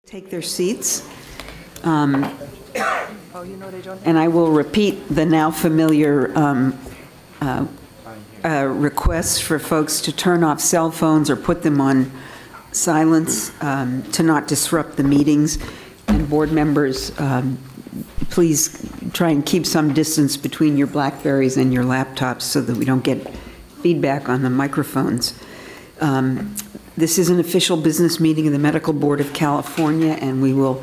Take their seats. And I will repeat the now familiar requests for folks to turn off cell phones or put them on silence to not disrupt the meetings. And board members, please try and keep some distance between your Blackberries and your laptops so that we don't get feedback on the microphones. This is an official business meeting of the Medical Board of California, and we will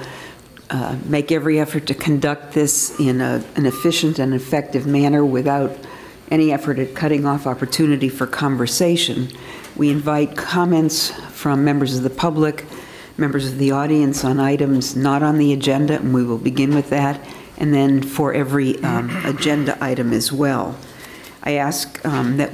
make every effort to conduct this in an efficient and effective manner without any effort at cutting off opportunity for conversation. We invite comments from members of the public, members of the audience on items not on the agenda, and we will begin with that, and then for every agenda item as well. I ask that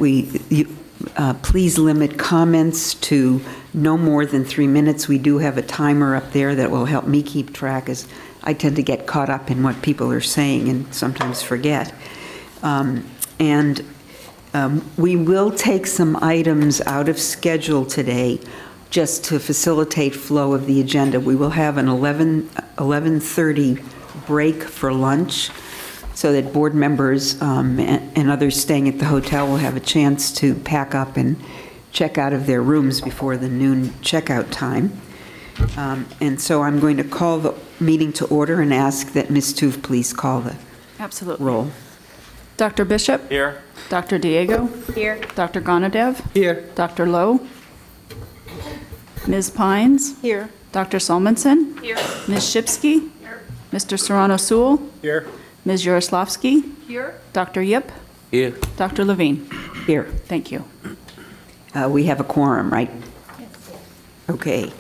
please limit comments to no more than 3 minutes. We do have a timer up there that will help me keep track, as I tend to get caught up in what people are saying and sometimes forget. We will take some items out of schedule today just to facilitate flow of the agenda. We will have an 11:30 break for lunch, so that board members and others staying at the hotel will have a chance to pack up and check out of their rooms before the noon checkout time. And so I'm going to call the meeting to order and ask that Ms. Tuve please call the roll. Dr. Bishop? Here. Dr. Diego? Here. Dr. Gonadev? Here. Dr. Lowe? Ms. Pines? Here. Dr. Solmonson? Here. Ms. Shipsky? Here. Mr. Serrano-Sewell? Here. Ms. Yaroslavsky? Here. Dr. Yip? Here. Dr. Levine? Here. Thank you. We have a quorum, right? Yes. Okay.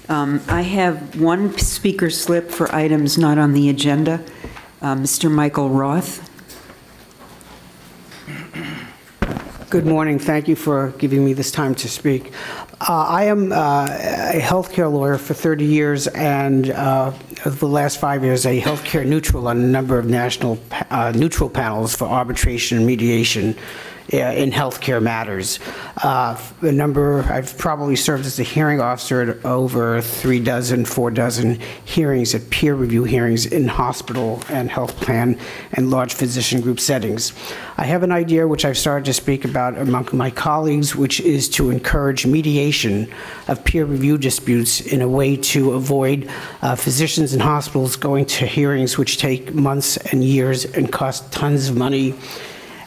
I have one speaker slip for items not on the agenda. Mr. Michael Roth. Good morning. Thank you for giving me this time to speak. I am a healthcare lawyer for 30 years, and over the last 5 years, a healthcare neutral on a number of national neutral panels for arbitration and mediation in healthcare matters. I've probably served as a hearing officer at over 4 dozen hearings at peer review hearings in hospital and health plan and large physician group settings. I have an idea which I've started to speak about among my colleagues, which is to encourage mediation of peer review disputes in a way to avoid physicians and hospitals going to hearings which take months and years and cost tons of money.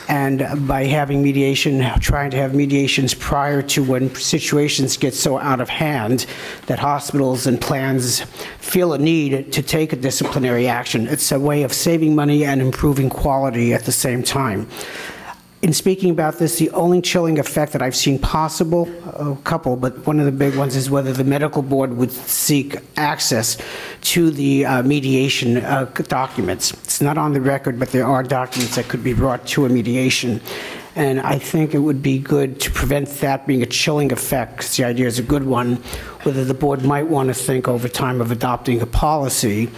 And by having mediation, trying to have mediations prior to when situations get so out of hand that hospitals and plans feel a need to take a disciplinary action. It's a way of saving money and improving quality at the same time. In speaking about this, the only chilling effect that I've seen possible, a couple, but one of the big ones is whether the medical board would seek access to the mediation documents. It's not on the record, but there are documents that could be brought to a mediation. And I think it would be good to prevent that being a chilling effect, because the idea is a good one, whether the board might want to think over time of adopting a policy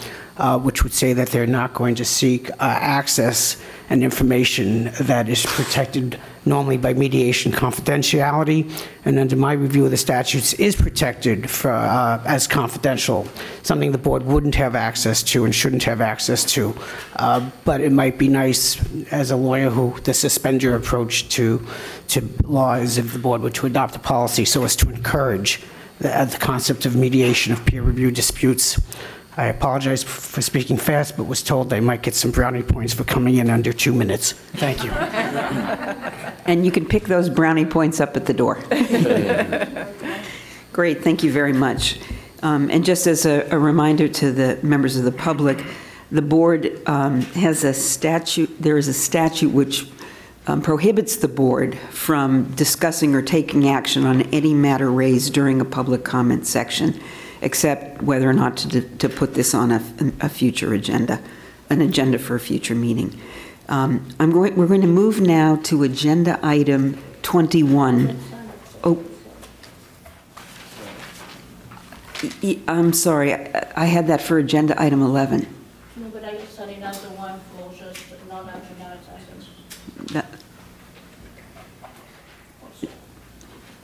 which would say that they're not going to seek access and information that is protected normally by mediation confidentiality, and under my review of the statutes is protected for, as confidential, something the board wouldn't have access to and shouldn't have access to. But it might be nice, as a lawyer, to suspend your approach to law as if the board were to adopt a policy so as to encourage the concept of mediation of peer review disputes. I apologize for speaking fast, but was told I might get some brownie points for coming in under 2 minutes. Thank you. And you can pick those brownie points up at the door. Great, thank you very much. And just as a reminder to the members of the public, the board has a statute, there is a statute which prohibits the board from discussing or taking action on any matter raised during a public comment section, except whether or not to put this on a future agenda, an agenda for a future meeting. We're going to move now to agenda item 21. Oh, I'm sorry, I had that for agenda item 11. No, but I just said another one for just non-agenda items.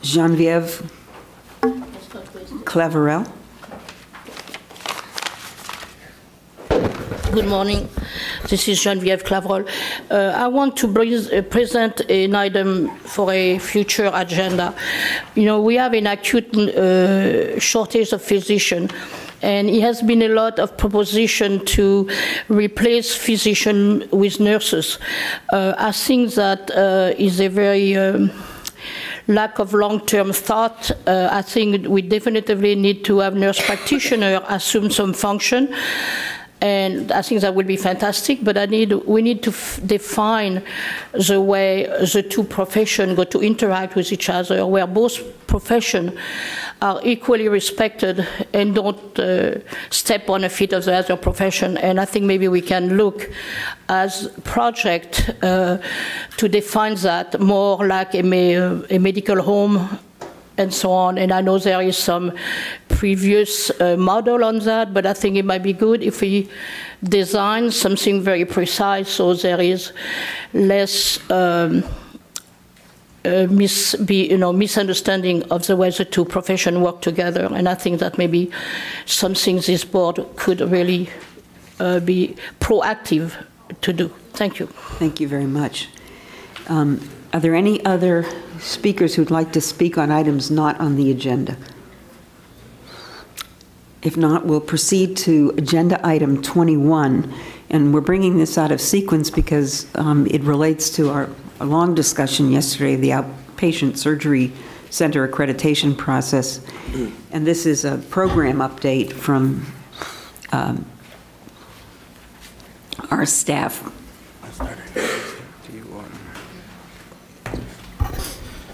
Geneviève Claverel. Good morning. This is Geneviève Clavrol. I want to present an item for a future agenda. You know, we have an acute shortage of physicians, and it has been a lot of proposition to replace physicians with nurses. I think that is a very lack of long-term thought. I think we definitively need to have nurse practitioners assume some function, and I think that would be fantastic, but we need to define the way the two professions go to interact with each other, where both professions are equally respected and don't step on the feet of the other profession. And I think maybe we can look as project to define that more like a medical home and so on. And I know there is some previous model on that, but I think it might be good if we design something very precise so there is less misunderstanding of the way the two professions work together. And I think that maybe something this board could really be proactive to do. Thank you. Thank you very much. Are there any other speakers who'd like to speak on items not on the agenda? If not, we'll proceed to agenda item 21. And we're bringing this out of sequence because it relates to our long discussion yesterday, the outpatient surgery center accreditation process. And this is a program update from our staff.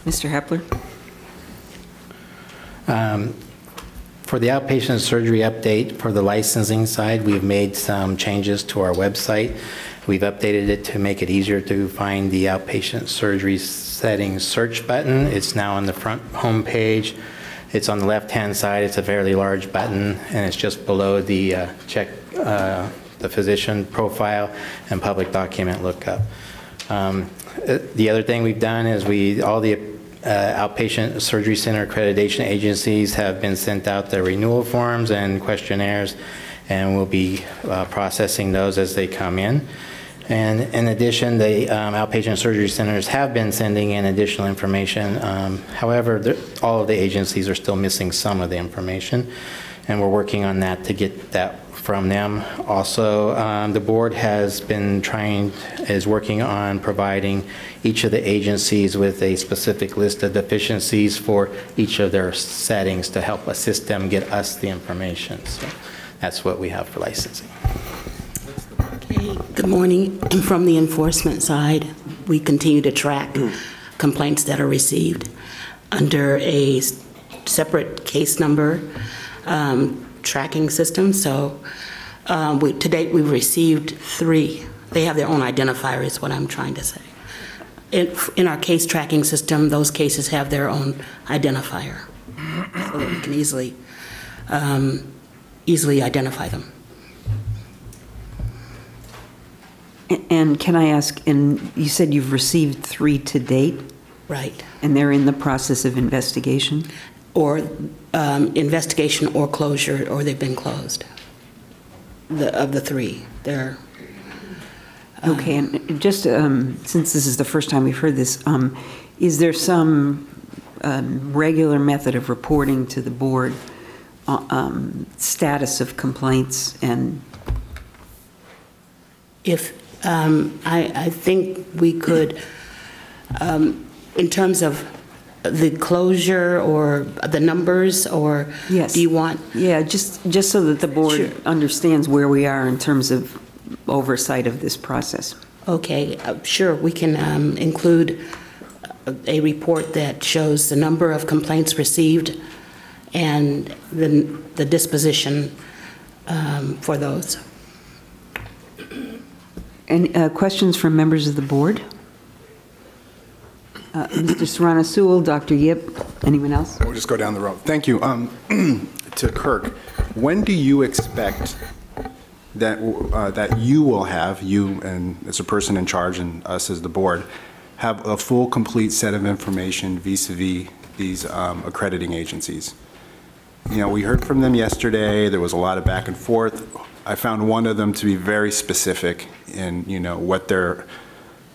Mr. Hepler? For the outpatient surgery update for the licensing side, we've made some changes to our website. We've updated it to make it easier to find the outpatient surgery settings search button. It's now on the front home page. It's on the left-hand side. It's a fairly large button, and it's just below the check the physician profile and public document lookup. The other thing we've done is all the outpatient surgery center accreditation agencies have been sent out their renewal forms and questionnaires, and we'll be processing those as they come in. And in addition, the outpatient surgery centers have been sending in additional information. However, all of the agencies are still missing some of the information, and we're working on that to get that from them. Also, the board is working on providing each of the agencies with a specific list of deficiencies for each of their settings to help assist them get us the information. So that's what we have for licensing. Okay, good morning. From the enforcement side, we continue to track complaints that are received under a separate case number tracking system. So to date, we've received 3. They have their own identifier is what I'm trying to say. In our case tracking system, those cases have their own identifier, so that we can easily identify them. And can I ask, and you said you've received 3 to date? Right. And they're in the process of investigation? Or investigation or closure, or they've been closed. Of the 3, they're... Okay, and just since this is the first time we've heard this, is there some regular method of reporting to the board status of complaints? And if I think we could, in terms of the closure or the numbers, or yes. Do you want? Yeah, just so that the board Sure. understands where we are in terms of oversight of this process. Okay, sure. We can include a report that shows the number of complaints received and the disposition for those. Any questions from members of the board? Mr. Serrano-Sewell, Dr. Yip, anyone else? We'll just go down the road. Thank you. To Kirk, when do you expect that you will have, you and as a person in charge and us as the board, have a full, complete set of information vis-a-vis these accrediting agencies? we heard from them yesterday. There was a lot of back and forth. I found one of them to be very specific in,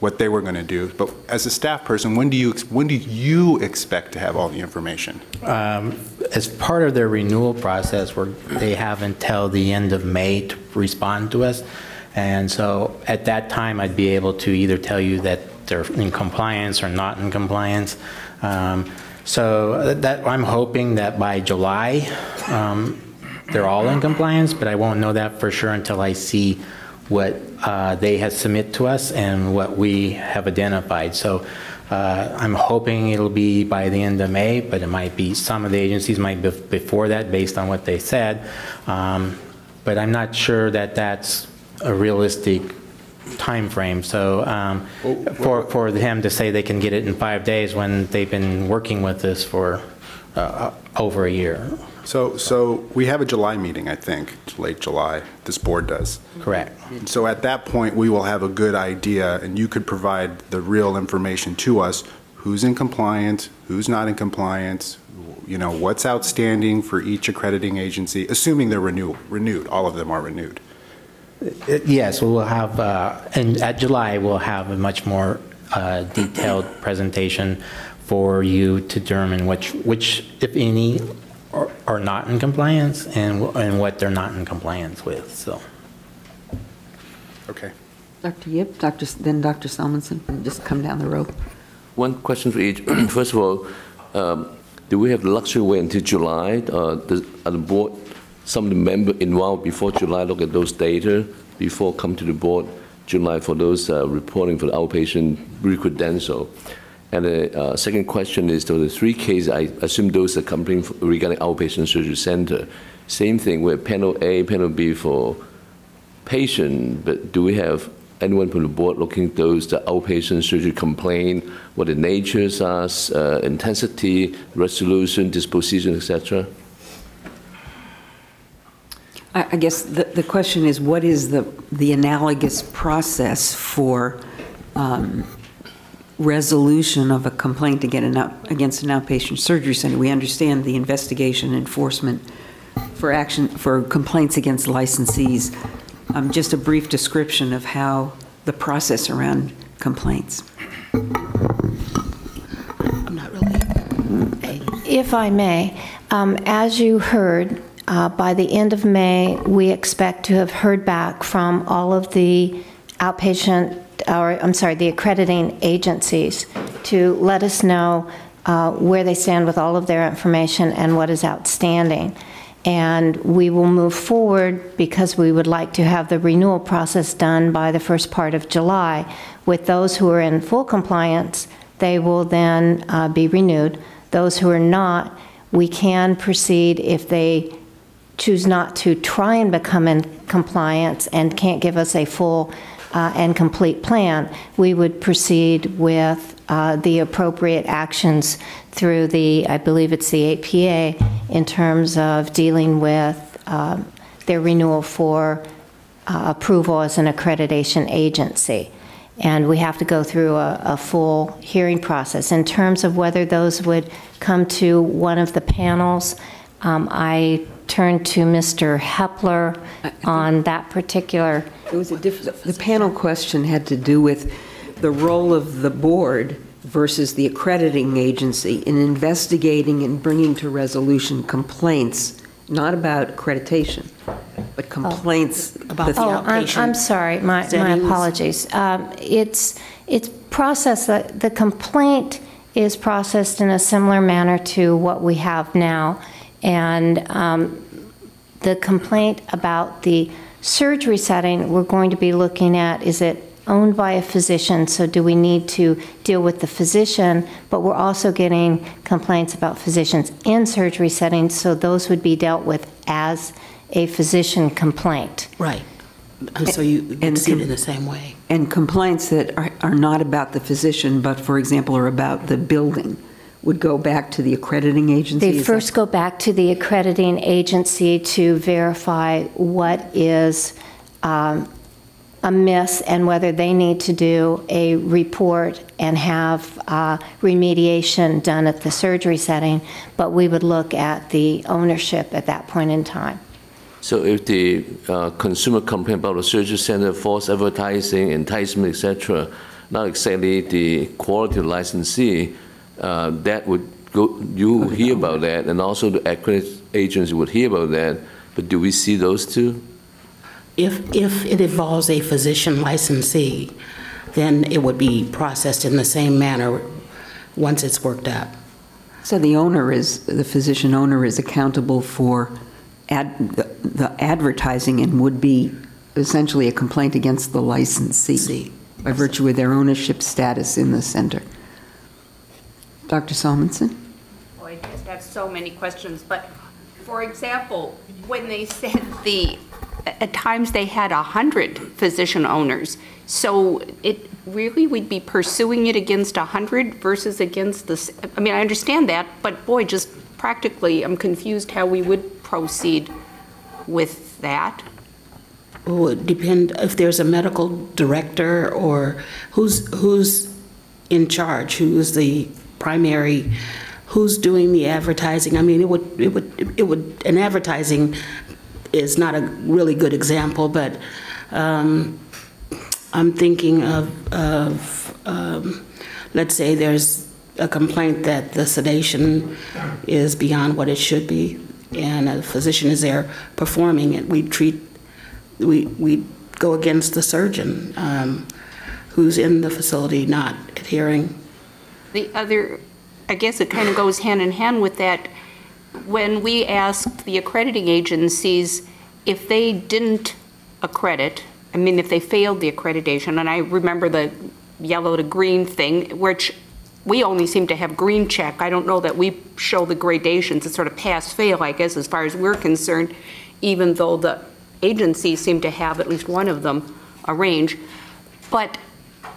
what they were going to do. But as a staff person, when do you expect to have all the information? As part of their renewal process, they have until the end of May to respond to us. And so at that time, I'd be able to either tell you that they're in compliance or not in compliance. So that I'm hoping that by July, they're all in compliance, but I won't know that for sure until I see what they have submitted to us and what we have identified. So I'm hoping it'll be by the end of May, but it might be, some of the agencies might be before that based on what they said. But I'm not sure that that's a realistic time frame. So for them to say they can get it in 5 days when they've been working with this for over a year. So we have a July meeting, I think, late July, this board does. Correct. So at that point, we will have a good idea, and you could provide the real information to us, who's in compliance, who's not in compliance, what's outstanding for each accrediting agency, assuming they're renewed, all of them are renewed. Yes, we'll have, and at July, we'll have a much more detailed presentation for you to determine which, if any, are not in compliance and what they're not in compliance with. So, okay. Dr. Yip, then Dr. Salmonson, and just come down the row. One question for each. First of all, do we have the luxury to wait until July? Are the board, some of the members involved before July look at those data before come to the board July for those reporting for the outpatient re-credential? And the second question is, to the 3 cases, I assume those are coming regarding outpatient surgery center. Same thing with panel A, panel B for patient, but do we have anyone from the board looking at those, the outpatient surgery complaint, what the natures are, intensity, resolution, disposition, etc.? I guess the question is, what is the analogous process for resolution of a complaint against an outpatient surgery center? We understand the investigation enforcement for complaints against licensees. Just a brief description of how the process around complaints. I'm not really. If I may, as you heard, by the end of May, we expect to have heard back from all of the the accrediting agencies to let us know where they stand with all of their information and what is outstanding. And we will move forward because we would like to have the renewal process done by the first part of July. With those who are in full compliance, they will then be renewed. Those who are not, we can proceed if they choose not to try and become in compliance and can't give us a full and complete plan. We would proceed with the appropriate actions through I believe it's the APA, in terms of dealing with their renewal for approval as an accreditation agency. And we have to go through a full hearing process. In terms of whether those would come to one of the panels, I turn to Mr. Hepler on that particular. It was the panel question had to do with the role of the board versus the accrediting agency in investigating and bringing to resolution complaints, not about accreditation, but complaints about the outpatient. I'm sorry, my apologies. It's processed, the complaint is processed in a similar manner to what we have now. And the complaint about the surgery setting, we're going to be looking at, is it owned by a physician? So do we need to deal with the physician? But we're also getting complaints about physicians in surgery settings, so those would be dealt with as a physician complaint. Right. And so you see it in the same way. And complaints that are not about the physician, but, for example, are about the building, would go back to the accrediting agency? They first go back to the accrediting agency to verify what is amiss and whether they need to do a report and have remediation done at the surgery setting, but we would look at the ownership at that point in time. So if the consumer complain about the surgery center, false advertising, enticement, etc., not exactly the quality licensee, that would go, you hear about that, and also the accredited agency would hear about that, but do we see those two? If it involves a physician licensee, then it would be processed in the same manner once it's worked up. So the physician owner is accountable for the advertising and would be essentially a complaint against the licensee by virtue of their ownership status in the center. Dr. Salmonson? Oh, I just have so many questions, but for example, when they said at times they had 100 physician owners, so it really, we'd be pursuing it against 100 versus against I mean, I understand that, but boy, just practically, I'm confused how we would proceed with that. It would depend if there's a medical director or who's in charge, who's the primary, who's doing the advertising. I mean, it would, and advertising is not a really good example, but I'm thinking of let's say there's a complaint that the sedation is beyond what it should be, and a physician is there performing it. We go against the surgeon who's in the facility not adhering. The other, I guess it kind of goes hand in hand with that. When we asked the accrediting agencies if they didn't accredit, I mean, if they failed the accreditation, and I remember the yellow to green thing, which we only seem to have green check. I don't know that we show the gradations. It's sort of pass-fail, I guess, as far as we're concerned, even though the agencies seem to have at least one of them arranged. But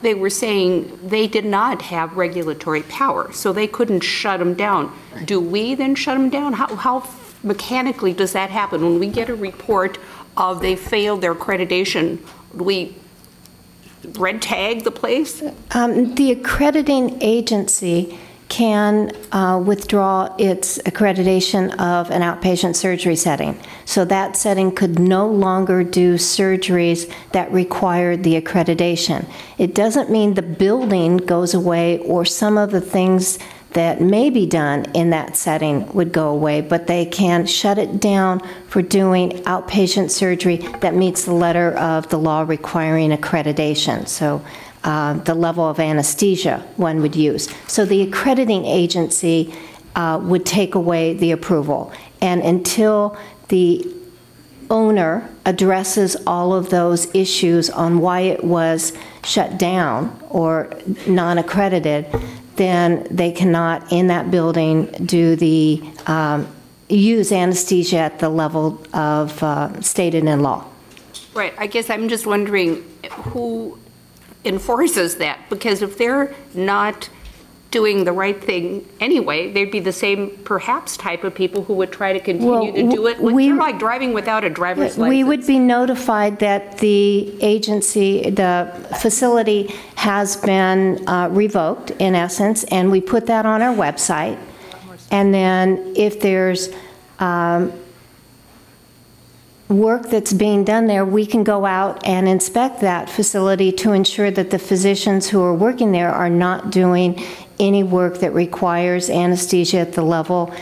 they were saying they did not have regulatory power, so they couldn't shut them down. Do we then shut them down? How mechanically does that happen? When we get a report of they failed their accreditation, do we red tag the place? The accrediting agency can withdraw its accreditation of an outpatient surgery setting. So that setting could no longer do surgeries that required the accreditation. It doesn't mean the building goes away or some of the things that may be done in that setting would go away, but they can shut it down for doing outpatient surgery that meets the letter of the law requiring accreditation. So the level of anesthesia one would use. So the accrediting agency would take away the approval. And until the owner addresses all of those issues on why it was shut down or non-accredited, then they cannot, in that building, do the use anesthesia at the level of stated in law. Right. I guess I'm just wondering who enforces that, because if they're not doing the right thing anyway, they'd be the same, perhaps, type of people who would try to continue to do it. They're like driving without a driver's license. We would be notified that the agency, the facility has been revoked, in essence, and we put that on our website. And then if there's work that's being done there, we can go out and inspect that facility to ensure that the physicians who are working there are not doing any work that requires anesthesia at the level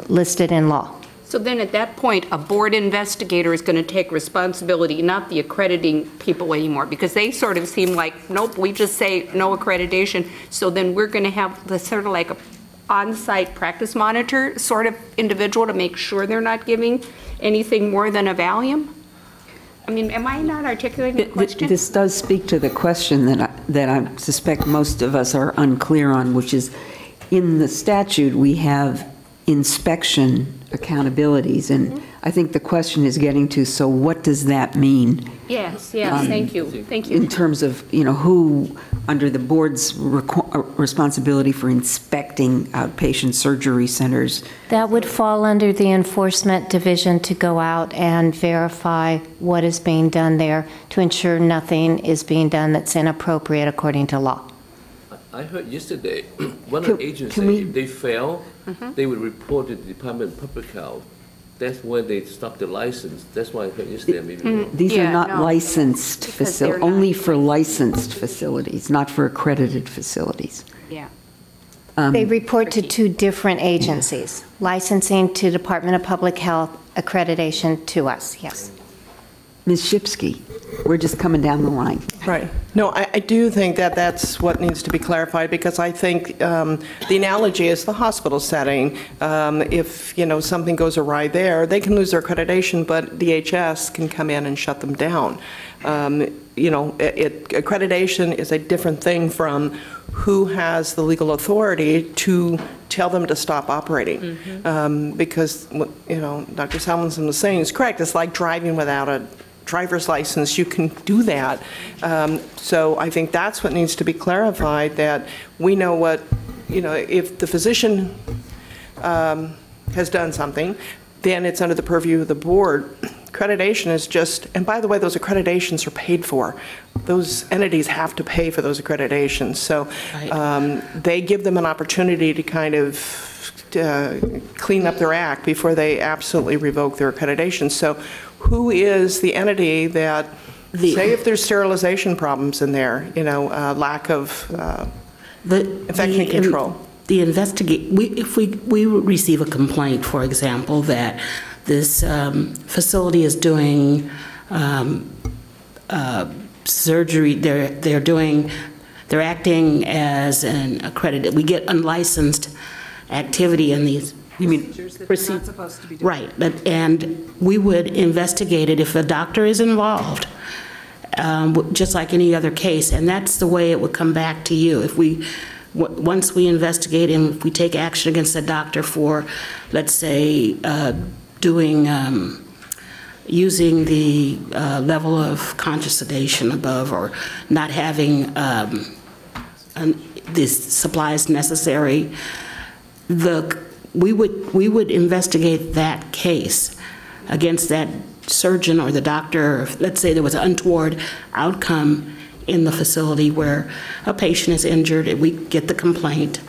listed in law. So then at that point, a board investigator is going to take responsibility, not the accrediting people anymore, because they sort of seem like, nope, we just say no accreditation. So then we're going to have the sort of like a on-site practice monitor sort of individual to make sure they're not giving anything more than a Valium? I mean, am I not articulating the question? This does speak to the question that I suspect most of us are unclear on, which is in the statute we have inspection accountabilities, and I think the question is getting to, so what does that mean? Yes, thank you. Thank you. In terms of, who, under the board's responsibility for inspecting inspecting outpatient surgery centers. That would fall under the enforcement division to go out and verify what is being done there to ensure nothing is being done that's inappropriate according to law. I heard yesterday, one of the agencies, if they fail, they would report to the Department of Public Health. That's where they stop the license. That's why I heard yesterday. Maybe These Yeah, are not no, licensed because they're facilities, not. only for licensed facilities, not for accredited facilities. Yeah. They report to two different agencies, licensing to Department of Public Health, accreditation to us, yes. Ms. Shipsky, we're just coming down the line. Right. No, I do think that that's what needs to be clarified, because I think the analogy is the hospital setting. If, something goes awry there, they can lose their accreditation, but DHS can come in and shut them down. Accreditation is a different thing from who has the legal authority to tell them to stop operating. Because, Dr. Salmonson was saying is correct. It's like driving without a driver's license. You can do that. So I think that's what needs to be clarified, that we know what, if the physician has done something, then it's under the purview of the board. Accreditation is just, and by the way, those accreditations are paid for. Those entities have to pay for those accreditations. So they give them an opportunity to kind of clean up their act before they absolutely revoke their accreditation. So who is the entity that, say if there's sterilization problems in there, lack of infection control? If we receive a complaint, for example, that this facility is doing surgery, they're acting as an accredited, we get unlicensed activity in these. You mean procedures? Right, and we would investigate it if a doctor is involved, just like any other case, and that's the way it would come back to you. If once we investigate and if we take action against a doctor for, let's say, using the level of conscious sedation above, or not having the supplies necessary, we would investigate that case against that surgeon or the doctor. Let's say there was an untoward outcome in the facility where a patient is injured, and we get the complaint,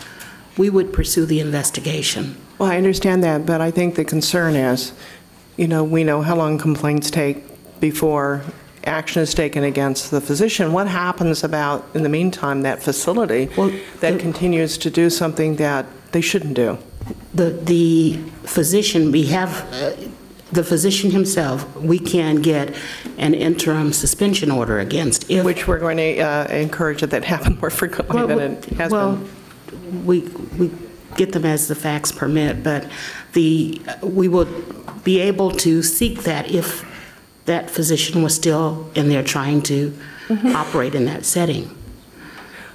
we would pursue the investigation. Well, I understand that, but I think the concern is, we know how long complaints take before action is taken against the physician. What happens about, in the meantime, that facility that continues to do something that they shouldn't do? The physician, we have the physician himself, we can get an interim suspension order against. Which we're going to encourage that happen more frequently than it has been. We get them as the facts permit, but we will be able to seek that if that physician was still in there trying to operate in that setting.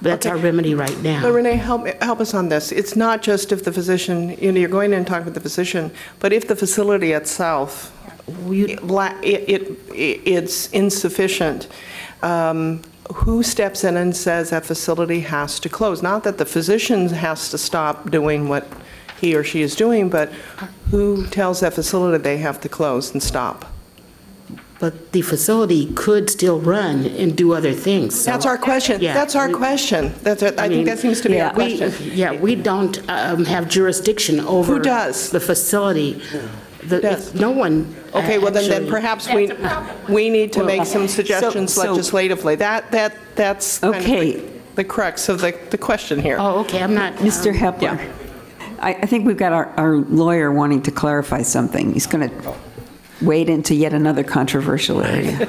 That's our remedy right now. But Renee, help us on this. It's not just if the physician, you're going in and talking with the physician, but if the facility itself, it's insufficient, who steps in and says that facility has to close? Not that the physician has to stop doing what he or she is doing, but who tells that facility they have to close and stop? But the facility could still run and do other things. So, that's our question. Yeah, that's our question. I think that seems to be our question. We don't have jurisdiction over who does? The facility. No one. Okay, well then perhaps we need to make some suggestions legislatively. That's kind of the crux of the question here. Oh, okay. I'm not. Mr. Hepler, Yeah. I think we've got our lawyer wanting to clarify something. He's going to wade into yet another controversial area.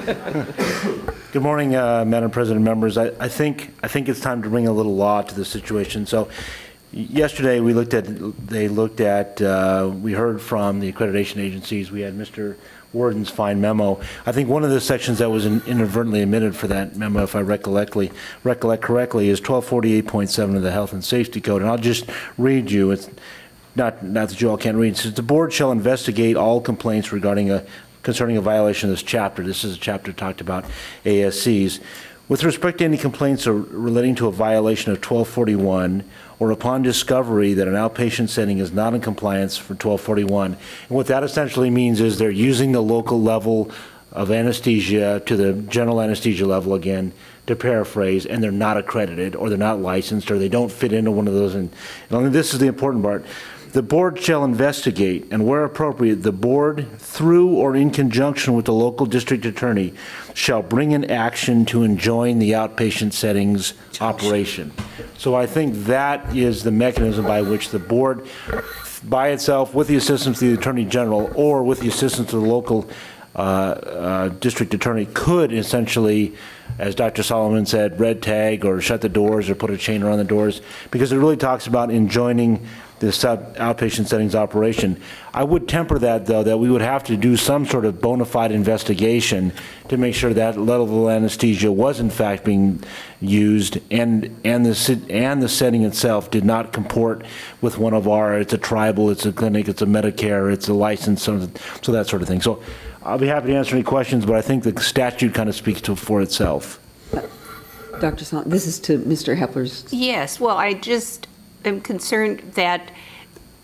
Good morning, Madam President, members. I think it's time to bring a little law to the situation. So yesterday we heard from the accreditation agencies. We had Mr. Worden's fine memo. I think one of the sections that was inadvertently omitted for that memo, if I recollect correctly, is 1248.7 of the Health and Safety Code. And I'll just read you. It's not that you all can't read. It says, the board shall investigate all complaints concerning a violation of this chapter. This is a chapter talked about ASCs. With respect to any complaints relating to a violation of 1241 or upon discovery that an outpatient setting is not in compliance for 1241, and what that essentially means is they're using the local level of anesthesia to the general anesthesia level again, to paraphrase, and they're not accredited or they're not licensed or they don't fit into one of those. And this is the important part. The board shall investigate, and where appropriate, the board, through or in conjunction with the local district attorney, shall bring an action to enjoin the outpatient settings operation. So I think that is the mechanism by which the board, by itself, with the assistance of the Attorney General or with the assistance of the local district attorney, could essentially, as Dr. Solomon said, red tag or shut the doors or put a chain around the doors, because it really talks about enjoining this outpatient settings operation. I would temper that, though, that we would have to do some sort of bona fide investigation to make sure that level of anesthesia was in fact being used, and the setting itself did not comport with one of our, it's a tribal, it's a clinic, it's a Medicare, it's a license, so that sort of thing. So I'll be happy to answer any questions, but I think the statute kind of speaks for itself. Dr. Solomon, this is to Mr. Hepler's. Yes, well, I just am concerned that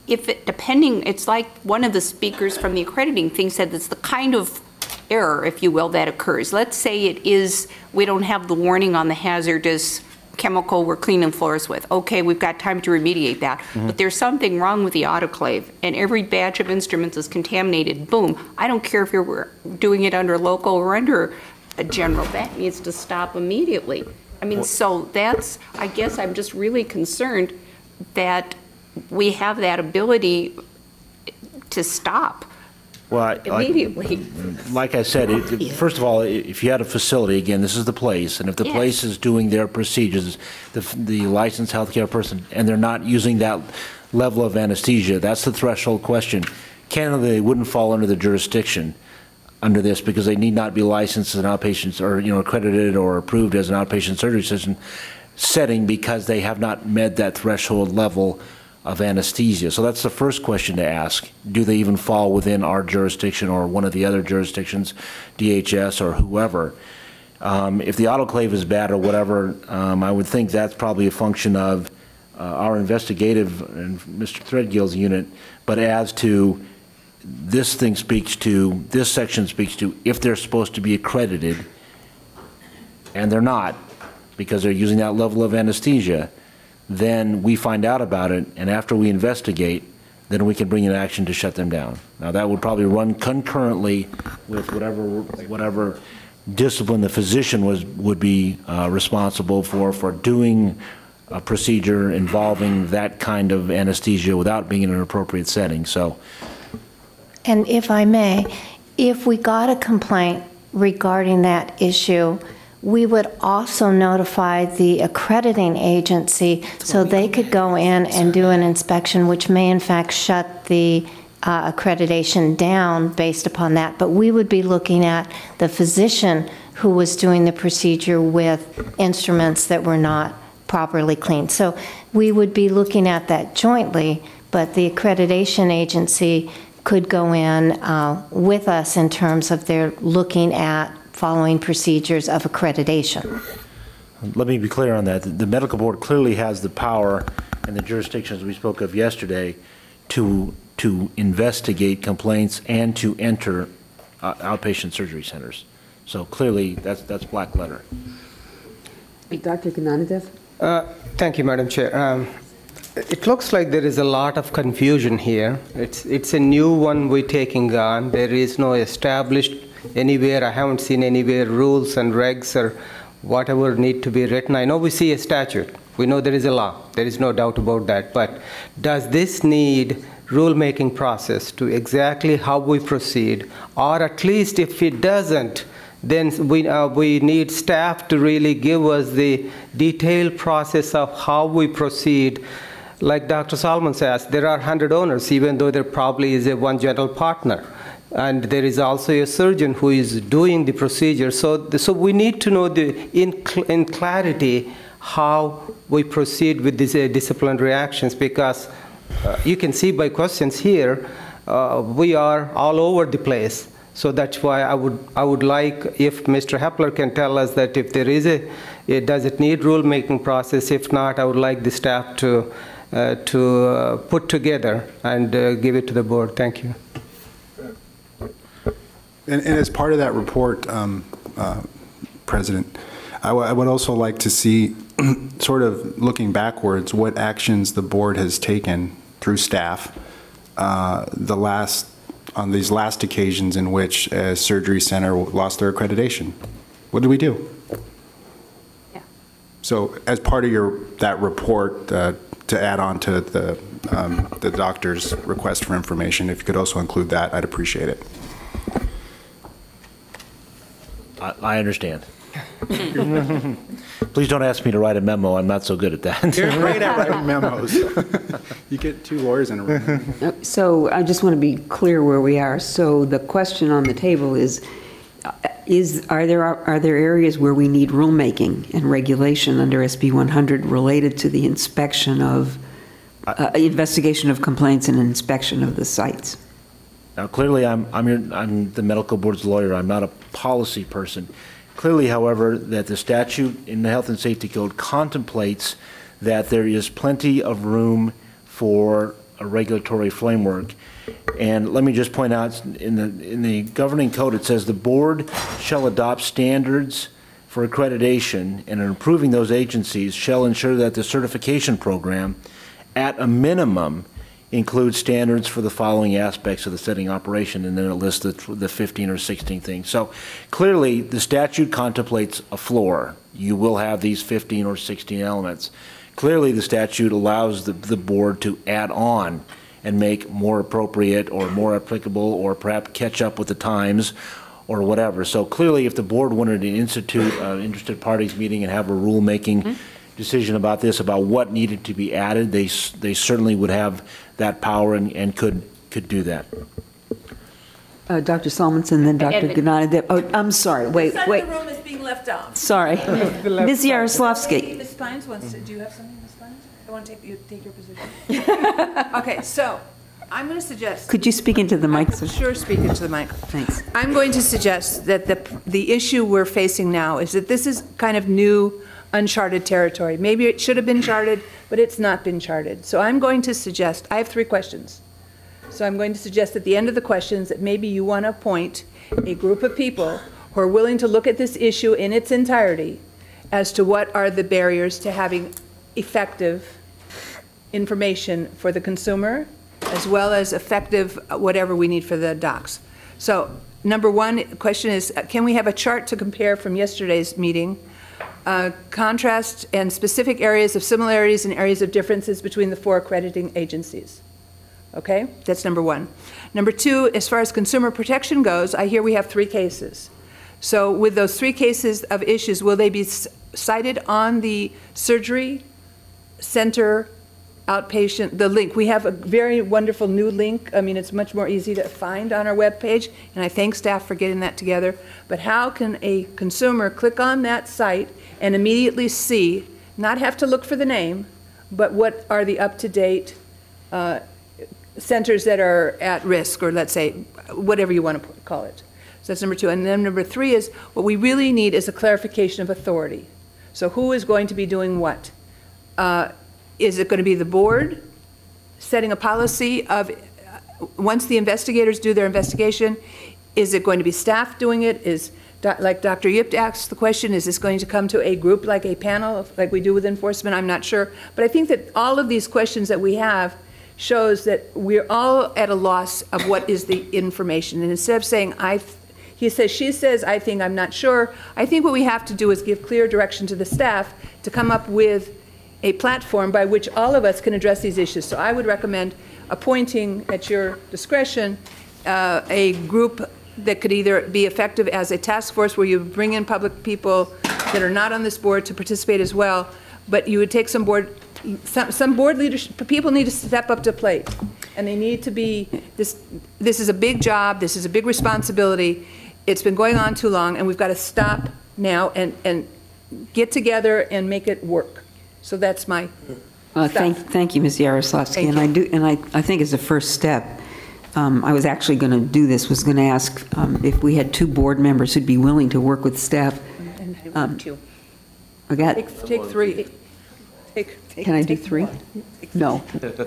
if it, depending, it's like one of the speakers from the accrediting thing said, it's the kind of error, if you will, that occurs. Let's say it is, we don't have the warning on the hazardous chemical we're cleaning floors with. Okay, we've got time to remediate that. Mm-hmm. But there's something wrong with the autoclave, and every batch of instruments is contaminated. Boom. I don't care if you're doing it under local or under a general. That needs to stop immediately. I mean, so that's, I guess I'm just really concerned that we have that ability to stop immediately. Like I said, first of all, if you had a facility, again, this is the place, and if the place is doing their procedures, the licensed healthcare person, and they're not using that level of anesthesia, that's the threshold question. Candidly, they wouldn't fall under the jurisdiction under this because they need not be licensed as an outpatient or accredited or approved as an outpatient surgery setting because they have not met that threshold level of anesthesia. So that's the first question to ask. Do they even fall within our jurisdiction or one of the other jurisdictions, DHS or whoever? If the autoclave is bad or whatever, I would think that's probably a function of our investigative and Mr. Threadgill's unit, but as to this section speaks to if they're supposed to be accredited and they're not because they're using that level of anesthesia, then we find out about it, and after we investigate, then we can bring an action to shut them down. Now that would probably run concurrently with whatever discipline the physician would be responsible for doing a procedure involving that kind of anesthesia without being in an appropriate setting. So. And if I may, if we got a complaint regarding that issue, we would also notify the accrediting agency so they could go in and do an inspection, which may in fact shut the accreditation down based upon that. But we would be looking at the physician who was doing the procedure with instruments that were not properly cleaned. So we would be looking at that jointly, but the accreditation agency could go in with us in terms of their looking at following procedures of accreditation. Let me be clear on that. The medical board clearly has the power and the jurisdictions we spoke of yesterday to investigate complaints and to enter outpatient surgery centers. So clearly that's black letter. Dr. Gnanadev? Thank you, Madam Chair. It looks like there is a lot of confusion here. It's a new one we're taking on. There is no established anywhere. I haven't seen anywhere rules and regs or whatever need to be written. I know we see a statute. We know there is a law. There is no doubt about that. But does this need rulemaking process to exactly how we proceed? Or at least if it doesn't, then we need staff to really give us the detailed process of how we proceed. Like Dr. Solomon says, there are 100 owners, even though there probably is one general partner. And there is also a surgeon who is doing the procedure. So we need to know in clarity how we proceed with these disciplinary actions, because you can see by questions here, we are all over the place. So that's why I would like if Mr. Hepler can tell us that if there is does it need rulemaking process? If not, I would like the staff to put together and give it to the board. Thank you. And as part of that report, President, I would also like to see, sort of looking backwards, what actions the board has taken through staff on these last occasions in which a surgery center lost their accreditation. What did we do? Yeah. So as part of that report, to add on to the doctor's request for information, if you could also include that, I'd appreciate it. I understand. Please don't ask me to write a memo. I'm not so good at that. You're great at writing memos. You get 2 lawyers in a room. So I just want to be clear where we are. So the question on the table is are there areas where we need rulemaking and regulation under SB 100 related to the inspection of investigation of complaints and inspection of the sites? Now, clearly, I'm the medical board's lawyer. I'm not a policy person. Clearly, however, that the statute in the Health and Safety Code contemplates that there is plenty of room for a regulatory framework. And let me just point out, in the governing code, it says the board shall adopt standards for accreditation, and in approving those agencies shall ensure that the certification program, at a minimum, includes standards for the following aspects of the setting operation, and then it lists the 15 or 16 things. So clearly, the statute contemplates a floor. You will have these 15 or 16 elements. Clearly, the statute allows the board to add on and make more appropriate or more applicable or perhaps catch up with the times or whatever. So clearly, if the board wanted to institute an interested parties meeting and have a rulemaking decision about this, about what needed to be added, they certainly would have that power and could do that. Dr. Salmonson, then Dr. Gennady. Oh, I'm sorry. Wait. The room is being left out. Sorry. Ms. Yaroslavsky. Ms. Spines wants to. Do you have something, Ms. Spines? I want to take your position. Okay, so I'm going to suggest. Could you speak into the mic? Sure, speak into the mic. Thanks. I'm going to suggest that the issue we're facing now is that this is kind of new, uncharted territory. Maybe it should have been charted, but it's not been charted. So I'm going to suggest, I have 3 questions. So I'm going to suggest at the end of the questions that maybe you want to appoint a group of people who are willing to look at this issue in its entirety as to what are the barriers to having effective information for the consumer, as well as effective whatever we need for the docs. So number 1 question is, can we have a chart to compare from yesterday's meeting, contrast and specific areas of similarities and areas of differences between the 4 accrediting agencies? Okay, that's number 1. Number 2, as far as consumer protection goes, I hear we have 3 cases. So with those 3 cases of issues, will they be cited on the surgery center outpatient, the link? We have a very wonderful new link. I mean, it's much more easy to find on our webpage, and I thank staff for getting that together. But how can a consumer click on that site and immediately see, not have to look for the name, but what are the up-to-date centers that are at risk, or let's say, whatever you want to call it. So that's number 2. And then number 3 is, what we really need is a clarification of authority. So who is going to be doing what? Is it going to be the board setting a policy of, once the investigators do their investigation, is it going to be staff doing it? Like Dr. Yip asked the question, is this going to come to a group like a panel, like we do with enforcement? I'm not sure. But I think that all of these questions that we have shows that we're all at a loss of what is the information. And instead of saying, he says, she says, I think, I'm not sure, I think what we have to do is give clear direction to the staff to come up with a platform by which all of us can address these issues. So I would recommend appointing, at your discretion, a group that could either be effective as a task force where you bring in public people that are not on this board to participate as well, but you would take some board leadership. People need to step up to the plate, and they need to be, this is a big job, this is a big responsibility, it's been going on too long, and we've got to stop now and get together and make it work. So that's my Thank you, Ms. Yaroslavsky. And I think as a first step, I was actually going to do this, was going to ask if we had 2 board members who'd be willing to work with staff. I got. Take 3. Can I do 3? No.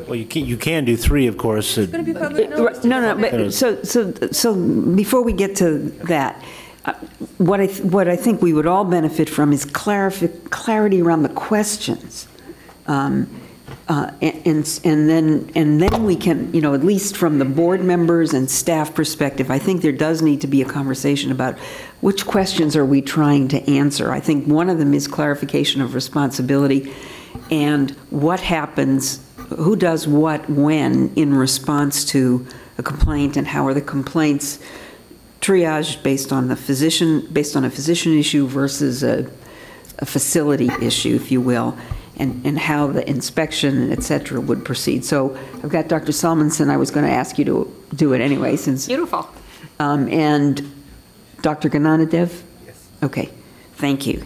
Well, you can do 3, of course. It's going to be public notice. No, but so before we get to that, what I think we would all benefit from is clarity around the questions. And then we can, at least from the board members and staff perspective, I think there does need to be a conversation about which questions are we trying to answer. I think one of them is clarification of responsibility and what happens, who does what when in response to a complaint, and how are the complaints triaged based on a physician issue versus a facility issue, if you will. And how the inspection, et cetera, would proceed. So I've got Dr. Salmonson. I was going to ask you to do it anyway, since. Beautiful. And Dr. Gananadev? Yes. Okay, thank you.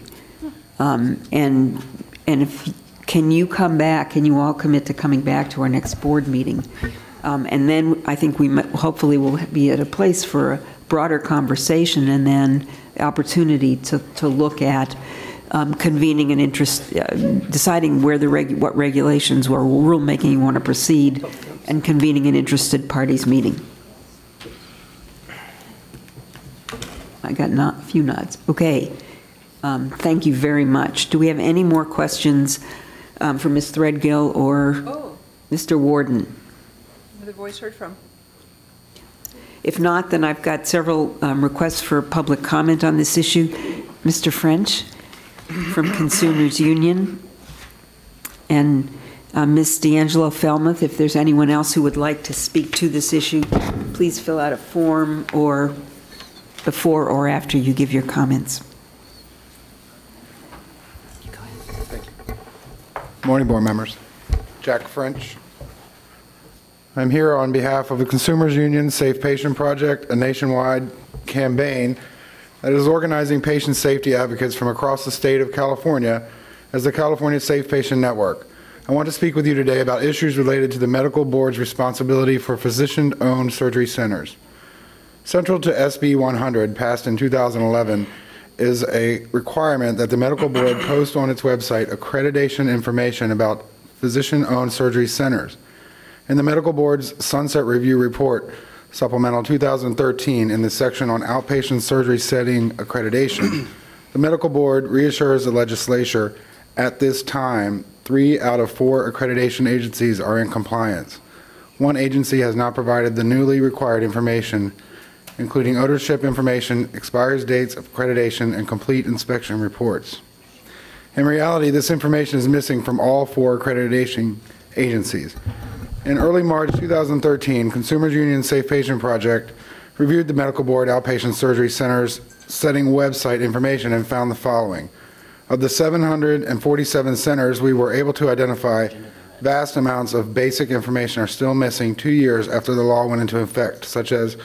And if, can you come back, can you all commit to coming back to our next board meeting? And then I think we hopefully will be at a place for a broader conversation, and then the opportunity to look at convening an interest, deciding where what regulations or rulemaking you want to proceed, and convening an interested parties meeting. I got a few nods. Okay. Thank you very much. Do we have any more questions for Ms. Threadgill or Mr. Warden? Another voice heard from. If not, then I've got several requests for public comment on this issue. Mr. French from Consumers Union, and Ms. D'Angelo Felmuth. If there's anyone else who would like to speak to this issue, please fill out a form or before or after you give your comments. Morning, board members. Jack French. I'm here on behalf of the Consumers Union Safe Patient Project, a nationwide campaign that is organizing patient safety advocates from across the state of California as the California Safe Patient Network. I want to speak with you today about issues related to the medical board's responsibility for physician-owned surgery centers. Central to SB 100, passed in 2011, is a requirement that the medical board post on its website accreditation information about physician-owned surgery centers. In the medical board's Sunset Review Report, Supplemental 2013, in the section on outpatient surgery setting accreditation, the medical board reassures the legislature at this time 3 out of 4 accreditation agencies are in compliance. One agency has not provided the newly required information, including ownership information, expires dates of accreditation, and complete inspection reports. In reality, this information is missing from all 4 accreditation agencies. In early March 2013, Consumers Union Safe Patient Project reviewed the medical board outpatient surgery centers setting website information and found the following. Of the 747 centers, we were able to identify vast amounts of basic information are still missing 2 years after the law went into effect, such as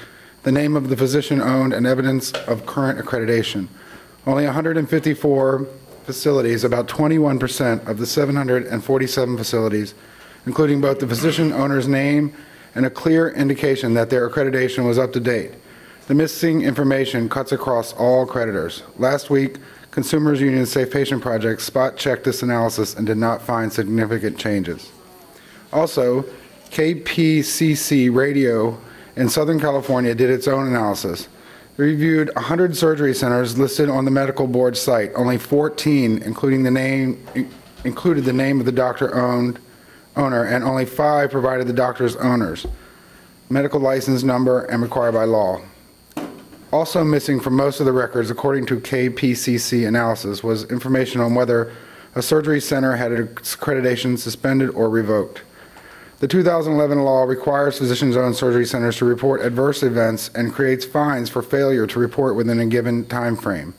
the name of the physician owned and evidence of current accreditation. Only 154 facilities, about 21% of the 747 facilities, including both the physician owner's name and a clear indication that their accreditation was up to date. The missing information cuts across all creditors. Last week, Consumers Union Safe Patient Project spot checked this analysis and did not find significant changes. Also, KPCC Radio in Southern California did its own analysis. They reviewed 100 surgery centers listed on the medical board site. Only 14 included the name of the doctor owner, and only 5 provided the doctor's owners, medical license number, and required by law. Also missing from most of the records, according to KPCC analysis, was information on whether a surgery center had its accreditation suspended or revoked. The 2011 law requires physicians-owned surgery centers to report adverse events and creates fines for failure to report within a given time frame.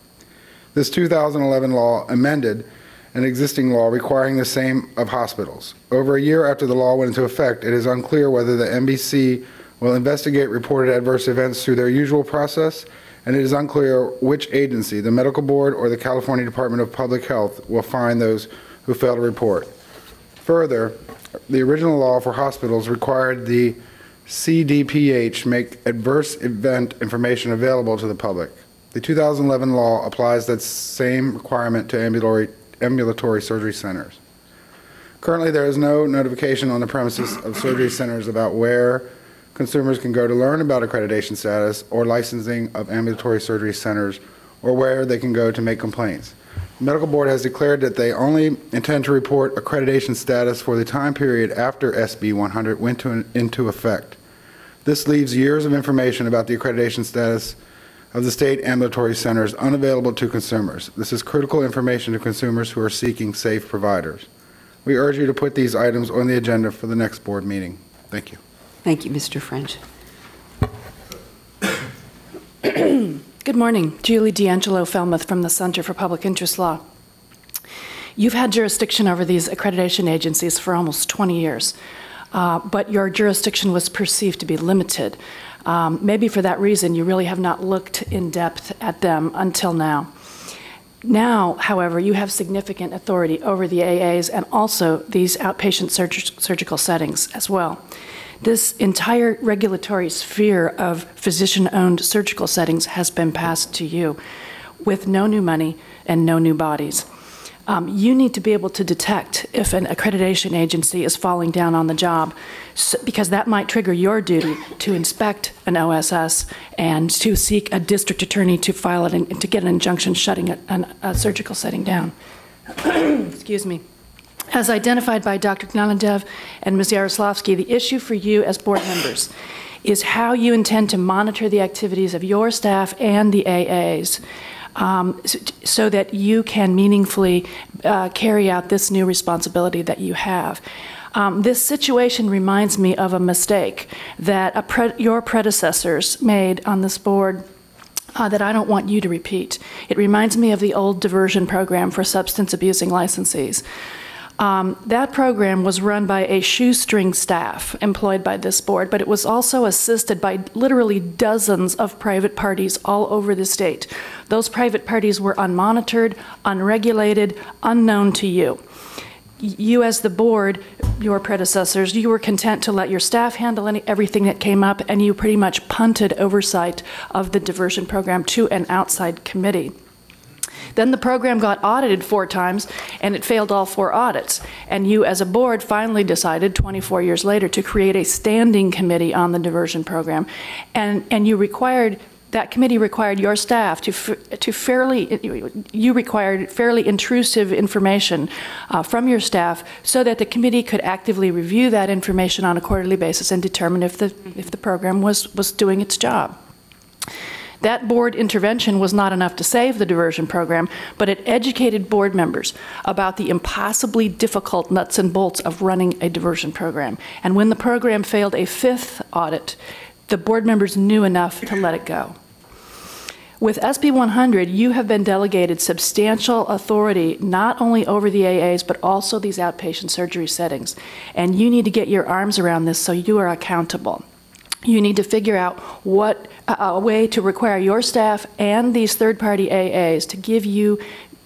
This 2011 law amended an existing law requiring the same of hospitals. Over a year after the law went into effect, it is unclear whether the MBC will investigate reported adverse events through their usual process, and it is unclear which agency, the Medical Board or the California Department of Public Health, will fine those who fail to report. Further, the original law for hospitals required the CDPH make adverse event information available to the public. The 2011 law applies that same requirement to ambulatory surgery centers. Currently, there is no notification on the premises of surgery centers about where consumers can go to learn about accreditation status or licensing of ambulatory surgery centers, or where they can go to make complaints. The Medical Board has declared that they only intend to report accreditation status for the time period after SB 100 went into effect. This leaves years of information about the accreditation status of the state ambulatory centers unavailable to consumers. This is critical information to consumers who are seeking safe providers. We urge you to put these items on the agenda for the next board meeting. Thank you. Thank you, Mr. French. Good morning. Julie D'Angelo Felmuth from the Center for Public Interest Law. You've had jurisdiction over these accreditation agencies for almost 20 years, but your jurisdiction was perceived to be limited. Maybe for that reason, you really have not looked in depth at them until now. Now, however, you have significant authority over the AAs and also these outpatient surgical settings as well. This entire regulatory sphere of physician-owned surgical settings has been passed to you with no new money and no new bodies. You need to be able to detect if an accreditation agency is falling down on the job, because that might trigger your duty to inspect an OSS and to seek a district attorney to file it and to get an injunction shutting a surgical setting down. Excuse me. As identified by Dr. Gnanadev and Ms. Yaroslavsky, the issue for you as board members is how you intend to monitor the activities of your staff and the AAs so that you can meaningfully carry out this new responsibility that you have. This situation reminds me of a mistake that your predecessors made on this board that I don't want you to repeat. It reminds me of the old diversion program for substance abusing licensees. That program was run by a shoestring staff employed by this board, but it was also assisted by literally dozens of private parties all over the state. Those private parties were unmonitored, unregulated, unknown to you. You as the board, your predecessors, you were content to let your staff handle everything that came up, and you pretty much punted oversight of the diversion program to an outside committee. Then the program got audited 4 times, and it failed all 4 audits. And you, as a board, finally decided 24 years later to create a standing committee on the diversion program. And that committee required your staff you required fairly intrusive information from your staff so that the committee could actively review that information on a quarterly basis and determine if the program was doing its job. That board intervention was not enough to save the diversion program, but it educated board members about the impossibly difficult nuts and bolts of running a diversion program. And when the program failed a 5th audit, the board members knew enough to let it go. With SB 100, you have been delegated substantial authority not only over the AAs, but also these outpatient surgery settings. And you need to get your arms around this so you are accountable. You need to figure out a way to require your staff and these third-party AAs to give you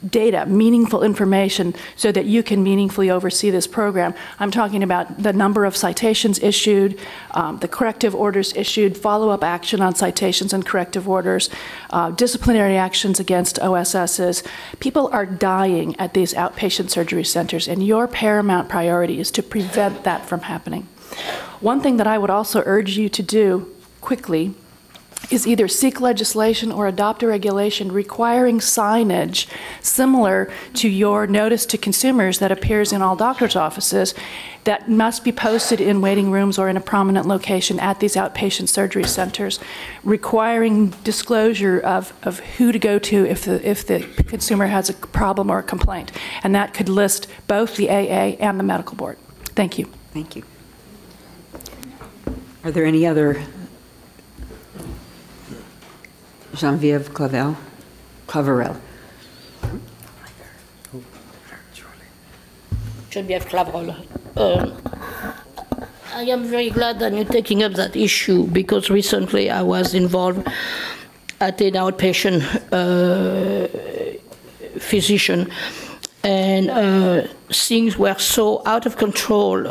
data, meaningful information, so that you can meaningfully oversee this program. I'm talking about the number of citations issued, the corrective orders issued, follow-up action on citations and corrective orders, disciplinary actions against OSSs. People are dying at these outpatient surgery centers, and your paramount priority is to prevent that from happening. One thing that I would also urge you to do quickly is either seek legislation or adopt a regulation requiring signage similar to your notice to consumers that appears in all doctors' offices that must be posted in waiting rooms or in a prominent location at these outpatient surgery centers, requiring disclosure of who to go to if the consumer has a problem or a complaint. And that could list both the AA and the medical board. Thank you. Thank you. Are there any other? Geneviève Claverel. Geneviève Claverel. I am very glad that you're taking up that issue, because recently I was involved at an outpatient physician, and things were so out of control.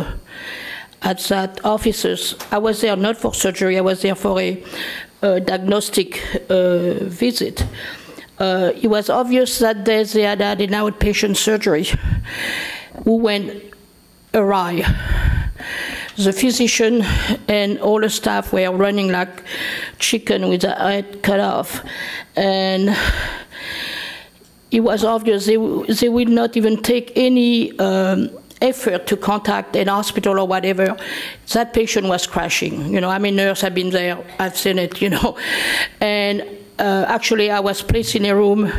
at that offices. I was there not for surgery, I was there for a diagnostic visit. It was obvious that they had had an outpatient surgery who went awry. The physician and all the staff were running like chicken with their head cut off. And it was obvious they would not even take any effort to contact an hospital or whatever. That patient was crashing. You know, I'm a nurse, I've been there, I've seen it, you know. And actually, I was placed in a room,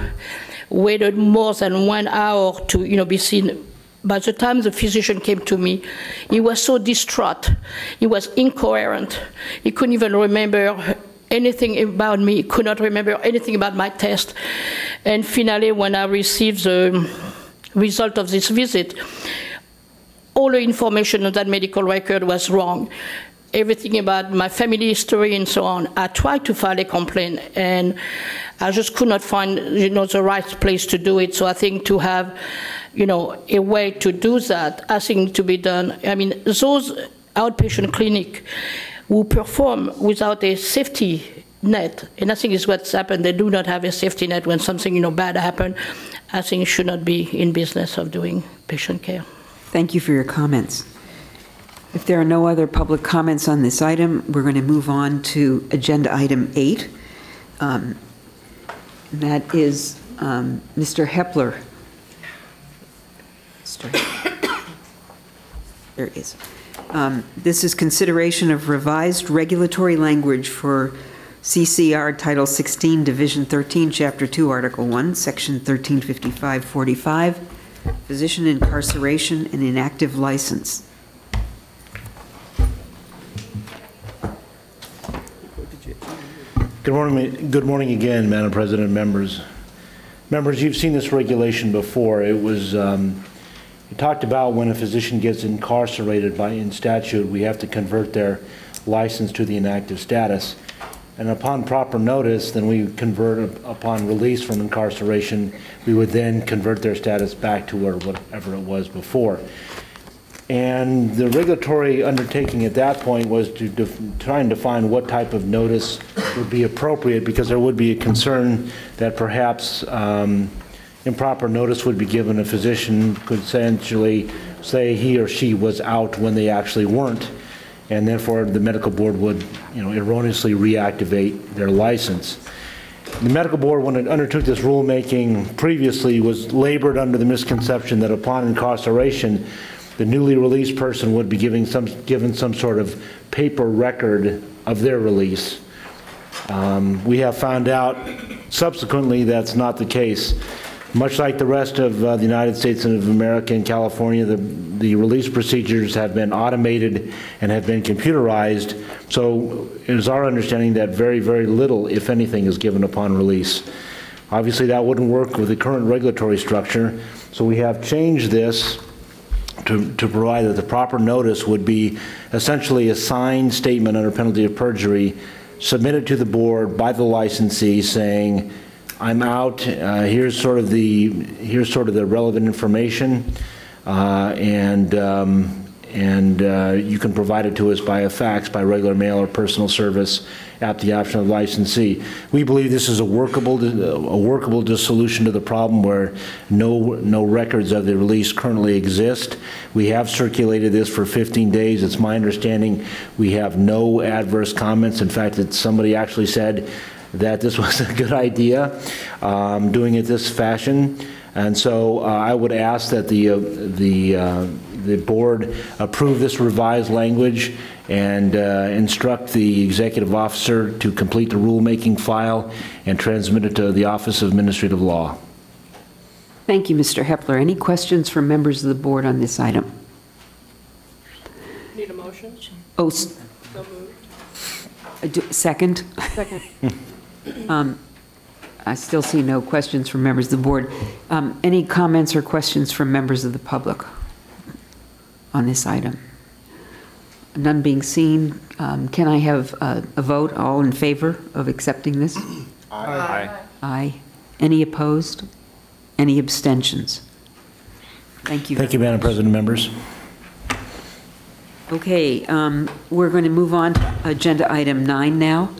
waited more than 1 hour to, you know, be seen. By the time the physician came to me, he was so distraught. He was incoherent. He couldn't even remember anything about me. He could not remember anything about my test. And finally, when I received the result of this visit, all the information on that medical record was wrong. Everything about my family history and so on. I tried to file a complaint, and I just could not find, you know, the right place to do it. So I think to have, you know, a way to do that, I think to be done. I mean, those outpatient clinic who perform without a safety net, and I think is what's happened. They do not have a safety net when something, you know, bad happened. I think should not be in business of doing patient care. Thank you for your comments. If there are no other public comments on this item, we're going to move on to agenda item 8. That is Mr. Hepler. There it is. This is consideration of revised regulatory language for CCR Title 16, Division 13, Chapter 2, Article 1, Section 1355-45, physician incarceration and inactive license. Good morning again, Madam President and members. Members, you've seen this regulation before. It was it talked about when a physician gets incarcerated in statute, we have to convert their license to the inactive status. And upon proper notice, then we convert, upon release from incarceration, we would then convert their status back to whatever it was before. And the regulatory undertaking at that point was to try and define what type of notice would be appropriate, because there would be a concern that perhaps improper notice would be given. A physician could essentially say he or she was out when they actually weren't, and therefore the medical board would, you know, erroneously reactivate their license. The medical board, when it undertook this rulemaking previously, was labored under the misconception that upon incarceration, the newly released person would be given some sort of paper record of their release. We have found out subsequently that's not the case. Much like the rest of the United States of America and California, the release procedures have been automated and have been computerized. So it is our understanding that very, very little, if anything, is given upon release. Obviously, that wouldn't work with the current regulatory structure. So we have changed this to provide that the proper notice would be essentially a signed statement under penalty of perjury submitted to the board by the licensee saying, I'm out, here's sort of the relevant information, and you can provide it to us by a fax, by regular mail or personal service at the option of the licensee. We believe this is a workable solution to the problem where no records of the release currently exist. We have circulated this for 15 days. It's my understanding we have no adverse comments. In fact, somebody actually said that this was a good idea, doing it this fashion. And so I would ask that the board approve this revised language and instruct the executive officer to complete the rulemaking file and transmit it to the Office of Administrative Law. Thank you, Mr. Hepler. Any questions from members of the board on this item? Need a motion? Oh, So moved. second? Second. I still see no questions from members of the board. Any comments or questions from members of the public on this item? None being seen, can I have a vote? All in favor of accepting this? Aye. Aye. Any opposed? Any abstentions? Thank you. Thank you, Madam President, members. Okay, we're going to move on to agenda item 9 now,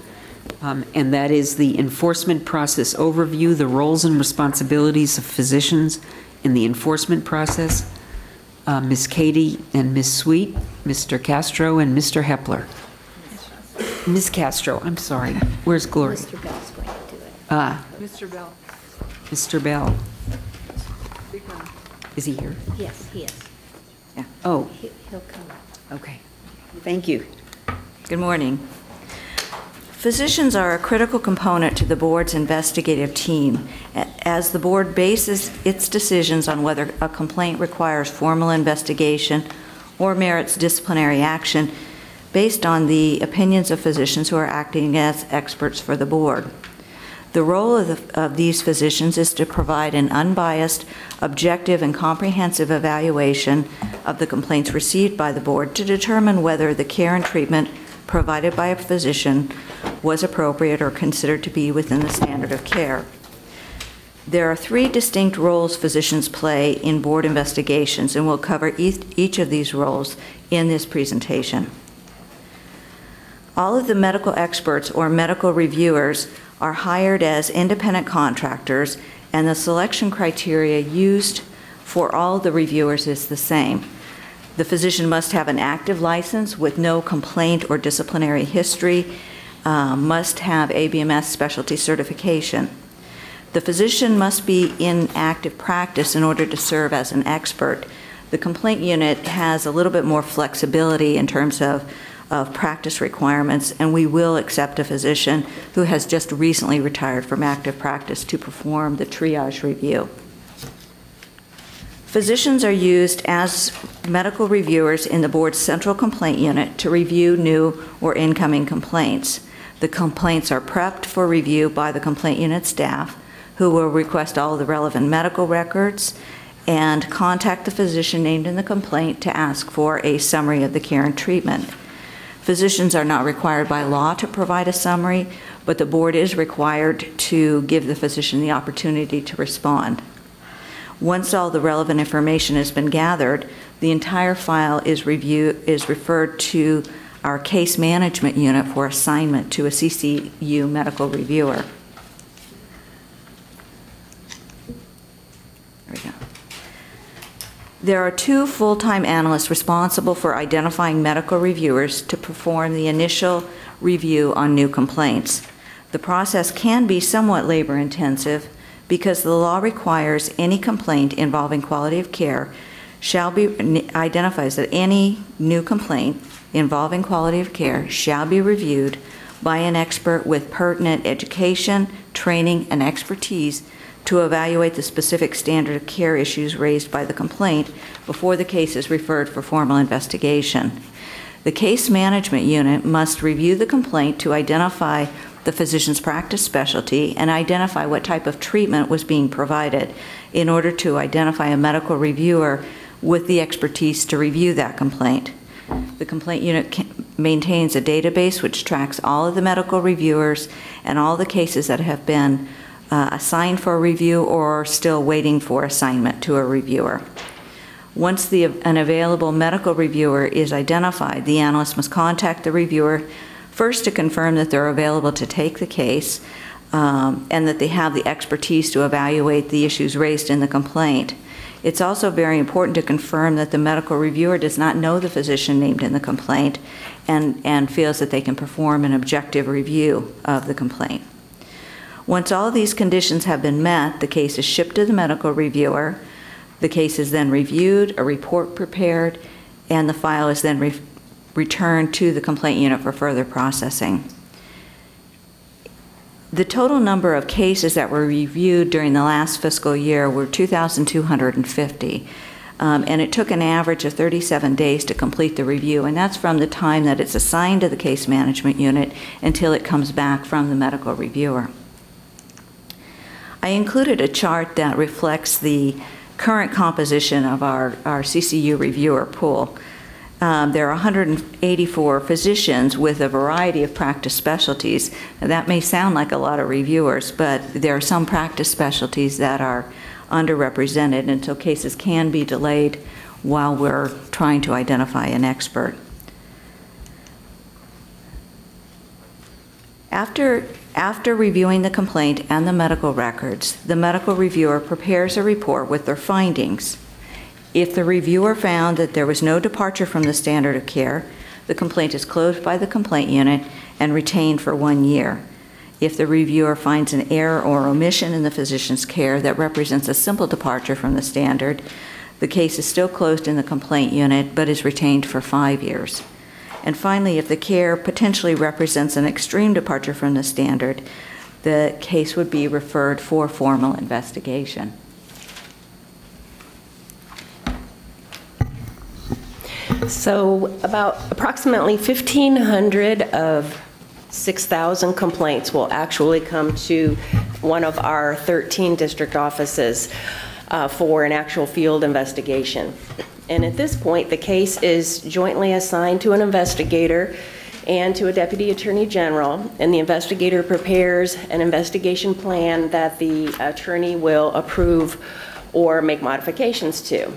and that is the enforcement process overview, the roles and responsibilities of physicians in the enforcement process. Ms. Katie and Ms. Sweet, Mr. Castro and Mr. Hepler. Ms. Castro, I'm sorry. Where's Gloria? Mr. Bell's going to do it. Mr. Bell. Mr. Bell. Is he here? Yes, he is. Yeah. Oh, He'll come up. okay. Thank you. Good morning. Physicians are a critical component to the board's investigative team, as the board bases its decisions on whether a complaint requires formal investigation or merits disciplinary action based on the opinions of physicians who are acting as experts for the board. The role of these physicians is to provide an unbiased, objective, and comprehensive evaluation of the complaints received by the board to determine whether the care and treatment provided by a physician was appropriate or considered to be within the standard of care. There are 3 distinct roles physicians play in board investigations, and we'll cover each of these roles in this presentation. All of the medical experts or medical reviewers are hired as independent contractors, and the selection criteria used for all the reviewers is the same. The physician must have an active license with no complaint or disciplinary history, must have ABMS specialty certification. The physician must be in active practice in order to serve as an expert. The complaint unit has a little bit more flexibility in terms of practice requirements, and we will accept a physician who has just recently retired from active practice to perform the triage review. Physicians are used as medical reviewers in the board's central complaint unit to review new or incoming complaints. The complaints are prepped for review by the complaint unit staff, who will request all of the relevant medical records and contact the physician named in the complaint to ask for a summary of the care and treatment. Physicians are not required by law to provide a summary, but the board is required to give the physician the opportunity to respond. Once all the relevant information has been gathered, the entire file is referred to our case management unit for assignment to a CCU medical reviewer. There we go. There are 2 full-time analysts responsible for identifying medical reviewers to perform the initial review on new complaints. The process can be somewhat labor-intensive because the law requires any complaint involving quality of care identifies that any new complaint involving quality of care shall be reviewed by an expert with pertinent education, training, and expertise to evaluate the specific standard of care issues raised by the complaint before the case is referred for formal investigation. The case management unit must review the complaint to identify the physician's practice specialty and identify what type of treatment was being provided in order to identify a medical reviewer with the expertise to review that complaint. The complaint unit maintains a database which tracks all of the medical reviewers and all the cases that have been assigned for review or still waiting for assignment to a reviewer. Once an available medical reviewer is identified, the analyst must contact the reviewer first to confirm that they're available to take the case and that they have the expertise to evaluate the issues raised in the complaint. It's also very important to confirm that the medical reviewer does not know the physician named in the complaint and feels that they can perform an objective review of the complaint. Once all of these conditions have been met, the case is shipped to the medical reviewer. The case is then reviewed, a report prepared, and the file is then returned to the complaint unit for further processing. The total number of cases that were reviewed during the last fiscal year were 2,250, and it took an average of 37 days to complete the review, and that's from the time that it's assigned to the case management unit until it comes back from the medical reviewer. I included a chart that reflects the current composition of our CCU reviewer pool. There are 184 physicians with a variety of practice specialties. Now, that may sound like a lot of reviewers, but there are some practice specialties that are underrepresented, and so cases can be delayed while we're trying to identify an expert. After reviewing the complaint and the medical records, the medical reviewer prepares a report with their findings. If the reviewer found that there was no departure from the standard of care, the complaint is closed by the complaint unit and retained for 1 year. If the reviewer finds an error or omission in the physician's care that represents a simple departure from the standard, the case is still closed in the complaint unit but is retained for 5 years. And finally, if the care potentially represents an extreme departure from the standard, the case would be referred for formal investigation. So approximately 1,500 of 6,000 complaints will actually come to one of our 13 district offices for an actual field investigation. And at this point, the case is jointly assigned to an investigator and to a deputy attorney general, and the investigator prepares an investigation plan that the attorney will approve or make modifications to.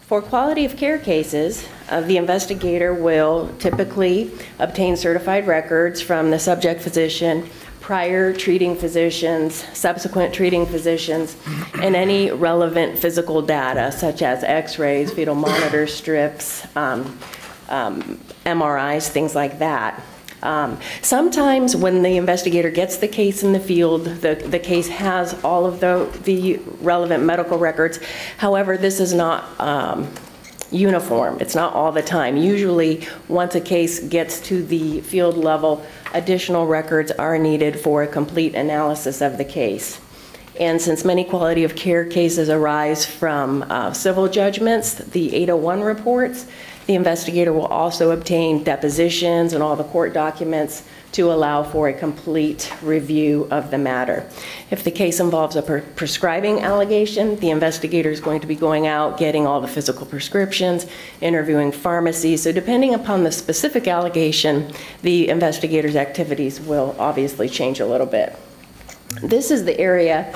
For quality of care cases, the investigator will typically obtain certified records from the subject physician, prior treating physicians, subsequent treating physicians, and any relevant physical data such as x-rays, fetal monitor strips, MRIs, things like that. Sometimes when the investigator gets the case in the field, the case has all of the relevant medical records. However, this is not uniform. It's not all the time. Usually, once a case gets to the field level, additional records are needed for a complete analysis of the case. And since many quality of care cases arise from civil judgments, the 801 reports, the investigator will also obtain depositions and all the court documents to allow for a complete review of the matter. If the case involves a prescribing allegation, the investigator is going to be going out, getting all the physical prescriptions, interviewing pharmacies. So depending upon the specific allegation, the investigator's activities will obviously change a little bit. This is the area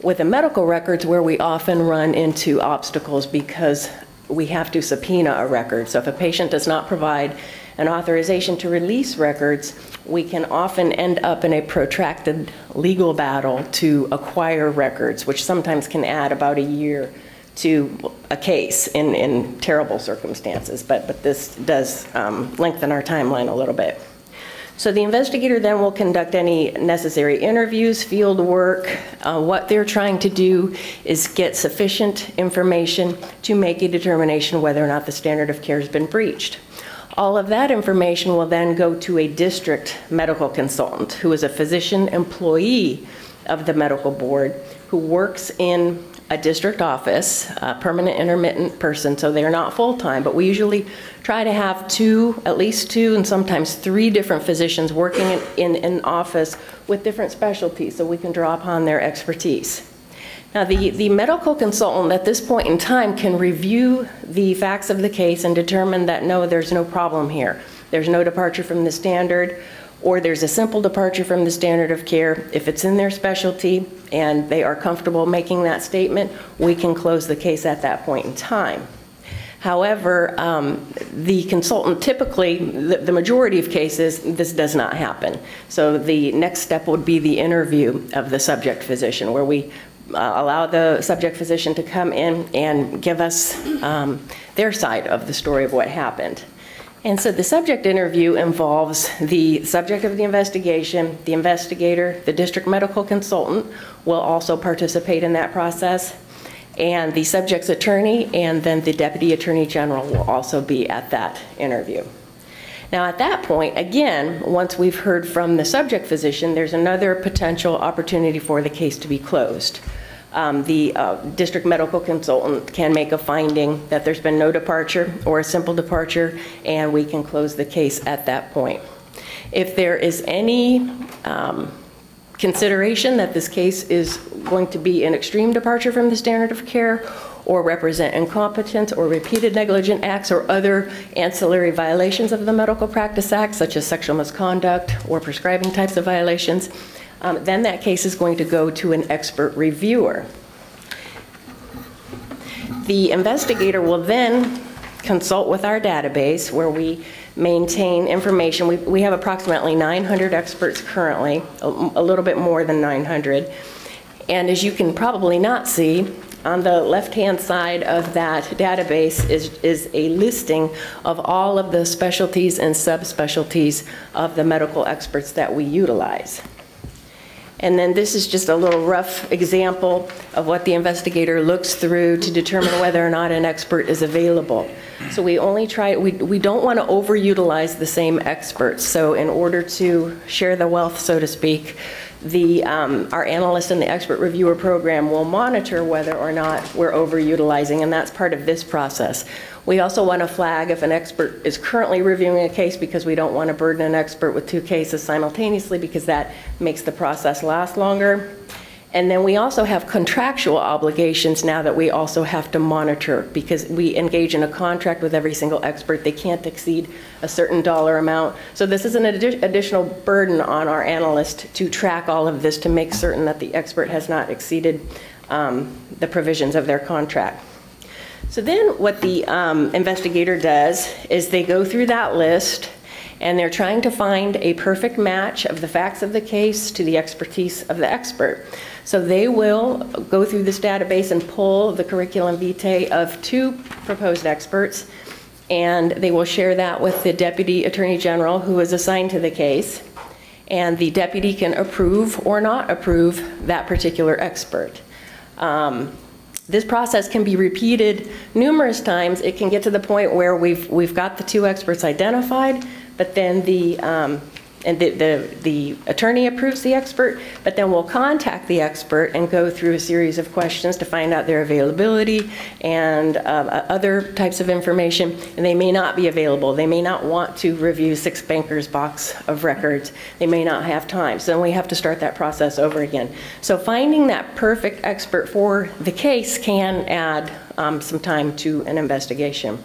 with the medical records where we often run into obstacles because we have to subpoena a record. So if a patient does not provide an authorization to release records, we can often end up in a protracted legal battle to acquire records, which sometimes can add about a year to a case in terrible circumstances. But this does lengthen our timeline a little bit. So the investigator then will conduct any necessary interviews, field work. What they're trying to do is get sufficient information to make a determination whether or not the standard of care has been breached. All of that information will then go to a district medical consultant who is a physician employee of the medical board who works in a district office, a permanent intermittent person, so they're not full-time, but we usually try to have at least two, and sometimes 3 different physicians working in an office with different specialties, so we can draw upon their expertise. Now, the medical consultant at this point in time can review the facts of the case and determine that, no, there's no problem here. There's no departure from the standard, or there's a simple departure from the standard of care. If it's in their specialty and they are comfortable making that statement, we can close the case at that point in time. However, the consultant typically, the majority of cases, this does not happen. So the next step would be the interview of the subject physician, where we allow the subject physician to come in and give us their side of the story of what happened. And so the subject interview involves the subject of the investigation, the investigator, the district medical consultant will also participate in that process, and the subject's attorney, and then the deputy attorney general will also be at that interview. Now at that point, again, once we've heard from the subject physician, there's another potential opportunity for the case to be closed. The district medical consultant can make a finding that there's been no departure or a simple departure, and we can close the case at that point. If there is any consideration that this case is going to be an extreme departure from the standard of care, or represent incompetence or repeated negligent acts or other ancillary violations of the Medical Practice Act, such as sexual misconduct or prescribing types of violations, then that case is going to go to an expert reviewer. The investigator will then consult with our database where we maintain information. We have approximately 900 experts currently, a little bit more than 900. And as you can probably not see, on the left-hand side of that database is a listing of all of the specialties and subspecialties of the medical experts that we utilize. And then this is just a little rough example of what the investigator looks through to determine whether or not an expert is available. So we only try, we don't want to overutilize the same experts. So in order to share the wealth, so to speak, our analyst in the expert reviewer program will monitor whether or not we're overutilizing, and that's part of this process. We also want to flag if an expert is currently reviewing a case, because we don't want to burden an expert with 2 cases simultaneously, because that makes the process last longer. And then we also have contractual obligations now that we also have to monitor, because we engage in a contract with every single expert. They can't exceed a certain dollar amount. So this is an additional burden on our analyst to track all of this to make certain that the expert has not exceeded the provisions of their contract. So then what the investigator does is they go through that list, and they're trying to find a perfect match of the facts of the case to the expertise of the expert. So they will go through this database and pull the curriculum vitae of 2 proposed experts, and they will share that with the Deputy Attorney General who is assigned to the case, and the deputy can approve or not approve that particular expert. This process can be repeated numerous times. It can get to the point where we've got the 2 experts identified, but then the attorney approves the expert, but then we'll contact the expert and go through a series of questions to find out their availability and other types of information, and they may not be available. They may not want to review 6 bankers' box of records. They may not have time, so then we have to start that process over again. So finding that perfect expert for the case can add some time to an investigation.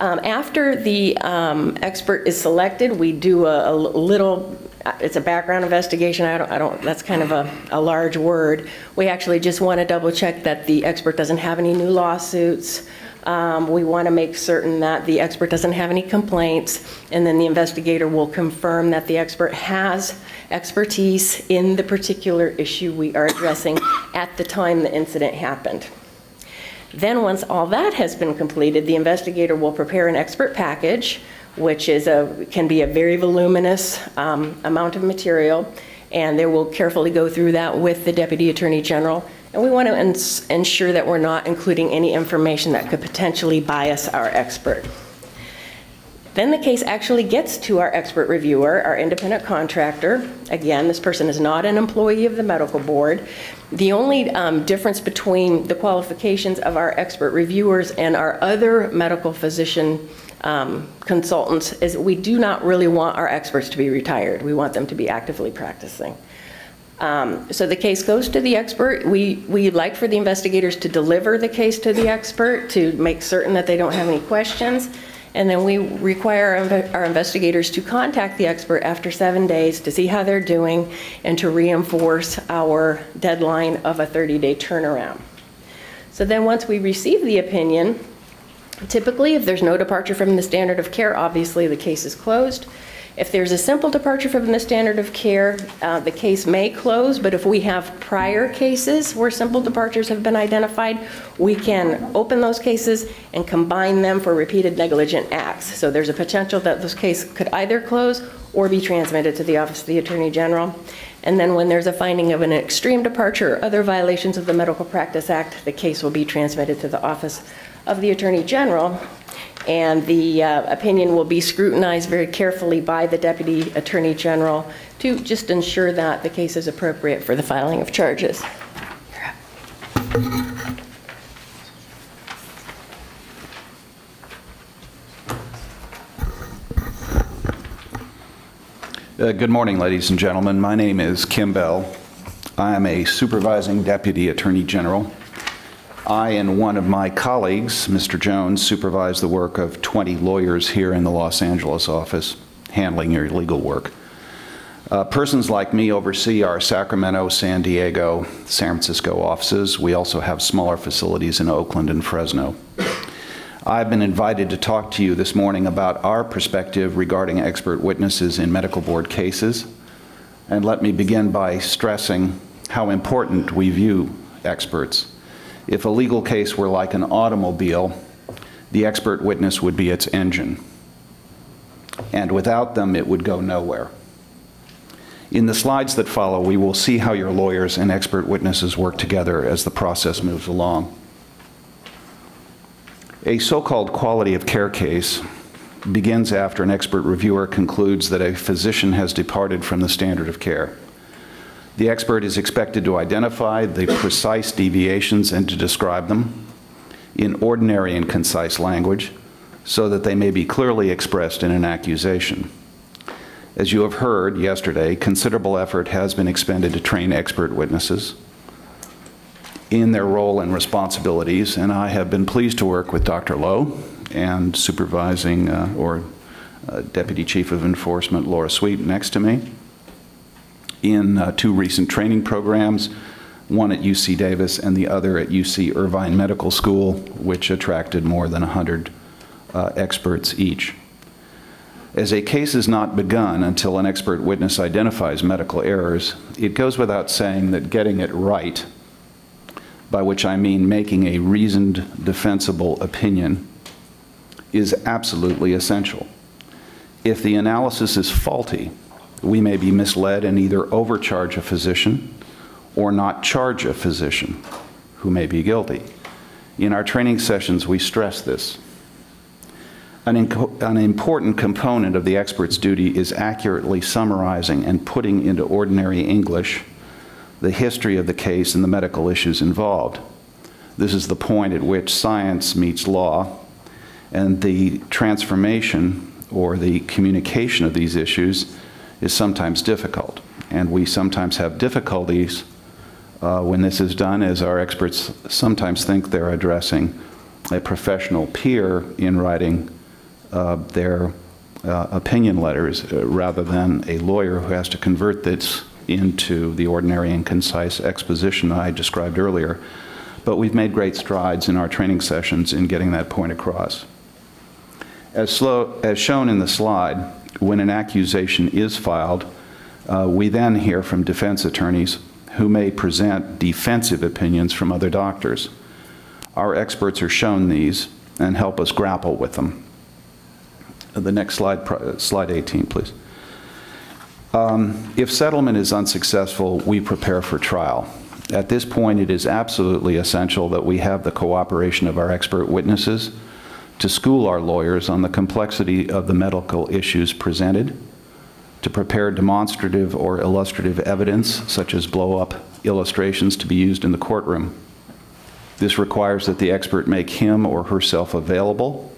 After the expert is selected, we do a little, it's a background investigation. That's kind of a large word. We actually just want to double check that the expert doesn't have any new lawsuits. We want to make certain that the expert doesn't have any complaints, and then the investigator will confirm that the expert has expertise in the particular issue we are addressing at the time the incident happened. Then once all that has been completed, the investigator will prepare an expert package, which can be a very voluminous amount of material, and they will carefully go through that with the Deputy Attorney General. And we want to ensure that we're not including any information that could potentially bias our expert. Then the case actually gets to our expert reviewer, our independent contractor. Again, this person is not an employee of the medical board. The only difference between the qualifications of our expert reviewers and our other medical physician consultants is we do not really want our experts to be retired. We want them to be actively practicing. So the case goes to the expert. We like for the investigators to deliver the case to the expert to make certain that they don't have any questions. And then we require our investigators to contact the expert after 7 days to see how they're doing and to reinforce our deadline of a 30-day turnaround. So then once we receive the opinion, typically if there's no departure from the standard of care, obviously the case is closed. If there's a simple departure from the standard of care, the case may close, but if we have prior cases where simple departures have been identified, we can open those cases and combine them for repeated negligent acts. So there's a potential that this case could either close or be transmitted to the Office of the Attorney General. And then when there's a finding of an extreme departure or other violations of the Medical Practice Act, the case will be transmitted to the Office of the Attorney General. And the opinion will be scrutinized very carefully by the Deputy Attorney General to just ensure that the case is appropriate for the filing of charges. Good morning, ladies and gentlemen. My name is Kim Bell. I am a supervising Deputy Attorney General. I and one of my colleagues, Mr. Jones, supervise the work of 20 lawyers here in the Los Angeles office, handling your legal work. Persons like me oversee our Sacramento, San Diego, San Francisco offices. We also have smaller facilities in Oakland and Fresno. I've been invited to talk to you this morning about our perspective regarding expert witnesses in medical board cases. And let me begin by stressing how important we view experts. If a legal case were like an automobile, the expert witness would be its engine. And without them, it would go nowhere. In the slides that follow, we will see how your lawyers and expert witnesses work together as the process moves along. A so-called quality of care case begins after an expert reviewer concludes that a physician has departed from the standard of care. The expert is expected to identify the precise deviations and to describe them in ordinary and concise language so that they may be clearly expressed in an accusation. As you have heard yesterday, considerable effort has been expended to train expert witnesses in their role and responsibilities, and I have been pleased to work with Dr. Lowe and supervising Deputy Chief of Enforcement Laura Sweet next to me in 2 recent training programs, one at UC Davis and the other at UC Irvine Medical School, which attracted more than 100 experts each. As a case is not begun until an expert witness identifies medical errors, it goes without saying that getting it right, by which I mean making a reasoned, defensible opinion, is absolutely essential. If the analysis is faulty, we may be misled and either overcharge a physician or not charge a physician who may be guilty. In our training sessions, we stress this. An important component of the expert's duty is accurately summarizing and putting into ordinary English the history of the case and the medical issues involved. This is the point at which science meets law, and the transformation or the communication of these issues is sometimes difficult. And we sometimes have difficulties when this is done, as our experts sometimes think they're addressing a professional peer in writing their opinion letters rather than a lawyer who has to convert this into the ordinary and concise exposition I described earlier. But we've made great strides in our training sessions in getting that point across. As shown in the slide, when an accusation is filed, we then hear from defense attorneys who may present defensive opinions from other doctors. Our experts are shown these and help us grapple with them. The next slide, slide 18, please. If settlement is unsuccessful, we prepare for trial. At this point, it is absolutely essential that we have the cooperation of our expert witnesses to school our lawyers on the complexity of the medical issues presented, to prepare demonstrative or illustrative evidence, such as blow-up illustrations to be used in the courtroom. This requires that the expert make him or herself available,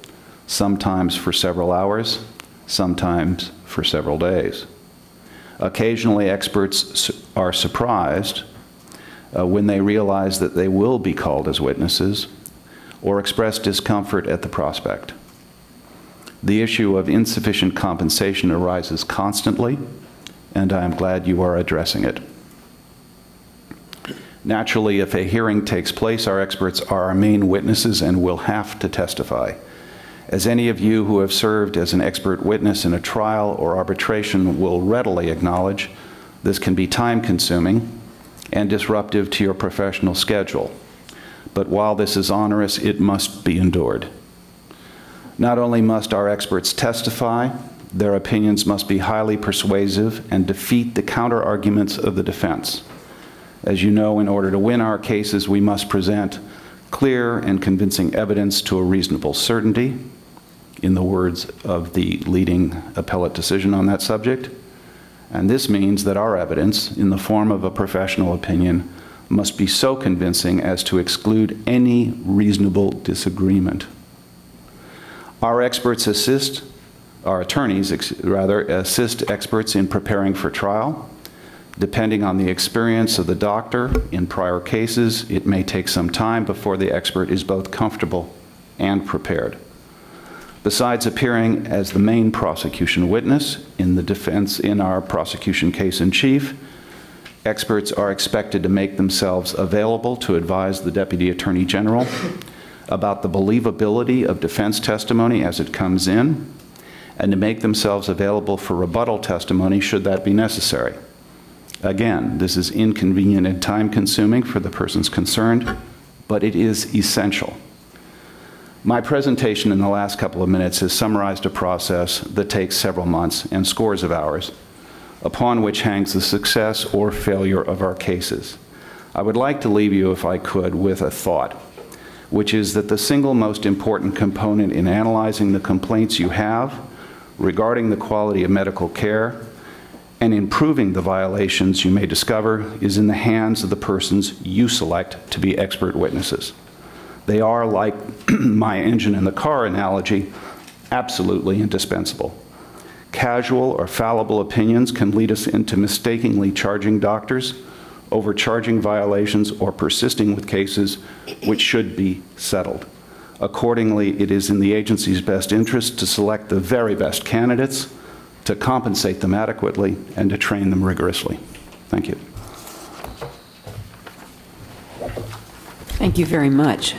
sometimes for several hours, sometimes for several days. Occasionally, experts are surprised when they realize that they will be called as witnesses or express discomfort at the prospect. The issue of insufficient compensation arises constantly, and I am glad you are addressing it. Naturally, if a hearing takes place, our experts are our main witnesses and will have to testify. As any of you who have served as an expert witness in a trial or arbitration will readily acknowledge, this can be time-consuming and disruptive to your professional schedule. But while this is onerous, it must be endured. Not only must our experts testify, their opinions must be highly persuasive and defeat the counter-arguments of the defense. As you know, in order to win our cases, we must present clear and convincing evidence to a reasonable certainty, in the words of the leading appellate decision on that subject. And this means that our evidence, in the form of a professional opinion, must be so convincing as to exclude any reasonable disagreement. Our experts assist, our attorneys, assist experts in preparing for trial. Depending on the experience of the doctor in prior cases, it may take some time before the expert is both comfortable and prepared. Besides appearing as the main prosecution witness in the defense in our prosecution case in chief, experts are expected to make themselves available to advise the Deputy Attorney General about the believability of defense testimony as it comes in, and to make themselves available for rebuttal testimony should that be necessary. Again, this is inconvenient and time-consuming for the persons concerned, but it is essential. My presentation in the last couple of minutes has summarized a process that takes several months and scores of hours, upon which hangs the success or failure of our cases. I would like to leave you, if I could, with a thought, which is that the single most important component in analyzing the complaints you have regarding the quality of medical care and improving the violations you may discover is in the hands of the persons you select to be expert witnesses. They are, like my engine in the car analogy, absolutely indispensable. Casual or fallible opinions can lead us into mistakenly charging doctors, overcharging violations, or persisting with cases which should be settled. Accordingly, it is in the agency's best interest to select the very best candidates, to compensate them adequately, and to train them rigorously. Thank you. Thank you very much.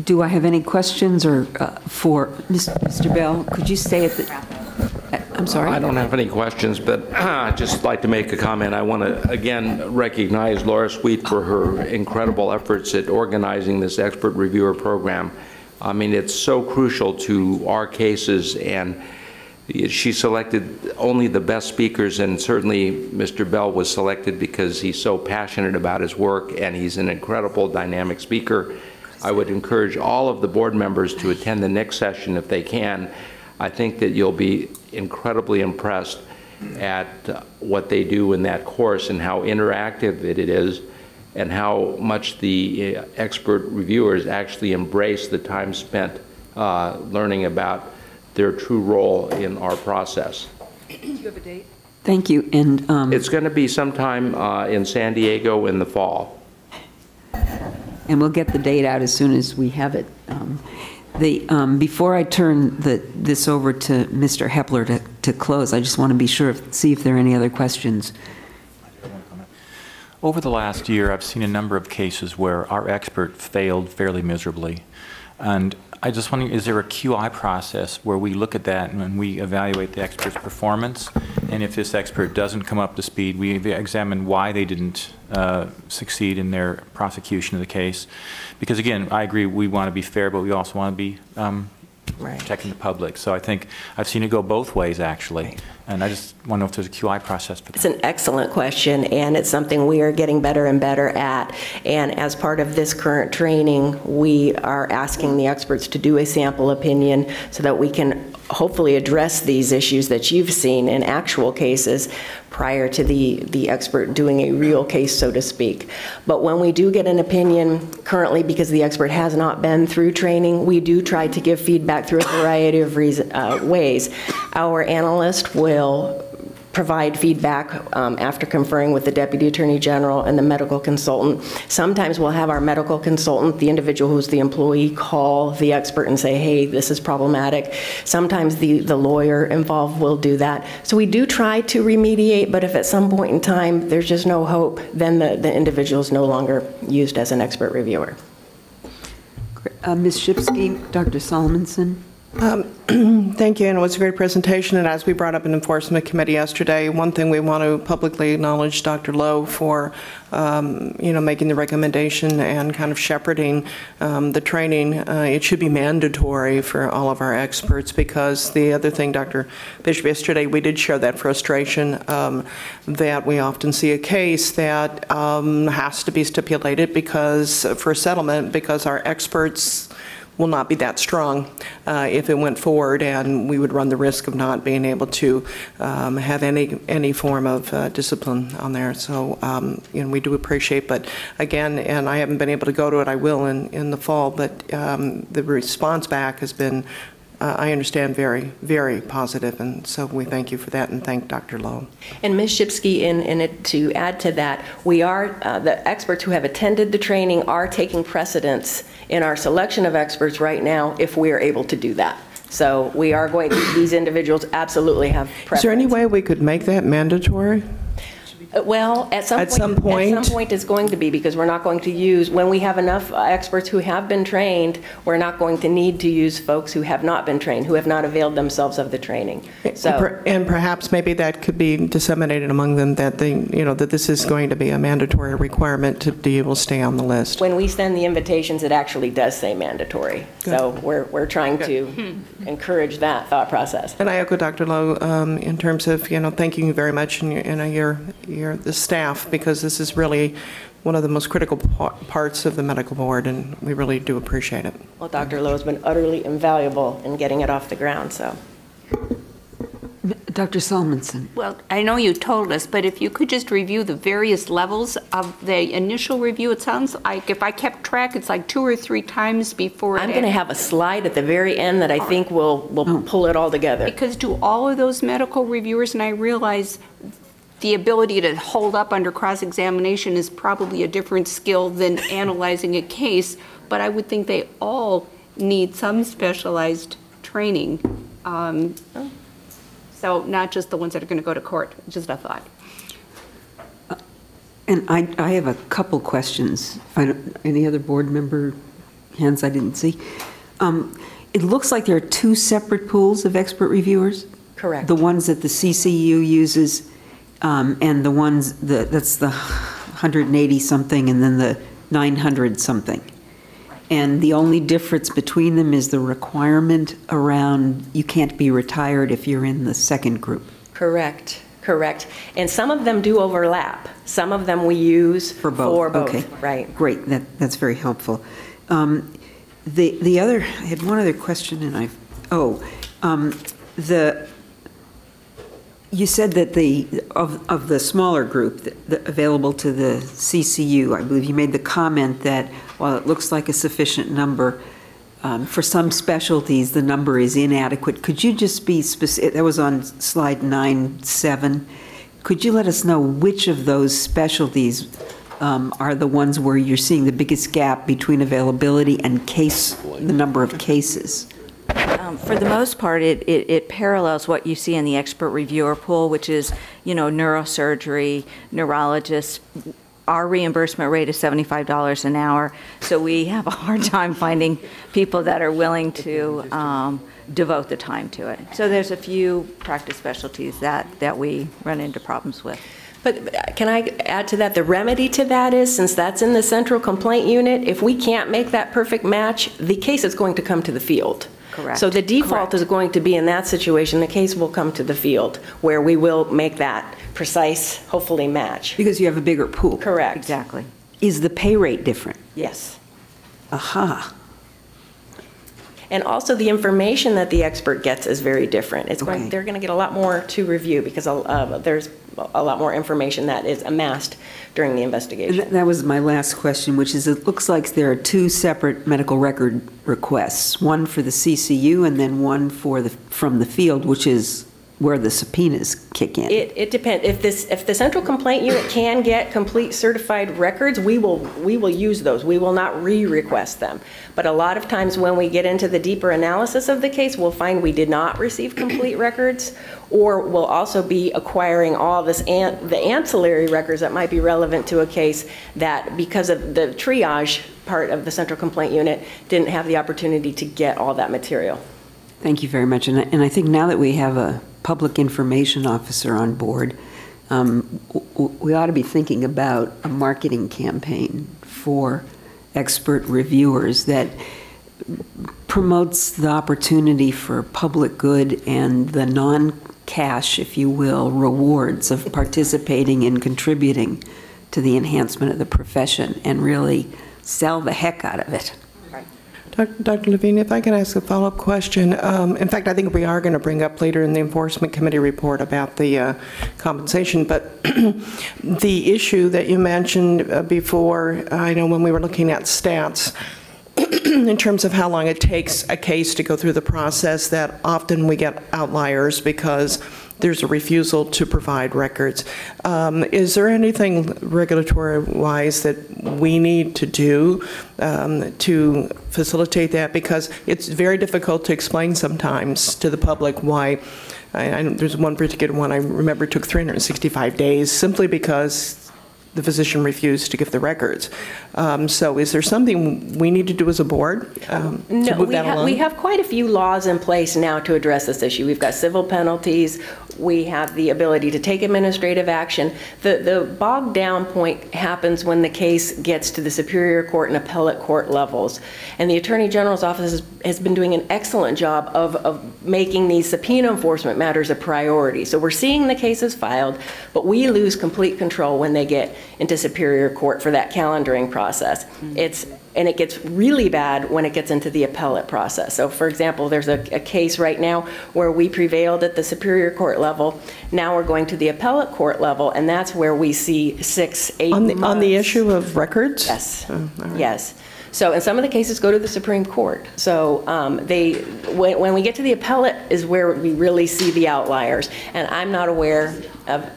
Do I have any questions or for Mr. Bell? Could you stay at the... I'm sorry? I don't have any questions, but I'd just like to make a comment. I want to, again, recognize Laura Sweet for her incredible efforts at organizing this expert reviewer program. I mean, it's so crucial to our cases, and she selected only the best speakers, and certainly Mr. Bell was selected because he's so passionate about his work, and he's an incredible dynamic speaker. I would encourage all of the board members to attend the next session if they can. I think that you'll be incredibly impressed at what they do in that course and how interactive it is, and how much the expert reviewers actually embrace the time spent learning about their true role in our process. Do you have a date? Thank you. And it's going to be sometime in San Diego in the fall. And we'll get the date out as soon as we have it. Before I turn this over to Mr. Hepler to close, I just want to be sure, see if there are any other questions. Over the last year, I've seen a number of cases where our expert failed fairly miserably. And I just wondering, is there a QI process where we look at that and we evaluate the expert's performance? And if this expert doesn't come up to speed, we examine why they didn't succeed in their prosecution of the case. Because again, I agree, we want to be fair, but we also want to be protecting the public. So I think I've seen it go both ways, actually. And I just want to know if there's a QI process for that. It's an excellent question, and it's something we are getting better and better at. And as part of this current training, we are asking the experts to do a sample opinion so that we can hopefully address these issues that you've seen in actual cases prior to the expert doing a real case, so to speak. But when we do get an opinion, currently because the expert has not been through training, we do try to give feedback through a variety of ways. Our analyst will provide feedback after conferring with the Deputy Attorney General and the medical consultant. Sometimes we'll have our medical consultant, the individual who's the employee, call the expert and say, hey, this is problematic. Sometimes the lawyer involved will do that. So we do try to remediate, but if at some point in time there's just no hope, then the individual is no longer used as an expert reviewer. Ms. Shipsky, Dr. Solomonson. Thank you, and it was a great presentation. And as we brought up in Enforcement Committee yesterday, one thing we want to publicly acknowledge Dr. Lowe for, making the recommendation and kind of shepherding the training. It should be mandatory for all of our experts, because the other thing, Dr. Bishop, yesterday we did share that frustration that we often see a case that has to be stipulated because for settlement, because our experts will not be that strong if it went forward, and we would run the risk of not being able to have any form of discipline on there. So, we do appreciate, but again, and I haven't been able to go to it, I will in the fall, but the response back has been, I understand, very, very positive, and so we thank you for that, and thank Dr. Lowe. And Ms. Shipsky, to add to that, we are, the experts who have attended the training are taking precedence in our selection of experts right now if we are able to do that. So we are going to, these individuals absolutely have precedence. Is there any way we could make that mandatory? Well, at some point it's going to be, because we're not going to use, when we have enough experts who have been trained, we're not going to need to use folks who have not been trained, who have not availed themselves of the training. So, and perhaps maybe that could be disseminated among them, that that this is going to be a mandatory requirement to be able to stay on the list. when we send the invitations, it actually does say mandatory. So we're trying to encourage that thought process. And I echo Dr. Lowe in terms of, thanking you very much and the staff, because this is really one of the most critical parts of the medical board, and we really do appreciate it. Well, Dr. Lowe has been utterly invaluable in getting it off the ground, so. Dr. Salmonson. Well, I know you told us, but if you could just review the various levels of the initial review, it sounds like, if I kept track, it's like 2 or 3 times before. I'm going to have a slide at the very end that I think will pull it all together. Because do all of those medical reviewers, and I realize the ability to hold up under cross-examination is probably a different skill than analyzing a case, but I would think they all need some specialized training. So not just the ones that are going to go to court, just a thought. And I have a couple questions. Any other board member hands I didn't see? It looks like there are 2 separate pools of expert reviewers? Correct. The ones that the CCU uses and the ones that's the 180 something and then the 900 something. And the only difference between them is the requirement around you can't be retired if you're in the second group. Correct. And some of them do overlap. Some of them we use for both. Okay. Right. Great. That's very helpful. The other, I had one other question, and you said that of the smaller group available to the CCU, I believe you made the comment that while it looks like a sufficient number, for some specialties the number is inadequate. Could you just be specific? That was on slide 9-7. Could you let us know which of those specialties are the ones where you're seeing the biggest gap between availability and the number of cases? For the most part, it parallels what you see in the expert reviewer pool, which is, neurosurgery, neurologists. Our reimbursement rate is $75 an hour, so we have a hard time finding people that are willing to devote the time to it. So there's a few practice specialties that we run into problems with. But can I add to that? The remedy to that is, since that's in the central complaint unit, if we can't make that perfect match, the case is going to come to the field. Correct. So the default is going to be, in that situation, the case will come to the field, where we will make that precise, hopefully, match. Because you have a bigger pool. Correct. Exactly. Is the pay rate different? Yes. Aha. And also the information that the expert gets is very different. They're going to get a lot more to review, because there's a lot more information that is amassed during the investigation. And that was my last question, which is, it looks like there are 2 separate medical record requests, one for the CCU and then one from the field, which is where the subpoenas kick in. It depends. If the central complaint unit can get complete certified records, we will use those. We will not re-request them. But a lot of times when we get into the deeper analysis of the case, we'll find we did not receive complete records, or we'll also be acquiring all the ancillary records that might be relevant to a case that, because of the triage part of the central complaint unit, didn't have the opportunity to get all that material. Thank you very much. And I think now that we have a public information officer on board, we ought to be thinking about a marketing campaign for expert reviewers that promotes the opportunity for public good and the non-cash, if you will, rewards of participating and contributing to the enhancement of the profession, and really sell the heck out of it. Dr. Levine, if I can ask a follow-up question. In fact, I think we are going to bring up later in the Enforcement Committee report about the compensation, but the issue that you mentioned before, I know when we were looking at stats, in terms of how long it takes a case to go through the process, that often we get outliers because there's a refusal to provide records. Is there anything regulatory-wise that we need to do to facilitate that? Because it's very difficult to explain sometimes to the public why There's one particular one I remember took 365 days simply because the physician refused to give the records. So is there something we need to do as a board to move that along? We have quite a few laws in place now to address this issue. We've got civil penalties. We have the ability to take administrative action. The bogged down point happens when the case gets to the Superior Court and appellate court levels. And the Attorney General's office has been doing an excellent job of making these subpoena enforcement matters a priority. So we're seeing the cases filed, but we lose complete control when they get into Superior Court for that calendaring process. And it gets really bad when it gets into the appellate process. So for example, there's a case right now where we prevailed at the Superior Court level. Now we're going to the appellate court level, and that's where we see 6-8 months. On the issue of records? Yes, yes. So, and some of the cases go to the Supreme Court. So when we get to the appellate is where we really see the outliers. And I'm not aware of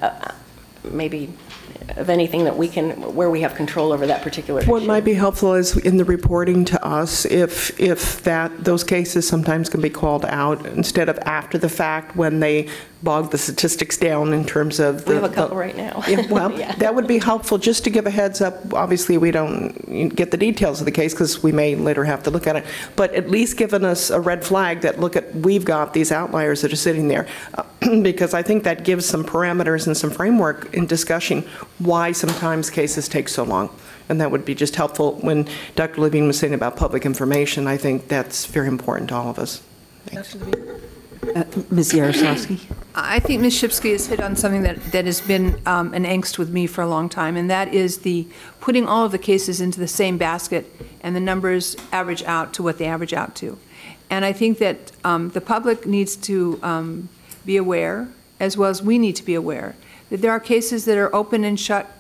of anything that where we have control over that particular issue. What might be helpful is in the reporting to us, if those cases sometimes can be called out instead of after the fact when they bog the statistics down in terms of we have a couple right now. Well, yeah. That would be helpful just to give a heads up. Obviously, we don't get the details of the case because we may later have to look at it, but at least giving us a red flag that, look at, we've got these outliers that are sitting there. Because I think that gives some parameters and some framework in discussing why sometimes cases take so long. And that would be just helpful. When Dr. Levine was saying about public information, I think that's very important to all of us. Thanks. Ms. Yaroslavsky? I think Ms. Shipsky has hit on something that has been an angst with me for a long time, and that is the putting all of the cases into the same basket and the numbers average out to what they average out to. And I think that the public needs to be aware, as well as we need to be aware, that there are cases that are open and shut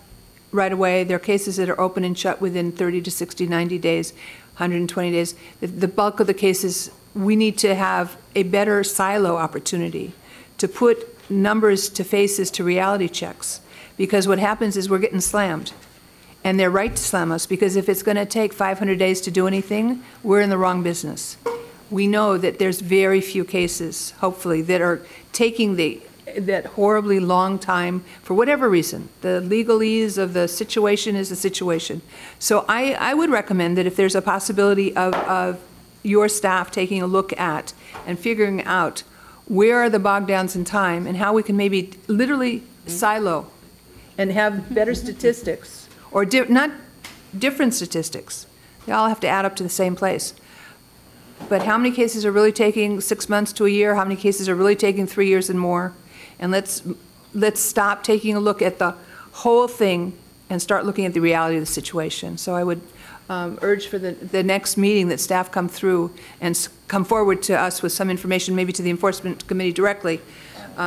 right away. There are cases that are open and shut within 30 to 60, 90 days, 120 days. The bulk of the cases, we need to have a better silo opportunity to put numbers to faces to reality checks. Because what happens is we're getting slammed. And they're right to slam us, because if it's going to take 500 days to do anything, we're in the wrong business. We know that there's very few cases, hopefully, that are taking that horribly long time for whatever reason. The legalese of the situation is the situation. So I would recommend that if there's a possibility of your staff taking a look at and figuring out where are the bog downs in time and how we can maybe literally silo and have better statistics, or not different statistics. They all have to add up to the same place. But how many cases are really taking 6 months to a year? How many cases are really taking 3 years and more? And let's stop taking a look at the whole thing and start looking at the reality of the situation. So I would urge for the next meeting that staff come through and come forward to us with some information, maybe to the Enforcement Committee directly,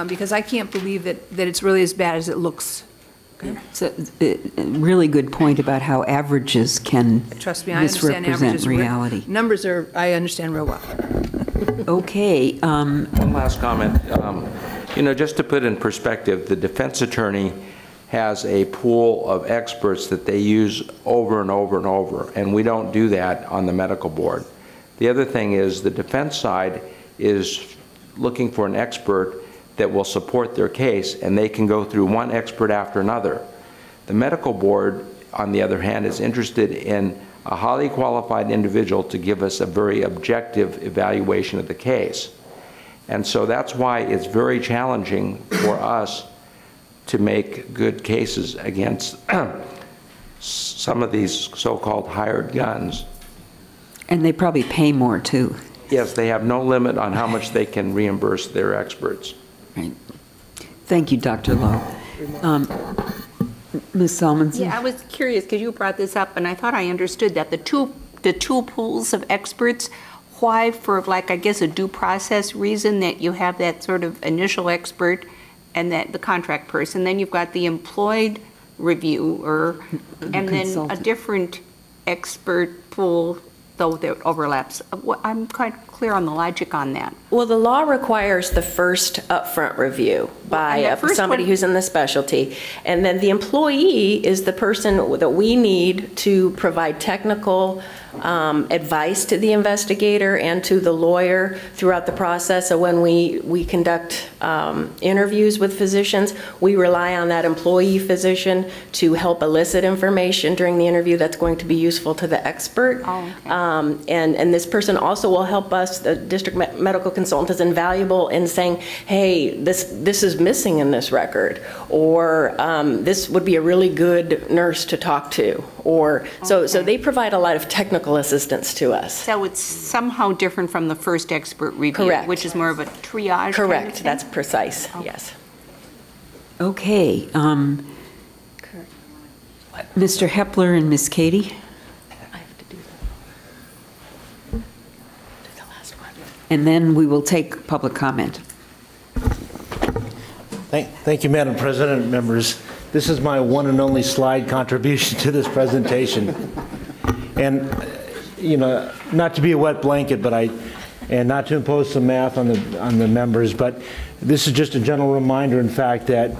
because I can't believe that it's really as bad as it looks. Okay. It's a really good point about how averages can Trust me, I understand averages. Reality. Numbers I understand real well. Okay. One last comment. Just to put in perspective, the defense attorney has a pool of experts that they use over and over and over, and we don't do that on the medical board. The other thing is the defense side is looking for an expert that will support their case, and they can go through one expert after another. The medical board, on the other hand, is interested in a highly qualified individual to give us a very objective evaluation of the case. And so that's why it's very challenging for us to make good cases against some of these so-called hired guns. And they probably pay more, too. Yes, they have no limit on how much they can reimburse their experts. Right. Thank you, Dr. Lowe. Ms. Salmonson? Yeah, I was curious because you brought this up, and I thought I understood that the two pools of experts, why, for like, I guess, a due process reason that you have that sort of initial expert and that the contract person, then you've got the employed reviewer, and then a different expert pool, though there overlaps. I'm quite clear on the logic on that. Well, the law requires the first upfront review by somebody who's in the specialty, and then the employee is the person that we need to provide technical advice to the investigator and to the lawyer throughout the process. So when we conduct interviews with physicians, we rely on that employee physician to help elicit information during the interview that's going to be useful to the expert. Oh, okay. And this person also will help us. The district medical consultant is invaluable in saying, hey, this is missing in this record, or this would be a really good nurse to talk to, or so they provide a lot of technical assistance to us. So it's somehow different from the first expert review, Correct. which is more of a triage. Correct. Kind of thing? That's precise. Okay. Yes. Okay. Mr. Hepler and Ms. Katie? And then we will take public comment. Thank you, Madam President, members. This is my one and only slide contribution to this presentation. And, you know, not to be a wet blanket, and not to impose some math on the members, but this is just a general reminder, in fact, that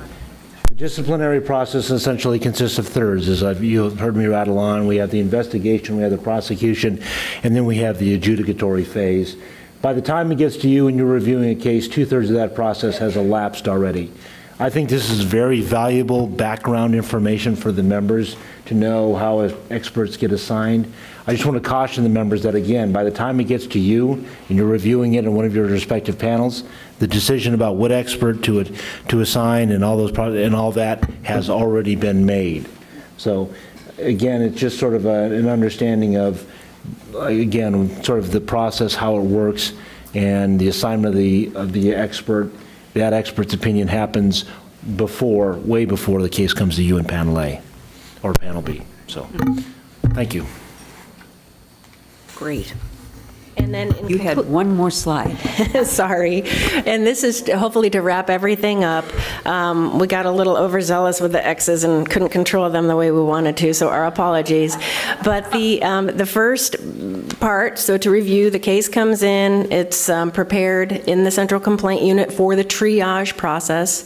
the disciplinary process essentially consists of thirds, as you heard me rattle on. We have the investigation, we have the prosecution, and then we have the adjudicatory phase. By the time it gets to you and you're reviewing a case, 2/3 of that process has elapsed already. I think this is very valuable background information for the members to know how experts get assigned. I just want to caution the members that, again, by the time it gets to you and you're reviewing it in one of your respective panels, the decision about what expert to assign and all that has already been made. So, again, it's just sort of an understanding of, again, sort of the process, how it works, and the assignment of the expert. That expert's opinion happens way before the case comes to you in panel A or panel B. So, thank you. Great. And then you had one more slide. Sorry. And this is hopefully to wrap everything up. We got a little overzealous with the X's and couldn't control them the way we wanted to, so our apologies. But the first part, so to review, the case comes in, it's prepared in the central complaint unit for the triage process,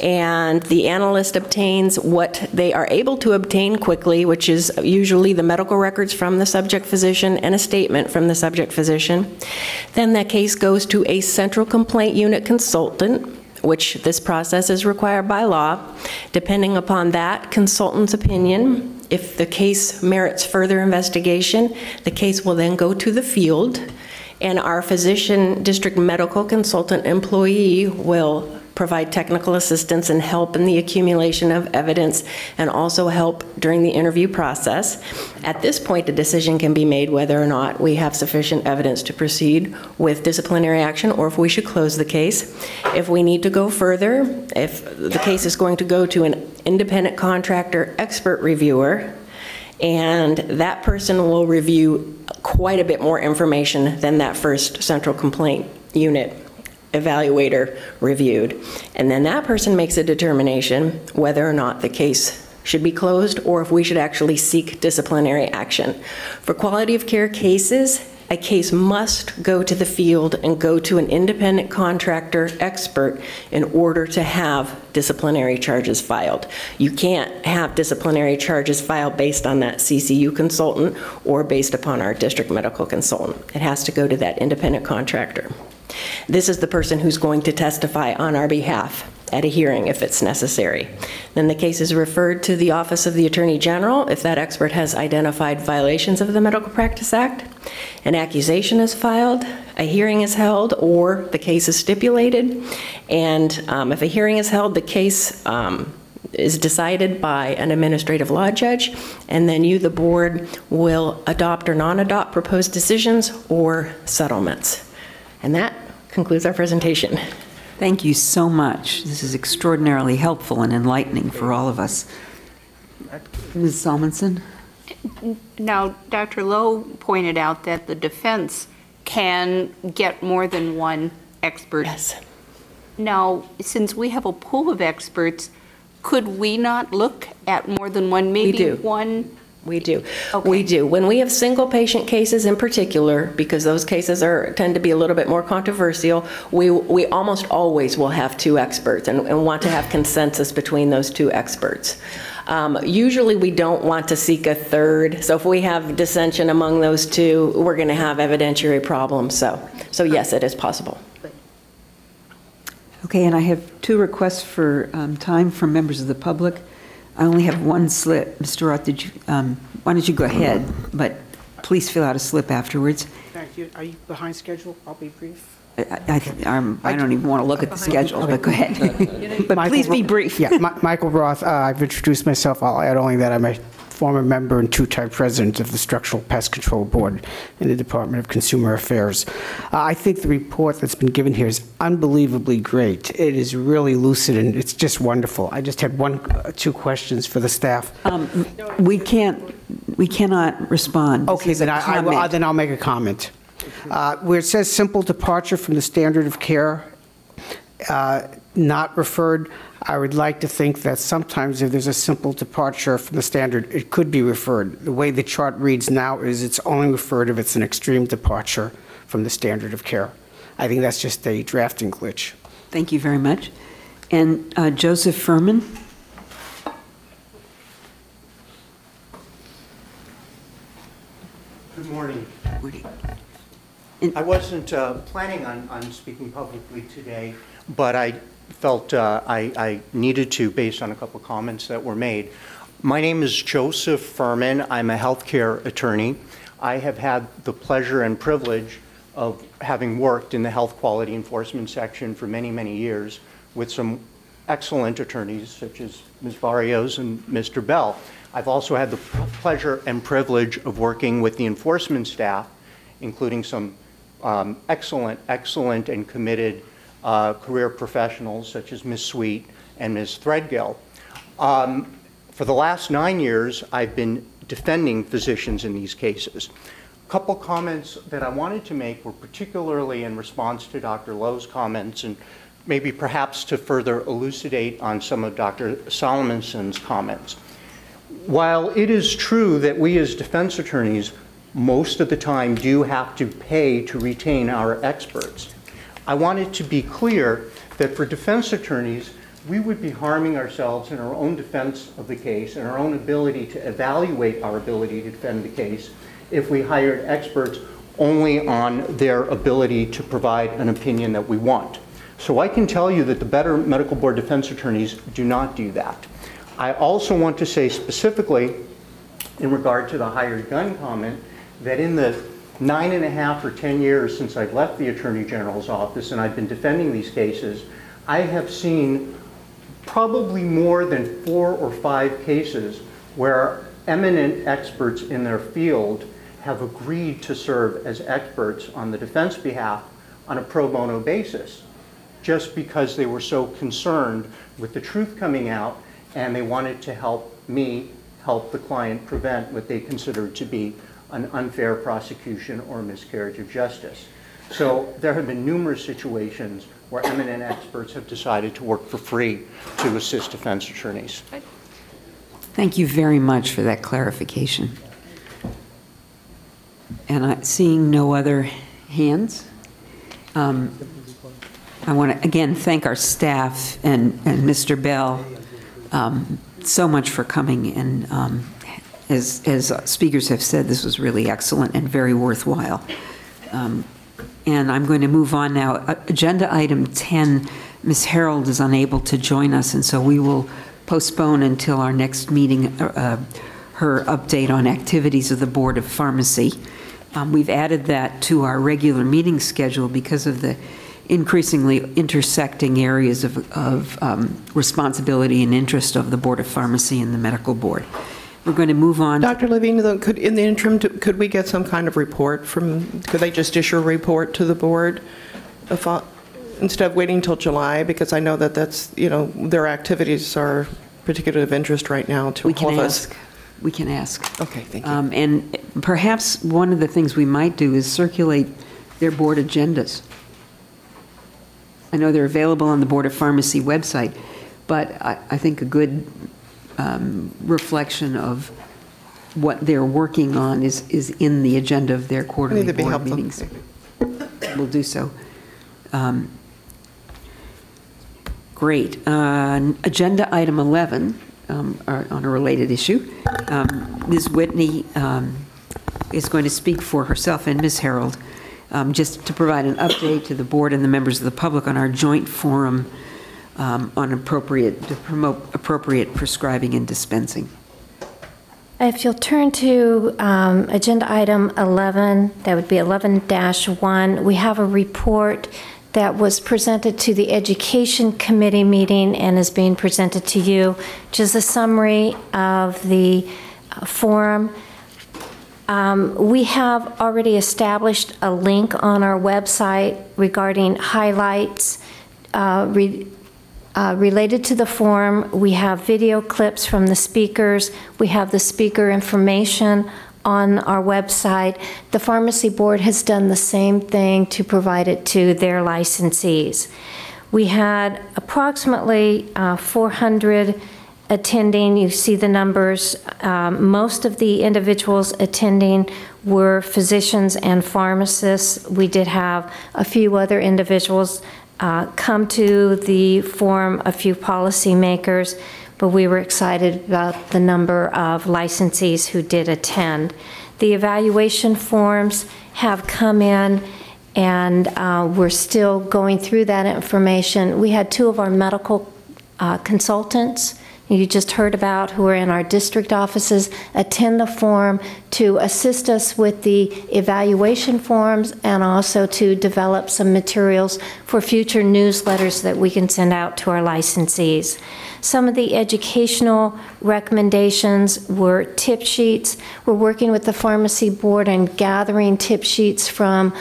and the analyst obtains what they are able to obtain quickly, which is usually the medical records from the subject physician and a statement from the subject physician. Then that case goes to a central complaint unit consultant, which this process is required by law. Depending upon that consultant's opinion, if the case merits further investigation, the case will then go to the field, and our physician district medical consultant employee will provide technical assistance and help in the accumulation of evidence, and also help during the interview process. At this point, a decision can be made whether or not we have sufficient evidence to proceed with disciplinary action, or if we should close the case. If we need to go further, if the case is going to go to an independent contractor expert reviewer, and that person will review quite a bit more information than that first central complaint unit evaluator reviewed. And then that person makes a determination whether or not the case should be closed, or if we should actually seek disciplinary action. For quality of care cases, a case must go to the field and go to an independent contractor expert in order to have disciplinary charges filed. You can't have disciplinary charges filed based on that CCU consultant or based upon our district medical consultant. It has to go to that independent contractor. This is the person who's going to testify on our behalf at a hearing if it's necessary. Then the case is referred to the Office of the Attorney General if that expert has identified violations of the Medical Practice Act. An accusation is filed, a hearing is held, or the case is stipulated. And if a hearing is held, the case is decided by an administrative law judge, and then you, the board, will adopt or non-adopt proposed decisions or settlements. And that concludes our presentation. Thank you so much. This is extraordinarily helpful and enlightening for all of us. Ms. Salmonson? Now, Dr. Lowe pointed out that the defense can get more than one expert. Yes. Now, since we have a pool of experts, could we not look at more than one, maybe We do. one We do. Okay. We do. When we have single patient cases in particular, because those cases tend to be a little bit more controversial, we almost always will have two experts and want to have consensus between those two experts. Usually we don't want to seek a third. So if we have dissension among those two, we're going to have evidentiary problems. So yes, it is possible. Okay, and I have two requests for time from members of the public. I only have one slip. Mr. Roth, why don't you go ahead, but please fill out a slip afterwards. Thank you. Are you behind schedule? I'll be brief. I don't even want to look at the schedule, but go ahead. But please be brief. Yeah, Michael Roth, I've introduced myself. I'll add only that I'm a former member and two-time president of the Structural Pest Control Board in the Department of Consumer Affairs. I think the report that's been given here is unbelievably great. It is really lucid and it's just wonderful. I just had two questions for the staff. We cannot respond. Okay, then I'll make a comment. Where it says simple departure from the standard of care, not referred, I would like to think that sometimes if there's a simple departure from the standard, it could be referred. The way the chart reads now is it's only referred if it's an extreme departure from the standard of care. I think that's just a drafting glitch. Thank you very much. And Joseph Furman. Good morning. I wasn't planning on speaking publicly today, but I felt I needed to based on a couple of comments that were made. My name is Joseph Furman. I'm a healthcare attorney. I have had the pleasure and privilege of having worked in the health quality enforcement section for many, many years with some excellent attorneys such as Ms. Barrios and Mr. Bell. I've also had the pleasure and privilege of working with the enforcement staff, including some excellent and committed career professionals such as Ms. Sweet and Ms. Threadgill. For the last 9 years, I've been defending physicians in these cases. A couple comments that I wanted to make were particularly in response to Dr. Lowe's comments and maybe perhaps to further elucidate on some of Dr. Solomonson's comments. While it is true that we as defense attorneys most of the time do have to pay to retain our experts, I wanted to be clear that for defense attorneys, we would be harming ourselves in our own defense of the case and our own ability to evaluate our ability to defend the case if we hired experts only on their ability to provide an opinion that we want. So I can tell you that the better medical board defense attorneys do not do that. I also want to say specifically in regard to the hired gun comment that in the 9.5 or 10 years since I've left the Attorney General's office and I've been defending these cases, I have seen probably more than 4 or 5 cases where eminent experts in their field have agreed to serve as experts on the defense behalf on a pro bono basis, just because they were so concerned with the truth coming out and they wanted to help me help the client prevent what they considered to be an unfair prosecution or miscarriage of justice. So there have been numerous situations where eminent experts have decided to work for free to assist defense attorneys. Thank you very much for that clarification. And seeing no other hands, I want to again thank our staff and Mr. Bell so much for coming. And as speakers have said, this was really excellent and very worthwhile. And I'm going to move on now. Agenda item 10, Ms. Harold is unable to join us, and so we will postpone until our next meeting her update on activities of the Board of Pharmacy. We've added that to our regular meeting schedule because of the increasingly intersecting areas of responsibility and interest of the Board of Pharmacy and the Medical Board. We're going to move on. Dr. Levine, in the interim, could we get some kind of report could they just issue a report to the board instead of waiting until July? Because I know that that's, their activities are particularly of interest right now to all of us. We can ask. Okay, thank you. And perhaps one of the things we might do is circulate their board agendas. I know they're available on the Board of Pharmacy website, but I think a good reflection of what they're working on is in the agenda of their quarterly That'd be board helpful. meetings. We'll do so. Great. Agenda item 11, on a related issue. Ms. Whitney is going to speak for herself and Ms. Harold, just to provide an update to the board and the members of the public on our joint forum on to promote appropriate prescribing and dispensing. If you'll turn to agenda item 11, that would be 11-1, we have a report that was presented to the Education Committee meeting and is being presented to you, which is a summary of the forum. We have already established a link on our website regarding highlights related to the forum. We have video clips from the speakers. We have the speaker information on our website. The Pharmacy Board has done the same thing to provide it to their licensees. We had approximately 400 attending. You see the numbers. Most of the individuals attending were physicians and pharmacists. We did have a few other individuals come to the forum, a few policymakers, but we were excited about the number of licensees who did attend. The evaluation forms have come in, and we're still going through that information. We had 2 of our medical consultants you just heard about who are in our district offices attend the forum to assist us with the evaluation forms and also to develop some materials for future newsletters that we can send out to our licensees. Some of the educational recommendations were tip sheets. We're working with the Pharmacy Board and gathering tip sheets from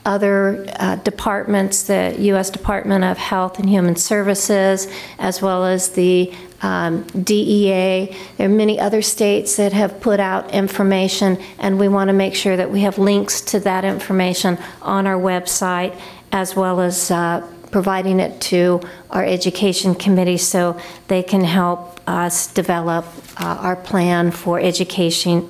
other departments, the U.S. Department of Health and Human Services, as well as the DEA. There are many other states that have put out information, and we want to make sure that we have links to that information on our website, as well as providing it to our Education Committee so they can help us develop our plan for education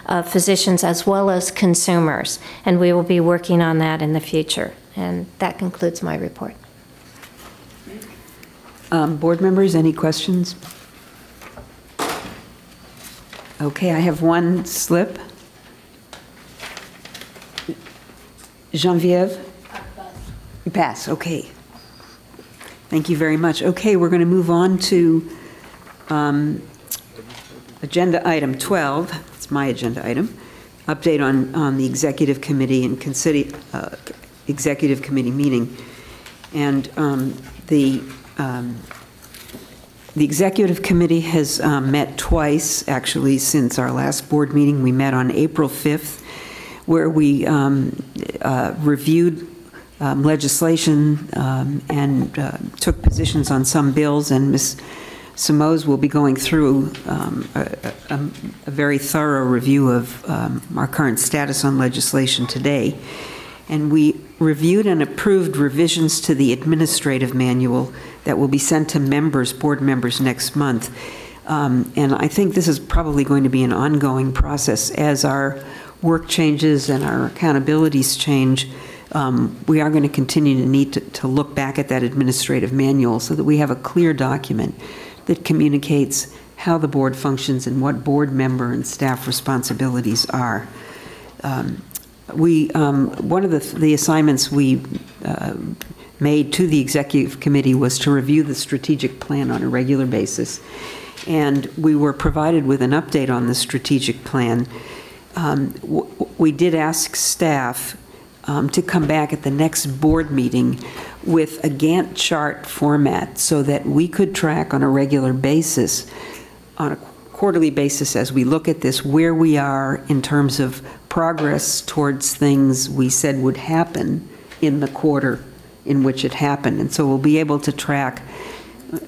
of physicians as well as consumers. And we will be working on that in the future. And that concludes my report. Board members, any questions? Okay, I have one slip. Geneviève? You pass, okay. Thank you very much. Okay, we're going to move on to agenda item 12. It's my agenda item. Update on the Executive Committee and Executive Committee meeting. And the Executive Committee has met twice, actually, since our last board meeting. We met on April 5th, where we reviewed legislation and took positions on some bills, and Ms. Simoes will be going through a very thorough review of our current status on legislation today. And we reviewed and approved revisions to the administrative manual that will be sent to members, board members, next month. And I think this is probably going to be an ongoing process as our work changes and our accountabilities change. We are going to continue to need to look back at that administrative manual so that we have a clear document that communicates how the board functions and what board member and staff responsibilities are. One of the assignments we made to the Executive Committee was to review the strategic plan on a regular basis. And we were provided with an update on the strategic plan. We did ask staff to come back at the next board meeting with a Gantt chart format so that we could track on a regular basis, on a quarterly basis as we look at this, where we are in terms of progress towards things we said would happen in the quarter in which it happened. And so we'll be able to track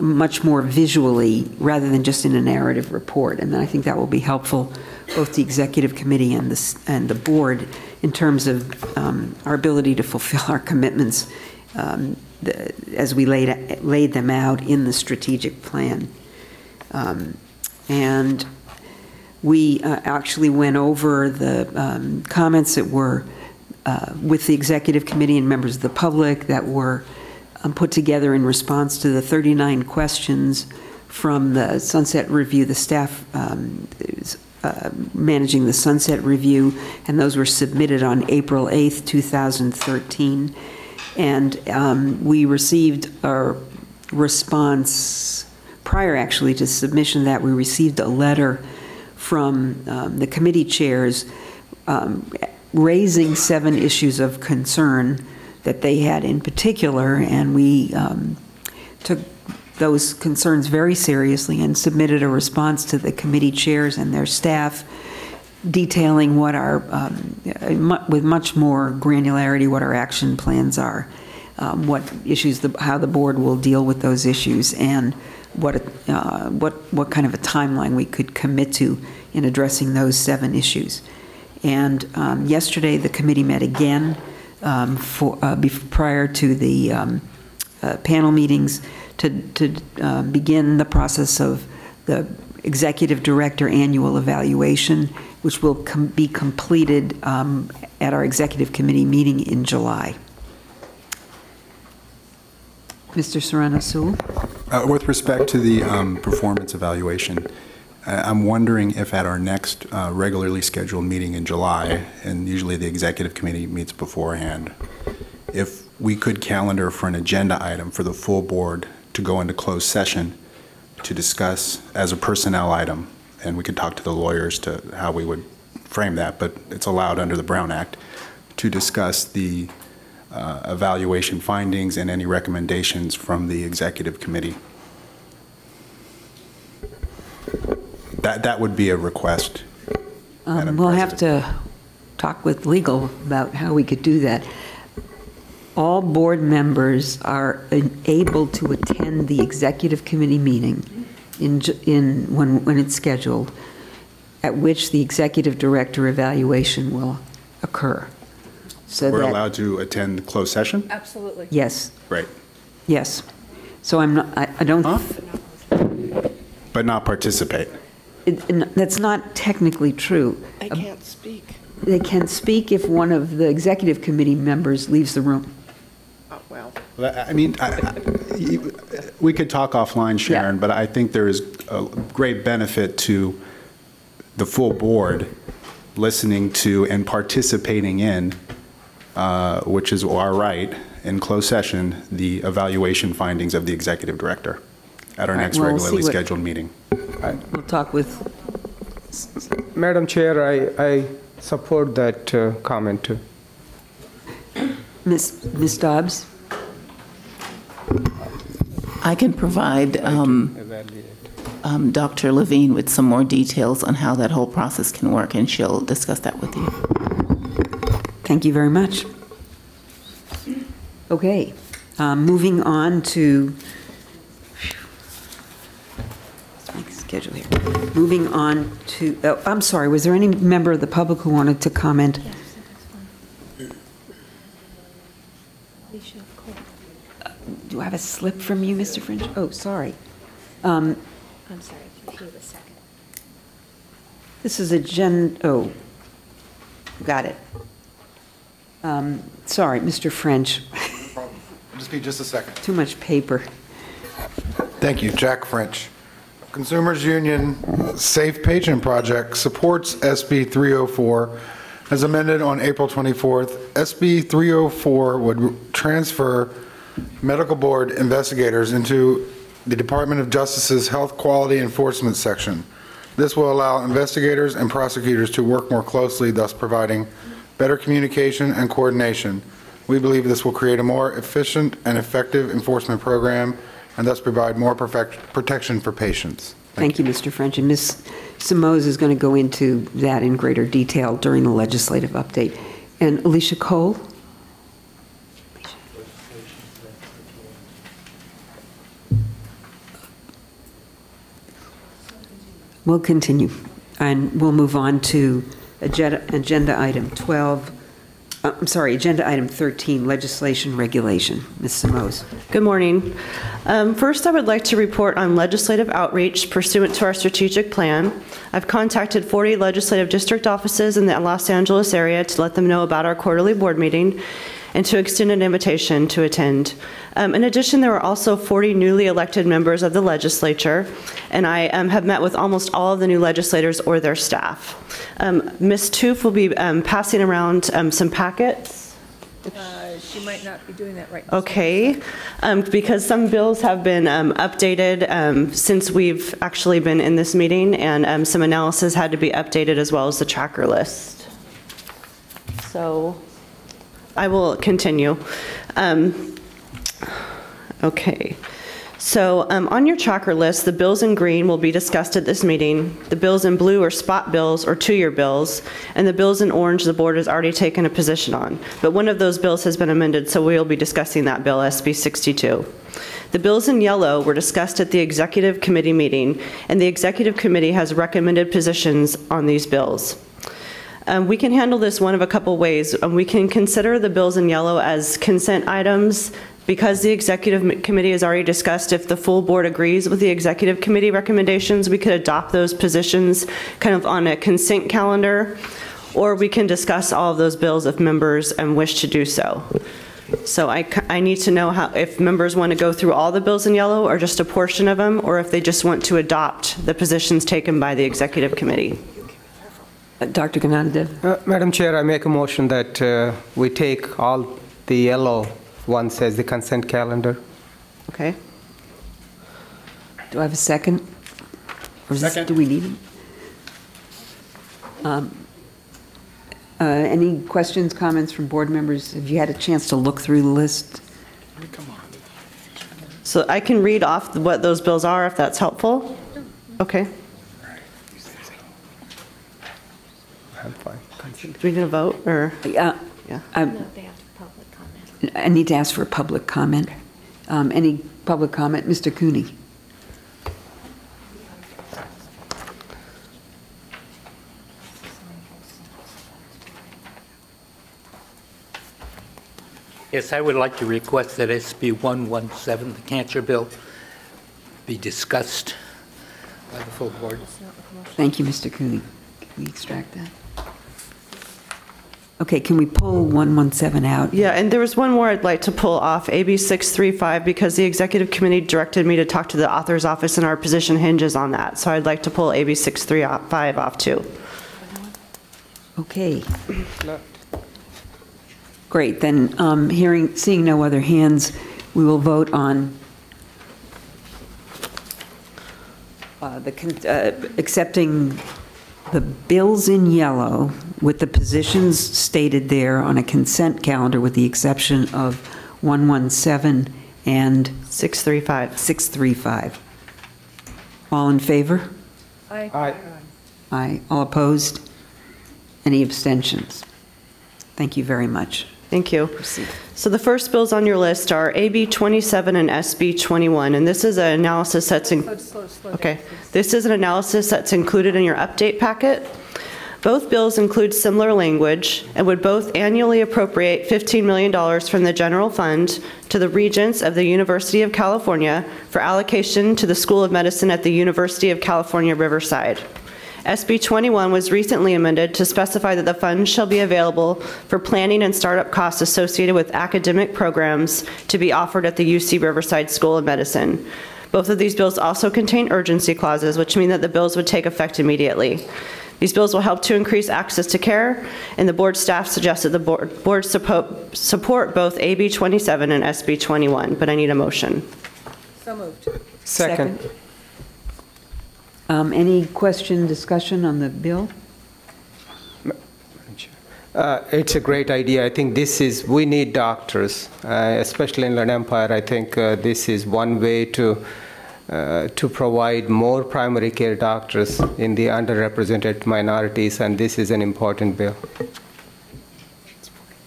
much more visually rather than just in a narrative report. And I think that will be helpful both to the Executive Committee and the board in terms of our ability to fulfill our commitments as we laid them out in the strategic plan. And We actually went over the comments that were with the executive committee and members of the public that were put together in response to the 39 questions from the Sunset Review, the staff managing the Sunset Review, and those were submitted on April 8th, 2013. And we received a response prior actually to submission that we received a letter from the committee chairs raising 7 issues of concern that they had in particular, and we took those concerns very seriously and submitted a response to the committee chairs and their staff detailing what our, with much more granularity, what our action plans are, what issues, how the board will deal with those issues, and what kind of a timeline we could commit to in addressing those 7 issues. And yesterday the committee met again prior to the panel meetings to begin the process of the executive director annual evaluation, which will be completed at our executive committee meeting in July. Mr. Serrano-Sewell? With respect to the performance evaluation, I'm wondering if at our next regularly scheduled meeting in July, and usually the executive committee meets beforehand, if we could calendar for an agenda item for the full board to go into closed session to discuss as a personnel item, and we could talk to the lawyers to how we would frame that, but it's allowed under the Brown Act, to discuss the evaluation findings and any recommendations from the executive committee. That would be a request. We'll have to talk with legal about how we could do that. All board members are able to attend the executive committee meeting when it's scheduled, at which the executive director evaluation will occur. So we're allowed to attend closed session? Absolutely. Yes. Right. Yes. So I'm not, I don't. Huh? But not participate. That's not technically true. They can't speak. They can speak if one of the executive committee members leaves the room. Oh, well. I mean, we could talk offline, Sharon, but I think there is a great benefit to the full board listening to and participating in, which is our right, in closed session, the evaluation findings of the executive director at our next regularly scheduled meeting. We'll talk with... Madam Chair, I support that comment too. Ms. Dobbs? I can provide Dr. Levine with some more details on how that whole process can work, and she'll discuss that with you. Thank you very much. Okay, moving on to... schedule here. Moving on to, oh, I'm sorry, was there any member of the public who wanted to comment? Do I have a slip from you, Mr. French? Oh, sorry. I'm sorry, if you a second. This is oh, got it. Sorry, Mr. French. No problem. Just be just a second. Too much paper. Thank you, Jack French. Consumers Union Safe Patient Project supports SB 304 as amended on April 24th. SB 304 would transfer medical board investigators into the Department of Justice's Health Quality Enforcement section. This will allow investigators and prosecutors to work more closely, thus providing better communication and coordination. We believe this will create a more efficient and effective enforcement program and thus provide more protection for patients. Thank you, Mr. French. And Ms. Simoes is going to go into that in greater detail during the legislative update. And Alicia Cole? We'll continue, and we'll move on to agenda item 12, I'm sorry, agenda item 13, legislation regulation. Ms. Simoes. Good morning. First, I would like to report on legislative outreach pursuant to our strategic plan. I've contacted 40 legislative district offices in the Los Angeles area to let them know about our quarterly board meeting and to extend an invitation to attend. In addition, there are also 40 newly elected members of the legislature, and I have met with almost all of the new legislators or their staff. Ms. Toof will be passing around some packets. She might not be doing that right now. Okay, because some bills have been updated since we've actually been in this meeting, and some analysis had to be updated as well as the tracker list. So I will continue. Okay. So on your tracker list, the bills in green will be discussed at this meeting. The bills in blue are spot bills or two-year bills, and the bills in orange the board has already taken a position on. But one of those bills has been amended, so we will be discussing that bill, SB 62. The bills in yellow were discussed at the executive committee meeting, and the executive committee has recommended positions on these bills. We can handle this one of a couple ways. We can consider the bills in yellow as consent items. Because the executive committee has already discussed, if the full board agrees with the executive committee recommendations, we could adopt those positions kind of on a consent calendar, or we can discuss all of those bills if members wish to do so. So I need to know if members want to go through all the bills in yellow or just a portion of them, or if they just want to adopt the positions taken by the executive committee. Dr. Gnanadev. Madam Chair, I make a motion that we take all the yellow ones as the consent calendar. Okay. Do I have a second? Or do we need it? Any questions, comments from board members? Have you had a chance to look through the list? So I can read off what those bills are if that's helpful. Okay. I'm fine. Do we need a vote or? Yeah. I need to ask for a public comment. Any public comment? Mr. Cooney. Yes, I would like to request that SB 117, the cancer bill, be discussed by the full board. Thank you, Mr. Cooney. Can we extract that? Okay, can we pull 117 out? Yeah, and there was one more I'd like to pull off, AB 635, because the executive committee directed me to talk to the author's office and our position hinges on that. So I'd like to pull AB 635 off too. Okay. Great, then seeing no other hands, we will vote on accepting the bills in yellow with the positions stated there on a consent calendar with the exception of 117 and 635. All in favor? Aye. Aye. Aye. All opposed? Any abstentions? Thank you very much. Thank you. Proceed. So the first bills on your list are AB 27 and SB 21, and this is an analysis that's This is an analysis that's included in your update packet. Both bills include similar language and would both annually appropriate $15 million from the general fund to the Regents of the University of California for allocation to the School of Medicine at the University of California, Riverside. SB 21 was recently amended to specify that the funds shall be available for planning and startup costs associated with academic programs to be offered at the UC Riverside School of Medicine. Both of these bills also contain urgency clauses, which mean that the bills would take effect immediately. These bills will help to increase access to care, and the board staff suggested the board support both AB 27 and SB 21, but I need a motion. So moved. Second. Any question, discussion on the bill? It's a great idea. I think we need doctors, especially in Inland Empire. I think this is one way to provide more primary care doctors in the underrepresented minorities, and this is an important bill.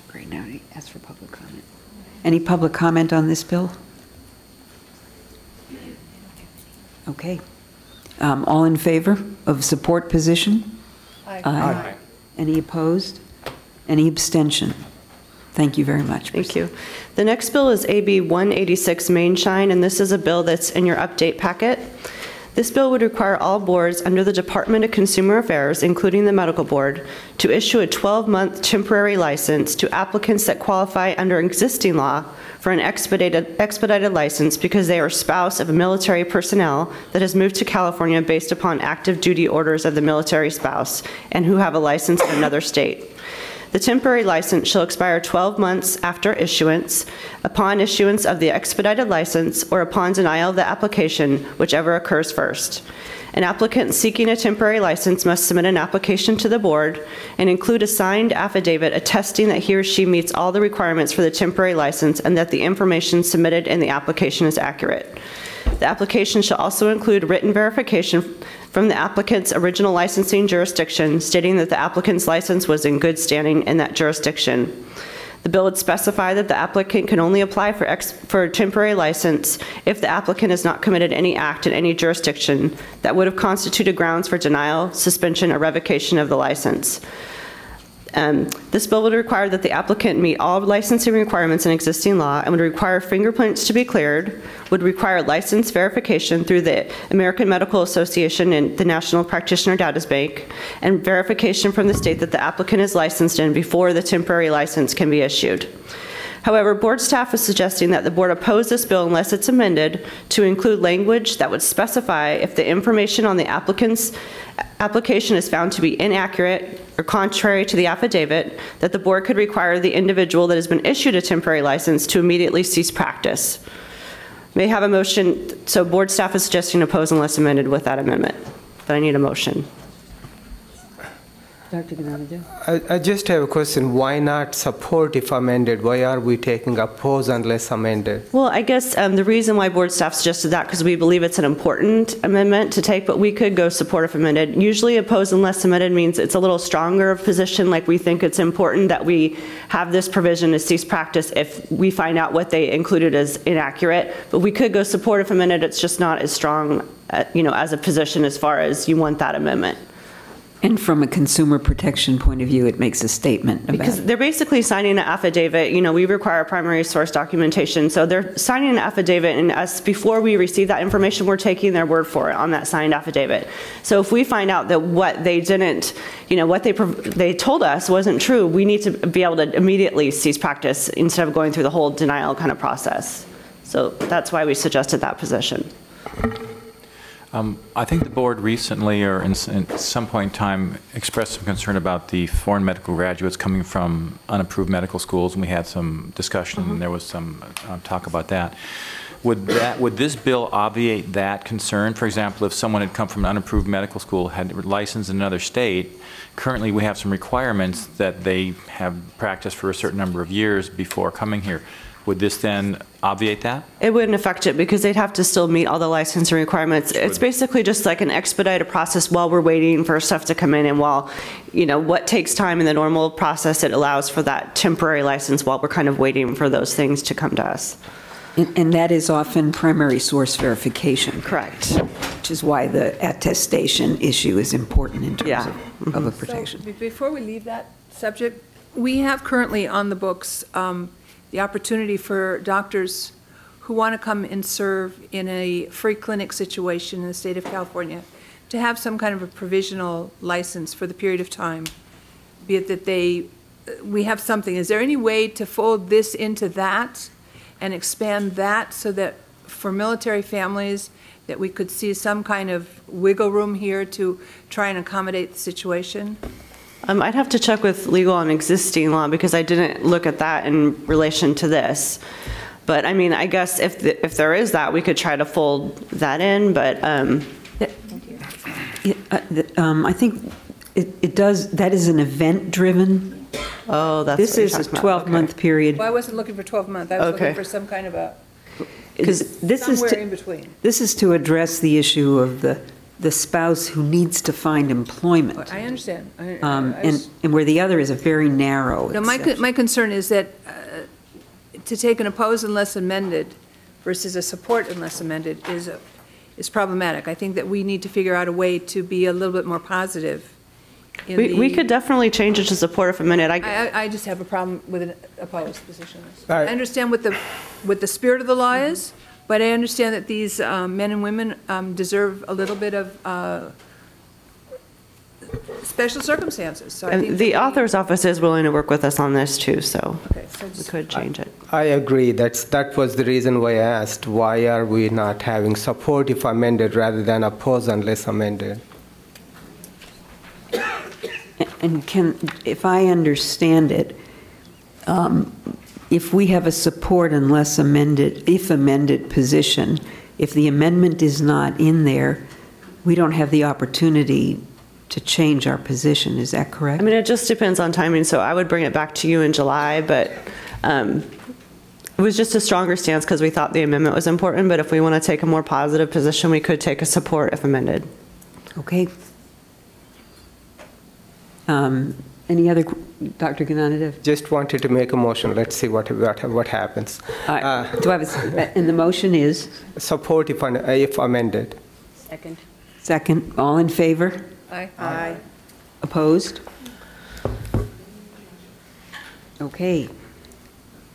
Great, now I ask for public comment. Any public comment on this bill? Okay. All in favor of support position? Aye. Aye. Any opposed? Any abstention? Thank you very much. Thank you. The next bill is AB 186 Mainshine, and this is a bill that's in your update packet. This bill would require all boards under the Department of Consumer Affairs, including the Medical Board, to issue a 12-month temporary license to applicants that qualify under existing law for an expedited license because they are spouse of a military personnel that has moved to California based upon active duty orders of the military spouse and who have a license in another state. The temporary license shall expire 12 months after issuance, upon issuance of the expedited license, or upon denial of the application, whichever occurs first. An applicant seeking a temporary license must submit an application to the board and include a signed affidavit attesting that he or she meets all the requirements for the temporary license and that the information submitted in the application is accurate. The application shall also include written verification from the applicant's original licensing jurisdiction, stating that the applicant's license was in good standing in that jurisdiction. The bill would specify that the applicant can only apply for a temporary license if the applicant has not committed any act in any jurisdiction that would have constituted grounds for denial, suspension, or revocation of the license. This bill would require that the applicant meet all licensing requirements in existing law and would require fingerprints to be cleared, would require license verification through the American Medical Association and the National Practitioner Data Bank, and verification from the state that the applicant is licensed in before the temporary license can be issued. However, board staff is suggesting that the board oppose this bill unless it's amended to include language that would specify if the information on the applicant's application is found to be inaccurate or contrary to the affidavit, that the board could require the individual that has been issued a temporary license to immediately cease practice. May I have a motion? So board staff is suggesting oppose unless amended with that amendment. But I need a motion. Dr. Gnanadu? I just have a question. Why not support if amended? Why are we taking oppose unless amended? Well, I guess the reason why board staff suggested that because we believe it's an important amendment to take, but we could go support if amended. Usually oppose unless amended means it's a little stronger of position, like we think it's important that we have this provision to cease practice if we find out what they included as inaccurate. But we could go support if amended. It's just not as strong, as a position as far as you want that amendment. And from a consumer protection point of view, it makes a statement about because they're basically signing an affidavit. We require primary source documentation. So they're signing an affidavit, and us, before we receive that information, we're taking their word for it on that signed affidavit. So if we find out that what they didn't, what they told us wasn't true, we need to be able to immediately cease practice instead of going through the whole denial kind of process. So that's why we suggested that position. I think the board recently, or at some point in time, expressed some concern about the foreign medical graduates coming from unapproved medical schools, and we had some discussion, and there was some talk about that. Would this bill obviate that concern? For example, if someone had come from an unapproved medical school, had licensed in another state, currently we have some requirements that they have practiced for a certain number of years before coming here. Would this then obviate that? It wouldn't affect it because they'd have to still meet all the licensing requirements. It's basically just like an expedited process while we're waiting for stuff to come in, and while, what takes time in the normal process, it allows for that temporary license while we're kind of waiting for those things to come to us. And that is often primary source verification. Correct. Which is why the attestation issue is important in terms of a protection. So before we leave that subject, we have currently on the books the opportunity for doctors who want to come and serve in a free clinic situation in the state of California to have some kind of a provisional license for the period of time, be it that we have something. Is there any way to fold this into that and expand that so that for military families that we could see some kind of wiggle room here to try and accommodate the situation? I'd have to check with legal on existing law because I didn't look at that in relation to this. But I mean, I guess if there is that, we could try to fold that in, but. I think it does, that is an event-driven. Oh, that's this is a 12-month period. Well, I wasn't looking for 12 months. I was looking for some kind of a, somewhere in between. This is to address the issue of the spouse who needs to find employment. I understand. And where the other is a very narrow exception. My concern is that to take an oppose unless amended versus a support unless amended is problematic. I think that we need to figure out a way to be a little bit more positive We could definitely change it to support if amended. I just have a problem with an opposed position. All right. I understand what the spirit of the law is, but I understand that these men and women deserve a little bit of special circumstances. So I think The author's office is willing to work with us on this too, so we could change it. I agree. That was the reason why I asked, why are we not having support if amended rather than oppose unless amended? And if I understand it, if we have a support unless amended, if amended position, if the amendment is not in there, we don't have the opportunity to change our position. Is that correct? I mean, it just depends on timing, so I would bring it back to you in July, but it was just a stronger stance because we thought the amendment was important, but if we want to take a more positive position, we could take a support if amended. Okay. Any other, Dr. Gnanadev? Just wanted to make a motion. Let's see what happens. Do I have and the motion is? Support if amended. Second. Second. All in favor? Aye. Aye. Opposed? Okay.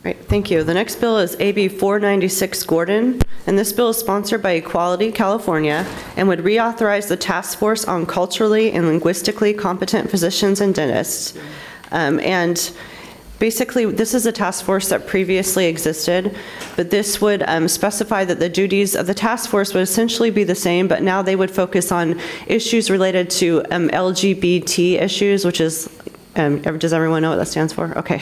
Right, thank you. The next bill is AB 496 Gordon, and this bill is sponsored by Equality California and would reauthorize the Task Force on Culturally and Linguistically Competent Physicians and Dentists. And basically, this is a task force that previously existed, but this would specify that the duties of the task force would essentially be the same, but now they would focus on issues related to LGBT issues, which is does everyone know what that stands for? Okay.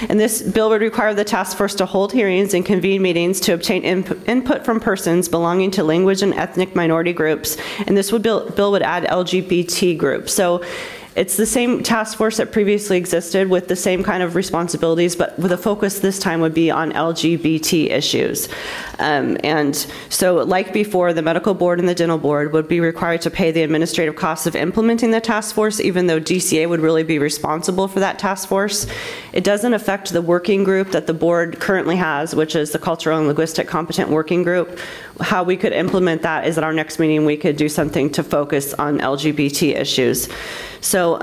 And this bill would require the task force to hold hearings and convene meetings to obtain input from persons belonging to language and ethnic minority groups. And this bill would add LGBT groups. So it's the same task force that previously existed with the same kind of responsibilities, but with a focus this time would be on LGBT issues. And so like before, the medical board and the dental board would be required to pay the administrative costs of implementing the task force, even though DCA would really be responsible for that task force. It doesn't affect the working group that the board currently has, which is the Cultural and Linguistic Competent Working Group. How we could implement that is at our next meeting, we could do something to focus on LGBT issues. So,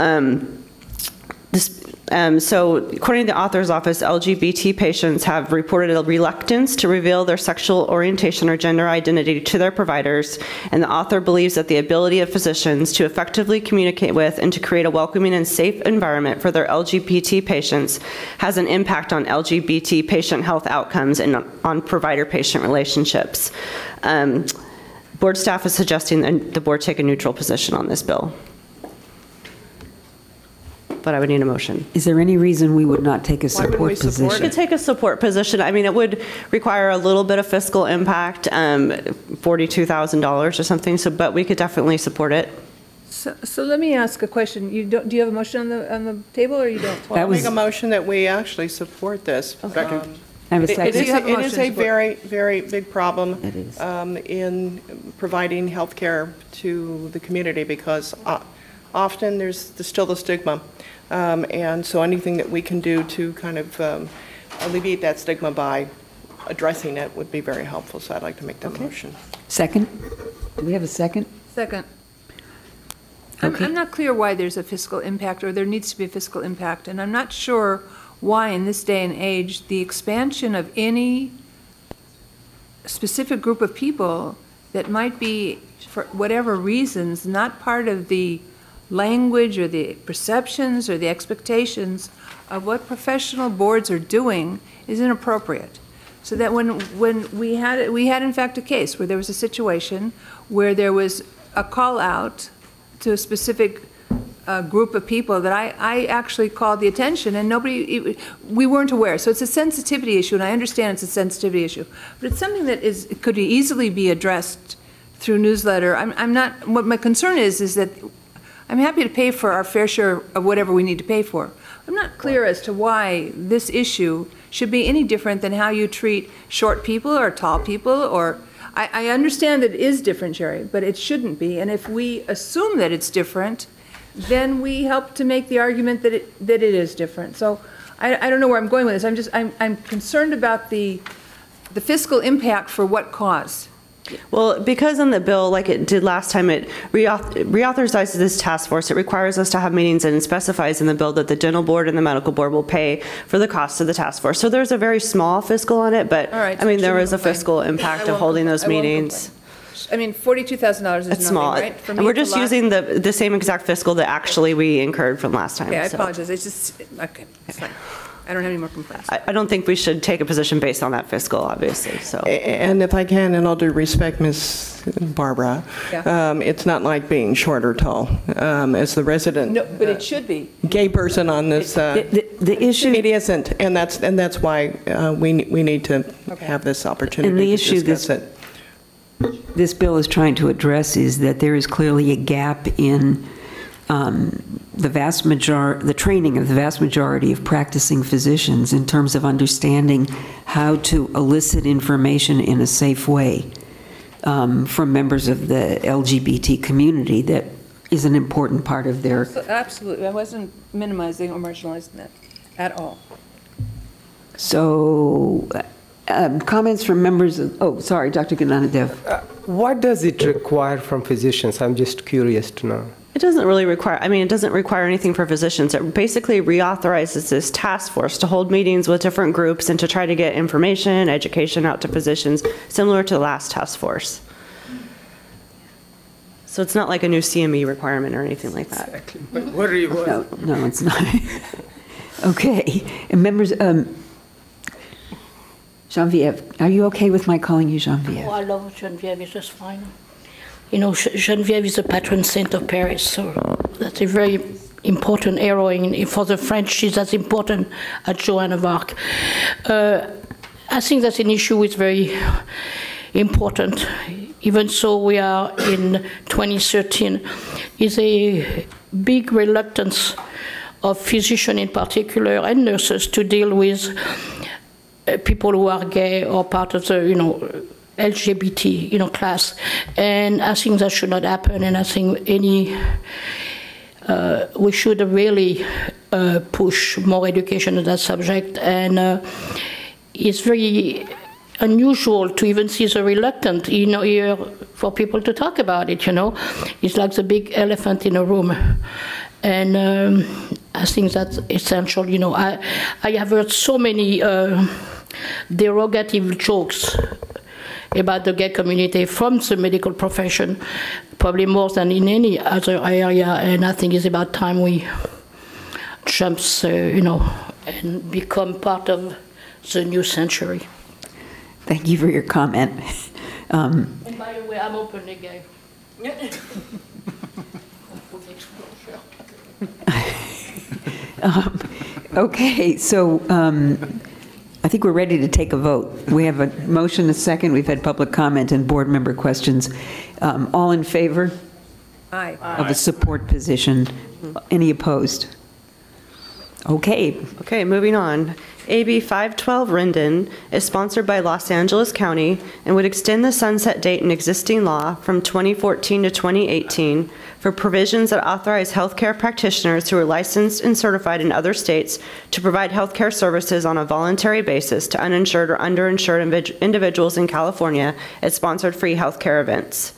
so according to the author's office, LGBT patients have reported a reluctance to reveal their sexual orientation or gender identity to their providers, and the author believes that the ability of physicians to effectively communicate with and to create a welcoming and safe environment for their LGBT patients has an impact on LGBT patient health outcomes and on provider-patient relationships. Board staff is suggesting that the board take a neutral position on this bill. But I would need a motion. Is there any reason we would not take a support position? We could take a support position. I mean, it would require a little bit of fiscal impact, $42,000 or something. So, but we could definitely support it. So let me ask a question. Do you have a motion on the table, or you don't? Well, I'll make a motion that we actually support this. Okay. It is a very, very big problem in providing health care to the community because often there's still the stigma. And so anything that we can do to kind of alleviate that stigma by addressing it would be very helpful. So I'd like to make that motion. Second? Do we have a second? Second. Okay. I'm not clear why there's a fiscal impact, or there needs to be a fiscal impact, and I'm not sure why in this day and age the expansion of any specific group of people that might be, for whatever reasons, not part of the language or the perceptions or the expectations of what professional boards are doing is inappropriate. So that when we had in fact a case where there was a situation where there was a call out to a specific group of people that I actually called the attention, and we weren't aware. So it's a sensitivity issue, and I understand it's a sensitivity issue, but it's something that could easily be addressed through newsletter. What my concern is that I'm happy to pay for our fair share of whatever we need to pay for. I'm not clear as to why this issue should be any different than how you treat short people or tall people, or I understand that it is different, Jerry, but it shouldn't be. And if we assume that it's different, then we help to make the argument that it is different. So I don't know where I'm going with this. I'm concerned about the fiscal impact for what cause. Well, because in the bill, like it did last time, it reauthorizes this task force. It requires us to have meetings and specifies in the bill that the dental board and the medical board will pay for the cost of the task force. So there's a very small fiscal on it, but I mean, there is a fiscal impact of holding those meetings. I mean, $42,000 is It's small. nothing, right? For me, And we're it's a just lot. using the same exact fiscal that actually we incurred from last time. Okay, I so. apologize. It's just, okay, it's fine. I don't have any more complaints. I don't think we should take a position based on that fiscal, obviously, so. And if I can, in all due respect, Ms. Barbara, it's not like being short or tall. As the resident No, but it should be. gay person on this, the issue, it isn't, and that's why we need to have this opportunity And the to issue discuss it. this bill is trying to address is that there is clearly a gap in the training of the vast majority of practicing physicians in terms of understanding how to elicit information in a safe way from members of the LGBT community that is an important part of their. So, absolutely. I wasn't minimizing or marginalizing that at all. So, comments from members of, oh, sorry, Dr. Gnanadev. What does it require from physicians? I'm just curious to know. It doesn't really require, I mean, it doesn't require anything for physicians. It basically reauthorizes this task force to hold meetings with different groups and to try to get information, education out to physicians, similar to the last task force. So it's not like a new CME requirement or anything like that. Exactly. But what are you? No, it's not. Okay, and members, Geneviève, are you okay with my calling you Geneviève? Oh, I love Geneviève, it's just fine. You know, Geneviève is the patron saint of Paris, so that's a very important hero. For the French, she's as important as Joan of Arc. I think that's an issue which is very important. Even so, we are in 2013. Is a big reluctance of physicians in particular and nurses to deal with people who are gay or part of the, LGBT, class. And I think that should not happen. And I think we should really push more education on that subject. And it's very unusual to even see the reluctant, here for people to talk about it, It's like the big elephant in a room. And I think that's essential, I have heard so many derogative jokes about the gay community from the medical profession, probably more than in any other area, and I think it's about time we jump, and become part of the new century. Thank you for your comment. And by the way, I'm openly gay. Okay, so I think we're ready to take a vote. We have a motion, a second. We've had public comment and board member questions. All in favor? Aye. Of a support position? Any opposed? Okay. Okay, moving on. AB 512 Rendon is sponsored by Los Angeles County and would extend the sunset date in existing law from 2014 to 2018 for provisions that authorize healthcare practitioners who are licensed and certified in other states to provide healthcare services on a voluntary basis to uninsured or underinsured individuals in California at sponsored free healthcare events.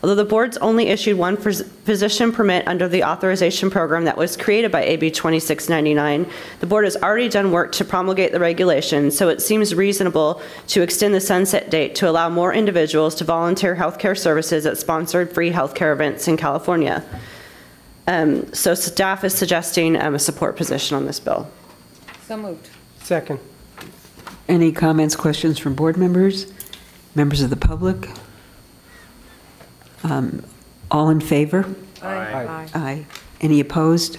Although the board's only issued one physician permit under the authorization program that was created by AB 2699, the board has already done work to promulgate the regulations, so it seems reasonable to extend the sunset date to allow more individuals to volunteer healthcare services at sponsored free healthcare events in California. So staff is suggesting a support position on this bill. So moved. Second. Any comments, questions from board members? Members of the public? All in favor? Aye. Aye. Any opposed?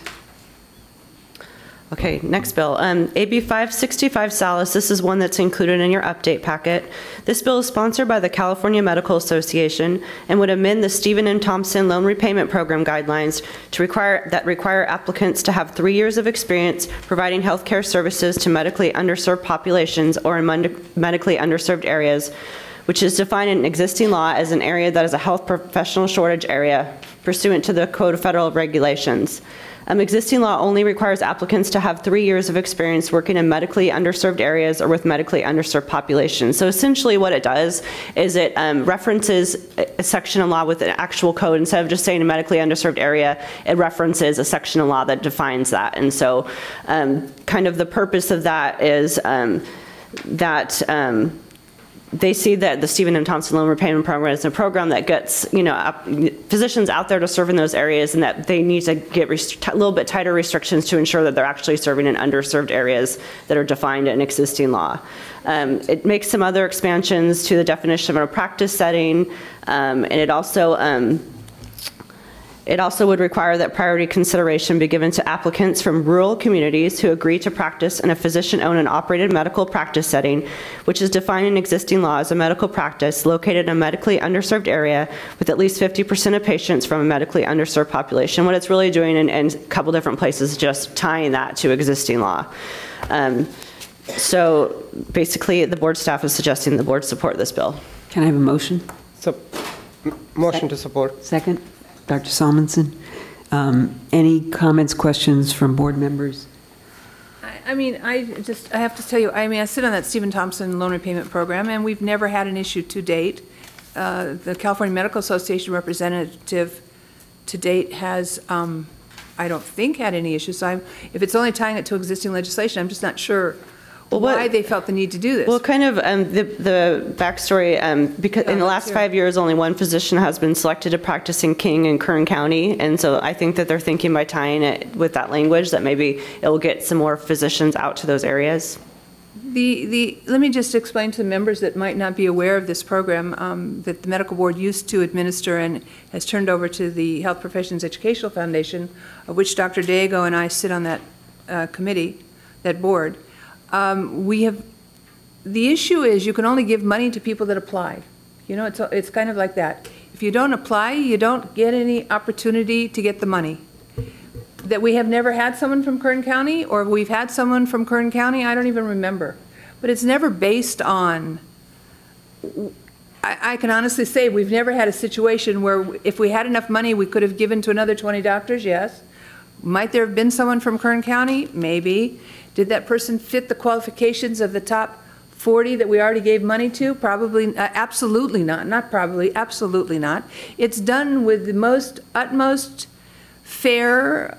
Okay, next bill. AB 565 Salas, this is one that's included in your update packet. This bill is sponsored by the California Medical Association and would amend the Stephen M. Thompson Loan Repayment Program guidelines to require applicants to have 3 years of experience providing healthcare services to medically underserved populations or in medically underserved areas, which is defined in existing law as an area that is a health professional shortage area pursuant to the Code of Federal Regulations. Existing law only requires applicants to have 3 years of experience working in medically underserved areas or with medically underserved populations. So essentially what it does is it references a section of law with an actual code. Instead of just saying a medically underserved area, it references a section of law that defines that. And so kind of the purpose of that is that they see that the Stephen M. Thompson Loan Repayment Program is a program that gets, physicians out there to serve in those areas, and that they need to get a little bit tighter restrictions to ensure that they're actually serving in underserved areas that are defined in existing law. It makes some other expansions to the definition of a practice setting, and it also would require that priority consideration be given to applicants from rural communities who agree to practice in a physician-owned and operated medical practice setting, which is defined in existing law as a medical practice located in a medically underserved area with at least 50% of patients from a medically underserved population. What it's really doing in a couple different places is just tying that to existing law. So basically, the board staff is suggesting the board support this bill. Can I have a motion? Motion to support. Second. Dr. Salmonson, any comments, questions from board members? I mean, I have to tell you, I mean, I sit on that Stephen Thompson Loan Repayment Program, and we've never had an issue to date. The California Medical Association representative to date has, I don't think, had any issues. So if it's only tying it to existing legislation, I'm just not sure why they felt the need to do this. Well, kind of the backstory, because in the last 5 years, only one physician has been selected to practice in King and Kern County, and so I think that they're thinking by tying it with that language that maybe it will get some more physicians out to those areas. Let me just explain to the members that might not be aware of this program that the medical board used to administer and has turned over to the Health Professions Educational Foundation, of which Dr. Diego and I sit on that committee, that board. The issue is you can only give money to people that apply. It's kind of like that. If you don't apply, you don't get any opportunity to get the money. That we have never had someone from Kern County, or we've had someone from Kern County, I don't even remember. But it's never based on, I can honestly say we've never had a situation where if we had enough money we could have given to another 20 doctors, yes. Might there have been someone from Kern County? Maybe. Did that person fit the qualifications of the top 40 that we already gave money to? Probably, absolutely not. Not probably, absolutely not. It's done with the utmost fair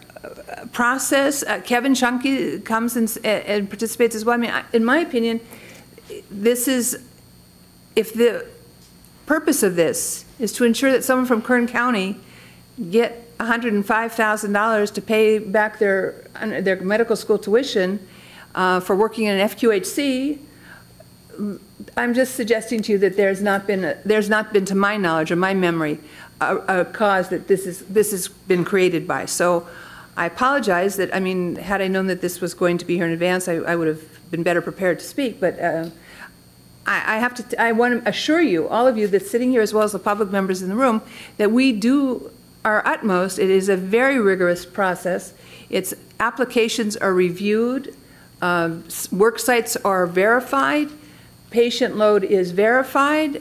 process. Kevin Shunke comes and participates as well. I mean, in my opinion, if the purpose of this is to ensure that someone from Kern County get $105,000 to pay back their medical school tuition for working in an FQHC, I'm just suggesting to you that there's not been, to my knowledge or my memory, a cause that this has been created by. So I apologize that, I mean, had I known that this was going to be here in advance, I would have been better prepared to speak. But I want to assure you, all of you that's sitting here, as well as the public members in the room, that we do our utmost. It is a very rigorous process. Its applications are reviewed, work sites are verified, patient load is verified,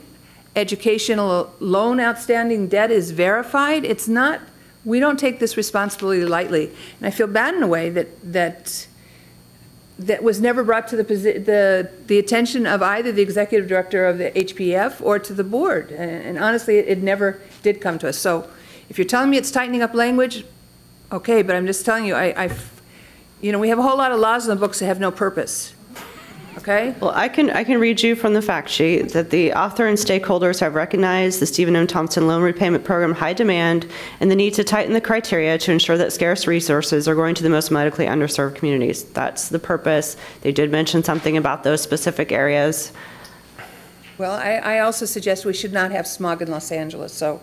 educational loan outstanding debt is verified. It's not, we don't take this responsibility lightly. And I feel bad in a way that was never brought to the attention of either the executive director of the HPF or to the board. And honestly, it never did come to us. So if you're telling me it's tightening up language, okay, but I'm just telling you, we have a whole lot of laws in the books that have no purpose. Okay? Well, I can read you from the fact sheet that the author and stakeholders have recognized the Stephen M. Thompson Loan Repayment Program high demand and the need to tighten the criteria to ensure that scarce resources are going to the most medically underserved communities. That's the purpose. They did mention something about those specific areas. Well, I also suggest we should not have smog in Los Angeles, so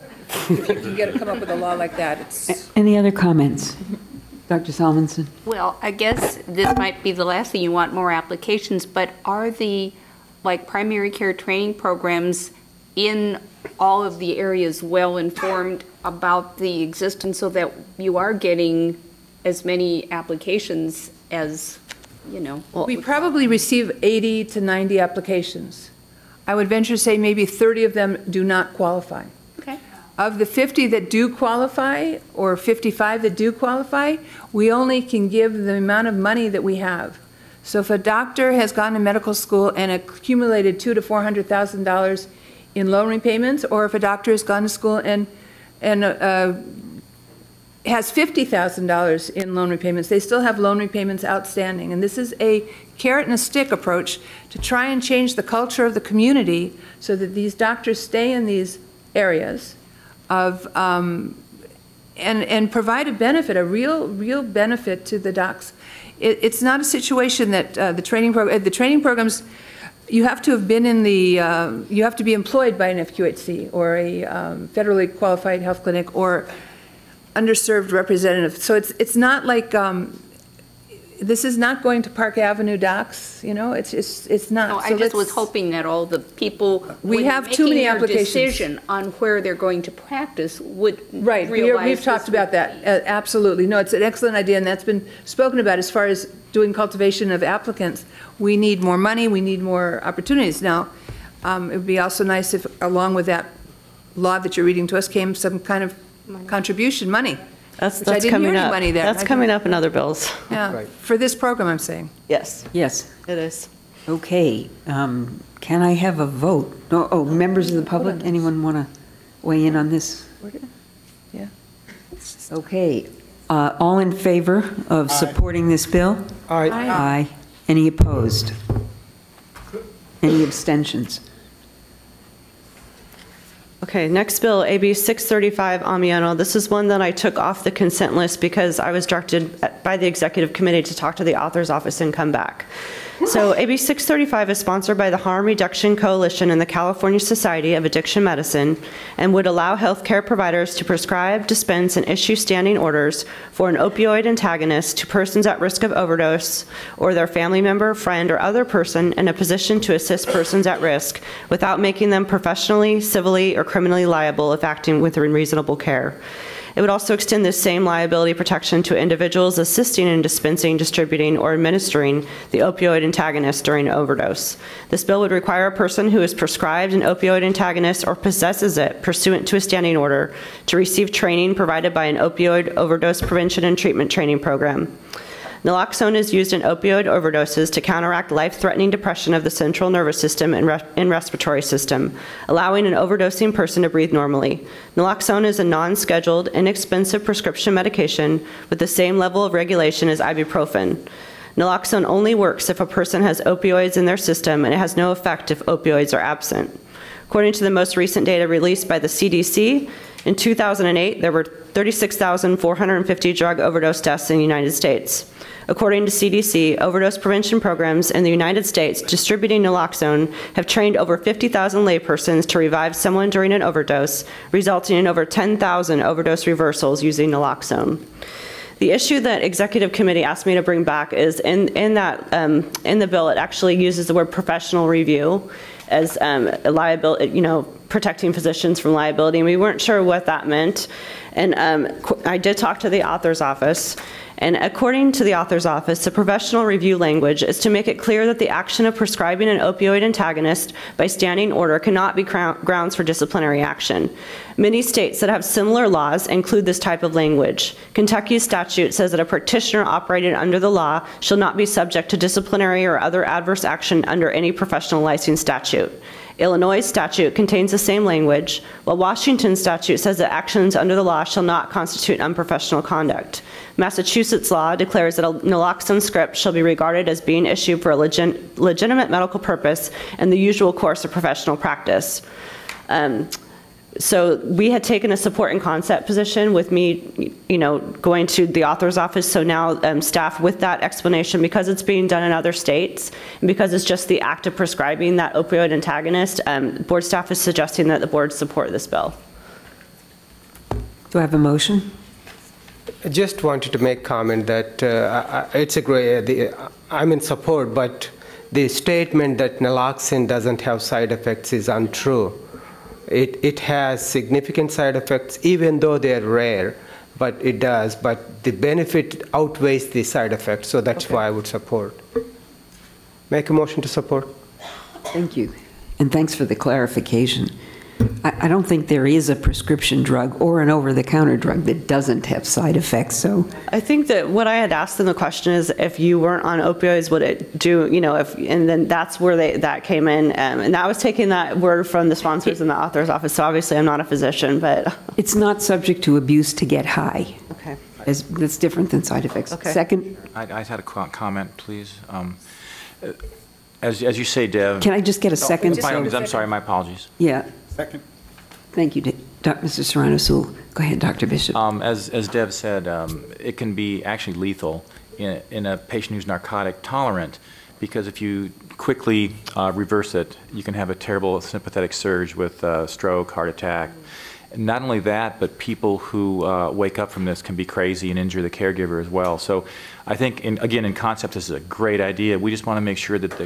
if you can come up with a law like that, it's... Any other comments? Dr. Salmonson? Well, I guess this might be the last thing you want, more applications, but are the primary care training programs in all of the areas well informed about the existence so that you are getting as many applications as, we probably receive 80 to 90 applications. I would venture to say maybe 30 of them do not qualify. Okay. of the 50 that do qualify, or 55 that do qualify, we only can give the amount of money that we have. So if a doctor has gone to medical school and accumulated $200,000 to $400,000 in loan repayments, or if a doctor has gone to school and has $50,000 in loan repayments, they still have loan repayments outstanding. And this is a carrot and a stick approach to try and change the culture of the community so that these doctors stay in these areas of, and provide a benefit, a real benefit to the docs. It's not a situation that the training programs, you have to have been in the, you have to be employed by an FQHC or a federally qualified health clinic or underserved representative. So it's not like, this is not going to Park Avenue docs, you know, it's not. No, So I just was hoping that all the people we have too many applications. decision on where they're going to practice would Right, realize we've talked about that, absolutely. No, it's an excellent idea, and that's been spoken about as far as doing cultivation of applicants. We need more money, we need more opportunities. Now, it would be also nice if, along with that law that you're reading to us, came some kind of contribution money. That's I didn't coming hear any up. money there. That's coming up in other bills. Yeah, Right. for this program, I'm saying. Yes. Yes. It is. Okay, can I have a vote? Oh, members of the public, anyone want to weigh in on this? Yeah. Okay, all in favor of supporting this bill? Aye. Aye. Any opposed? Any abstentions? Okay, next bill, AB 635 Amiano. This is one that I took off the consent list because I was directed by the executive committee to talk to the author's office and come back. So AB 635 is sponsored by the Harm Reduction Coalition and the California Society of Addiction Medicine and would allow healthcare providers to prescribe, dispense, and issue standing orders for an opioid antagonist to persons at risk of overdose or their family member, friend, or other person in a position to assist persons at risk without making them professionally, civilly, or criminally liable if acting with unreasonable care. It would also extend this same liability protection to individuals assisting in dispensing, distributing, or administering the opioid antagonist during an overdose. This bill would require a person who is prescribed an opioid antagonist or possesses it pursuant to a standing order to receive training provided by an opioid overdose prevention and treatment training program. Naloxone is used in opioid overdoses to counteract life-threatening depression of the central nervous system and respiratory system, allowing an overdosing person to breathe normally. Naloxone is a non-scheduled, inexpensive prescription medication with the same level of regulation as ibuprofen. Naloxone only works if a person has opioids in their system, and it has no effect if opioids are absent. According to the most recent data released by the CDC, in 2008, there were 36,450 drug overdose deaths in the United States. According to CDC, overdose prevention programs in the United States distributing naloxone have trained over 50,000 laypersons to revive someone during an overdose, resulting in over 10,000 overdose reversals using naloxone. The issue that Executive Committee asked me to bring back is in the bill, it actually uses the word professional review as a liability, protecting physicians from liability, and we weren't sure what that meant. And I did talk to the author's office, and according to the author's office, the professional review language is to make it clear that the action of prescribing an opioid antagonist by standing order cannot be grounds for disciplinary action. Many states that have similar laws include this type of language. Kentucky's statute says that a practitioner operating under the law shall not be subject to disciplinary or other adverse action under any professional license statute. Illinois statute contains the same language, while Washington statute says that actions under the law shall not constitute unprofessional conduct. Massachusetts law declares that a naloxone script shall be regarded as being issued for a legitimate medical purpose in the usual course of professional practice. So we had taken a support and concept position with me, going to the author's office. So now staff, with that explanation, because it's being done in other states, and because it's just the act of prescribing that opioid antagonist, board staff is suggesting that the board support this bill. Do I have a motion? I just wanted to make comment that it's a great, I'm in support, but the statement that naloxone doesn't have side effects is untrue. It has significant side effects, even though they're rare, but it does. But the benefit outweighs the side effects, so that's why I would support. Make a motion to support. Thank you. And thanks for the clarification. I don't think there is a prescription drug or an over-the-counter drug that doesn't have side effects, so. I think that what I had asked in the question is if you weren't on opioids, would it do, and then that's where that came in. And I was taking that word from the sponsors in the author's office, so obviously I'm not a physician, but. It's not subject to abuse to get high. Okay. That's different than side effects. Okay. Second? I had a comment, please. As you say, Dev. Can I just get a second? I'm sorry, my apologies. Yeah. Second. Thank you, Mr. Serrano-Sewell. Go ahead, Dr. Bishop. As Dev said, it can be actually lethal in a patient who's narcotic tolerant, because if you quickly reverse it, you can have a terrible sympathetic surge with stroke, heart attack. And not only that, but people who wake up from this can be crazy and injure the caregiver as well. So I think, again, in concept, this is a great idea. We just want to make sure that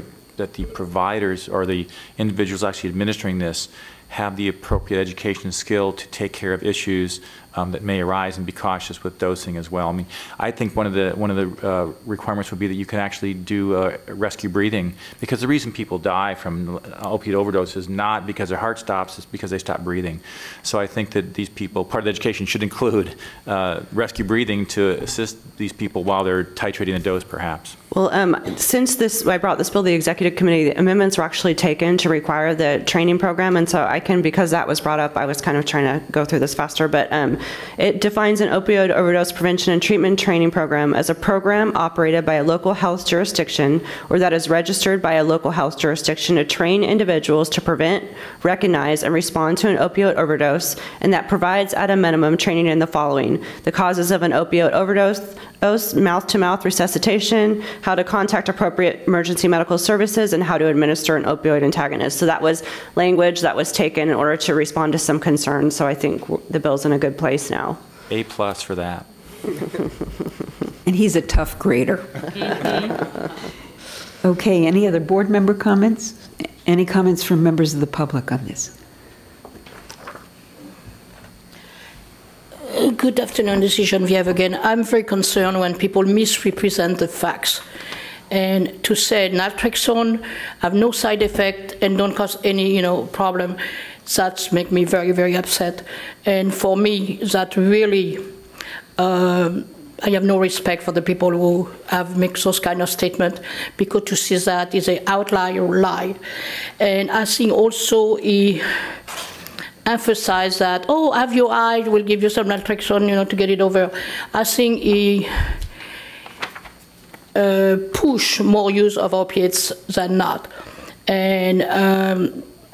the providers or the individuals actually administering this have the appropriate education and skill to take care of issues that may arise, and be cautious with dosing as well. I mean, I think one of the requirements would be that you can actually do rescue breathing, because the reason people die from opiate overdose is not because their heart stops, it's because they stop breathing. So I think that these people, part of the education should include rescue breathing to assist these people while they're titrating the dose, perhaps. Well, since I brought this bill to the executive committee, the amendments were actually taken to require the training program, and so because that was brought up, I was kind of trying to go through this faster, but it defines an opioid overdose prevention and treatment training program as a program operated by a local health jurisdiction or that is registered by a local health jurisdiction to train individuals to prevent, recognize, and respond to an opioid overdose, and that provides at a minimum training in the following: the causes of an opioid overdose, mouth-to-mouth resuscitation, how to contact appropriate emergency medical services, and how to administer an opioid antagonist. So that was language that was taken in order to respond to some concerns. So I think the bill's in a good place now. A+ for that. And he's a tough grader. Okay, any other board member comments? Any comments from members of the public on this? Good afternoon, this is Geneviève again. I'm very concerned when people misrepresent the facts. And to say naltrexone have no side effect and don't cause any, problem, that makes me very, very upset. And for me, that really, I have no respect for the people who have made those kind of statements, because to see that is an outlier lie. And I think also he emphasized that, oh, have your eye, we'll give you some naltrexone, to get it over. I think he push more use of opiates than not. And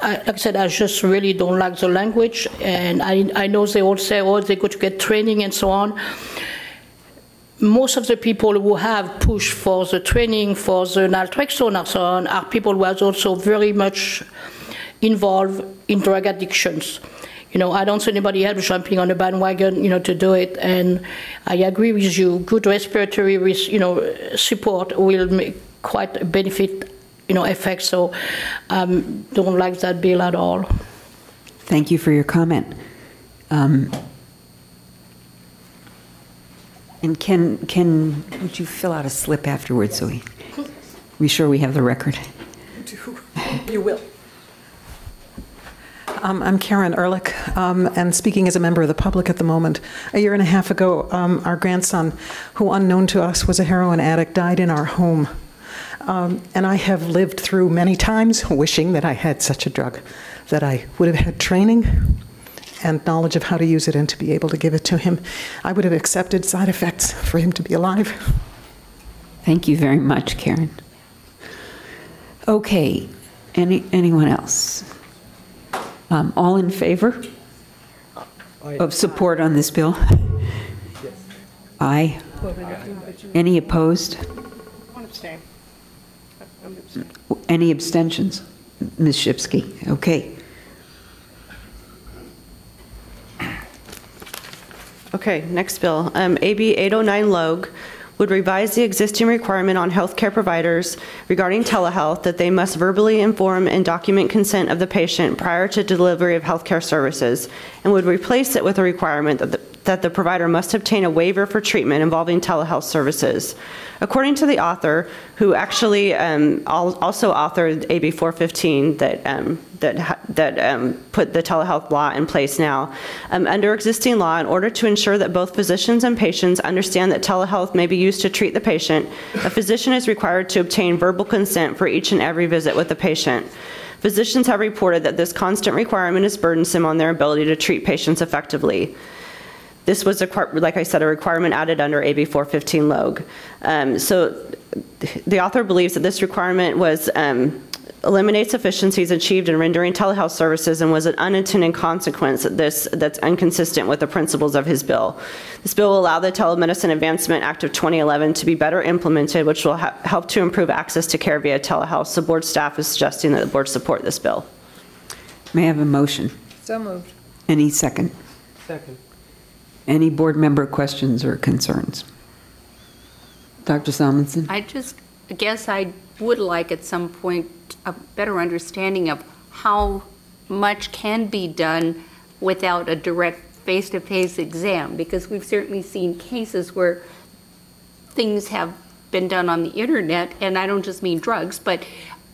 like I said, I just really don't like the language, and I know they all say, oh, they go to get training and so on. Most of the people who have pushed for the training for the naltrexone and so on are people who are also very much involved in drug addictions. I don't see anybody else jumping on a bandwagon, to do it. And I agree with you. Good respiratory, support will make quite a benefit, effect. So don't like that bill at all. Thank you for your comment. And would you fill out a slip afterwards so we sure we have the record? You will. I'm Karen Ehrlich, and speaking as a member of the public at the moment. A year and a half ago, our grandson, who unknown to us was a heroin addict, died in our home. And I have lived through many times wishing that I had such a drug, that I would have had training and knowledge of how to use it and to be able to give it to him. I would have accepted side effects for him to be alive. Thank you very much, Karen. Okay, anyone else? All in favor of support on this bill? Yes. Aye. Any opposed? One abstain. Any abstentions? Ms. Shipsky, okay. Okay, next bill. AB 809 Logue would revise the existing requirement on healthcare providers regarding telehealth that they must verbally inform and document consent of the patient prior to delivery of healthcare services, and would replace it with a requirement that the provider must obtain a waiver for treatment involving telehealth services. According to the author, who actually also authored AB 415 that put the telehealth law in place now. Under existing law, in order to ensure that both physicians and patients understand that telehealth may be used to treat the patient, a physician is required to obtain verbal consent for each and every visit with the patient. Physicians have reported that this constant requirement is burdensome on their ability to treat patients effectively. This was, like I said, a requirement added under AB 415 LOG. So the author believes that this requirement eliminates efficiencies achieved in rendering telehealth services and was an unintended consequence that's inconsistent with the principles of his bill. This bill will allow the Telemedicine Advancement Act of 2011 to be better implemented, which will help to improve access to care via telehealth. So board staff is suggesting that the board support this bill. May I have a motion? So moved. Any second? Second. Any board member questions or concerns? Dr. Salmonson? I guess I would like at some point a better understanding of how much can be done without a direct face-to-face exam, because we've certainly seen cases where things have been done on the internet, and I don't just mean drugs, but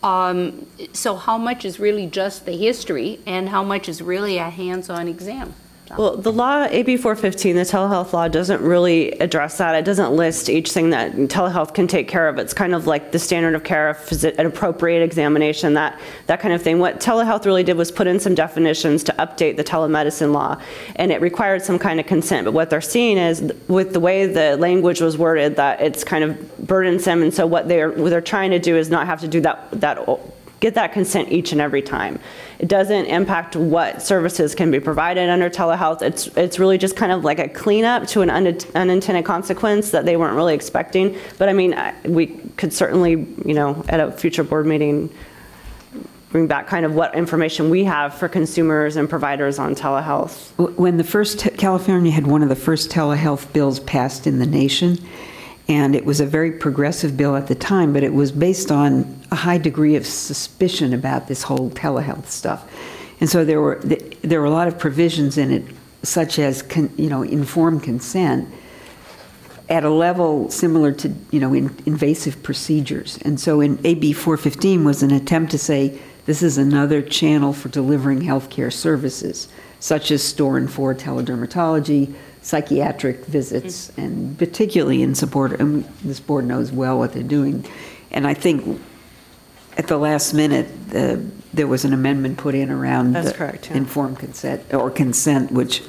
so how much is really just the history and how much is really a hands-on exam? Well, the law, AB 415, the telehealth law, doesn't really address that. It doesn't list each thing that telehealth can take care of. It's kind of like the standard of care, an appropriate examination, that kind of thing. What telehealth really did was put in some definitions to update the telemedicine law, and it required some kind of consent. But what they're seeing is, with the way the language was worded, that it's kind of burdensome, and so what they're trying to do is not have to do get that consent each and every time. It doesn't impact what services can be provided under telehealth. It's really just kind of like a cleanup to an unintended consequence that they weren't really expecting. But I mean, we could certainly, at a future board meeting, bring back kind of what information we have for consumers and providers on telehealth. When California had one of the first telehealth bills passed in the nation, and it was a very progressive bill at the time, but it was based on a high degree of suspicion about this whole telehealth stuff. And so there were a lot of provisions in it, such as informed consent at a level similar to invasive procedures. And so in AB 415 was an attempt to say this is another channel for delivering healthcare services, such as store and for teledermatology, psychiatric visits, and particularly in support, and this board knows well what they're doing. And I think at the last minute, there was an amendment put in around informed consent, or consent, which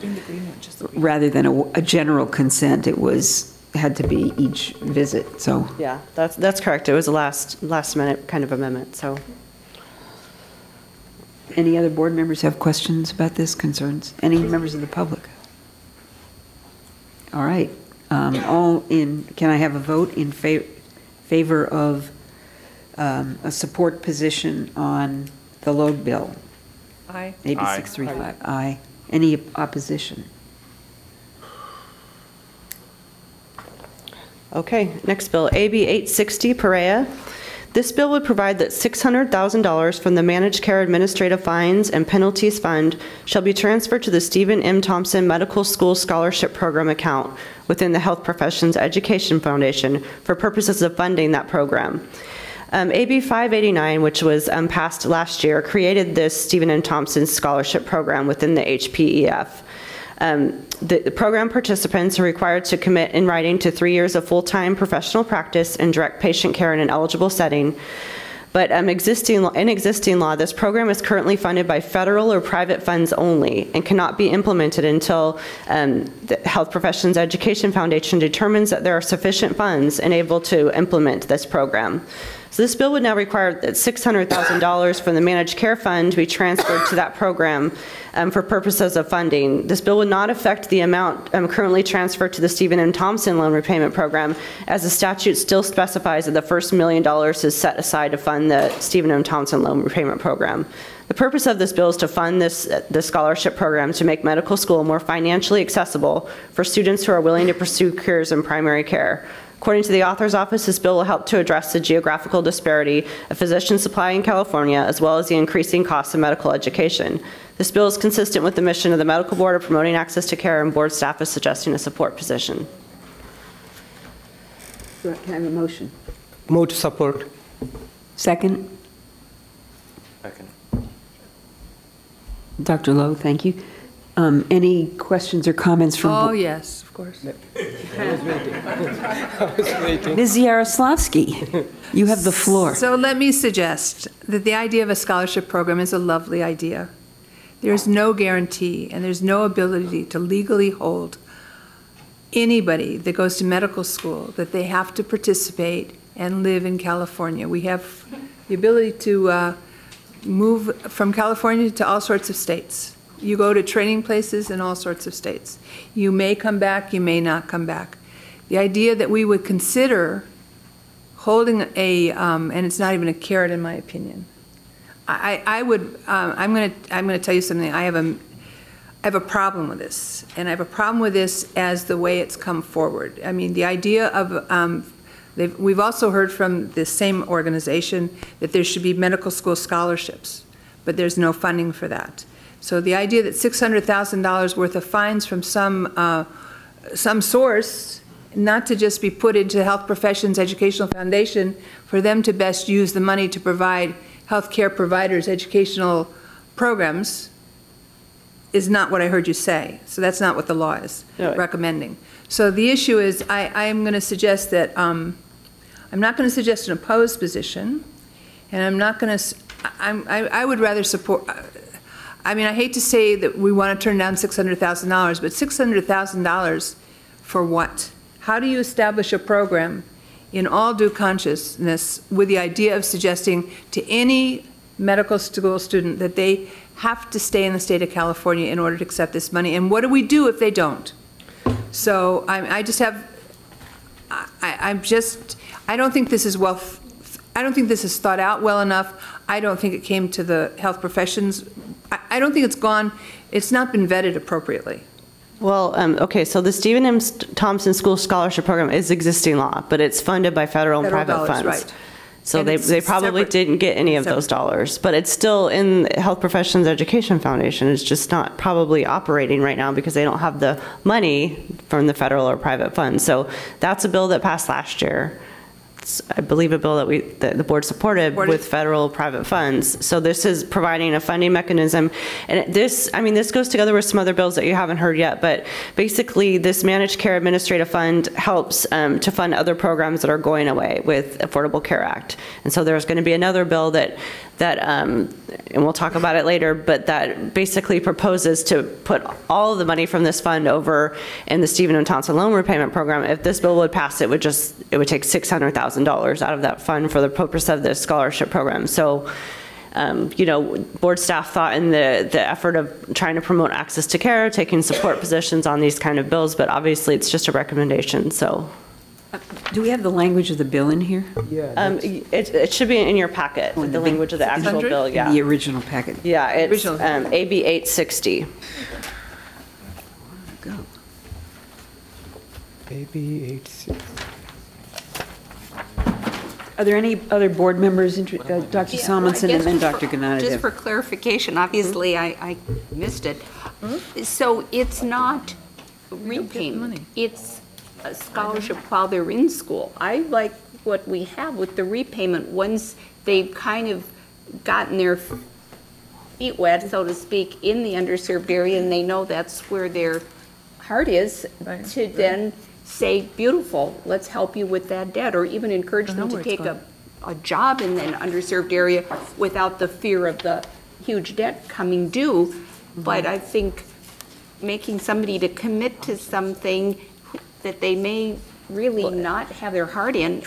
rather than a general consent, it had to be each visit, so. Yeah, that's correct. It was a last minute kind of amendment, so. Any other board members have questions about this, concerns? Any members of the public? All right. Can I have a vote in favor of a support position on the load bill? Aye. AB 635. Aye. Any opposition? Okay, next bill, AB 860, Perea. This bill would provide that $600,000 from the Managed Care Administrative Fines and Penalties Fund shall be transferred to the Stephen M. Thompson Medical School Scholarship Program account within the Health Professions Education Foundation for purposes of funding that program. AB 589, which was passed last year, created this Stephen M. Thompson Scholarship Program within the HPEF. The program participants are required to commit in writing to 3 years of full-time professional practice and direct patient care in an eligible setting. But in existing law, this program is currently funded by federal or private funds only and cannot be implemented until the Health Professions Education Foundation determines that there are sufficient funds and able to implement this program. So this bill would now require that $600,000 from the Managed Care Fund to be transferred to that program for purposes of funding. This bill would not affect the amount currently transferred to the Stephen M. Thompson Loan Repayment Program, as the statute still specifies that the first $1 million is set aside to fund the Stephen M. Thompson Loan Repayment Program. The purpose of this bill is to fund the scholarship program to make medical school more financially accessible for students who are willing to pursue careers in primary care. According to the author's office, this bill will help to address the geographical disparity of physician supply in California, as well as the increasing costs of medical education. This bill is consistent with the mission of the Medical Board of promoting access to care, and board staff is suggesting a support position. Can I have a motion? Move to support. Second? Second. Dr. Lowe, thank you. Any questions or comments from? Oh, yes, of course. Ms. Yaroslavsky, you have the floor. So let me suggest that the idea of a scholarship program is a lovely idea. There's no guarantee and there's no ability to legally hold anybody that goes to medical school that they have to participate and live in California. We have the ability to move from California to all sorts of states. You go to training places in all sorts of states. You may come back, you may not come back. The idea that we would consider holding a, and it's not even a carrot in my opinion. I'm going to tell you something. I have a problem with this, and I have a problem with this as the way it's come forward. I mean, the idea of, we've also heard from the same organization that there should be medical school scholarships, but there's no funding for that. So the idea that $600,000 worth of fines from some source, not to just be put into Health Professions Educational Foundation, for them to best use the money to provide healthcare providers educational programs, is not what I heard you say. So that's not what the law is recommending. So the issue is, I'm going to suggest that, I'm not going to suggest an opposed position, and I'm not going to, I would rather support, I mean, I hate to say that we want to turn down $600,000, but $600,000 for what? How do you establish a program in all due consciousness with the idea of suggesting to any medical school student that they have to stay in the state of California in order to accept this money? And what do we do if they don't? So I just have, I don't think this is I don't think this is thought out well enough. I don't think it came to the health professions. I don't think it's not been vetted appropriately. Well, okay, so the Stephen M. Thompson School Scholarship Program is existing law, but it's funded by federal and private funds. Right. So they probably didn't get any of those dollars, but it's still in Health Professions Education Foundation. It's just not probably operating right now because they don't have the money from the federal or private funds. So that's a bill that passed last year. It's, I believe, a bill that the board supported with federal private funds. So this is providing a funding mechanism. And this goes together with some other bills that you haven't heard yet, but basically this Managed Care Administrative Fund helps to fund other programs that are going away with Affordable Care Act. And so there's going to be another bill that and we'll talk about it later, but that basically proposes to put all of the money from this fund over in the Stephen M. Thompson Loan Repayment Program. If this bill would pass, it would take $600,000 out of that fund for the purpose of this scholarship program. So, you know, board staff thought in the effort of trying to promote access to care, taking support positions on these kind of bills, but obviously it's just a recommendation, so. Do we have the language of the bill in here? Yeah. It should be in your packet, the language of the actual bill, yeah. The original packet. Yeah, it's AB 860. Go. AB 860. Are there any other board members, Dr. Salmonson and then Dr. Gennadiev? Just for clarification, obviously I missed it. So it's not repayment, it's a scholarship while they're in school. I like what we have with the repayment once they've kind of gotten their feet wet, so to speak, in the underserved area, and they know that's where their heart is, to then say, beautiful, let's help you with that debt, or even encourage them to take a job in an underserved area without the fear of the huge debt coming due. But I think making somebody to commit to something that they may really not have their heart in,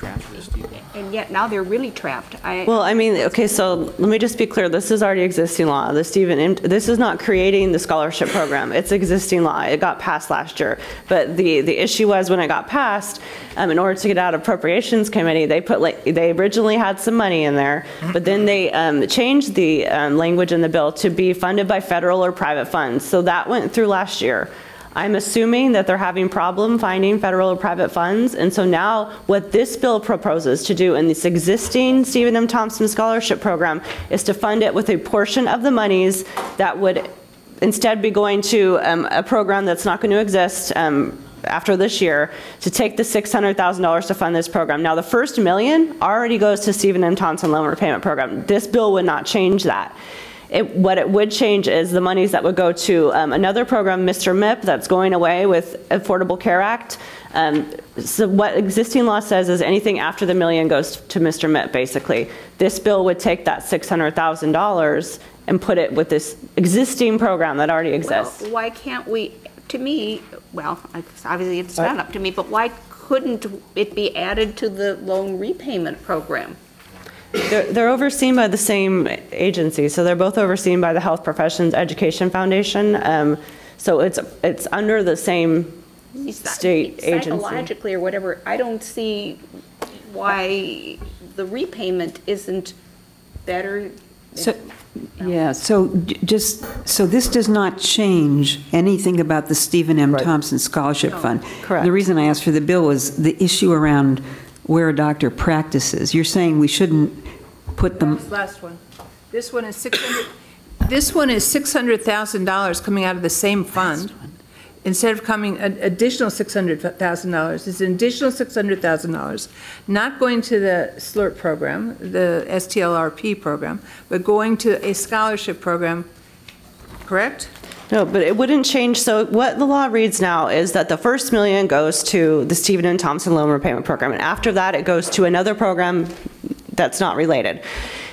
and yet now they're really trapped. Well, I mean, okay, so let me just be clear. This is already existing law. This is not creating the scholarship program. It's existing law. It got passed last year. But the issue was when it got passed, in order to get out of Appropriations Committee, they originally had some money in there, but then they changed the language in the bill to be funded by federal or private funds. So that went through last year. I'm assuming that they're having problem finding federal or private funds, and so now what this bill proposes to do in this existing Stephen M. Thompson Scholarship Program is to fund it with a portion of the monies that would instead be going to a program that's not going to exist after this year, to take the $600,000 to fund this program. Now the first $1 million already goes to Stephen M. Thompson Loan Repayment Program. This bill would not change that. What it would change is the monies that would go to another program, Mr. MIP, that's going away with Affordable Care Act. So what existing law says is anything after the $1 million goes to Mr. MIP, basically. This bill would take that $600,000 and put it with this existing program that already exists. Well, why can't we, to me, well, obviously it's not up to me, but why couldn't it be added to the loan repayment program? They're overseen by the same agency, so they're both overseen by the Health Professions Education Foundation. So it's under the same state agency. Psychologically or whatever, I don't see why the repayment isn't better. So, yeah, so this does not change anything about the Stephen M. Thompson Scholarship Fund. Correct. The reason I asked for the bill was the issue around where a doctor practices. You're saying we shouldn't put them. This last one. This one is $600,000 coming out of the same fund. Instead of coming an additional $600,000, it's an additional $600,000, not going to the SLRP program, the STLRP program, but going to a scholarship program, correct? No, but it wouldn't change. So what the law reads now is that the first $1 million goes to the Stephen M. Thompson Loan Repayment Program, and after that it goes to another program that's not related.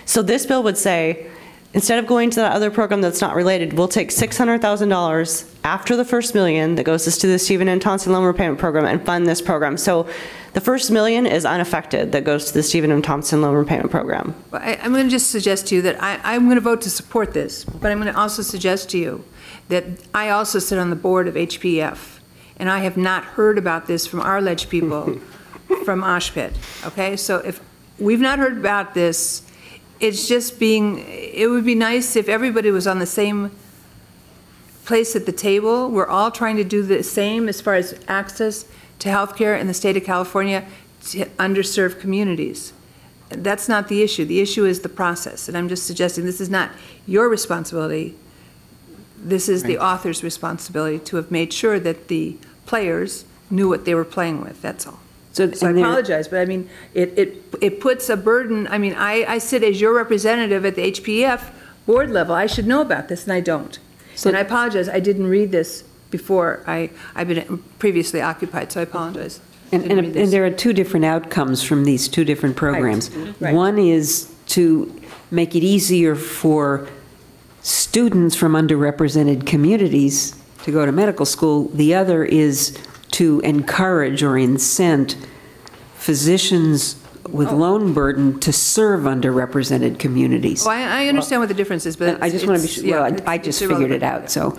So this bill would say, instead of going to that other program that's not related, we'll take $600,000 after the first $1 million that goes to the Stephen M. Thompson Loan Repayment Program and fund this program. So the first $1 million is unaffected that goes to the Stephen M. Thompson Loan Repayment Program. Well, I'm going to just suggest to you that I'm going to vote to support this, but I'm going to also suggest to you that I also sit on the board of HPF, and I have not heard about this from our ledge people from Oshpit, okay? So if we've not heard about this, it's just it would be nice if everybody was on the same place at the table. We're all trying to do the same as far as access to healthcare in the state of California to underserved communities. That's not the issue. The issue is the process. And I'm just suggesting this is not your responsibility. This is the author's responsibility to have made sure that the players knew what they were playing with. That's all. So I apologize, but I mean, it puts a burden. I mean, I sit as your representative at the HPF board level. I should know about this, and I don't. And I apologize. I didn't read this before. I've been previously occupied, so I apologize. And there are two different outcomes from these two different programs. Right. One is to make it easier for students from underrepresented communities to go to medical school. The other is to encourage or incent physicians with loan burden to serve underrepresented communities. Oh, I understand what the difference is, but I just want to be sure. Well, I just figured it out. So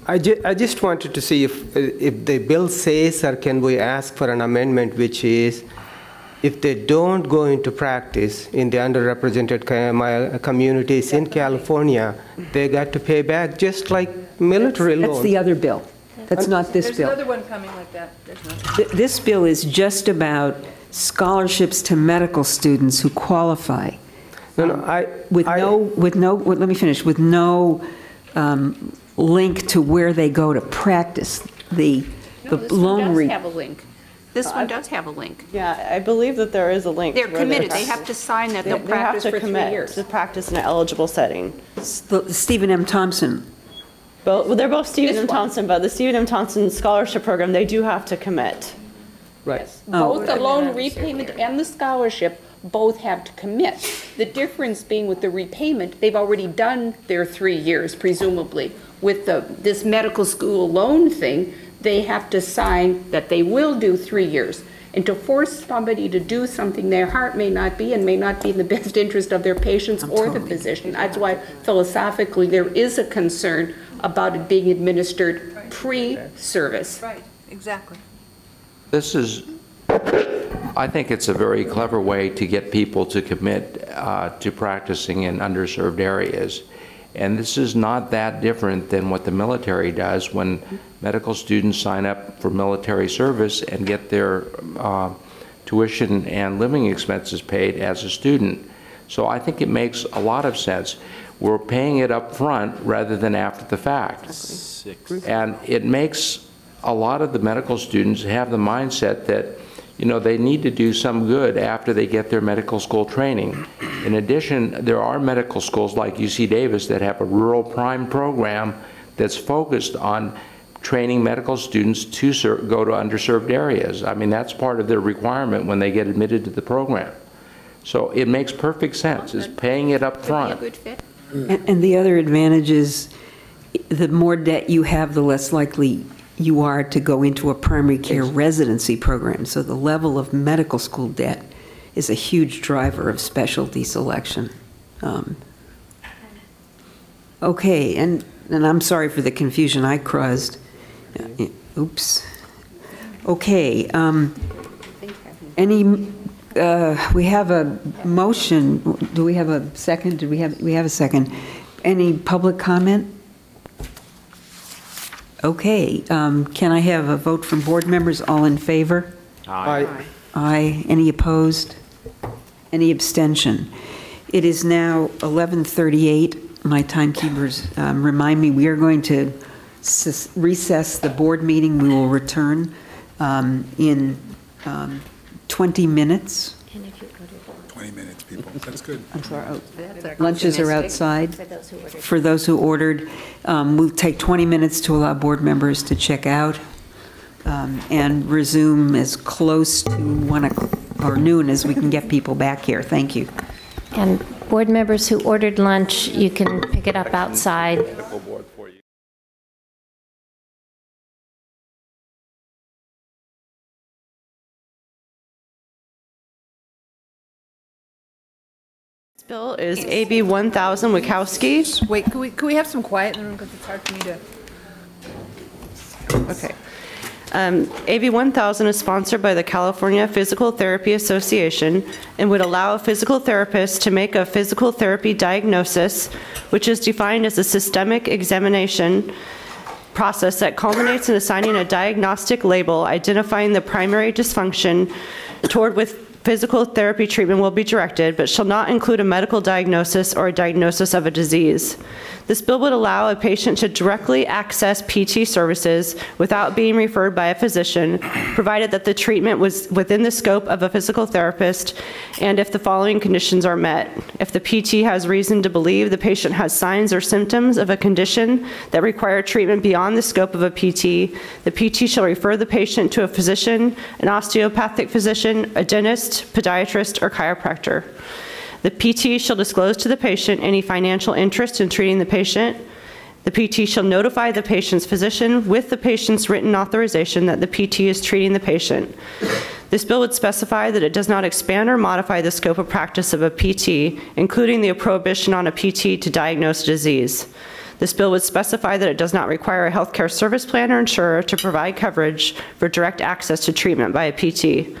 I just wanted to see if the bill says, or can we ask for an amendment, which is if they don't go into practice in the underrepresented communities in California, they got to pay back just like military loans. That's the other bill. That's not this bill. There's another one coming like that. This bill is just about scholarships to medical students who qualify. With no link to where they go to practice. This one does have a link. This one does have a link. Yeah, I believe that there is a link. They're committed. They have to sign that they'll practice for 3 years. To practice in an eligible setting. Stephen M. Thompson. Well, they're both Stephen M. Thompson, but the Stephen M. Thompson Scholarship Program, they do have to commit. Right. Both the loan repayment and the scholarship both have to commit. The difference being with the repayment, they've already done their 3 years, presumably. With this medical school loan thing, they have to sign that they will do 3 years. And to force somebody to do something their heart may not be and may not be in the best interest of their patients or the physician. That's why philosophically there is a concern about it being administered pre-service. Right, exactly. This is, I think it's a very clever way to get people to commit to practicing in underserved areas. And this is not that different than what the military does when medical students sign up for military service and get their tuition and living expenses paid as a student. So I think it makes a lot of sense. We're paying it up front rather than after the fact. And it makes a lot of the medical students have the mindset that, you know, they need to do some good after they get their medical school training. In addition, there are medical schools like UC Davis that have a rural prime program that's focused on training medical students to go to underserved areas. I mean, that's part of their requirement when they get admitted to the program. So it makes perfect sense, is paying it up front. Could be a good fit. And the other advantage is the more debt you have, the less likely you are to go into a primary care residency program. So the level of medical school debt is a huge driver of specialty selection. Okay, and I'm sorry for the confusion I caused. Oops. Okay, we have a motion. Do we have a second? We have a second. Any public comment? Okay, can I have a vote from board members? All in favor? Aye. Aye. Any opposed? Any abstention? It is now 11:38. My timekeepers remind me we are going to recess the board meeting. We will return in 20 minutes. 20 minutes, people. That's good. I'm sorry. Lunches are outside. For those who ordered, we'll take 20 minutes to allow board members to check out and resume as close to 1 o'clock or noon as we can get people back here. Thank you. And board members who ordered lunch, you can pick it up outside. This bill is AB 1000 Wachowski. Wait, could we have some quiet in the room because it's hard for me to... Okay. AB 1000 is sponsored by the California Physical Therapy Association and would allow a physical therapist to make a physical therapy diagnosis, which is defined as a systemic examination process that culminates in assigning a diagnostic label identifying the primary dysfunction toward which physical therapy treatment will be directed, but shall not include a medical diagnosis or a diagnosis of a disease. This bill would allow a patient to directly access PT services without being referred by a physician, provided that the treatment was within the scope of a physical therapist and if the following conditions are met. If the PT has reason to believe the patient has signs or symptoms of a condition that require treatment beyond the scope of a PT, the PT shall refer the patient to a physician, an osteopathic physician, a dentist, podiatrist, or chiropractor. The PT shall disclose to the patient any financial interest in treating the patient. The PT shall notify the patient's physician with the patient's written authorization that the PT is treating the patient. This bill would specify that it does not expand or modify the scope of practice of a PT, including the prohibition on a PT to diagnose disease. This bill would specify that it does not require a healthcare service plan or insurer to provide coverage for direct access to treatment by a PT.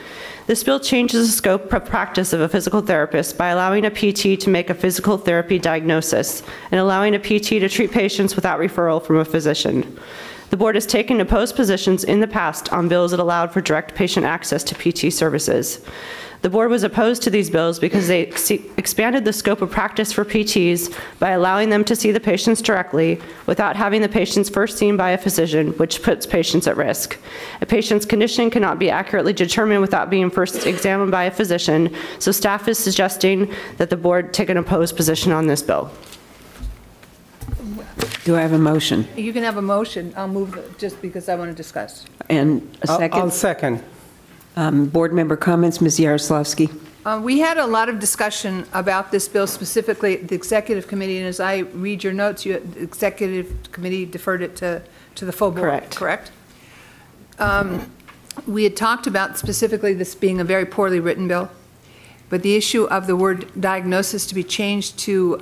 This bill changes the scope of practice of a physical therapist by allowing a PT to make a physical therapy diagnosis and allowing a PT to treat patients without referral from a physician. The board has taken opposed positions in the past on bills that allowed for direct patient access to PT services. The board was opposed to these bills because they expanded the scope of practice for PTs by allowing them to see the patients directly without having the patients first seen by a physician, which puts patients at risk. A patient's condition cannot be accurately determined without being first examined by a physician, so staff is suggesting that the board take an opposed position on this bill. Do I have a motion? You can have a motion. I'll move just because I want to discuss. And a second? I'll second. Board member comments, Ms. Yaroslavsky. We had a lot of discussion about this bill, specifically the executive committee, and as I read your notes, the executive committee deferred it to the full board, correct? We had talked about specifically this being a very poorly written bill, but the issue of the word diagnosis to be changed to,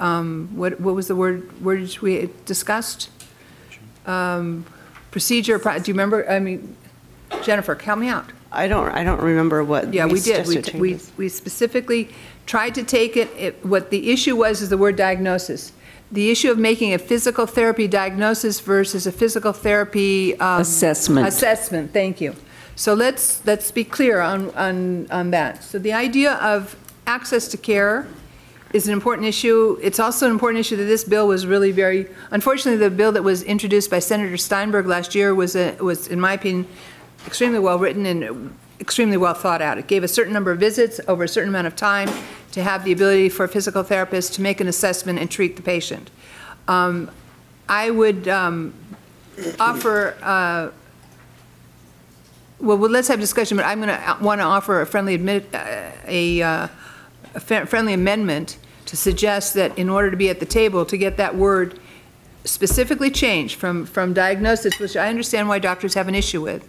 what was the word we discussed? Procedure, do you remember? I mean, Jennifer, help me out. I don't remember what. Yeah, we did. We specifically tried to take it. What the issue was is the word diagnosis. The issue of making a physical therapy diagnosis versus a physical therapy assessment. Assessment. Thank you. So let's be clear on that. So the idea of access to care is an important issue. It's also an important issue that this bill was really very. Unfortunately, the bill that was introduced by Senator Steinberg last year was, in my opinion, extremely well written and extremely well thought out. It gave a certain number of visits over a certain amount of time to have the ability for a physical therapist to make an assessment and treat the patient. I would offer, well, let's have discussion, but I'm going to want to offer a friendly friendly amendment to suggest that in order to be at the table, to get that word specifically changed from diagnosis, which I understand why doctors have an issue with.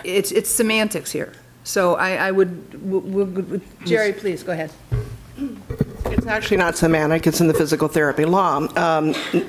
It's semantics here. So I would, Jerry, please, go ahead. It's actually not semantic, it's in the physical therapy law.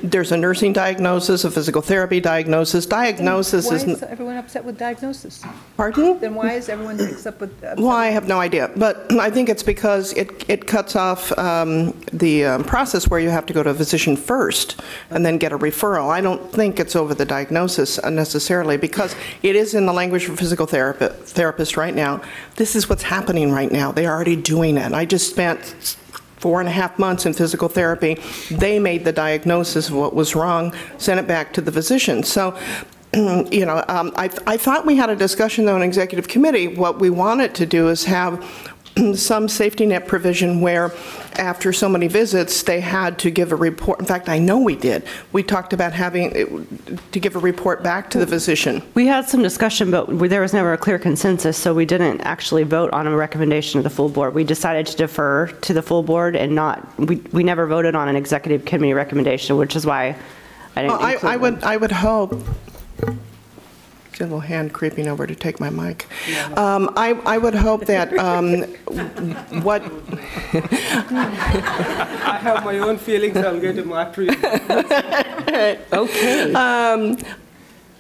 There's a nursing diagnosis, a physical therapy diagnosis. Diagnosis Why is... is everyone upset with diagnosis? Pardon? Then why is everyone mixed up with... Well, I have no idea, but I think it's because it cuts off the process where you have to go to a physician first and then get a referral. I don't think it's over the diagnosis necessarily, because it is in the language for physical therapists right now. This is what's happening right now. They're already doing it. I just spent 4.5 months in physical therapy. They made the diagnosis of what was wrong, sent it back to the physician. So, you know, I thought we had a discussion, though, in executive committee. What we wanted to do is have some safety net provision where after so many visits, they had to give a report. In fact, I know we did. We talked about having to give a report back to the physician. We had some discussion, but there was never a clear consensus, so we didn't actually vote on a recommendation of the full board. We decided to defer to the full board and not, we never voted on an executive committee recommendation, which is why I didn't include I would hope. A little hand creeping over to take my mic. I would hope that what... I have my own feelings. I'll get them after you. Okay.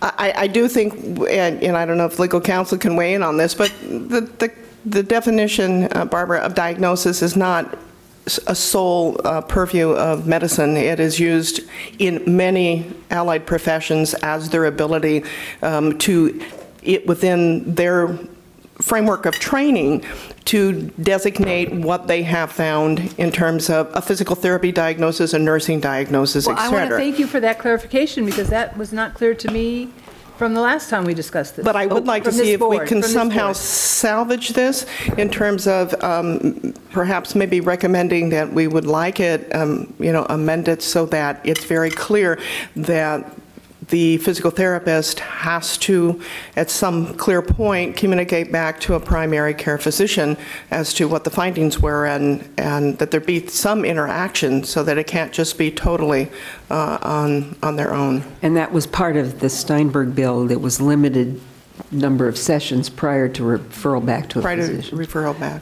I do think, and I don't know if legal counsel can weigh in on this, but the definition, Barbara, of diagnosis is not a sole purview of medicine. It is used in many allied professions as their ability within their framework of training to designate what they have found in terms of a physical therapy diagnosis, a nursing diagnosis, Well, et cetera. I want to thank you for that clarification, because that was not clear to me from the last time we discussed this. But I would like to see if we can somehow salvage this in terms of perhaps maybe recommending that we would like it, you know, amended so that it's very clear that the physical therapist has to, at some clear point, communicate back to a primary care physician as to what the findings were, and that there be some interaction so that it can't just be totally on their own. And that was part of the Steinberg bill. It was limited number of sessions prior to referral back to a physician. Referral back.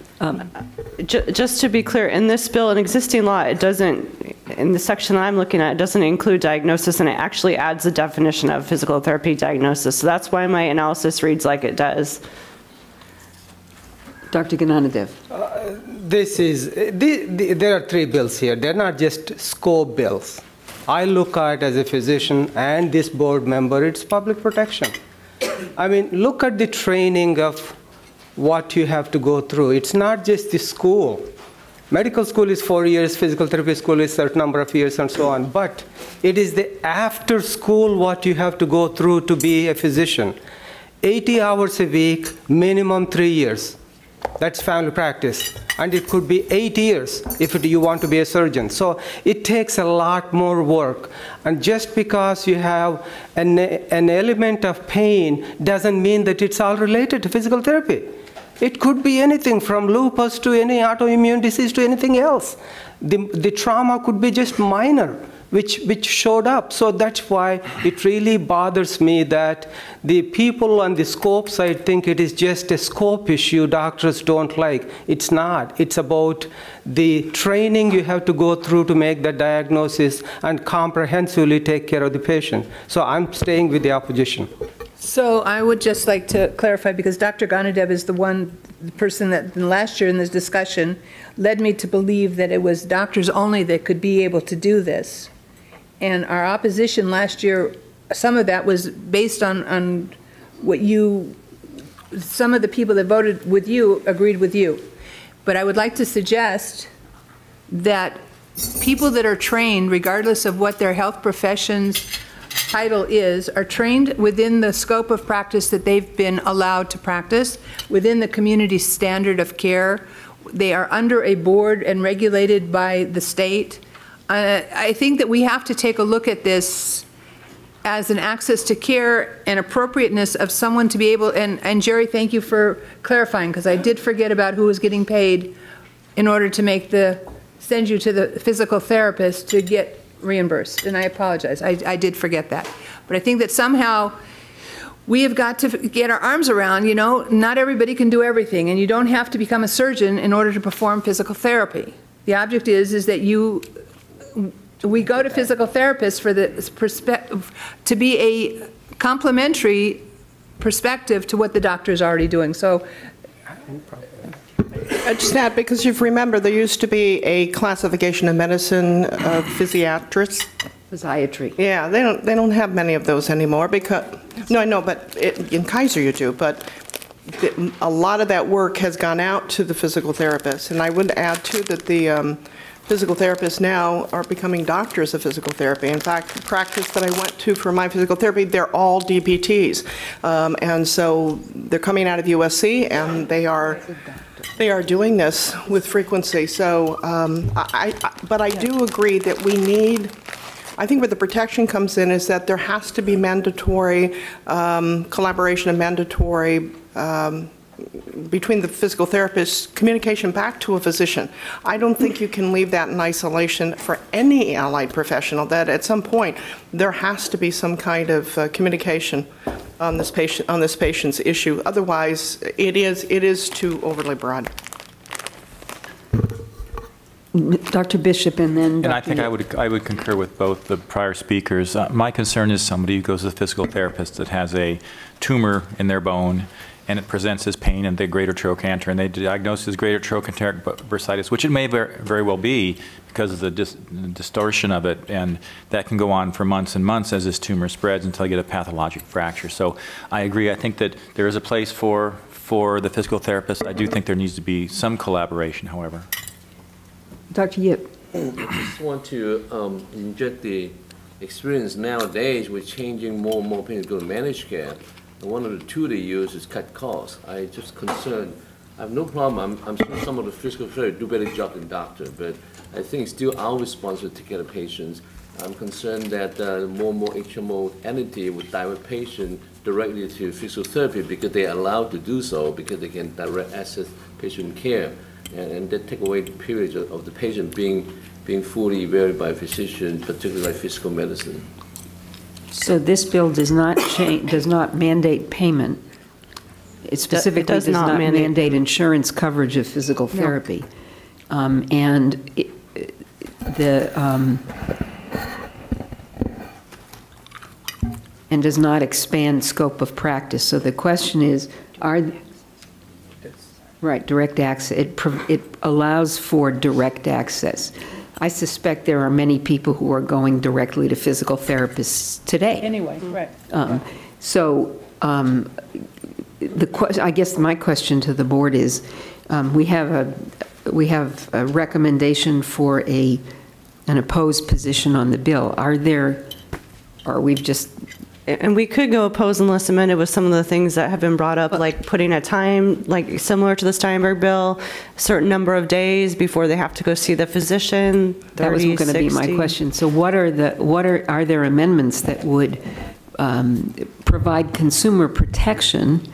Just to be clear, in this bill, in existing law, it doesn't, in the section I'm looking at, it doesn't include diagnosis, and it actually adds a definition of physical therapy diagnosis. So that's why my analysis reads like it does. Dr. Gnanadev. There are 3 bills here. They're not just scope bills. I look at, as a physician and this board member, it's public protection. I mean, look at the training of what you have to go through. It's not just the school. Medical school is 4 years, physical therapy school is a certain number of years, and so on. But it is the after school what you have to go through to be a physician. 80 hours a week, minimum 3 years. That's family practice. And it could be 8 years if you want to be a surgeon. So it takes a lot more work. And just because you have an element of pain doesn't mean that it's all related to physical therapy. It could be anything from lupus to any autoimmune disease to anything else. The trauma could be just minor, which showed up. So that's why it really bothers me that the people on the scope side think it is just a scope issue doctors don't like. It's not. It's about the training you have to go through to make the diagnosis and comprehensively take care of the patient. So I'm staying with the opposition. So I would just like to clarify, because Dr. Gnanadev is the person that last year in this discussion led me to believe that it was doctors only that could be able to do this. And our opposition last year, some of that was based on what some of the people that voted with you agreed with you. But I would like to suggest that people that are trained, regardless of what their health profession's title is, are trained within the scope of practice that they've been allowed to practice, within the community standard of care, They are under a board and regulated by the state. I think that we have to take a look at this as an access to care and appropriateness of someone to be able, and Jerry, thank you for clarifying, because I did forget about who was getting paid in order to send you to the physical therapist to get reimbursed, and I apologize, I did forget that. But I think that somehow we have got to get our arms around, you know, not everybody can do everything, and you don't have to become a surgeon in order to perform physical therapy. The object is that we go to physical therapists for the to be a complementary perspective to what the doctor is already doing. So, I just add, because you've remember there used to be a classification of medicine of physiatrists. Physiatry. Yeah, they don't have many of those anymore because no, I know, but in Kaiser you do, but a lot of that work has gone out to the physical therapists, and I would add too that the physical therapists now are becoming doctors of physical therapy. In fact, the practice that I went to for my physical therapy, they're all DPTs, and so they're coming out of USC, and they are doing this with frequency. So, but I do agree that we need. I think where the protection comes in is that there has to be mandatory collaboration and mandatory between the physical therapist, communication back to a physician. I don't think you can leave that in isolation for any allied professional, that at some point there has to be some kind of communication on this patient's issue. Otherwise, it is too overly broad. Dr. Bishop and then Dr. And I think I would concur with both the prior speakers. My concern is somebody who goes to the physical therapist that has a tumor in their bone and it presents as pain and the greater trochanter, and they diagnose as greater trochanteric bursitis, which it may very well be because of the distortion of it, and that can go on for months and months as this tumor spreads until you get a pathologic fracture. So I agree. I think that there is a place for the physical therapist. I do think there needs to be some collaboration, however. Dr. Yip. I just want to inject the experience nowadays with changing more and more people go to managed care. And one of the tools they use is cut costs. I just concerned, I have no problem. I'm sure some of the physical therapists do a better job than doctor, but I think it's still our responsibility to take care of patients. I'm concerned that more and more HMO entity would divert patients directly to physical therapy because they're allowed to do so, because they can direct access patient care. And that take away the period of the patient being fully evaluated by a physician, particularly by physical medicine. So this bill does not mandate payment. It specifically does not mandate insurance coverage of physical therapy, and does not expand scope of practice. So the question is, right, direct access. It allows for direct access. I suspect there are many people who are going directly to physical therapists today. Anyway, right. I guess my question to the board is, we have a recommendation for an opposed position on the bill. And we could go opposed unless amended with some of the things that have been brought up, like putting a time, like similar to the Steinberg bill, a certain number of days before they have to go see the physician. 30, that was going to be my question. So are there amendments that would provide consumer protection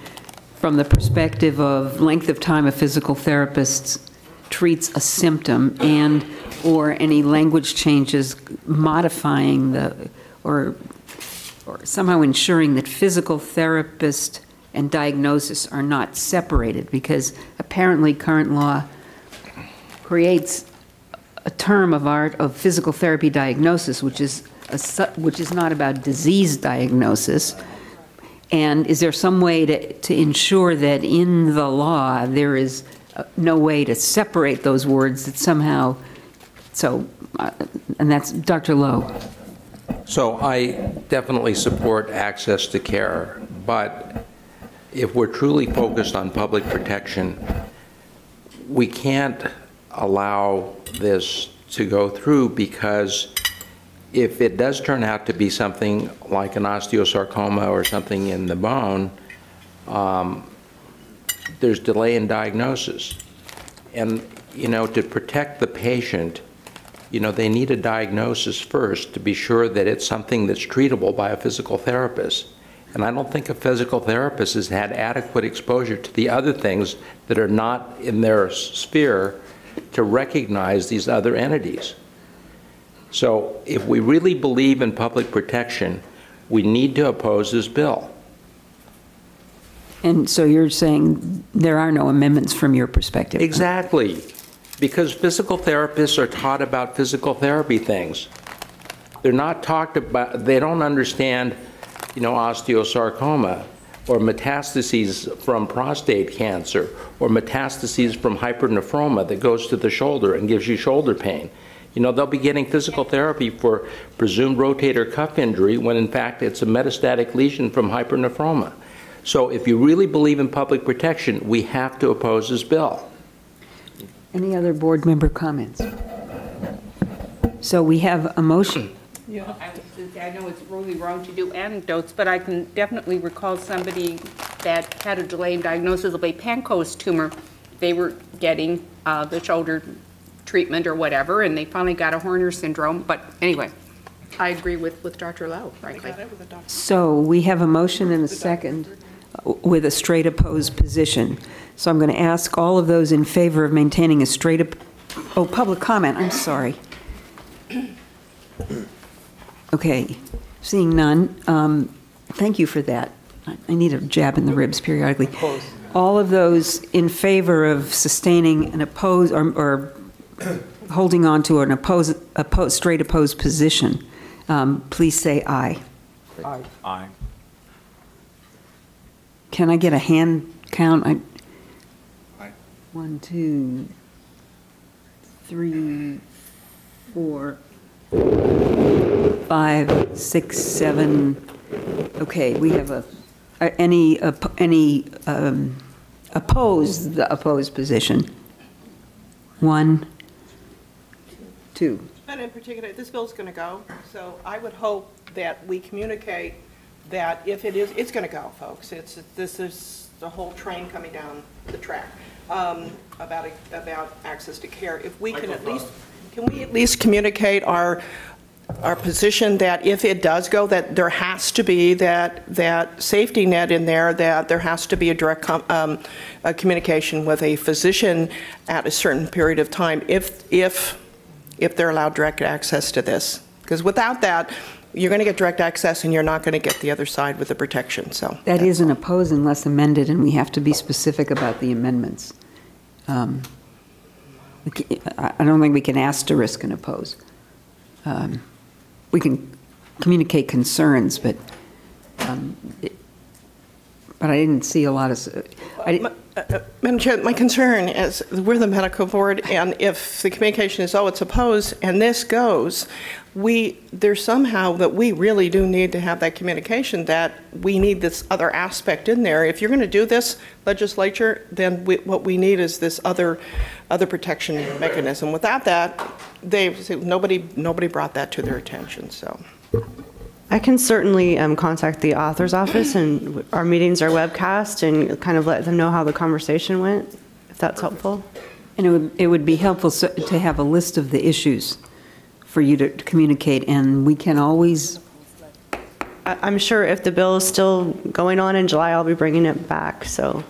from the perspective of length of time a physical therapist treats a symptom, and or any language changes modifying or somehow ensuring that physical therapist and diagnosis are not separated, because apparently current law creates a term of art of physical therapy diagnosis, which is not about disease diagnosis. And is there some way to ensure that in the law there is no way to separate those words that somehow, and that's Dr. Lowe. So I definitely support access to care, but if we're truly focused on public protection, we can't allow this to go through, because if it does turn out to be something like an osteosarcoma or something in the bone, there's delay in diagnosis. And, you know, to protect the patient, you know, they need a diagnosis first to be sure that it's something that's treatable by a physical therapist. And I don't think a physical therapist has had adequate exposure to the other things that are not in their sphere to recognize these other entities. So if we really believe in public protection, we need to oppose this bill. And so you're saying there are no amendments from your perspective? Exactly. Because physical therapists are taught about physical therapy things. They're not talked about, they don't understand, you know, osteosarcoma or metastases from prostate cancer or metastases from hypernephroma that goes to the shoulder and gives you shoulder pain. You know, they'll be getting physical therapy for presumed rotator cuff injury when in fact it's a metastatic lesion from hypernephroma. So if you really believe in public protection, we have to oppose this bill. Any other board member comments? So we have a motion. Yeah. I know it's really wrong to do anecdotes, but I can definitely recall somebody that had a delayed diagnosis of a Pancoast tumor. They were getting the shoulder treatment or whatever, and they finally got a Horner syndrome. But anyway, I agree with Dr. Lau, frankly. So we have a motion and a second with a straight opposed position. So I'm going to ask all of those in favor of maintaining a straight public comment. I'm sorry. Okay, seeing none, thank you for that. I need a jab in the ribs periodically. All of those in favor of sustaining an oppose or holding on to an straight opposed position, please say aye. Aye. Aye. Can I get a hand count? Aye. 1, 2, 3, 4, 5, 6, 7. Okay, we have any oppose the opposed position? 1, 2. And in particular, this bill's going to go, so I would hope that we communicate that if it is, it's going to go, folks. This is the whole train coming down the track about access to care. If we can can we at least communicate our position that if it does go, that there has to be that safety net in there, that there has to be a direct communication with a physician at a certain period of time if they're allowed direct access to this. Because without that, you're going to get direct access and you're not going to get the other side with the protection. So that isn't oppose unless amended, and we have to be specific about the amendments. I don't think we can asterisk and oppose. We can communicate concerns, but I didn't see a lot of. Madam Chair, my concern is we're the medical board, and if the communication is, oh, it's opposed, and this goes, there's somehow that we really do need to have that communication, that we need this other aspect in there. If you're going to do this, legislature, then what we need is this other protection mechanism. Without that, nobody brought that to their attention. So. I can certainly contact the author's office, and our meetings are webcast, and kind of let them know how the conversation went, if that's helpful. And it would be helpful to have a list of the issues for you to communicate, and we can always... I'm sure if the bill is still going on in July, I'll be bringing it back, so...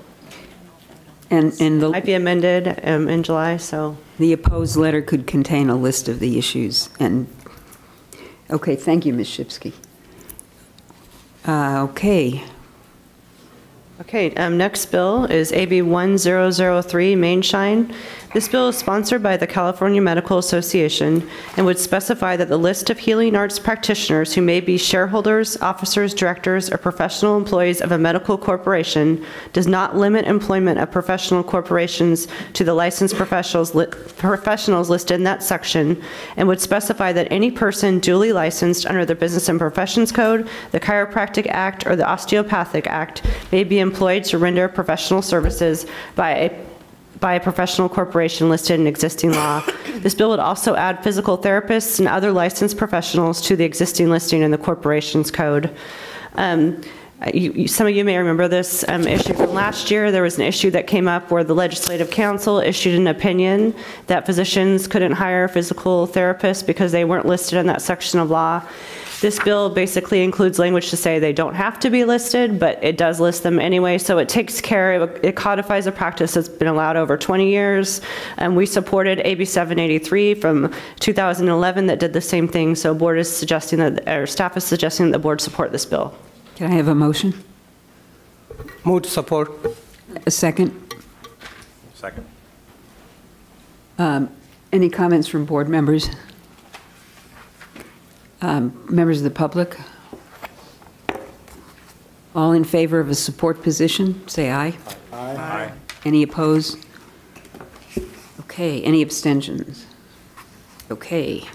And the might be amended in July, so... The opposed letter could contain a list of the issues, and... Okay, thank you, Ms. Shipsky. Okay. Okay, next bill is AB 1003, Mainshine. This bill is sponsored by the California Medical Association and would specify that the list of healing arts practitioners who may be shareholders, officers, directors, or professional employees of a medical corporation does not limit employment of professional corporations to the licensed professionals listed in that section, and would specify that any person duly licensed under the Business and Professions Code, the Chiropractic Act, or the Osteopathic Act may be employed to render professional services by a professional corporation listed in existing law. This bill would also add physical therapists and other licensed professionals to the existing listing in the Corporations Code. Some of you may remember this issue from last year. There was an issue that came up where the Legislative Council issued an opinion that physicians couldn't hire physical therapists because they weren't listed in that section of law. This bill basically includes language to say they don't have to be listed, but it does list them anyway, so it takes care of, it codifies a practice that's been allowed over 20 years. And we supported AB 783 from 2011 that did the same thing, so board is suggesting that, or staff is suggesting that the board support this bill. Can I have a motion? Move to support. A second? Second. Any comments from board members? Members of the public? All in favor of a support position, say aye. Aye. Any opposed? Okay, any abstentions? Okay.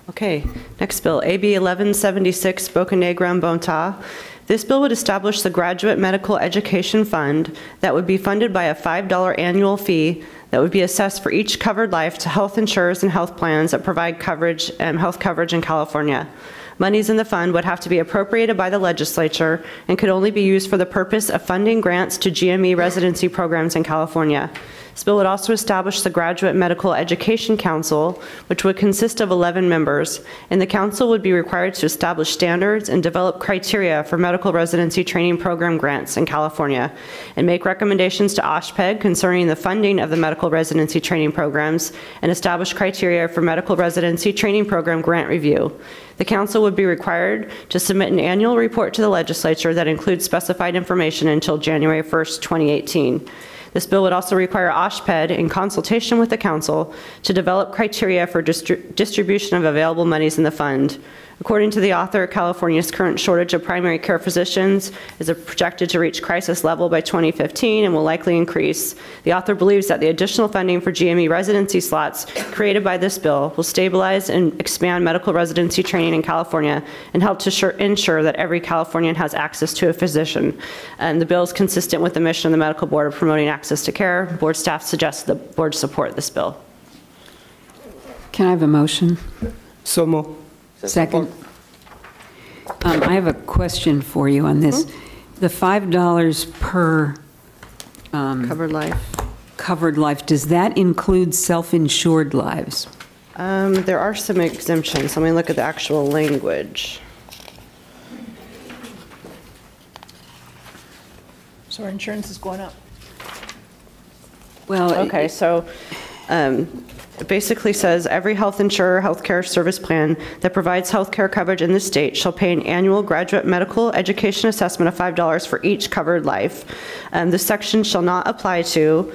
Okay, next bill, AB 1176, Boca Negra and Bonta. This bill would establish the Graduate Medical Education Fund that would be funded by a $5 annual fee that would be assessed for each covered life to health insurers and health plans that provide coverage, health coverage in California. Monies in the fund would have to be appropriated by the legislature and could only be used for the purpose of funding grants to GME residency programs in California. This bill would also establish the Graduate Medical Education Council, which would consist of 11 members, and the council would be required to establish standards and develop criteria for medical residency training program grants in California, and make recommendations to OSHPED concerning the funding of the medical residency training programs, and establish criteria for medical residency training program grant review. The council would be required to submit an annual report to the legislature that includes specified information until January 1st, 2018. This bill would also require OSHPED, in consultation with the council, to develop criteria for distribution of available monies in the fund. According to the author, California's current shortage of primary care physicians is projected to reach crisis level by 2015 and will likely increase. The author believes that the additional funding for GME residency slots created by this bill will stabilize and expand medical residency training in California and help to ensure that every Californian has access to a physician. And the bill is consistent with the mission of the Medical Board of promoting access to care. Board staff suggests the board support this bill. Can I have a motion? So move. Second. I have a question for you on this. The $5 per covered life, does that include self-insured lives? There are some exemptions. Let me look at the actual language. So our insurance is going up. Well, okay, so it basically says every health insurer healthcare service plan that provides healthcare coverage in the state shall pay an annual graduate medical education assessment of $5 for each covered life. This section shall not apply to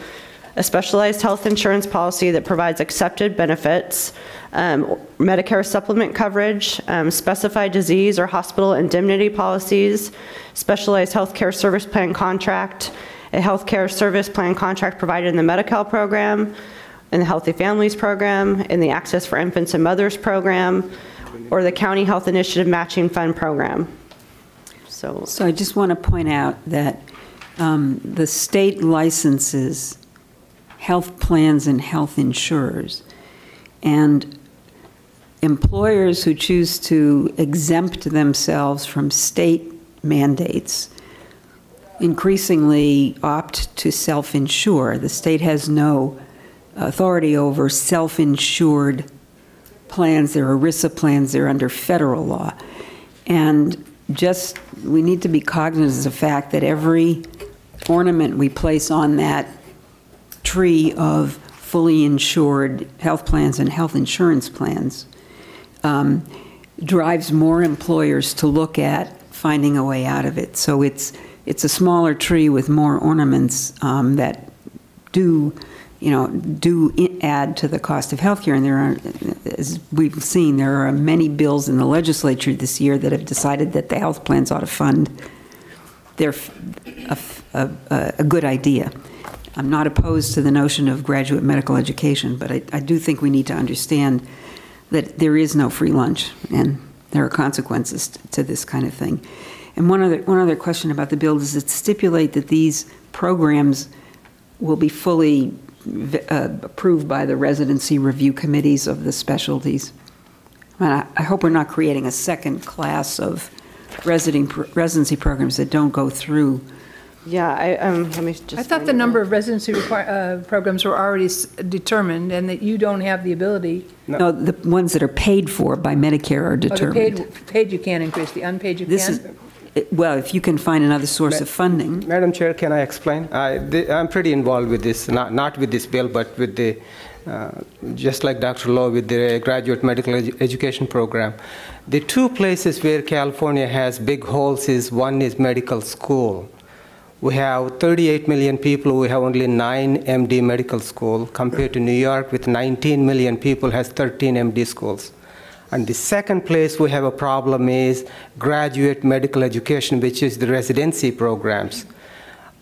a specialized health insurance policy that provides accepted benefits, Medicare supplement coverage, specified disease or hospital indemnity policies, specialized healthcare service plan contract, a healthcare service plan contract provided in the Medi-Cal program, in the Healthy Families Program, in the Access for Infants and Mothers Program, or the County Health Initiative Matching Fund Program. So I just want to point out that the state licenses health plans and health insurers, and employers who choose to exempt themselves from state mandates increasingly opt to self-insure. The state has no authority over self-insured plans. They're ERISA plans. They're under federal law. And just, we need to be cognizant of the fact that every ornament we place on that tree of fully insured health plans and health insurance plans drives more employers to look at finding a way out of it. So it's a smaller tree with more ornaments that do add to the cost of healthcare. And there are, as we've seen, there are many bills in the legislature this year that have decided that the health plans ought to fund. They're a good idea. I'm not opposed to the notion of graduate medical education, but I do think we need to understand that there is no free lunch, and there are consequences to this kind of thing. And one other question about the bill: does it stipulate that these programs will be fully approved by the residency review committees of the specialties? I hope we're not creating a second class of residency programs that don't go through. Yeah, let me just. I thought the number of residency programs were already determined and that you don't have the ability. No, the ones that are paid for by Medicare are determined. The paid you can increase, the unpaid you can? Well, if you can find another source of funding. Madam Chair, can I explain? I'm pretty involved with this, not with this bill, but with the, just like Dr. Lowe, with the graduate medical education program. The two places where California has big holes is, one is medical school. We have 38 million people, we have only 9 MD medical schools, compared to New York with 19 million people has 13 MD schools. And the second place we have a problem is graduate medical education, which is the residency programs.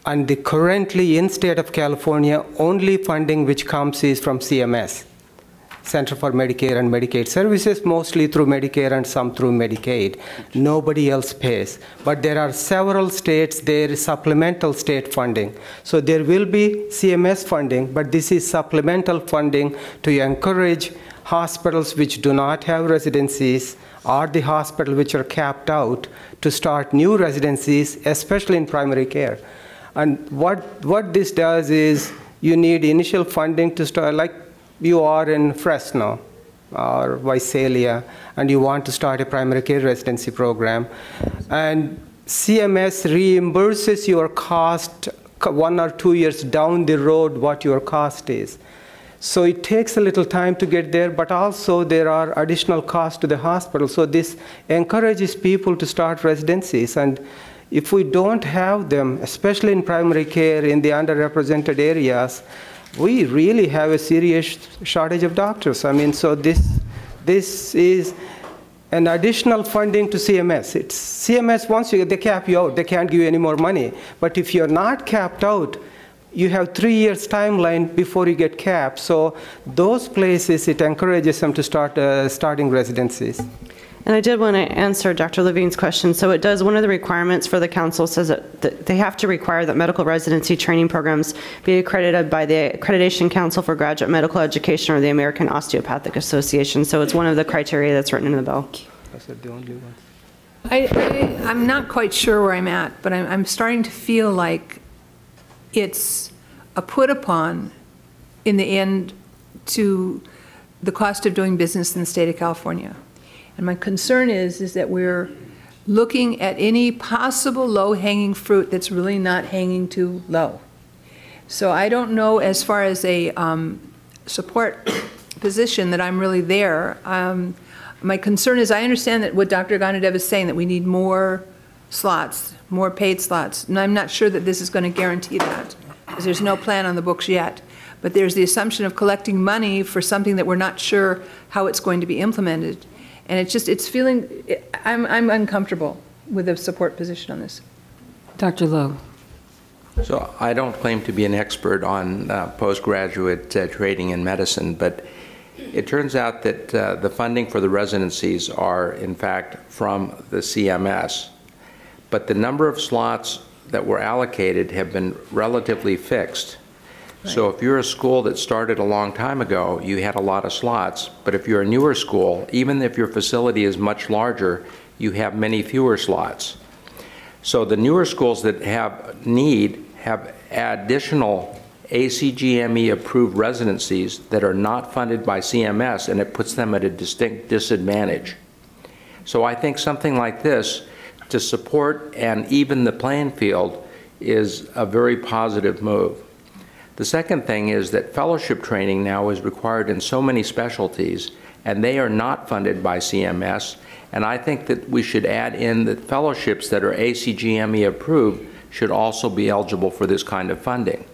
And currently in state of California, only funding which comes is from CMS, Center for Medicare and Medicaid Services, mostly through Medicare and some through Medicaid. Nobody else pays. But there are several states, there is supplemental state funding. So there will be CMS funding, but this is supplemental funding to encourage hospitals which do not have residencies, or the hospital which are capped out, to start new residencies, especially in primary care. And what this does is you need initial funding to start, like you are in Fresno or Visalia, and you want to start a primary care residency program. And CMS reimburses your cost 1 or 2 years down the road what your cost is. So it takes a little time to get there, but also there are additional costs to the hospital. So this encourages people to start residencies. And if we don't have them, especially in primary care in the underrepresented areas, we really have a serious shortage of doctors. I mean, so this is an additional funding to CMS. CMS, once they cap you out, they can't give you any more money. But if you're not capped out, you have 3 years timeline before you get capped. So those places, it encourages them to start starting residencies. And I did want to answer Dr. Levine's question. So it does, one of the requirements for the council says that they have to require that medical residency training programs be accredited by the Accreditation Council for Graduate Medical Education or the American Osteopathic Association. So it's one of the criteria that's written in the bill. That's the only one. I'm not quite sure where I'm at, but I'm starting to feel like it's a put upon in the end to the cost of doing business in the state of California. And my concern is that we're looking at any possible low-hanging fruit that's really not hanging too low. So I don't know, as far as a support position, that I'm really there. My concern is, I understand that what Dr. Ganadev is saying, that we need more slots, more paid slots, and I'm not sure that this is going to guarantee that, because there's no plan on the books yet. But there's the assumption of collecting money for something that we're not sure how it's going to be implemented. And it's feeling, I'm uncomfortable with a support position on this. Dr. Lowe. So I don't claim to be an expert on postgraduate training in medicine, but it turns out that the funding for the residencies are, in fact, from the CMS. But the number of slots that were allocated have been relatively fixed. Right. So if you're a school that started a long time ago, you had a lot of slots. But if you're a newer school, even if your facility is much larger, you have many fewer slots. So the newer schools that have additional ACGME approved residencies that are not funded by CMS, and it puts them at a distinct disadvantage. So I think something like this to support and even the playing field is a very positive move. The second thing is that fellowship training now is required in so many specialties, and they are not funded by CMS. And I think that we should add in that fellowships that are ACGME approved should also be eligible for this kind of funding.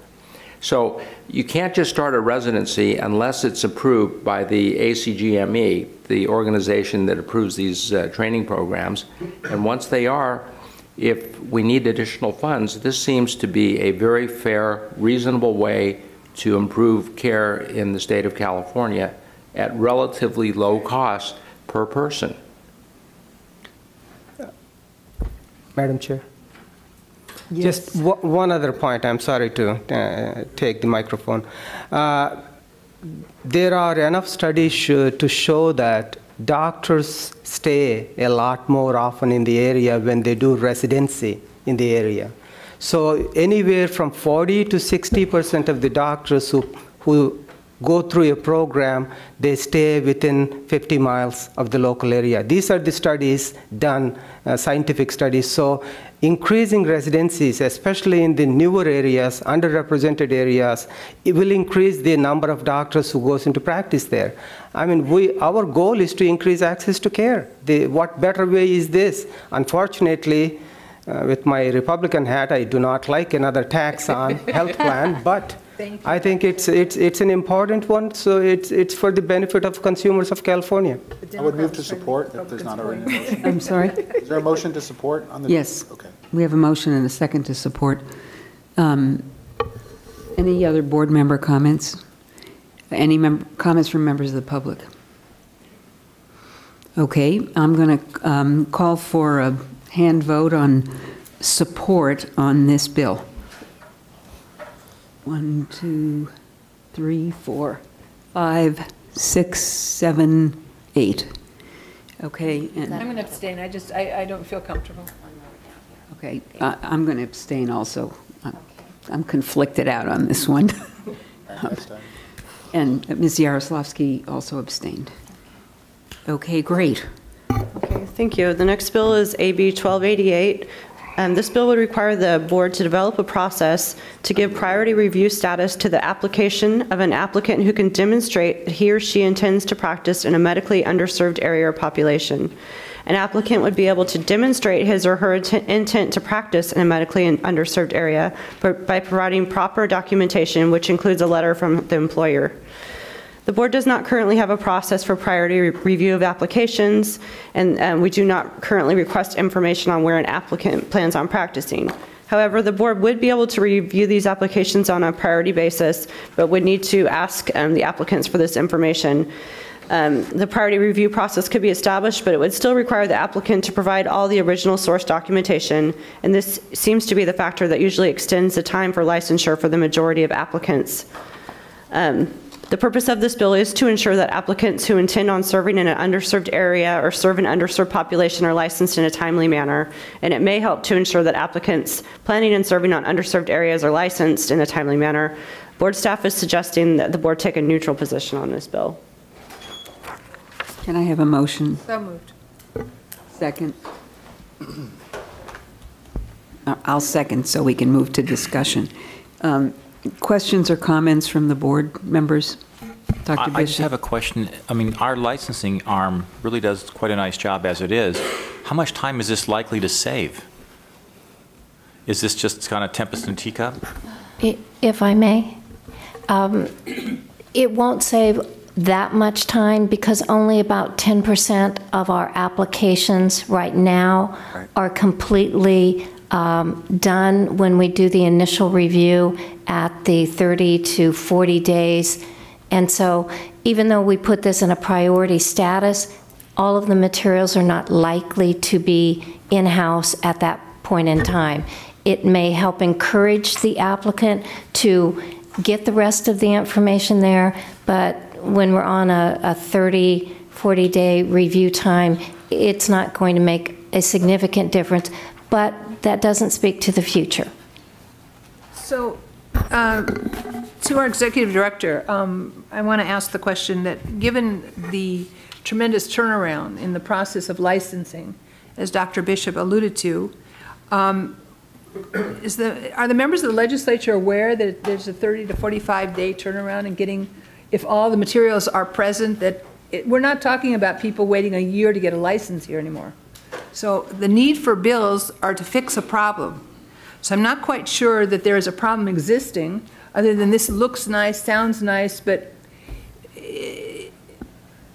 So you can't just start a residency unless it's approved by the ACGME, the organization that approves these training programs. And once they are, if we need additional funds, this seems to be a very fair, reasonable way to improve care in the state of California at relatively low cost per person. Madam Chair. Yes. Just one other point. I'm sorry to take the microphone. There are enough studies to show that doctors stay a lot more often in the area when they do residency in the area. So anywhere from 40 to 60% of the doctors who go through a program, they stay within 50 miles of the local area. These are the studies done, scientific studies. So increasing residencies, especially in the newer areas, underrepresented areas, it will increase the number of doctors who goes into practice there. I mean, our goal is to increase access to care. What better way is this? Unfortunately, with my Republican hat, I do not like another tax on health plan, but I think it's an important one, so it's for the benefit of consumers of California. I would move to support if there's not already a motion. I'm sorry? Is there a motion to support on the? Yes. Okay. We have a motion and a second to support. Any other board member comments? Any comments from members of the public? Okay, I'm going to call for a hand vote on support on this bill. 1, 2, 3, 4, 5, 6, 7, 8. Okay. And I'm going to abstain. I don't feel comfortable. okay, I'm going to abstain also. I'm conflicted out on this one. And Ms. Yaroslavsky also abstained. Okay, great. Okay, thank you. The next bill is AB 1288. This bill would require the board to develop a process to give priority review status to the application of an applicant who can demonstrate that he or she intends to practice in a medically underserved area or population. An applicant would be able to demonstrate his or her intent to practice in a medically underserved area by providing proper documentation, which includes a letter from the employer. The board does not currently have a process for priority review of applications, and we do not currently request information on where an applicant plans on practicing. However, the board would be able to review these applications on a priority basis, but would need to ask the applicants for this information. The priority review process could be established, but it would still require the applicant to provide all the original source documentation, and this seems to be the factor that usually extends the time for licensure for the majority of applicants. The purpose of this bill is to ensure that applicants who intend on serving in an underserved area or serve an underserved population are licensed in a timely manner, and it may help to ensure that applicants planning and serving on underserved areas are licensed in a timely manner. Board staff is suggesting that the board take a neutral position on this bill. Can I have a motion? So moved. Second. I'll second so we can move to discussion. Questions or comments from the board members? Dr. Bishop? I just have a question. I mean, our licensing arm really does quite a nice job as it is. How much time is this likely to save? Is this just kind of tempest in a teacup? If I may, it won't save that much time because only about 10% of our applications right now are completely done when we do the initial review at the 30 to 40 days. And so even though we put this in a priority status, all of the materials are not likely to be in-house at that point in time. It may help encourage the applicant to get the rest of the information there, but when we're on a 30, 40-day review time, it's not going to make a significant difference, but that doesn't speak to the future. So, to our executive director, I want to ask the question that given the tremendous turnaround in the process of licensing, as Dr. Bishop alluded to, are the members of the legislature aware that there's a 30 to 45-day turnaround in getting, if all the materials are present, that we're not talking about people waiting a year to get a license here anymore. So the need for bills are to fix a problem. So I'm not quite sure that there is a problem existing, other than this looks nice, sounds nice, but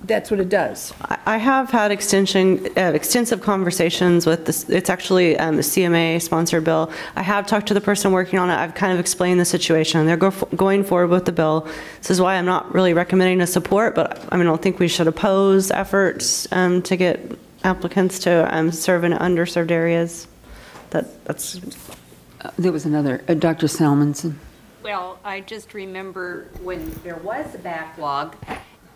that's what it does. I have had extensive conversations with this. It's actually the CMA-sponsored bill. I have talked to the person working on it. I've kind of explained the situation. They're going forward with the bill. This is why I'm not really recommending a support, but I don't think we should oppose efforts to get applicants to serve in underserved areas. That's. There was another, Dr. Salmonson. Well, I just remember when there was a backlog,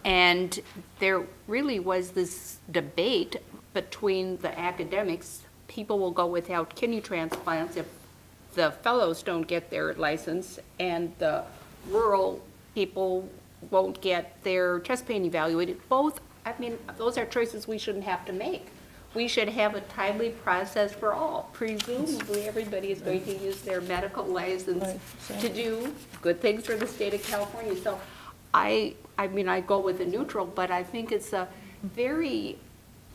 And there really was this debate between the academics. People will go without kidney transplants if the fellows don't get their license, and the rural people won't get their chest pain evaluated. Both, I mean, those are choices we shouldn't have to make. We should have a timely process for all. Presumably, everybody is going to use their medical license to do good things for the state of California. So I mean, I go with the neutral, but I think it's a very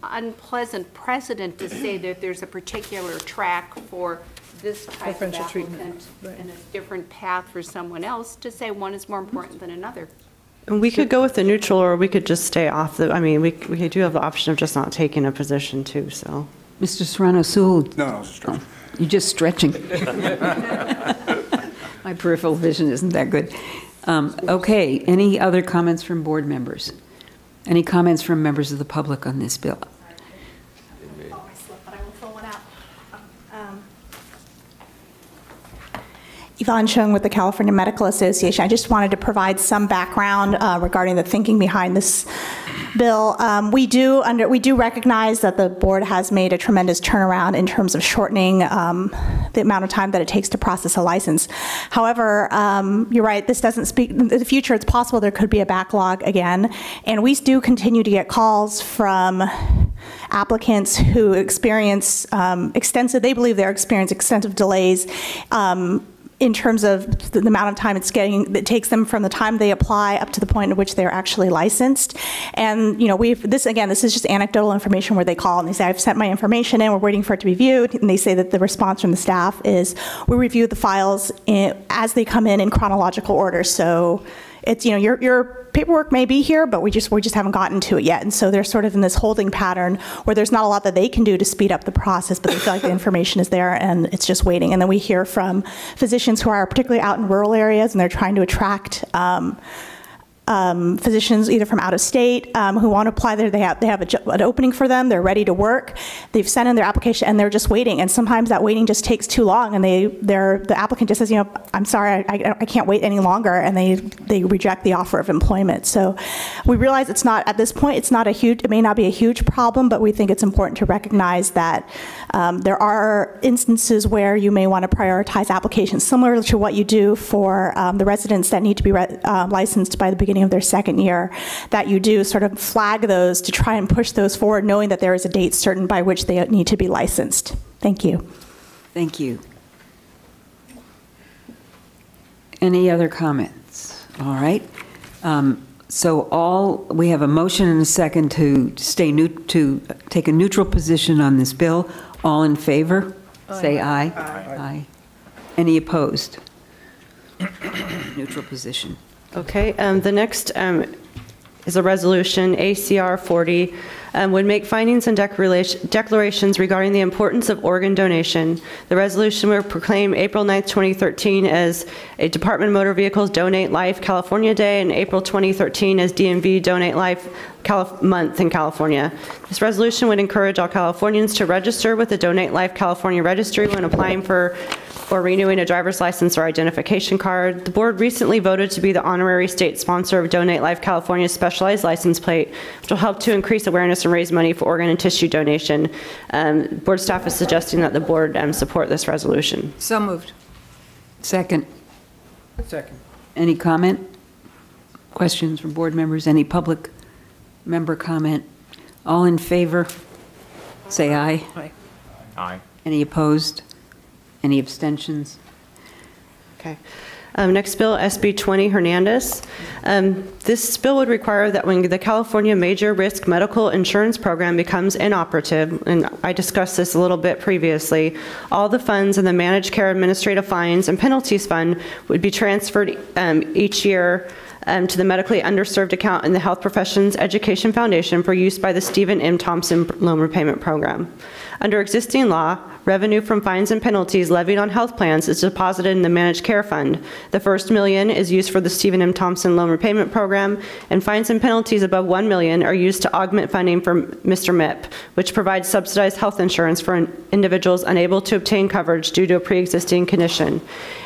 unpleasant precedent to say that there's a particular track for this type of applicant and a different path for someone else, to say one is more important than another. And we could go with the neutral, or we could just stay off the, I mean, we do have the option of just not taking a position too, so. Mr. Serrano-Sewell? No, I was just stretching. You're just stretching. My peripheral vision isn't that good. Okay, any other comments from board members? Any comments from members of the public on this bill? Yvonne Chung with the California Medical Association. I just wanted to provide some background regarding the thinking behind this bill. We do recognize that the board has made a tremendous turnaround in terms of shortening the amount of time that it takes to process a license. However, you're right, this doesn't speak, in the future it's possible there could be a backlog again, and we do continue to get calls from applicants who experience they believe they're experiencing extensive delays in terms of the amount of time it takes them from the time they apply up to the point at which they're actually licensed. And you know, this is just anecdotal information where they call and they say, I've sent my information in, we're waiting for it to be viewed, and they say that the response from the staff is, we review the files as they come in chronological order. So it's, you know, your paperwork may be here, but we just haven't gotten to it yet. And so they're sort of in this holding pattern where there's not a lot that they can do to speed up the process, but they feel like the information is there and it's just waiting. And then we hear from physicians who are particularly out in rural areas, and they're trying to attract physicians either from out of state who want to apply there. They have an opening for them. They're ready to work. They've sent in their application and they're just waiting. And sometimes that waiting just takes too long, and the applicant just says, you know, I'm sorry, I can't wait any longer, and they reject the offer of employment. So we realize it's not, at this point, it may not be a huge problem, but we think it's important to recognize that there are instances where you may want to prioritize applications similar to what you do for the residents that need to be licensed by the beginning of their second year, that you do sort of flag those to try and push those forward, knowing that there is a date certain by which they need to be licensed. Thank you. Thank you. Any other comments? All right. So we have a motion and a second to take a neutral position on this bill. All in favor? Aye. Say aye. Aye. Aye. Any opposed? Neutral position. Okay, the next is a resolution, ACR 40, would make findings and declarations regarding the importance of organ donation. The resolution will proclaim April 9th, 2013 as a Department of Motor Vehicles Donate Life California Day, and April 2013 as DMV Donate Life Month in California. This resolution would encourage all Californians to register with the Donate Life California Registry when applying for or renewing a driver's license or identification card. The board recently voted to be the honorary state sponsor of Donate Life California's specialized license plate, which will help to increase awareness and raise money for organ and tissue donation. Board staff is suggesting that the board support this resolution. So moved. Second. Second. Any comment? Questions from board members? Any public member comment? All in favor? Say aye. Aye. Aye. Any opposed? Any abstentions? Okay. Next bill, SB 20 Hernandez. This bill would require that when the California Major Risk Medical Insurance Program becomes inoperative, and I discussed this a little bit previously, all the funds in the Managed Care Administrative Fines and Penalties Fund would be transferred each year to the medically underserved account in the Health Professions Education Foundation for use by the Stephen M. Thompson Loan Repayment Program. Under existing law, revenue from fines and penalties levied on health plans is deposited in the Managed Care Fund. The first $1 million is used for the Stephen M. Thompson Loan Repayment Program, and fines and penalties above $1 million are used to augment funding for Mr. MIP, which provides subsidized health insurance for individuals unable to obtain coverage due to a pre-existing condition.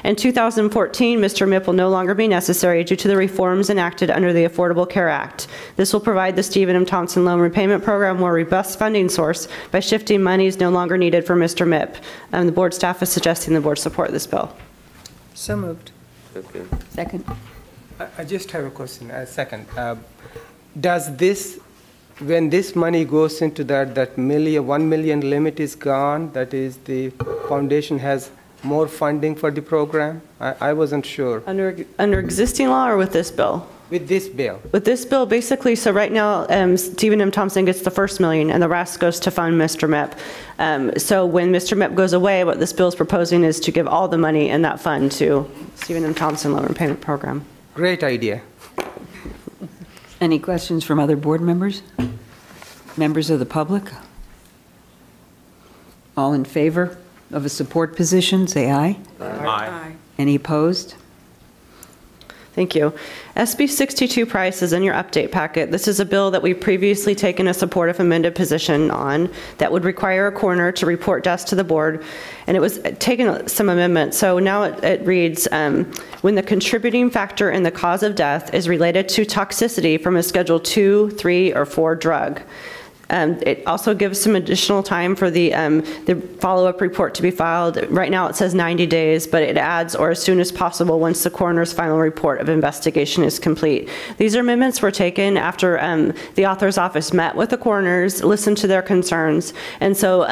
In 2014, Mr. MIP will no longer be necessary due to the reform reforms enacted under the Affordable Care Act. This will provide the Stephen M. Thompson Loan Repayment Program more robust funding source by shifting monies no longer needed for Mr. MIP. The board staff is suggesting the board support this bill. So moved. Okay. Second. I just have a question, a second. Does this, when this money goes into that 1 million limit is gone, that is the foundation has more funding for the program? I wasn't sure. Under existing law or with this bill? With this bill. With this bill, basically, so right now, Stephen M. Thompson gets the first million, and the rest goes to fund Mr. MIP. So when Mr. MIP goes away, what this bill is proposing is to give all the money in that fund to Stephen M. Thompson Loan Repayment Program. Great idea. Any questions from other board members? Members of the public? All in favor of a support position, say aye. Aye. Any opposed? Thank you. SB 62 price is in your update packet. This is a bill that we've previously taken a supportive amended position on that would require a coroner to report deaths to the board, and it was taken some amendments. So now it reads, when the contributing factor in the cause of death is related to toxicity from a Schedule 2, 3, or 4 drug. It also gives some additional time for the follow-up report to be filed. Right now it says 90 days, but it adds or as soon as possible once the coroner's final report of investigation is complete. These amendments were taken after the author's office met with the coroners, listened to their concerns, and so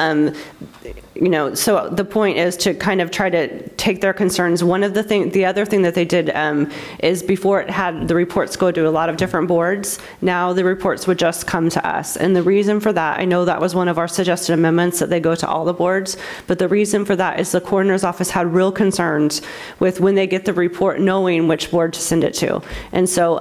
so the point is to kind of try to take their concerns. The other thing that they did is before it had the reports go to a lot of different boards, now the reports would just come to us. And the reason for that, I know that was one of our suggested amendments that they go to all the boards, but the reason for that is the coroner's office had real concerns with when they get the report knowing which board to send it to. And so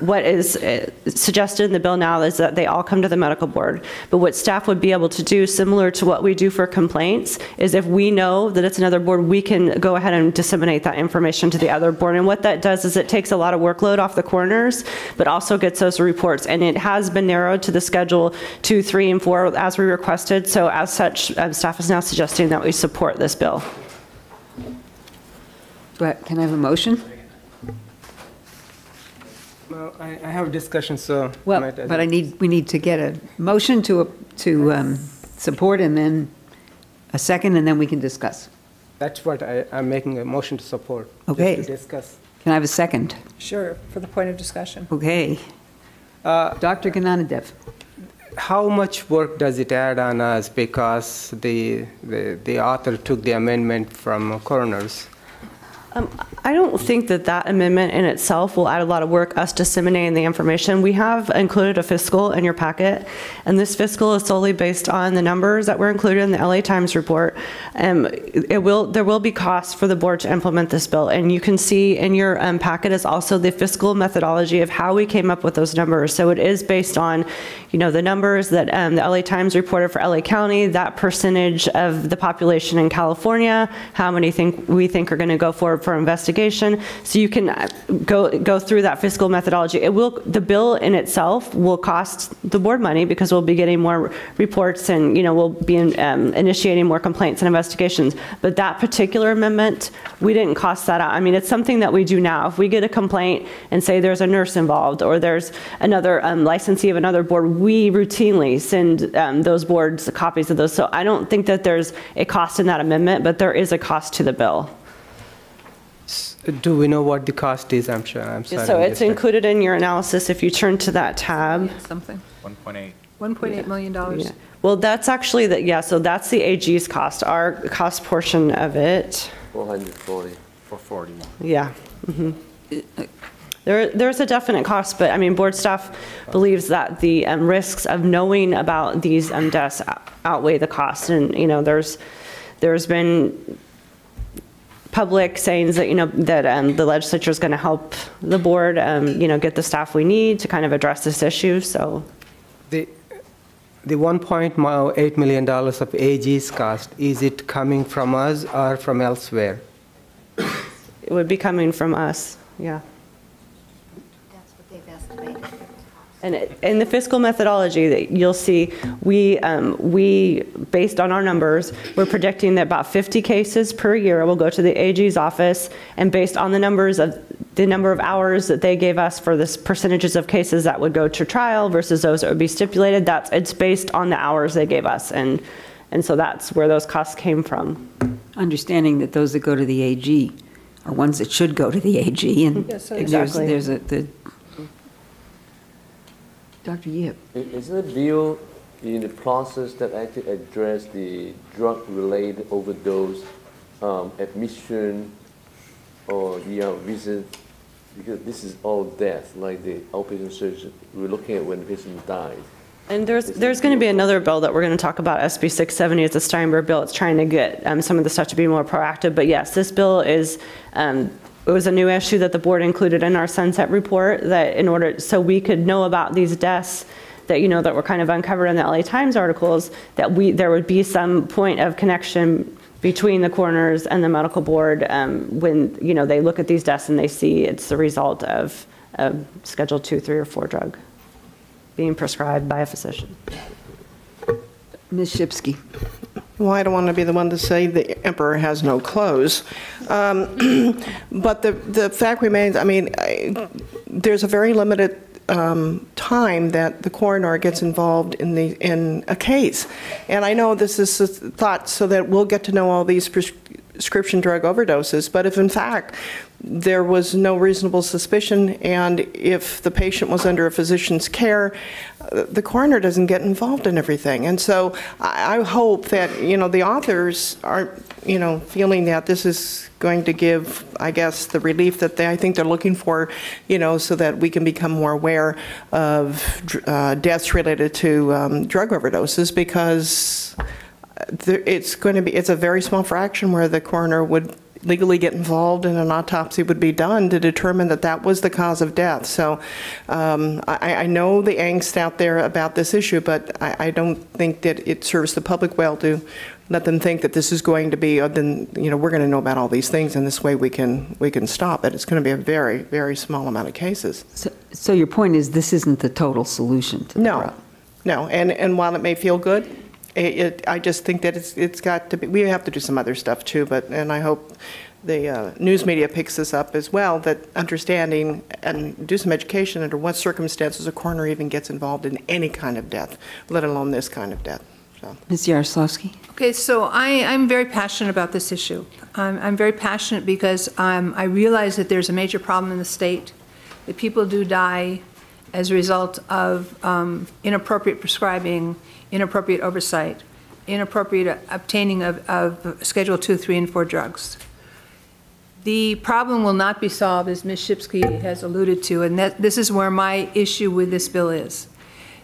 what is suggested in the bill now is that they all come to the medical board. But what staff would be able to do, similar to what we do for complaints, is if we know that it's another board, we can go ahead and disseminate that information to the other board. And what that does is it takes a lot of workload off the coroners, but also gets those reports. And it has been narrowed to the Schedule 2, 3, and 4 as we requested. So as such, staff is now suggesting that we support this bill. Can I have a motion? Well, I have a discussion, so. Well, but we need to get a motion to support and then a second, and then we can discuss. That's what I'm making a motion to support. Okay. Just to discuss. Can I have a second? Sure, for the point of discussion. Okay. Dr. Gnanadev. How much work does it add on us because the author took the amendment from coroners? I don't think that amendment in itself will add a lot of work, us disseminating the information. We have included a fiscal in your packet, and this fiscal is solely based on the numbers that were included in the LA Times report. There will be costs for the board to implement this bill, and you can see in your packet is also the fiscal methodology of how we came up with those numbers. So it is based on, the numbers that the LA Times reported for LA County, that percentage of the population in California, how many we think are going to go forward for investigation. So you can go through that fiscal methodology. The bill in itself will cost the board money because we'll be getting more reports and we'll be initiating more complaints and investigations. But that particular amendment, we didn't cost that out. I mean, it's something that we do now. If we get a complaint and say there's a nurse involved or there's another licensee of another board, we routinely send those boards copies of those. So I don't think that there's a cost in that amendment, but there is a cost to the bill. Do we know what the cost is? I'm sorry. So it's included in your analysis if you turn to that tab. Something. 1.8. $1.8 million. Yeah. Well, that's actually so that's the AG's cost, our cost portion of it. 440. 440. Yeah. Mm-hmm. There's a definite cost, but I mean, board staff believes that the risks of knowing about these deaths outweigh the cost, and there's been public sayings that that the legislature is going to help the board get the staff we need to kind of address this issue. So the $1.8 million of AG's cost, is it coming from us or from elsewhere? It would be coming from us. Yeah. That's what they've estimated. And in the fiscal methodology that you'll see, we, based on our numbers, we're predicting that about 50 cases per year will go to the AG's office, and based on the number of hours that they gave us for this percentages of cases that would go to trial versus those that would be stipulated, it's based on the hours they gave us, and so that's where those costs came from. Understanding that those that go to the AG are ones that should go to the AG, and yes, exactly. there's Dr. Yip. Is there a bill in the process that actually address the drug-related overdose admission or visit? Because this is all death, like the outpatient surgery we're looking at when the patient died. And there's going to be another bill that we're going to talk about, SB 670. It's a Steinberg bill. It's trying to get some of the stuff to be more proactive. But yes, this bill is, it was a new issue that the board included in our sunset report, that in order, so we could know about these deaths that, you know, that were kind of uncovered in the LA Times articles, that there would be some point of connection between the coroners and the medical board when, you know, they look at these deaths and they see it's the result of a Schedule 2, 3, or 4 drug being prescribed by a physician. Ms. Shipsky. Well, I don't want to be the one to say the emperor has no clothes. But the fact remains, I mean, there's a very limited time that the coroner gets involved in a case. And I know this is thought so that we'll get to know all these prescription drug overdoses, but if in fact there was no reasonable suspicion and if the patient was under a physician's care, the coroner doesn't get involved in everything. And so I hope that, you know, the authors aren't, you know, feeling that this is going to give, I guess, the relief that I think they're looking for, you know, so that we can become more aware of deaths related to drug overdoses, because it's a very small fraction where the coroner would legally get involved and an autopsy would be done to determine that that was the cause of death. So I know the angst out there about this issue, but I don't think that it serves the public well to let them think that this is going to be, then, you know, we're going to know about all these things and this way we can stop it. It's going to be a very, very small amount of cases. So your point is this isn't the total solution to the problem? No, and while it may feel good, I just think that it's got to be, we have to do some other stuff too, and I hope the news media picks this up as well, that understanding and do some education under what circumstances a coroner even gets involved in any kind of death, let alone this kind of death. So. Ms. Yaroslavsky. Okay, so I'm very passionate about this issue. I'm very passionate because I realize that there's a major problem in the state, that people do die as a result of inappropriate prescribing, inappropriate oversight, inappropriate obtaining of Schedule 2, 3, and 4 drugs. The problem will not be solved, as Ms. Shipsky has alluded to, and this is where my issue with this bill is,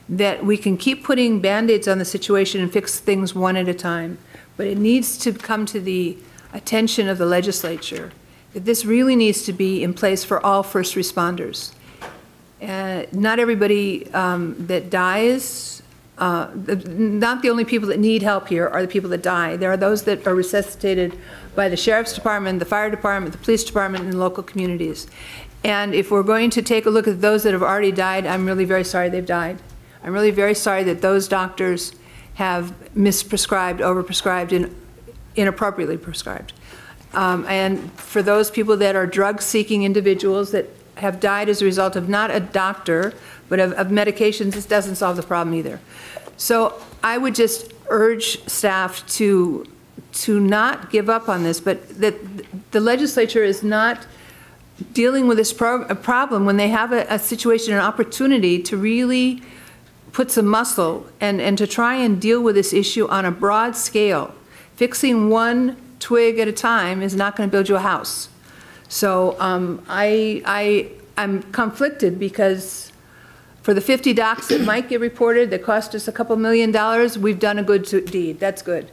that we can keep putting Band-Aids on the situation and fix things one at a time, but it needs to come to the attention of the legislature that this really needs to be in place for all first responders. Not everybody that dies, not the only people that need help here are the people that die. There are those that are resuscitated by the Sheriff's Department, the Fire Department, the Police Department, and local communities. And if we're going to take a look at those that have already died, I'm really very sorry they've died. I'm really very sorry that those doctors have misprescribed, overprescribed, and inappropriately prescribed. And for those people that are drug-seeking individuals that have died as a result of not a doctor, but of medications, this doesn't solve the problem either. So I would just urge staff to not give up on this, but that the legislature is not dealing with this problem when they have a situation, an opportunity to really put some muscle and to try and deal with this issue on a broad scale. Fixing one twig at a time is not going to build you a house. So I'm conflicted because for the 50 docs that might get reported that cost us a couple $1 million, we've done a good deed. That's good.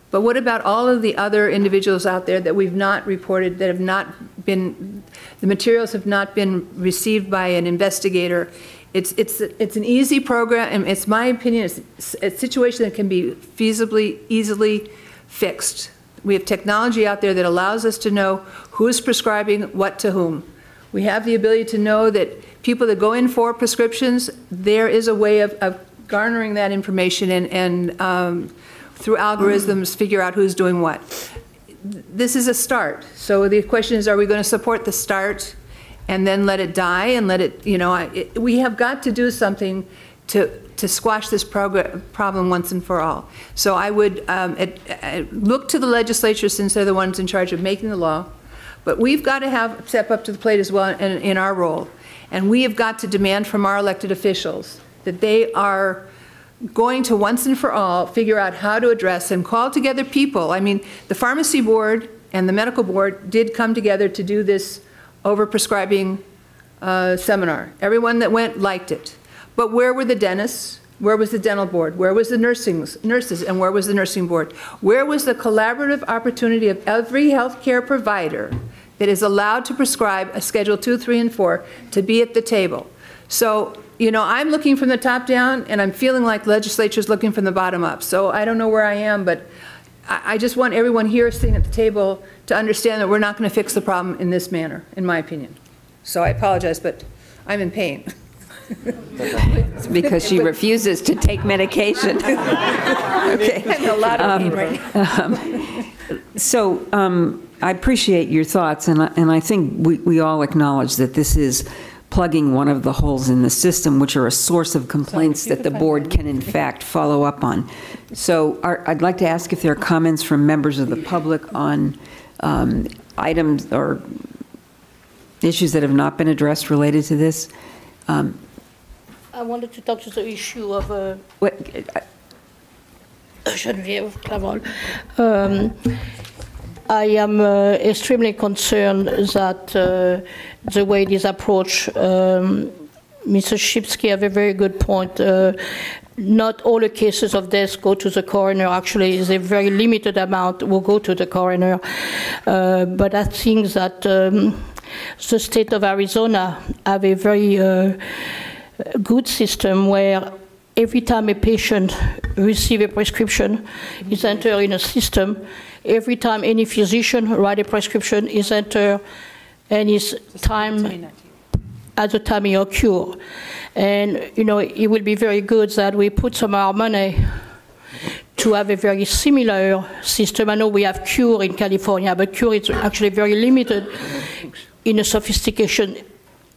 But what about all of the other individuals out there that we've not reported, that have not been, the materials have not been received by an investigator? It's an easy program, and it's my opinion, it's a situation that can be feasibly, easily fixed. We have technology out there that allows us to know who's prescribing what to whom. We have the ability to know that people that go in for prescriptions, there is a way of garnering that information and through algorithms figure out who's doing what. This is a start. So the question is, are we going to support the start and then let it die and let it, we have got to do something to squash this problem once and for all. So I would look to the legislature, since they're the ones in charge of making the law, but we've got to step up to the plate as well in our role. And we have got to demand from our elected officials that they are going to once and for all figure out how to address and call together people. I mean, the pharmacy board and the medical board did come together to do this overprescribing seminar. Everyone that went liked it. But where were the dentists? Where was the dental board? Where was the nurses? And where was the nursing board? Where was the collaborative opportunity of every healthcare provider that is allowed to prescribe a Schedule 2, 3, and 4 to be at the table? So, I'm looking from the top down, and I'm feeling like the legislature's looking from the bottom up. So I don't know where I am, but I just want everyone here sitting at the table to understand that we're not going to fix the problem in this manner, in my opinion. So I apologize, but I'm in pain. It's because she refuses to take medication. Okay. I'm in a lot of pain right now. So I appreciate your thoughts, and I think we all acknowledge that this is plugging one of the holes in the system, which are a source of complaints that the board can in fact follow up on. So I'd like to ask if there are comments from members of the public on items or issues that have not been addressed related to this. I wanted to talk to the issue of Geneviève Clavel. I am extremely concerned that the way it is approached, Mr. Shipsky have a very good point. Not all the cases of death go to the coroner. Actually, it's a very limited amount will go to the coroner. But I think that the state of Arizona have a very good system where every time a patient receives a prescription, is entered in a system. Every time any physician write a prescription, is entered and is time at the time of your cure. And it will be very good that we put some of our money to have a very similar system. I know we have Cure in California, but Cure is actually very limited in a sophistication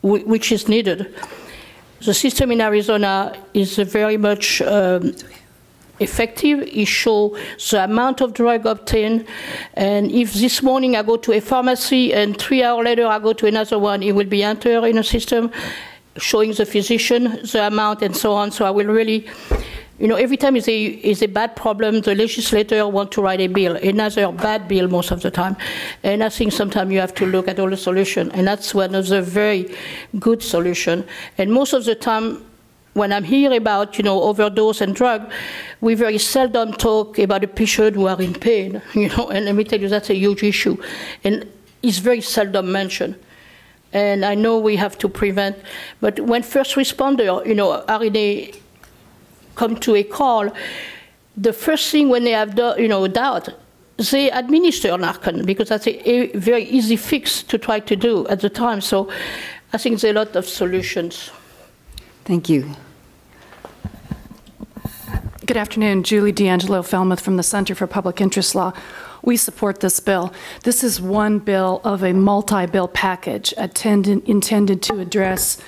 which is needed. The system in Arizona is very much effective. It shows the amount of drug obtained. And if this morning I go to a pharmacy and 3 hours later I go to another one, it will be entered in a system showing the physician the amount and so on. So I will really, every time is a bad problem, the legislator want to write a bill, another bad bill most of the time. And I think sometimes you have to look at all the solutions. And that's one of the very good solutions. And most of the time, when I'm here about, overdose and drug, we very seldom talk about the patient who are in pain, and let me tell you, that's a huge issue. And it's very seldom mentioned. And I know we have to prevent, but when first responder, RNA come to a call, the first thing when they have doubt, they administer Narcan, because that's a very easy fix to try to do at the time. So I think there's a lot of solutions. Thank you. Good afternoon, Julie D'Angelo Felmuth from the Center for Public Interest Law. We support this bill. This is one bill of a multi-bill package intended to address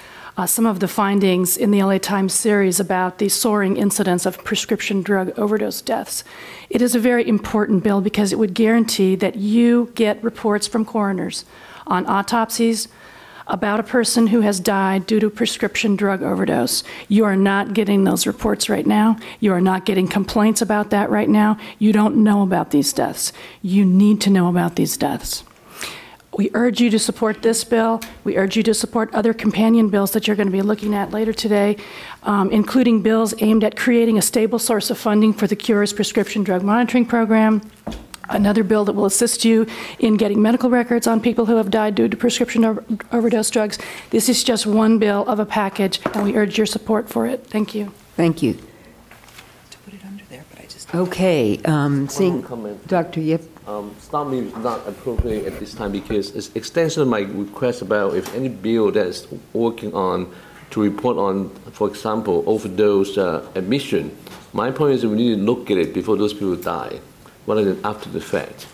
some of the findings in the LA Times series about the soaring incidence of prescription drug overdose deaths. It is a very important bill because it would guarantee that you get reports from coroners on autopsies about a person who has died due to prescription drug overdose. You are not getting those reports right now. You are not getting complaints about that right now. You don't know about these deaths. You need to know about these deaths. We urge you to support this bill. We urge you to support other companion bills that you're going to be looking at later today, including bills aimed at creating a stable source of funding for the Cures prescription drug monitoring program, another bill that will assist you in getting medical records on people who have died due to prescription overdose drugs. This is just one bill of a package, and we urge your support for it. Thank you. Thank you. To put it under there, Okay, seeing, comment. Dr. Yip. Stop me is not appropriate at this time because it's extension of my request about if any bill that's working on to report on, for example, overdose admission. My point is that we need to look at it before those people die, rather than after the fact.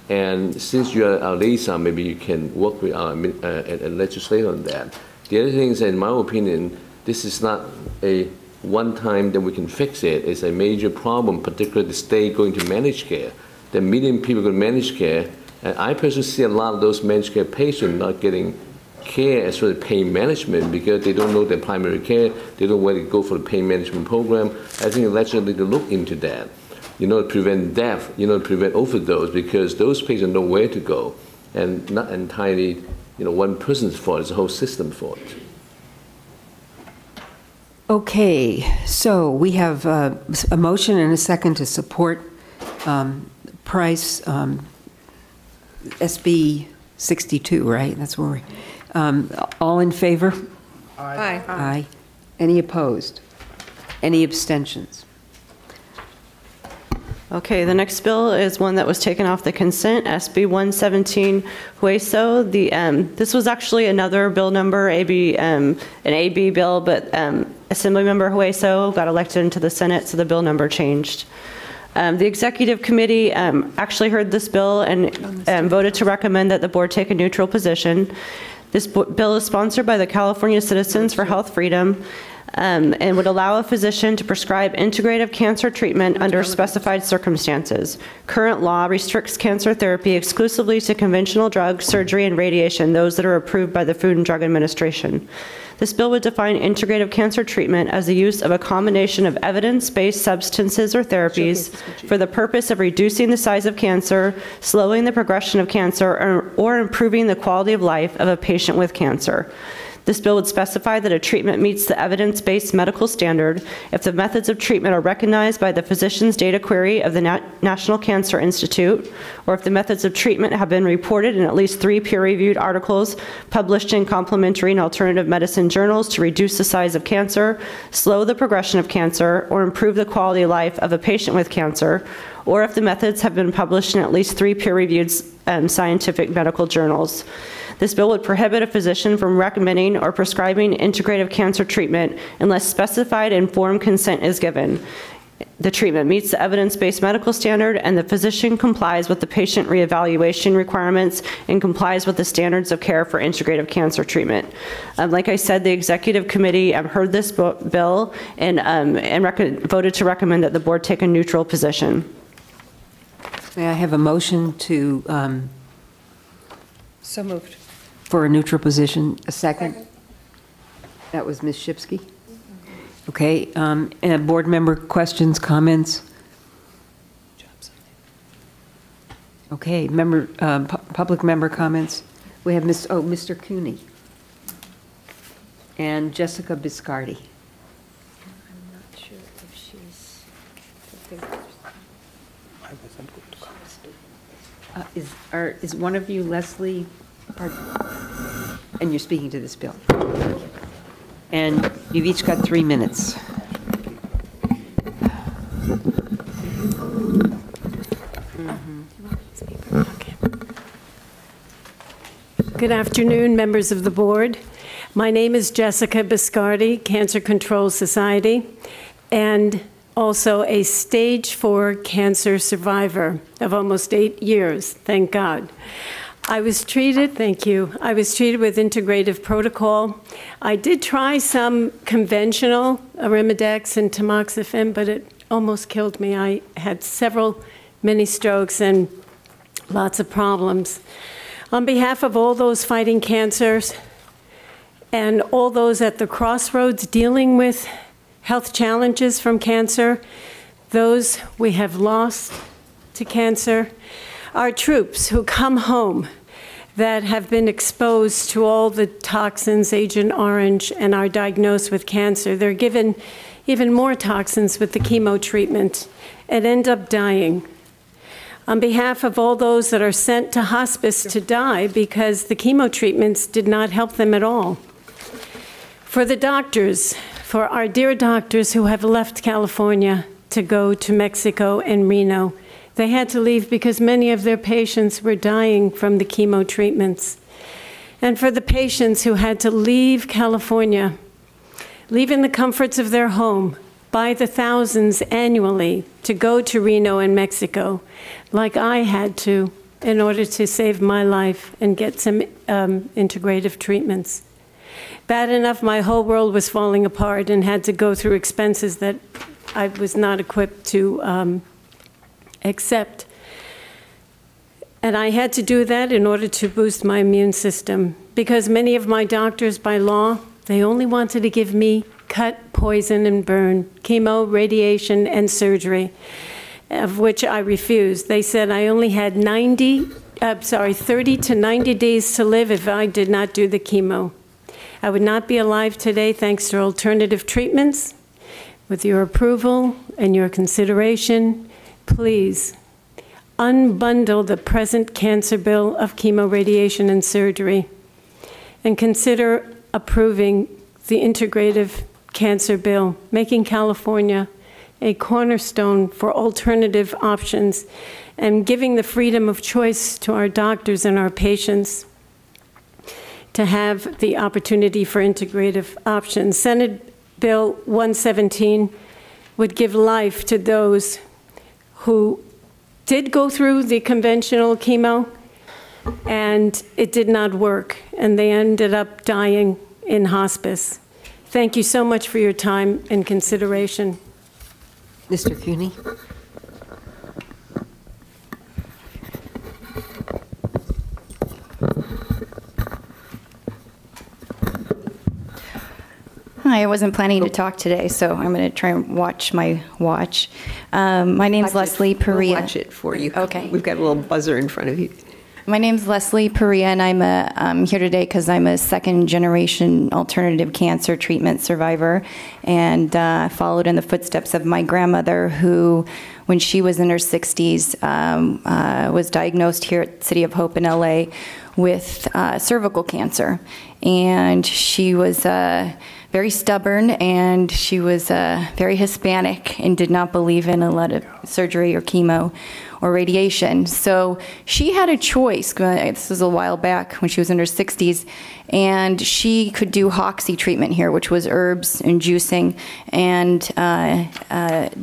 And since you are our liaison, maybe you can work with our legislator on that. The other thing is, in my opinion, this is not a one time that we can fix it. It's a major problem, particularly the state going to managed care. There are a million people going to managed care, and I personally see a lot of those managed care patients not getting care as well as pain management because they don't know their primary care, they don't know where to go for the pain management program. I think the legislature need to look into that. To prevent death, to prevent overdose, because those patients know where to go, and not entirely, one person's fault, it's a whole system's fault. Okay, so we have a motion and a second to support Price SB 62, right? That's where we, all in favor? Aye. Aye. Any opposed? Any abstentions? Okay, the next bill is one that was taken off the consent, SB 117 Hueso. This was actually another bill number, an AB bill, but Assemblymember Hueso got elected into the Senate, so the bill number changed. The Executive Committee actually heard this bill and voted to recommend that the board take a neutral position. This bill is sponsored by the California Citizens for Health Freedom and would allow a physician to prescribe integrative cancer treatment under specified circumstances. Current law restricts cancer therapy exclusively to conventional drugs, surgery, and radiation, those that are approved by the Food and Drug Administration. This bill would define integrative cancer treatment as the use of a combination of evidence-based substances or therapies for the purpose of reducing the size of cancer, slowing the progression of cancer, or improving the quality of life of a patient with cancer. This bill would specify that a treatment meets the evidence-based medical standard if the methods of treatment are recognized by the physician's data query of the National Cancer Institute, or if the methods of treatment have been reported in at least 3 peer-reviewed articles published in complementary and alternative medicine journals to reduce the size of cancer, slow the progression of cancer, or improve the quality of life of a patient with cancer, or if the methods have been published in at least 3 peer-reviewed scientific medical journals. This bill would prohibit a physician from recommending or prescribing integrative cancer treatment unless specified informed consent is given. The treatment meets the evidence-based medical standard and the physician complies with the patient reevaluation requirements and complies with the standards of care for integrative cancer treatment. Like I said, the Executive Committee heard this bill and voted to recommend that the board take a neutral position. May I have a motion to... So moved. For a neutral position, a second? That was Ms. Shipsky. Okay, and board member questions, comments? Okay, public member comments. We have Mr. Cooney and Jessica Biscardi. I'm not sure if she's... Is one of you Leslie? And you're speaking to this bill. And you've each got 3 minutes. Good afternoon, members of the board. My name is Jessica Biscardi, Cancer Control Society, and also a stage 4 cancer survivor of almost 8 years, thank God. I was treated, thank you, I was treated with integrative protocol. I did try some conventional Arimidex and tamoxifen, but it almost killed me. I had many strokes and lots of problems. On behalf of all those fighting cancers and all those at the crossroads dealing with health challenges from cancer, those we have lost to cancer, our troops who come home that have been exposed to all the toxins, Agent Orange, and are diagnosed with cancer. They're given even more toxins with the chemo treatment and end up dying. On behalf of all those that are sent to hospice to die because the chemo treatments did not help them at all. For the doctors, for our dear doctors who have left California to go to Mexico and Reno. They had to leave because many of their patients were dying from the chemo treatments. And for the patients who had to leave California, leaving the comforts of their home by the thousands annually to go to Reno and Mexico, like I had to, in order to save my life and get some integrative treatments. Bad enough, my whole world was falling apart and had to go through expenses that I was not equipped to accept. And I had to do that in order to boost my immune system, because many of my doctors, by law, they only wanted to give me cut, poison, and burn, chemo, radiation, and surgery, of which I refused. They said I only had 30 to 90 days to live if I did not do the chemo. I would not be alive today thanks to alternative treatments. With your approval and your consideration, please unbundle the present cancer bill of chemo, radiation, and surgery, and consider approving the integrative cancer bill, making California a cornerstone for alternative options and giving the freedom of choice to our doctors and our patients to have the opportunity for integrative options. Senate Bill 117 would give life to those who did go through the conventional chemo and it did not work, and they ended up dying in hospice. Thank you so much for your time and consideration. Mr. Cooney. Hi, I wasn't planning to talk today, so I'm going to try and watch my watch. My name's Leslie Perea. We'll watch it for you. Okay. We've got a little buzzer in front of you. My name's Leslie Perea, and I'm here today because I'm a second-generation alternative cancer treatment survivor, and followed in the footsteps of my grandmother, who, when she was in her 60s, was diagnosed here at City of Hope in LA with cervical cancer. And she was very stubborn, and she was very Hispanic and did not believe in a lot of surgery or chemo or radiation. So she had a choice. This was a while back when she was in her 60s, and she could do Hoxsey treatment here, which was herbs and juicing. And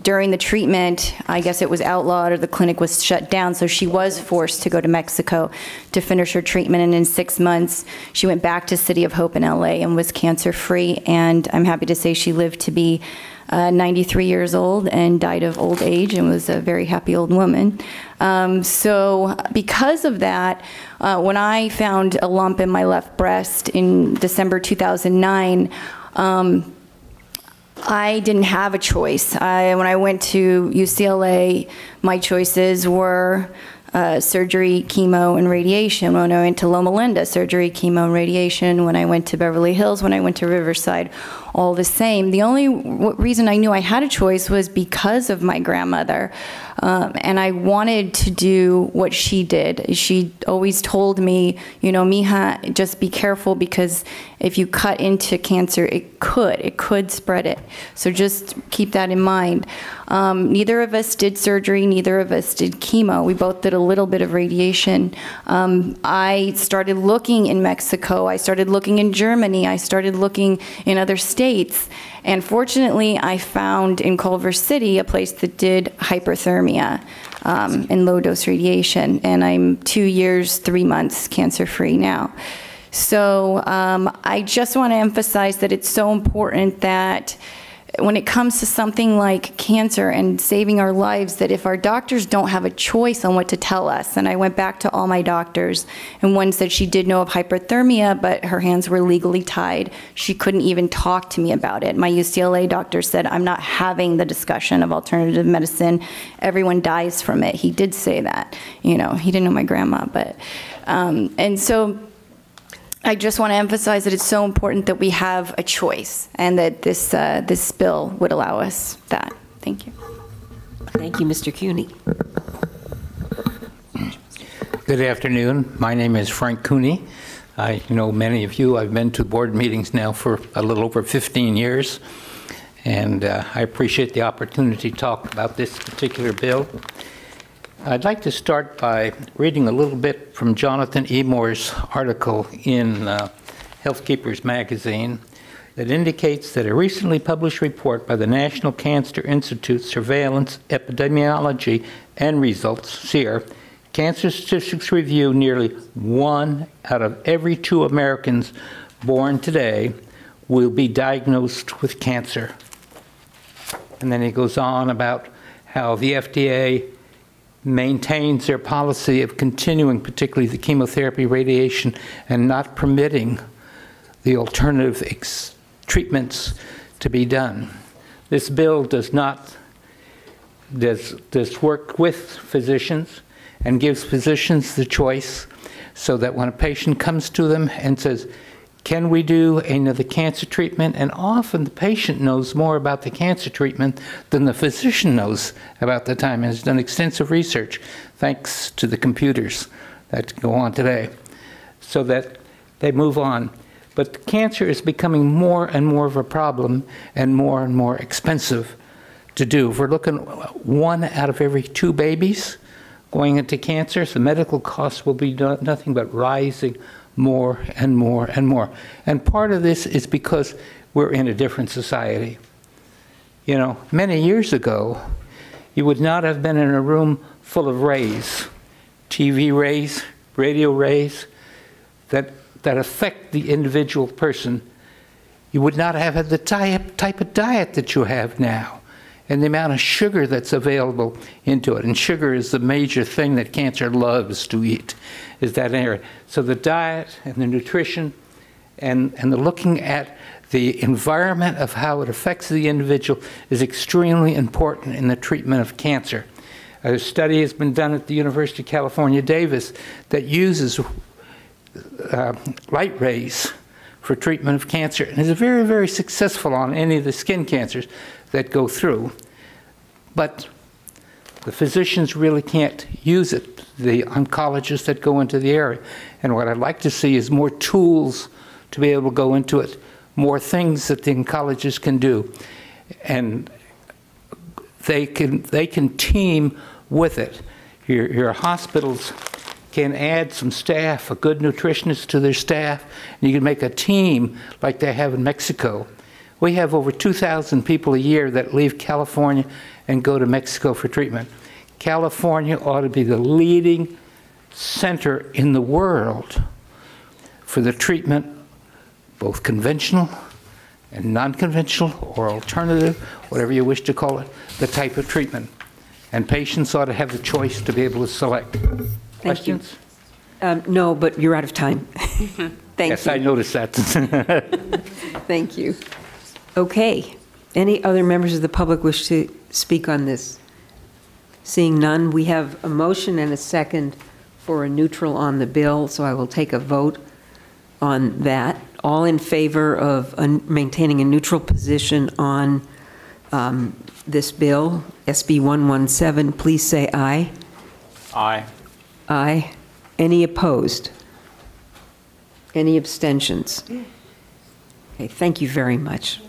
during the treatment, I guess it was outlawed or the clinic was shut down, so she was forced to go to Mexico to finish her treatment. And in 6 months, she went back to City of Hope in LA and was cancer-free. And I'm happy to say she lived to be 93 years old and died of old age and was a very happy old woman. So because of that, when I found a lump in my left breast in December 2009, I didn't have a choice. When I went to UCLA, my choices were surgery, chemo, and radiation. When I went to Loma Linda, surgery, chemo, and radiation. When I went to Beverly Hills, when I went to Riverside, all the same. The only reason I knew I had a choice was because of my grandmother. And I wanted to do what she did. She always told me, you know, mija, just be careful, because if you cut into cancer, it could spread it. So just keep that in mind. Neither of us did surgery, neither of us did chemo. We both did a little bit of radiation. I started looking in Mexico, I started looking in Germany, I started looking in other states. And fortunately, I found in Culver City a place that did hyperthermia and low-dose radiation. And I'm 2 years, 3 months cancer-free now. So I just want to emphasize that it's so important that when it comes to something like cancer and saving our lives, that if our doctors don't have a choice on what to tell us, and I went back to all my doctors, and one said she did know of hyperthermia, but her hands were legally tied. She couldn't even talk to me about it. My UCLA doctor said, I'm not having the discussion of alternative medicine. Everyone dies from it. He did say that. You know, he didn't know my grandma, but, and so I just want to emphasize that it's so important that we have a choice, and that this bill would allow us that. Thank you. Thank you, Mr. Cooney. Good afternoon. My name is Frank Cooney. I know many of you. I've been to board meetings now for a little over 15 years. and I appreciate the opportunity to talk about this particular bill. I'd like to start by reading a little bit from Jonathan E. Moore's article in Health Keepers magazine that indicates that a recently published report by the National Cancer Institute Surveillance, Epidemiology, and Results, SEER, Cancer Statistics Review, nearly 1 out of every 2 Americans born today will be diagnosed with cancer. And then he goes on about how the FDA maintains their policy of continuing, particularly the chemotherapy, radiation, and not permitting the alternative treatments to be done. This bill does work with physicians and gives physicians the choice so that when a patient comes to them and says, can we do another cancer treatment? And often the patient knows more about the cancer treatment than the physician knows about the time, and has done extensive research, thanks to the computers that go on today, so that they move on. But cancer is becoming more and more of a problem and more expensive to do. If we're looking at 1 out of every 2 babies going into cancer, the medical costs will be nothing but rising more and more and more. And part of this is because we're in a different society. You know, many years ago, you would not have been in a room full of rays, TV rays, radio rays, that affect the individual person. You would not have had the type of diet that you have now, and the amount of sugar that's available into it. And sugar is the major thing that cancer loves to eat, is that area. So the diet and the nutrition and the looking at the environment of how it affects the individual is extremely important in the treatment of cancer. A study has been done at the University of California, Davis, that uses light rays for treatment of cancer, and is very, very successful on any of the skin cancers that go through. But the physicians really can't use it, the oncologists that go into the area. And what I'd like to see is more tools to be able to go into it, more things that the oncologists can do. And they can team with it. Your hospitals can add some staff, a good nutritionist to their staff, and you can make a team like they have in Mexico. We have over 2,000 people a year that leave California and go to Mexico for treatment. California ought to be the leading center in the world for the treatment, both conventional and non-conventional or alternative, whatever you wish to call it, the type of treatment. And patients ought to have the choice to be able to select. Questions? No, but you're out of time. Thank yes, you. I noticed that. Thank you. Okay. Any other members of the public wish to speak on this? Seeing none, we have a motion and a second for a neutral on the bill, so I will take a vote on that. All in favor of maintaining a neutral position on this bill, SB 117, please say aye. Aye. Aye. Any opposed? Any abstentions? Okay, thank you very much.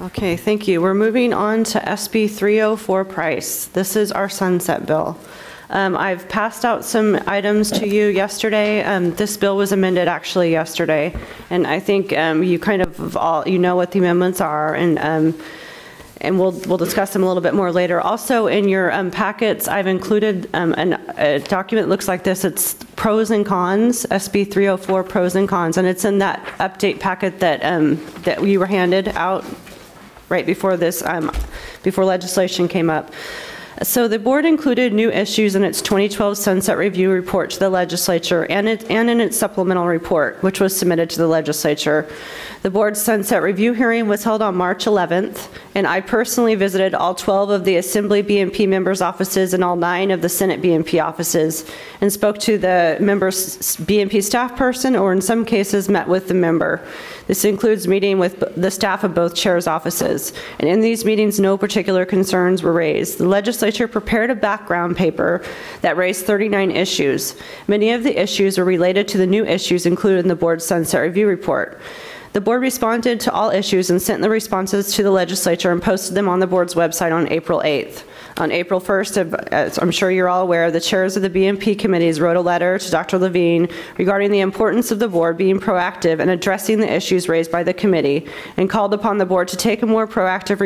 Okay, thank you. We're moving on to SB 304 Price. This is our sunset bill. I've passed out some items to you yesterday. This bill was amended actually yesterday, and I think you kind of all, you know what the amendments are, and we'll discuss them a little bit more later. Also, in your packets, I've included a document that looks like this. It's pros and cons, SB 304 pros and cons, and it's in that update packet that that we were handed out right before this, before legislation came up. So the board included new issues in its 2012 Sunset Review report to the legislature and in its supplemental report, which was submitted to the legislature. The board's Sunset Review hearing was held on March 11th, and I personally visited all 12 of the Assembly BMP members' offices and all 9 of the Senate BMP offices, and spoke to the member's BMP staff person, or in some cases met with the member. This includes meeting with the staff of both chairs' offices, and in these meetings no particular concerns were raised. The legislature prepared a background paper that raised 39 issues. Many of the issues were related to the new issues included in the board's Sunset Review report. The board responded to all issues and sent the responses to the legislature and posted them on the board's website on April 8th. On April 1st, as I'm sure you're all aware, the chairs of the BMP committees wrote a letter to Dr. Levine regarding the importance of the board being proactive and addressing the issues raised by the committee, and called upon the board to take a more proactive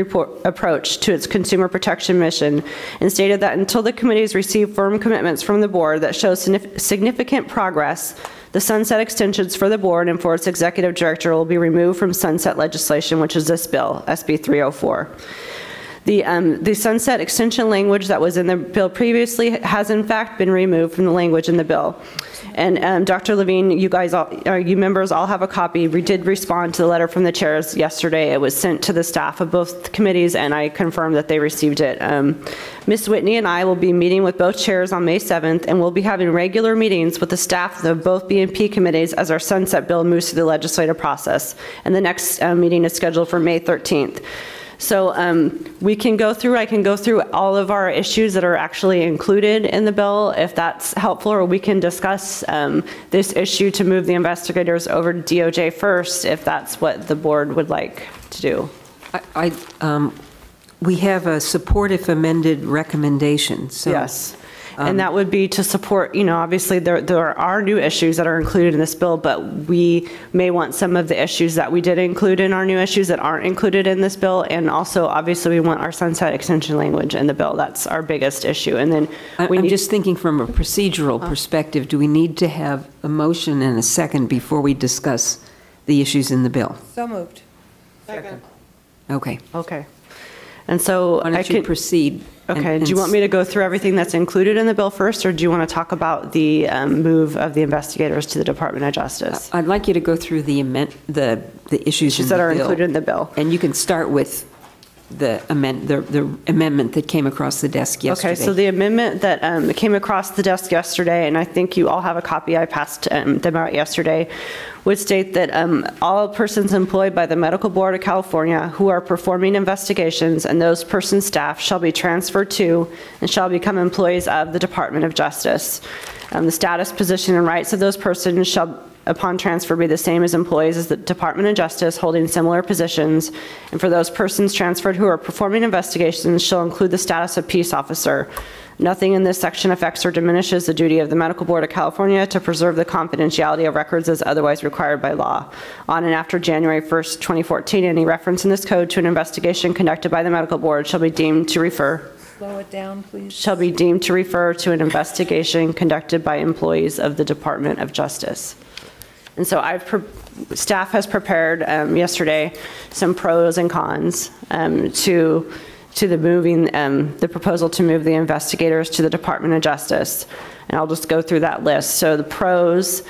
approach to its consumer protection mission, and stated that until the committees receive firm commitments from the board that show significant progress, the sunset extensions for the board and for its executive director will be removed from sunset legislation, which is this bill, SB 304. The sunset extension language that was in the bill previously has in fact been removed from the language in the bill. And Dr. Levine, you guys, you members all have a copy. We did respond to the letter from the chairs yesterday. It was sent to the staff of both committees, and I confirmed that they received it. Ms. Whitney and I will be meeting with both chairs on May 7th, and we'll be having regular meetings with the staff of both BMP committees as our sunset bill moves through the legislative process. And the next meeting is scheduled for May 13th. So we can go through, I can go through all of our issues that are actually included in the bill, if that's helpful, or we can discuss this issue to move the investigators over to DOJ first, if that's what the board would like to do. We have a support if amended recommendation. So, yes. And that would be to support, you know, obviously there are new issues that are included in this bill, but we may want some of the issues that we did include in our new issues that aren't included in this bill. And also, obviously, we want our sunset extension language in the bill. That's our biggest issue. And then I'm just thinking from a procedural perspective, do we need to have a motion and a second before we discuss the issues in the bill? So moved. Second. Okay. Okay. And so I could proceed. Okay. Do you want me to go through everything that's included in the bill first, or do you want to talk about the move of the investigators to the Department of Justice? I'd like you to go through the issues that are included in the bill. And you can start with the amendment that came across the desk yesterday. Okay, so the amendment that came across the desk yesterday, and I think you all have a copy, I passed them out yesterday, would state that all persons employed by the Medical Board of California who are performing investigations and those persons' staff shall be transferred to and shall become employees of the Department of Justice. The status, position, and rights of those persons shall, upon transfer, be the same as employees of the Department of Justice holding similar positions, and for those persons transferred who are performing investigations shall include the status of peace officer. Nothing in this section affects or diminishes the duty of the Medical Board of California to preserve the confidentiality of records as otherwise required by law. On and after January 1st, 2014, any reference in this code to an investigation conducted by the Medical Board shall be deemed to refer Slow it down, please. Shall be deemed to refer to an investigation conducted by employees of the Department of Justice. And so staff has prepared yesterday some pros and cons to the moving, the proposal to move the investigators to the Department of Justice. And I'll just go through that list. So the pros,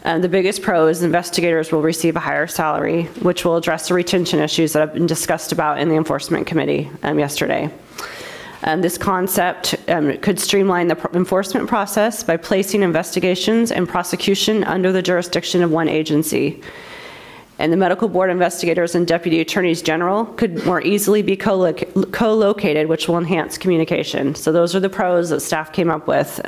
the biggest pro is investigators will receive a higher salary, which will address the retention issues that have been discussed about in the Enforcement Committee yesterday. This concept could streamline the enforcement process by placing investigations and prosecution under the jurisdiction of one agency. And the medical board investigators and deputy attorneys general could more easily be co-located, which will enhance communication. So those are the pros that staff came up with.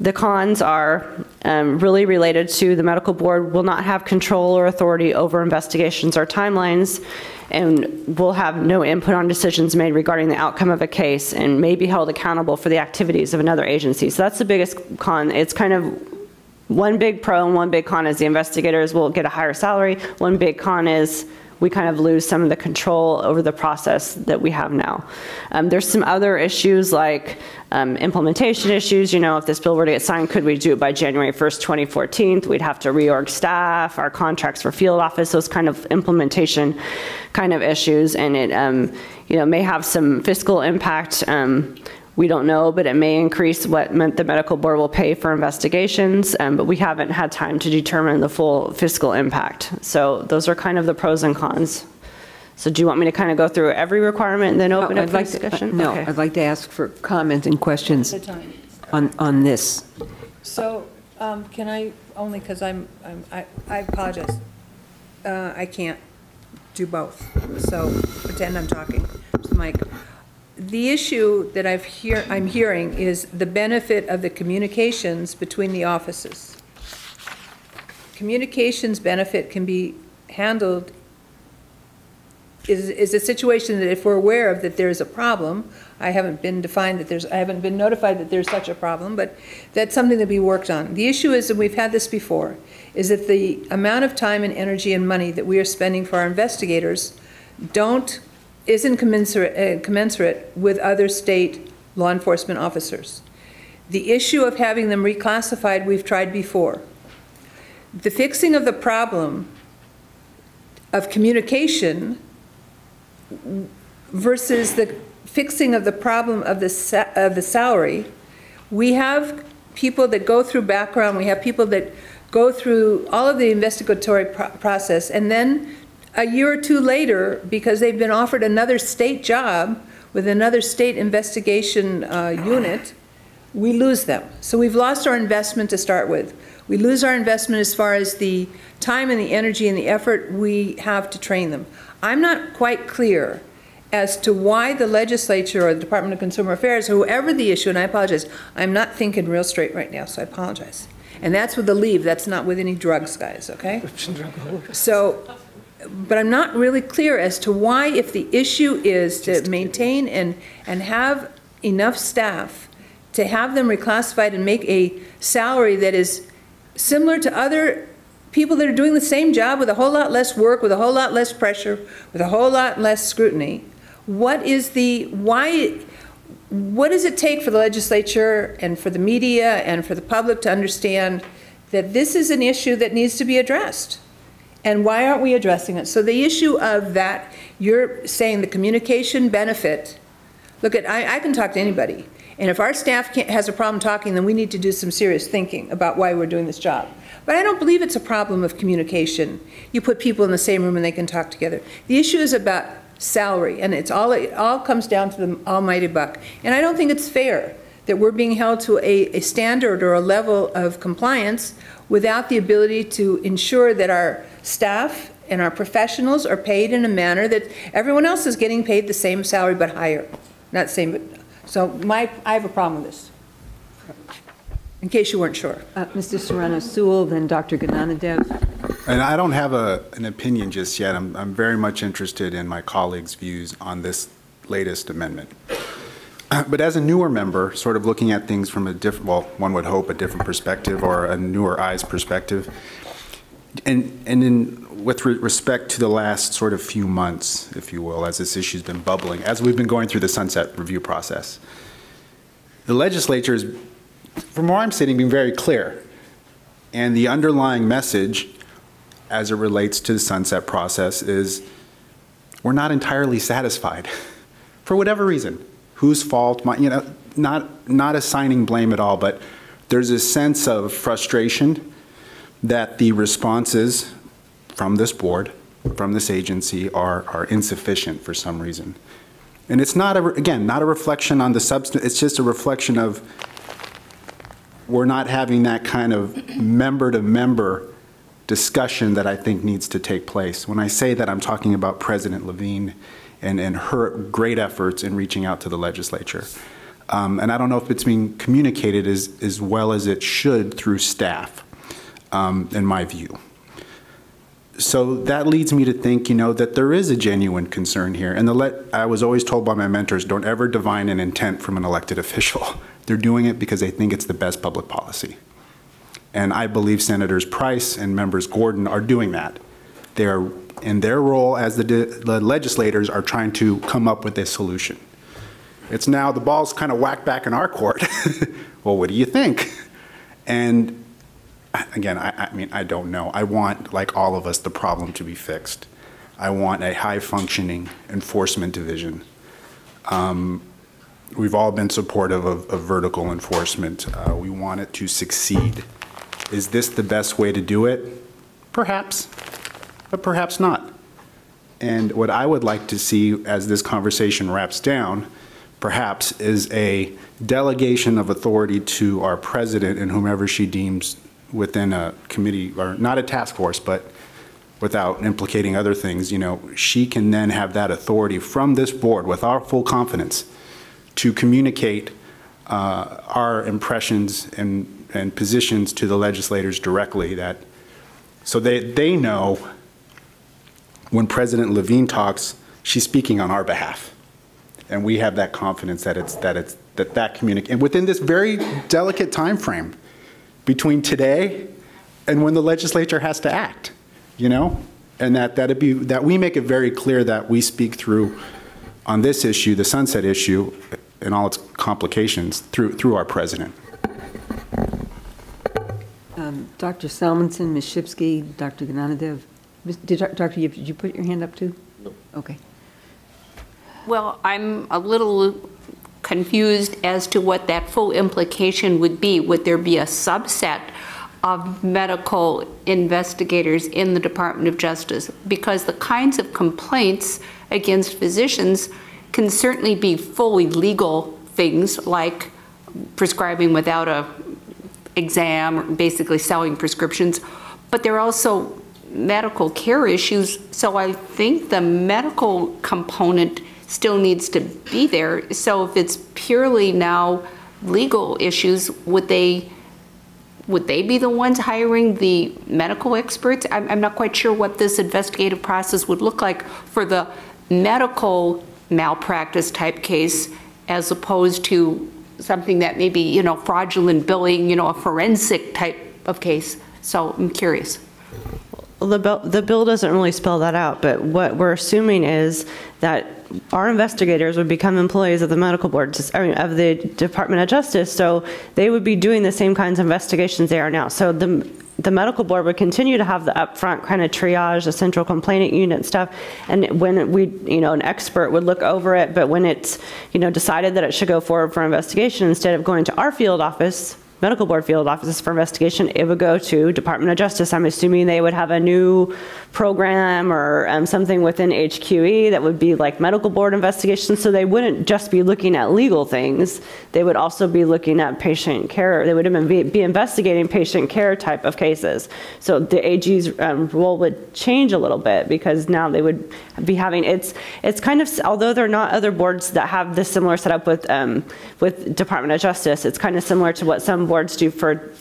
The cons are really related to the medical board will not have control or authority over investigations or timelines, and will have no input on decisions made regarding the outcome of a case, and may be held accountable for the activities of another agency. So that's the biggest con. It's kind of one big pro and one big con is the investigators will get a higher salary. One big con is we kind of lose some of the control over the process that we have now. There's some other issues like implementation issues. You know, if this bill were to get signed, could we do it by January 1st, 2014? We'd have to reorg staff, our contracts for field office, those kind of implementation kind of issues. And it, you know, may have some fiscal impact. We don't know, but it may increase what the medical board will pay for investigations, but we haven't had time to determine the full fiscal impact. So those are kind of the pros and cons. So do you want me to kind of go through every requirement and then open up for discussion? No, Okay. I'd like to ask for comment and questions on this. So can I, only because I apologize. I can't do both. So pretend I'm talking to the mic. The issue that I'm hearing is the benefit of the communications between the offices. Communications benefit can be handled is a situation that if we're aware of that there's a problem, I haven't been notified that there's such a problem, but that's something to be worked on. The issue is, and we've had this before, is that the amount of time and energy and money that we are spending for our investigators isn't commensurate with other state law enforcement officers. The issue of having them reclassified, we've tried before. The fixing of the problem of communication versus the fixing of the problem of the salary, we have people that go through background, we have people that go through all of the investigatory process, and then a year or two later, because they've been offered another state job with another state investigation unit, we lose them. So we've lost our investment to start with. We lose our investment as far as the time and the energy and the effort we have to train them. I'm not quite clear as to why the legislature or the Department of Consumer Affairs, whoever the issue, and I apologize, I'm not thinking real straight right now, so I apologize. And that's with the leave, that's not with any drugs, guys, okay? So, but I'm not really clear as to why, if the issue is to maintain and have enough staff to have them reclassified and make a salary that is similar to other people that are doing the same job with a whole lot less work, with a whole lot less pressure, with a whole lot less scrutiny. What does it take for the legislature and for the media and for the public to understand that this is an issue that needs to be addressed? And why aren't we addressing it? So the issue of that, you're saying the communication benefit, look, I can talk to anybody. And if our staff has a problem talking, then we need to do some serious thinking about why we're doing this job. But I don't believe it's a problem of communication. You put people in the same room and they can talk together. The issue is about salary, and it all comes down to the almighty buck. And I don't think it's fair that we're being held to a standard or a level of compliance without the ability to ensure that our staff and our professionals are paid in a manner that everyone else is getting paid the same salary but higher. Not same, but so I have a problem with this, in case you weren't sure. Mr. Serrano-Sewell, then Dr. Gnanadev. And I don't have an opinion just yet. I'm very much interested in my colleagues' views on this latest amendment. But as a newer member, sort of looking at things from a different, well, one would hope a different perspective or a newer eyes perspective, with respect to the last sort of few months, if you will, as this issue's been bubbling, as we've been going through the sunset review process, the legislature is, from where I'm sitting, being very clear. And the underlying message as it relates to the sunset process is we're not entirely satisfied for whatever reason. Whose fault? Not assigning blame at all, but there's a sense of frustration that the responses from this board, from this agency, are insufficient for some reason. And it's not, again, not a reflection on the substance, it's just a reflection of we're not having that kind of member-to-member discussion that I think needs to take place. When I say that, I'm talking about President Levine and her great efforts in reaching out to the legislature. And I don't know if it's being communicated as well as it should through staff, in my view. So that leads me to think, that there is a genuine concern here. And I was always told by my mentors, don't ever divine an intent from an elected official. They're doing it because they think it's the best public policy. And I believe Senators Price and Members Gordon are doing that. They are, in their role as the legislators, are trying to come up with a solution. It's now the ball's kind of whacked back in our court. Well, what do you think? And again, I mean, I don't know. I want, like all of us, the problem to be fixed. I want a high-functioning enforcement division. We've all been supportive of vertical enforcement. We want it to succeed. Is this the best way to do it? Perhaps, but perhaps not. And what I would like to see as this conversation wraps down, perhaps, is a delegation of authority to our president and whomever she deems within a committee, or not a task force, but without implicating other things, she can then have that authority from this board with our full confidence to communicate our impressions and positions to the legislators directly, so they know when President Levine talks, she's speaking on our behalf. And we have that confidence that communication, and within this very delicate time frame between today and when the legislature has to act, you know? And that we make it very clear that we speak through, on this issue, the sunset issue, and all its complications, through our president. Dr. Salmonson, Ms. Shipsky, Dr. Gnanadev. Dr. Yip, did you put your hand up too? No. Okay. Well, I'm a little confused as to what that full implication would be. Would there be a subset of medical investigators in the Department of Justice? Because the kinds of complaints against physicians can certainly be fully legal things, like prescribing without a exam, or basically selling prescriptions, but there are also medical care issues. So I think the medical component still needs to be there. So if it's purely now legal issues, would they be the ones hiring the medical experts? I'm not quite sure what this investigative process would look like for the medical malpractice type case, as opposed to something that may be, you know, fraudulent billing, you know, a forensic type of case. So I'm curious. Well, the bill doesn't really spell that out, but what we're assuming is that our investigators would become employees of the medical board, of the Department of Justice, so they would be doing the same kinds of investigations they are now. So the medical board would continue to have the upfront kind of triage, the central complainant unit stuff, and when an expert would look over it, but when it's, decided that it should go forward for investigation, instead of going to our field office, medical board field offices for investigation, it would go to Department of Justice. I'm assuming they would have a new program or something within HQE that would be like medical board investigations, so they wouldn't just be looking at legal things, they would also be looking at patient care. They would be investigating patient care type of cases. So the AG's role would change a little bit, because now they would be having, it's kind of, although there are not other boards that have this similar setup with Department of Justice, it's kind of similar to what some boards do for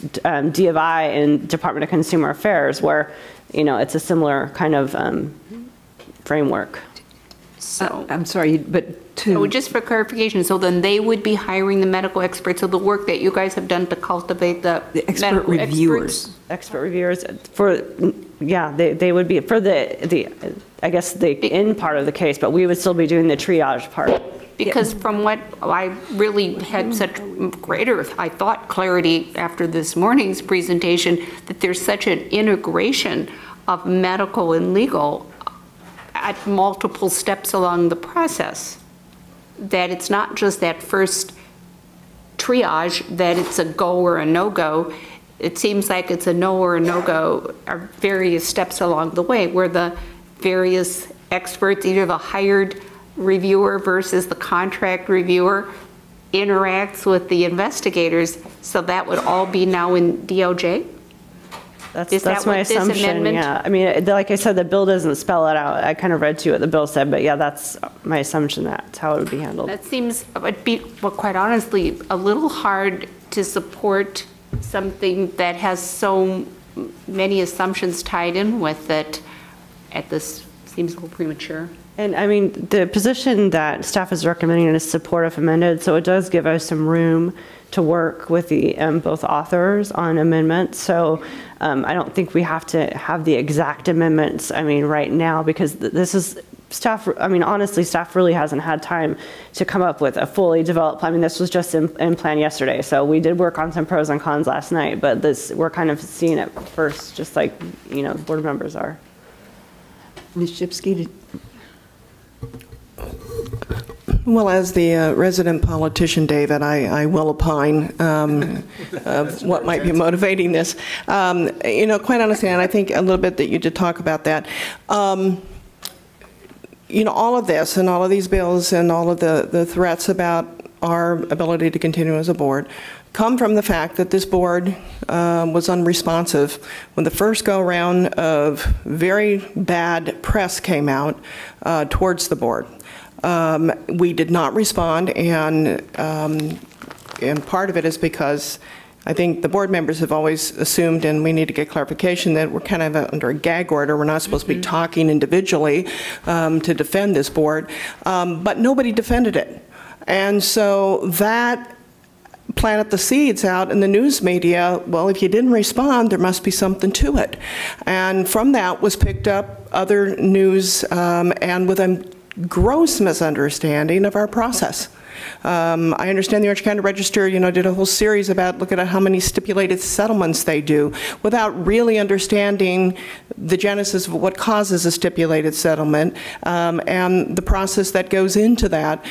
D of I and Department of Consumer Affairs, where it's a similar kind of framework. So I'm sorry, but so just for clarification, so then they would be hiring the medical experts. So the work that you guys have done to cultivate the expert reviewers, expert reviewers for, yeah, they would be for the I guess the end part of the case, but we would still be doing the triage part. Because from what I really had such greater, I thought, clarity after this morning's presentation, that there's such an integration of medical and legal at multiple steps along the process, that it's not just that first triage, that it's a go or a no-go. It seems like it's a no or a no-go are various steps along the way, where the various experts, either the hired reviewer versus the contract reviewer, interacts with the investigators. So that would all be now in DOJ? That's my assumption, yeah. I mean, like I said, the bill doesn't spell it out. I kind of read to you what the bill said, but yeah, that's my assumption. That's how it would be handled. That seems, would be, well, quite honestly, a little hard to support something that has so many assumptions tied in with it. At this, seems a little premature. And I mean, the position that staff is recommending is support if amended, so it does give us some room to work with the both authors on amendments. So I don't think we have to have the exact amendments, I mean, right now, because this is staff, I mean, honestly, staff really hasn't had time to come up with a fully developed plan. I mean, this was just in plan yesterday, so we did work on some pros and cons last night, but this, we're kind of seeing it first, just like, board members are. Ms. Shipsky, Well, as the resident politician, David, I will opine of what might be motivating this. Quite honestly, and I think a little bit that you did talk about that. All of this and all of these bills and all of the threats about our ability to continue as a board come from the fact that this board was unresponsive when the first go-round of very bad press came out towards the board. We did not respond, and part of it is because I think the board members have always assumed, and we need to get clarification, that we're kind of under a gag order. We're not supposed to be talking individually to defend this board, but nobody defended it. And so that planted the seeds out in the news media. Well, if you didn't respond, there must be something to it. And from that was picked up other news and with a gross misunderstanding of our process. I understand the Orange County Register, did a whole series about looking at how many stipulated settlements they do without really understanding the genesis of what causes a stipulated settlement and the process that goes into that.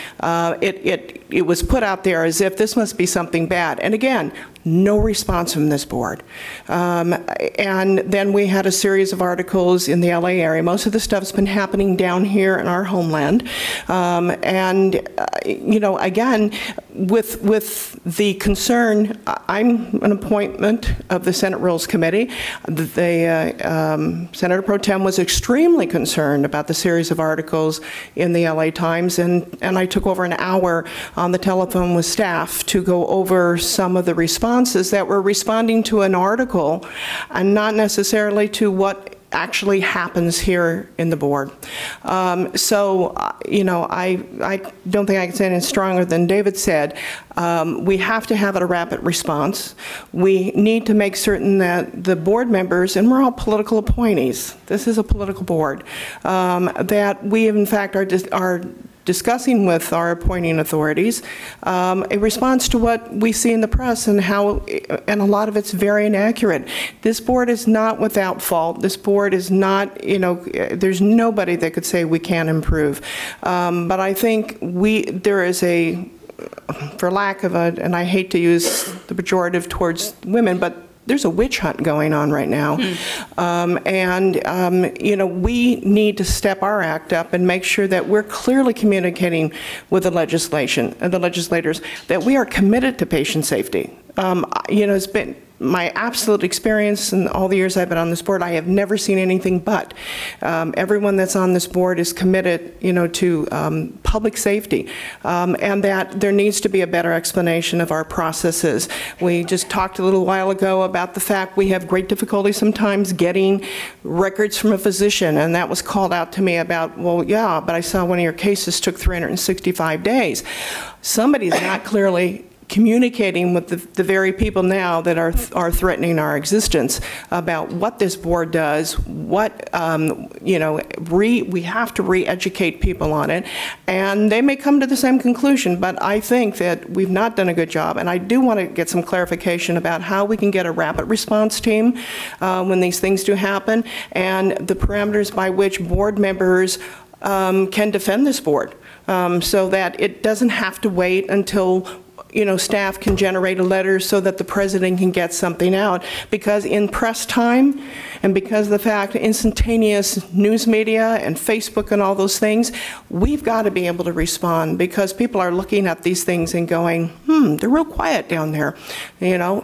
It was put out there as if this must be something bad. And again, no response from this board. And then we had a series of articles in the LA area. Most of the stuff's been happening down here in our homeland. Again, with the concern, I'm an appointment of the Senate Rules Committee. Senator Pro Tem was extremely concerned about the series of articles in the LA Times, and I took over an hour on the telephone with staff to go over some of the responses that were responding to an article and not necessarily to what actually happens here in the board. I don't think I can say anything stronger than David said. We have to have a rapid response. We need to make certain that the board members, and we're all political appointees, this is a political board, that we in fact are discussing with our appointing authorities a response to what we see in the press and a lot of it's very inaccurate. This board is not without fault. This board is not, there's nobody that could say we can't improve. But I think there is for lack of and I hate to use the pejorative towards women, but there's a witch hunt going on right now. We need to step our act up and make sure that we're clearly communicating with the legislators that we are committed to patient safety. It's been my absolute experience in all the years I've been on this board. I have never seen anything but everyone that's on this board is committed, to public safety, and that there needs to be a better explanation of our processes. We just talked a little while ago about the fact we have great difficulty sometimes getting records from a physician, and that was called out to me about, well, yeah, but I saw one of your cases took 365 days. Somebody's not clearly communicating with the very people now that are threatening our existence about what this board does, what, we have to re-educate people on it, and they may come to the same conclusion, but I think that we've not done a good job, and I do want to get some clarification about how we can get a rapid response team when these things do happen, and the parameters by which board members can defend this board, so that it doesn't have to wait until staff can generate a letter so that the president can get something out. Because in press time, and because of the fact instantaneous news media and Facebook and all those things, we've got to be able to respond because people are looking at these things and going, they're real quiet down there,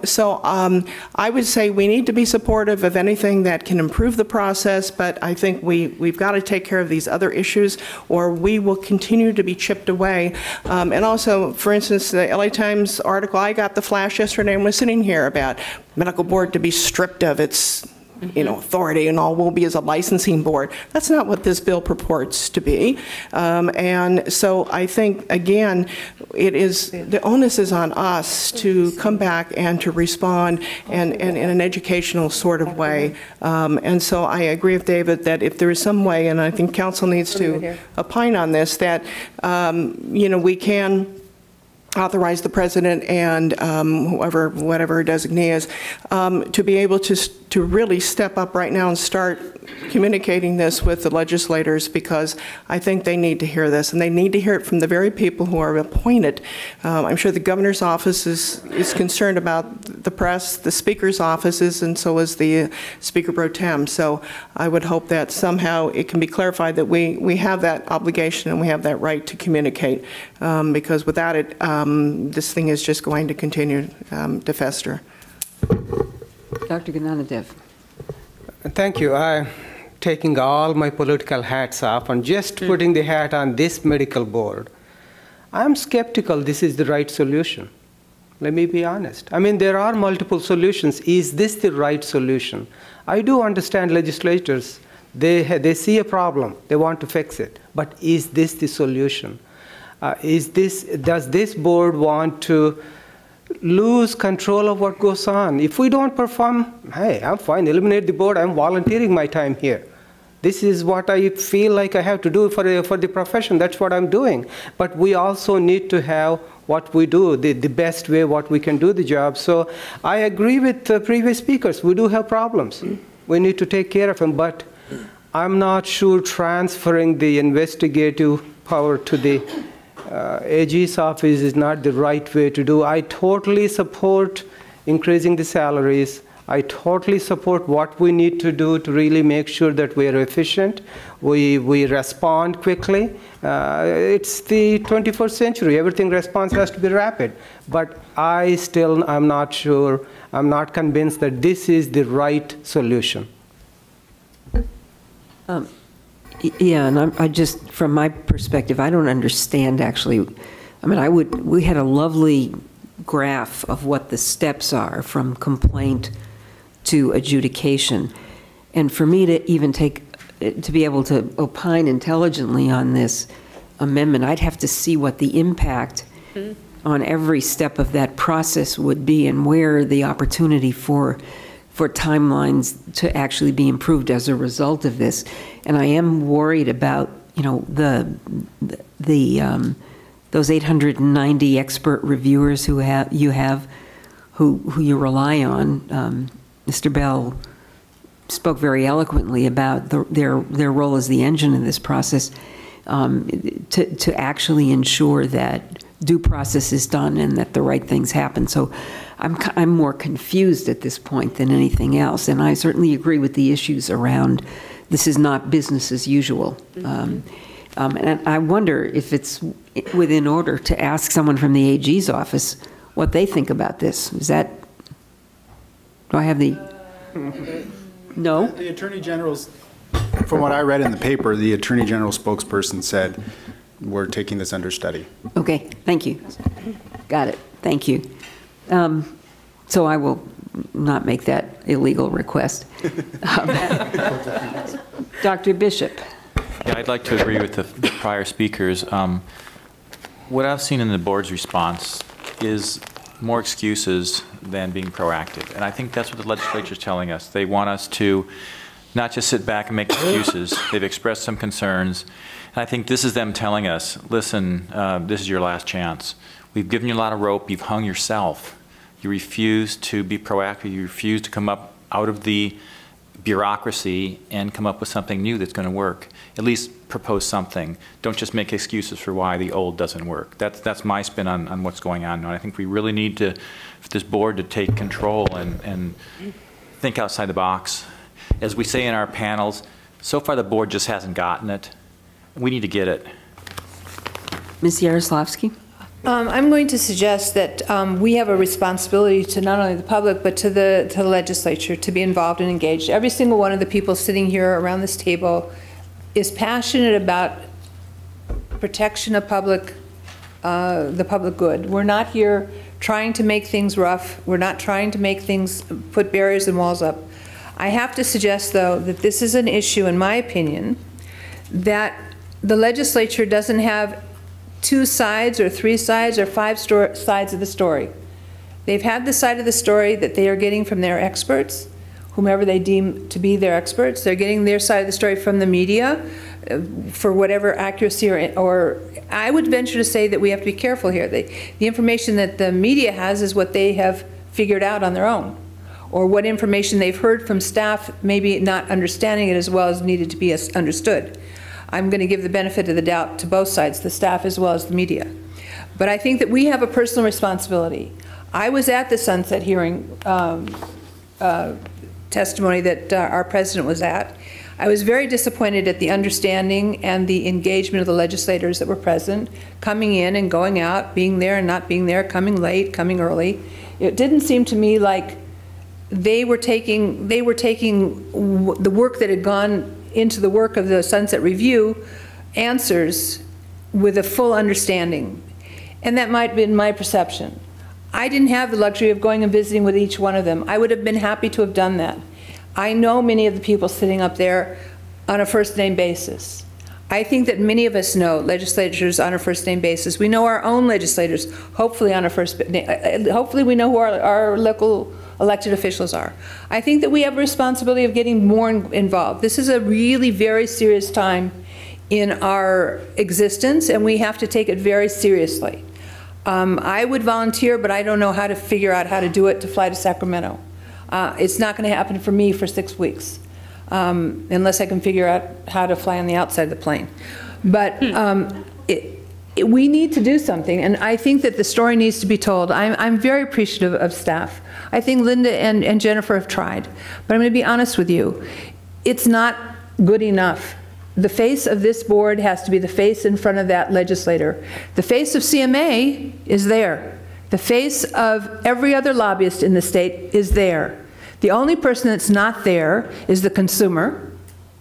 So I would say we need to be supportive of anything that can improve the process, but I think we've got to take care of these other issues or we will continue to be chipped away. And also, for instance, the LA Times article, I got the flash yesterday and was sitting here about medical board to be stripped of its authority and all will be as a licensing board. That's not what this bill purports to be. And so I think, again, the onus is on us to come back and to respond and in an educational sort of way. And so I agree with David that if there is some way, and I think council needs to opine on this, that, we can authorize the president and whatever designee is, to be able to really step up right now and start communicating this with the legislators, because I think they need to hear this, and they need to hear it from the very people who are appointed. I'm sure the governor's office is concerned about the press, the speaker's office is, and so is the Speaker Pro Tem. So I would hope that somehow it can be clarified that we have that obligation and we have that right to communicate, because without it, this thing is just going to continue to fester. Dr. Gnanadev. Thank you. I'm taking all my political hats off and just putting the hat on this medical board. I'm skeptical this is the right solution. Let me be honest. I mean, there are multiple solutions. Is this the right solution? I do understand legislators. They see a problem. They want to fix it. But is this the solution? Does this board want to lose control of what goes on? If we don't perform, hey, I'm fine. Eliminate the board. I'm volunteering my time here. This is what I feel like I have to do for the profession. That's what I'm doing. But we also need to have what we do, the best way what we can do the job. So I agree with the previous speakers. We do have problems. We need to take care of them. But I'm not sure transferring the investigative power to the AG's office is not the right way to do. I totally support increasing the salaries. I totally support what we need to do to really make sure that we are efficient, we respond quickly. It's the 21st century. Everything response has to be rapid. But I'm not sure, I'm not convinced that this is the right solution. Yeah, and I just, from my perspective, I don't understand actually. I mean, we had a lovely graph of what the steps are from complaint to adjudication. And for me to even to be able to opine intelligently on this amendment, I'd have to see what the impact on every step of that process would be and where the opportunity for timelines to actually be improved as a result of this. And I am worried about, you know, those 890 expert reviewers who you rely on. Mr. Bell spoke very eloquently about their role as the engine in this process, to actually ensure that due process is done and that the right things happen. So I'm more confused at this point than anything else, and I certainly agree with the issues around this is not business as usual. And I wonder if it's within order to ask someone from the AG's office what they think about this. Is that, do I have the, no? The Attorney General's, from what I read in the paper, the Attorney General spokesperson said, we're taking this under study. Okay, thank you. Got it, thank you. So I will not make that illegal request. Dr. Bishop. Yeah, I'd like to agree with the prior speakers. What I've seen in the board's response is more excuses than being proactive. And I think that's what the legislature is telling us. They want us to not just sit back and make excuses. They've expressed some concerns. And I think this is them telling us, listen, this is your last chance. We've given you a lot of rope. You've hung yourself. You refuse to be proactive. You refuse to come up out of the bureaucracy and come up with something new that's going to work. At least propose something. Don't just make excuses for why the old doesn't work. That's my spin on what's going on now. And I think we really need to, for this board to take control and think outside the box. As we say in our panels, so far the board just hasn't gotten it. We need to get it. Ms. Yaroslavsky? I'm going to suggest that we have a responsibility to not only the public, but to the legislature to be involved and engaged. Every single one of the people sitting here around this table is passionate about protection of the public good. We're not here trying to make things rough. We're not trying to make things, put barriers and walls up. I have to suggest, though, that this is an issue, in my opinion, that the legislature doesn't have 2 sides or 3 sides or 5 sides of the story. They've had the side of the story that they are getting from their experts, whomever they deem to be their experts. They're getting their side of the story from the media for whatever accuracy or I would venture to say that we have to be careful here. The information that the media has is what they have figured out on their own, or what information they've heard from staff, maybe not understanding it as well as needed to be understood. I'm going to give the benefit of the doubt to both sides, the staff as well as the media. But I think that we have a personal responsibility. I was at the sunset hearing testimony that our president was at. I was very disappointed at the understanding and the engagement of the legislators that were present, coming in and going out, being there and not being there, coming late, coming early. It didn't seem to me like they were taking the work that had gone into the work of the Sunset Review answers with a full understanding. And that might have been my perception. I didn't have the luxury of going and visiting with each one of them. I would have been happy to have done that. I know many of the people sitting up there on a first-name basis. I think that many of us know legislators on a first-name basis. We know our own legislators, hopefully on a hopefully we know who our local elected officials are. I think that we have a responsibility of getting more involved. This is a really very serious time in our existence, and we have to take it very seriously. I would volunteer, but I don't know how to figure out how to do it to fly to Sacramento. It's not going to happen for me for 6 weeks, unless I can figure out how to fly on the outside of the plane. But we need to do something, and I think that the story needs to be told. I'm very appreciative of staff. I think Linda and Jennifer have tried, but I'm going to be honest with you. It's not good enough. The face of this board has to be the face in front of that legislator. The face of CMA is there. The face of every other lobbyist in the state is there. The only person that's not there is the consumer,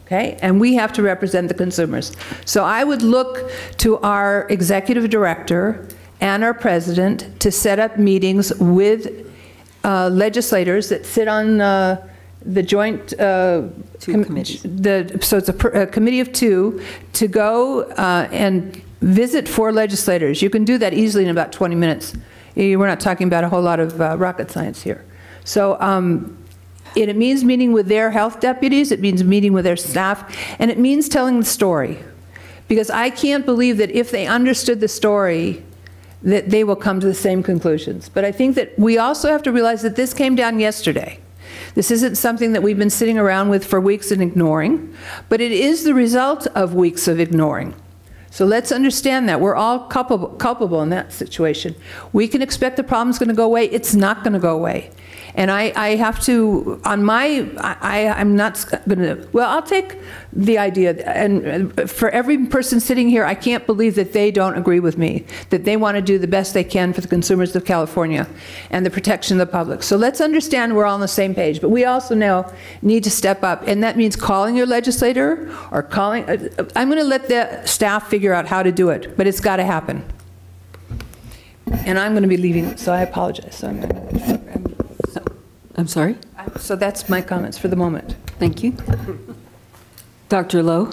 okay? And we have to represent the consumers. So I would look to our executive director and our president to set up meetings with legislators that sit on the joint so it's a committee of 2 to go and visit 4 legislators. You can do that easily in about 20 minutes. We're not talking about a whole lot of rocket science here. So it means meeting with their health deputies, it means meeting with their staff, and it means telling the story. Because I can't believe that if they understood the story, that they will come to the same conclusions. But I think that we also have to realize that this came down yesterday. This isn't something that we've been sitting around with for weeks and ignoring, but it is the result of weeks of ignoring. So let's understand that. We're all culpable in that situation. We can expect the problem's going to go away. It's not going to go away. And I have to, on my, I'm not going to, well, I'll take the idea, and for every person sitting here, I can't believe that they don't agree with me, that they want to do the best they can for the consumers of California and the protection of the public. So let's understand we're all on the same page, but we also now need to step up, and that means calling your legislator or calling, I'm going to let the staff figure out how to do it, but it's got to happen. And I'm going to be leaving, so I apologize. So I'm sorry? So that's my comments for the moment. Thank you. Dr. Lowe?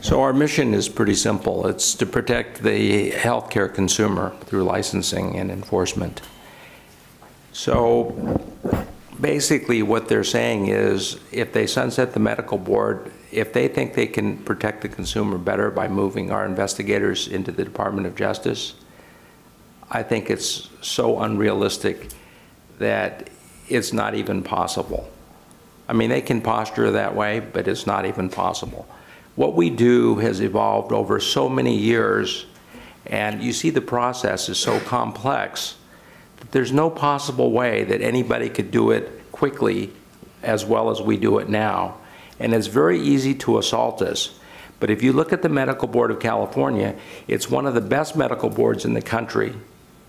So our mission is pretty simple. It's to protect the healthcare consumer through licensing and enforcement. So basically what they're saying is if they sunset the medical board, if they think they can protect the consumer better by moving our investigators into the Department of Justice, I think it's so unrealistic that it's not even possible. I mean, they can posture that way, but it's not even possible. What we do has evolved over so many years, and you see the process is so complex that there's no possible way that anybody could do it quickly as well as we do it now. And it's very easy to assault us. But if you look at the Medical Board of California, it's one of the best medical boards in the country.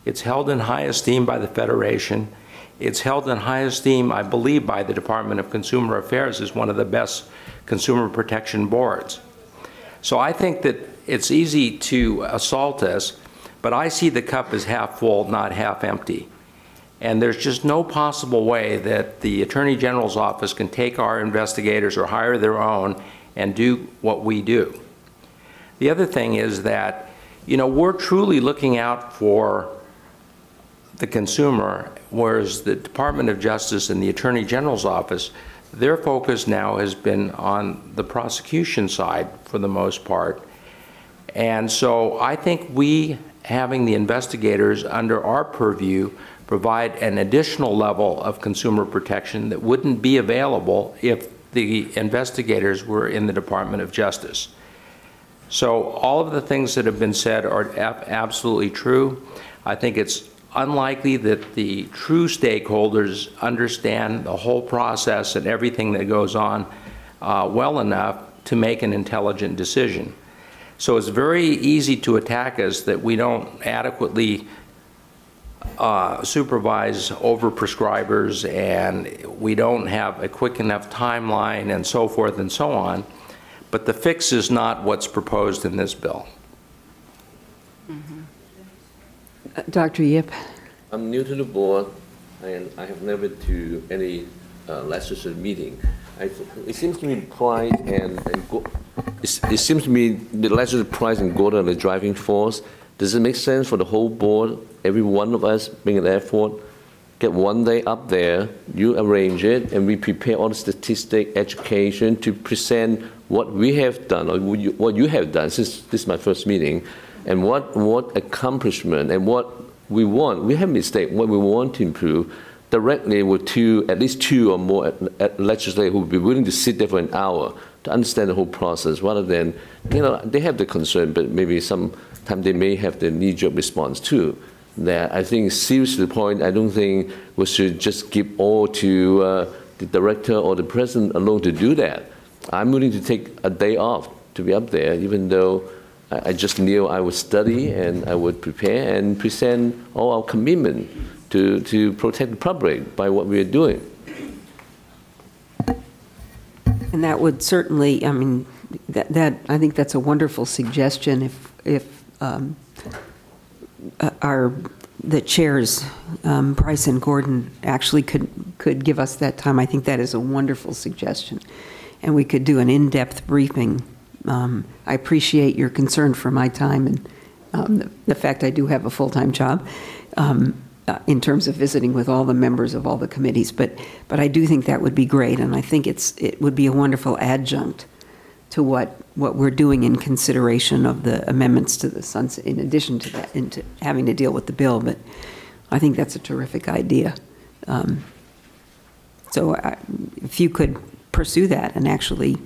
It's held in high esteem by the Federation. It's held in high esteem, I believe, by the Department of Consumer Affairs as one of the best consumer protection boards. So I think that it's easy to assault us, but I see the cup as half full, not half empty. And there's just no possible way that the Attorney General's office can take our investigators or hire their own and do what we do. The other thing is that, you know, we're truly looking out for the consumer, whereas the Department of Justice and the Attorney General's office, their focus now has been on the prosecution side for the most part. And so I think we, having the investigators under our purview, provide an additional level of consumer protection that wouldn't be available if the investigators were in the Department of Justice. So all of the things that have been said are absolutely true. I think it's unlikely that the true stakeholders understand the whole process and everything that goes on well enough to make an intelligent decision. So it's very easy to attack us that we don't adequately supervise overprescribers and we don't have a quick enough timeline and so forth and so on. But the fix is not what's proposed in this bill. Dr. Yip? I'm new to the board, and I have never been to any legislative meeting. It seems to me pride it seems to me the legislative pride and go to the driving force. Does it make sense for the whole board, every one of us, make an effort, get one day up there, you arrange it, and we prepare all the statistic, education to present what we have done, or what you have done, since this is my first meeting, and what accomplishment and what we want. We have mistake, what we want to improve, directly with at least two or more legislators who would be willing to sit there for an hour to understand the whole process, rather than, they have the concern, but maybe sometimes they may have the knee-jerk response too. That I think, seriously, the point, I don't think we should just give all to the director or the president alone to do that. I'm willing to take a day off to be up there, even though I just knew I would study and I would prepare and present all our commitment to protect the public by what we are doing. And that would certainly, I mean, I think that's a wonderful suggestion. If the chairs, Price and Gordon, actually could give us that time, I think that is a wonderful suggestion. And we could do an in-depth briefing. I appreciate your concern for my time and the fact I do have a full-time job in terms of visiting with all the members of all the committees. But I do think that would be great, and I think it would be a wonderful adjunct to what we're doing in consideration of the amendments to the sunset, in addition to that, into having to deal with the bill. But I think that's a terrific idea. So if you could pursue that and actually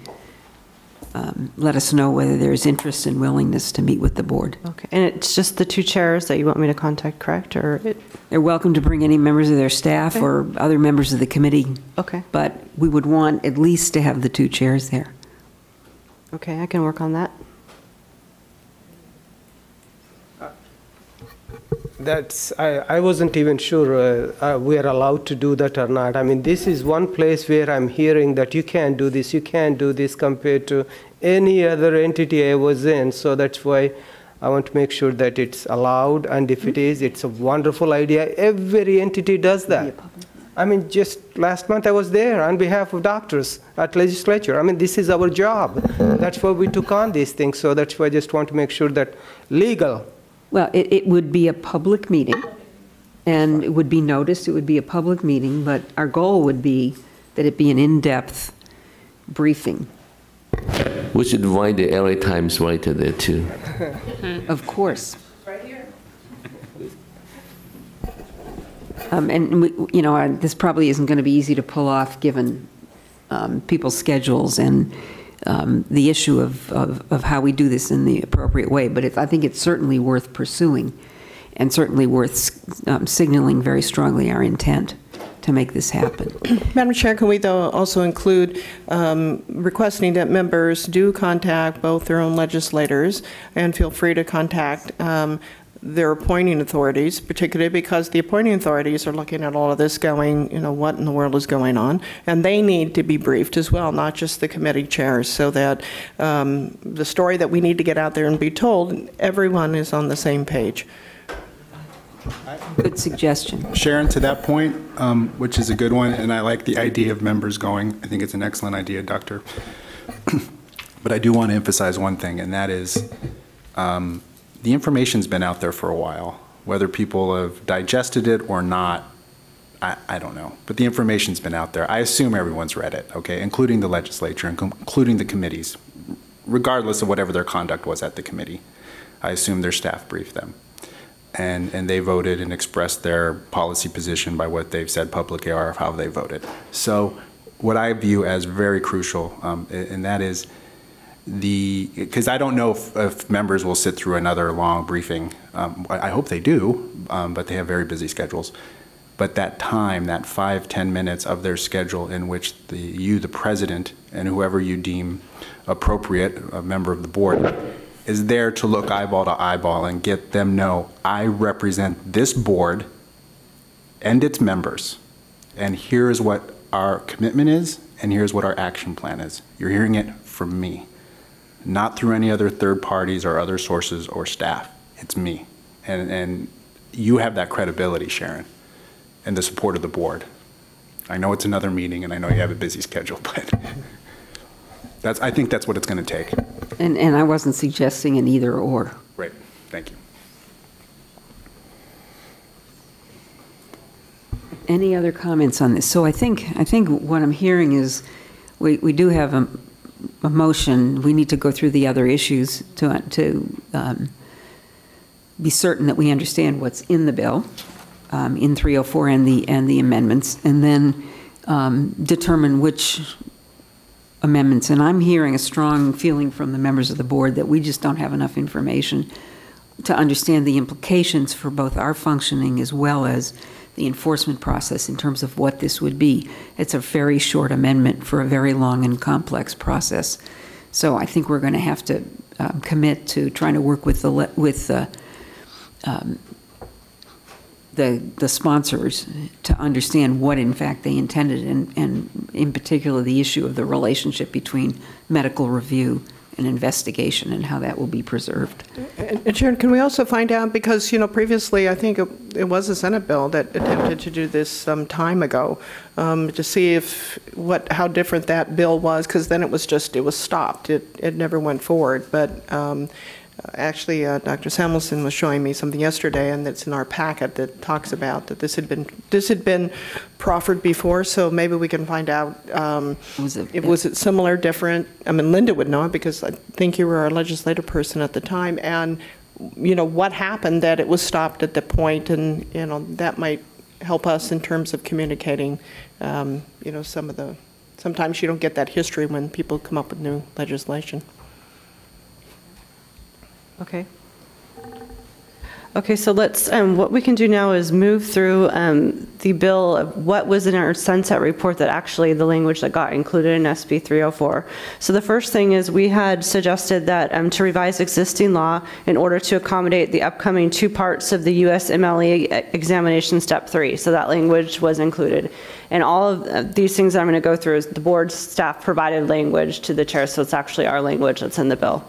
let us know whether there's interest and willingness to meet with the board. Okay, and it's just the two chairs that you want me to contact, correct? Or they're welcome to bring any members of their staff or other members of the committee. Okay. But we would want at least to have the two chairs there. Okay, I can work on that. I wasn't even sure we are allowed to do that or not. I mean, this is one place where I'm hearing that you can't do this compared to any other entity I was in. So that's why I want to make sure that it's allowed, and if it is, it's a wonderful idea. Every entity does that. I mean, just last month I was there on behalf of doctors at legislature. I mean, this is our job. That's why we took on these things. So that's why I just want to make sure that legal. Well, it would be a public meeting, and it would be noticed. It would be a public meeting, but our goal would be that it be an in-depth briefing. We should invite the LA Times writer there too. Of course. Right here. And this probably isn't going to be easy to pull off given people's schedules and the issue of how we do this in the appropriate way. But I think it's certainly worth pursuing, and certainly worth signaling very strongly our intent to make this happen. Madam Chair, can we though also include requesting that members do contact both their own legislators, and feel free to contact their appointing authorities, particularly because the appointing authorities are looking at all of this going, what in the world is going on, and they need to be briefed as well, not just the committee chairs, so that the story that we need to get out there and be told, everyone is on the same page. Good suggestion. Sharon, to that point, which is a good one, and I like the idea of members going. I think it's an excellent idea, Doctor. But I do want to emphasize one thing, and that is the information's been out there for a while. Whether people have digested it or not, I don't know. But the information's been out there. I assume everyone's read it, okay, including the legislature, including the committees, regardless of whatever their conduct was at the committee. I assume their staff briefed them. And they voted and expressed their policy position by what they've said publicly or of how they voted. So what I view as very crucial, and that is because I don't know if members will sit through another long briefing. I hope they do, but they have very busy schedules. But that time, that 5-10 minutes of their schedule in which you, the president, and whoever you deem appropriate, a member of the board, is there to look eyeball to eyeball and get them know, I represent this board and its members, and here's what our commitment is, and here's what our action plan is. You're hearing it from me, not through any other third parties or other sources or staff. it's me. And you have that credibility, Sharon, and the support of the board. I know it's another meeting, and I know you have a busy schedule, but I think that's what it's going to take. And I wasn't suggesting an either or. Right. Thank you. Any other comments on this? So I think what I'm hearing is we do have a motion. We need to go through the other issues to be certain that we understand what's in the bill, in 304 and the amendments, and then determine which amendments. And I'm hearing a strong feeling from the members of the board that we just don't have enough information to understand the implications for both our functioning as well as the enforcement process in terms of what this would be. It's a very short amendment for a very long and complex process. So I think we're going to have to commit to trying to work with the sponsors to understand what in fact they intended, and in particular the issue of the relationship between medical review and investigation and how that will be preserved. And Sharon, can we also find out, because, previously I think it was a Senate bill that attempted to do this some time ago, to see how different that bill was, because then it was stopped. It never went forward. But actually, Dr. Samuelson was showing me something yesterday, and it's in our packet that talks about that this had been proffered before. So maybe we can find out. Was it similar, different? I mean, Linda would know it because I think you were our legislative person at the time, and what happened that it was stopped at the point, and that might help us in terms of communicating. Sometimes you don't get that history when people come up with new legislation. Okay. Okay, so let's, what we can do now is move through the bill of what was in our sunset report that actually the language that got included in SB 304. So the first thing is we had suggested that to revise existing law in order to accommodate the upcoming two parts of the USMLE examination step 3. So that language was included. And all of these things I'm going to go through is the board staff provided language to the chair, so it's actually our language that's in the bill.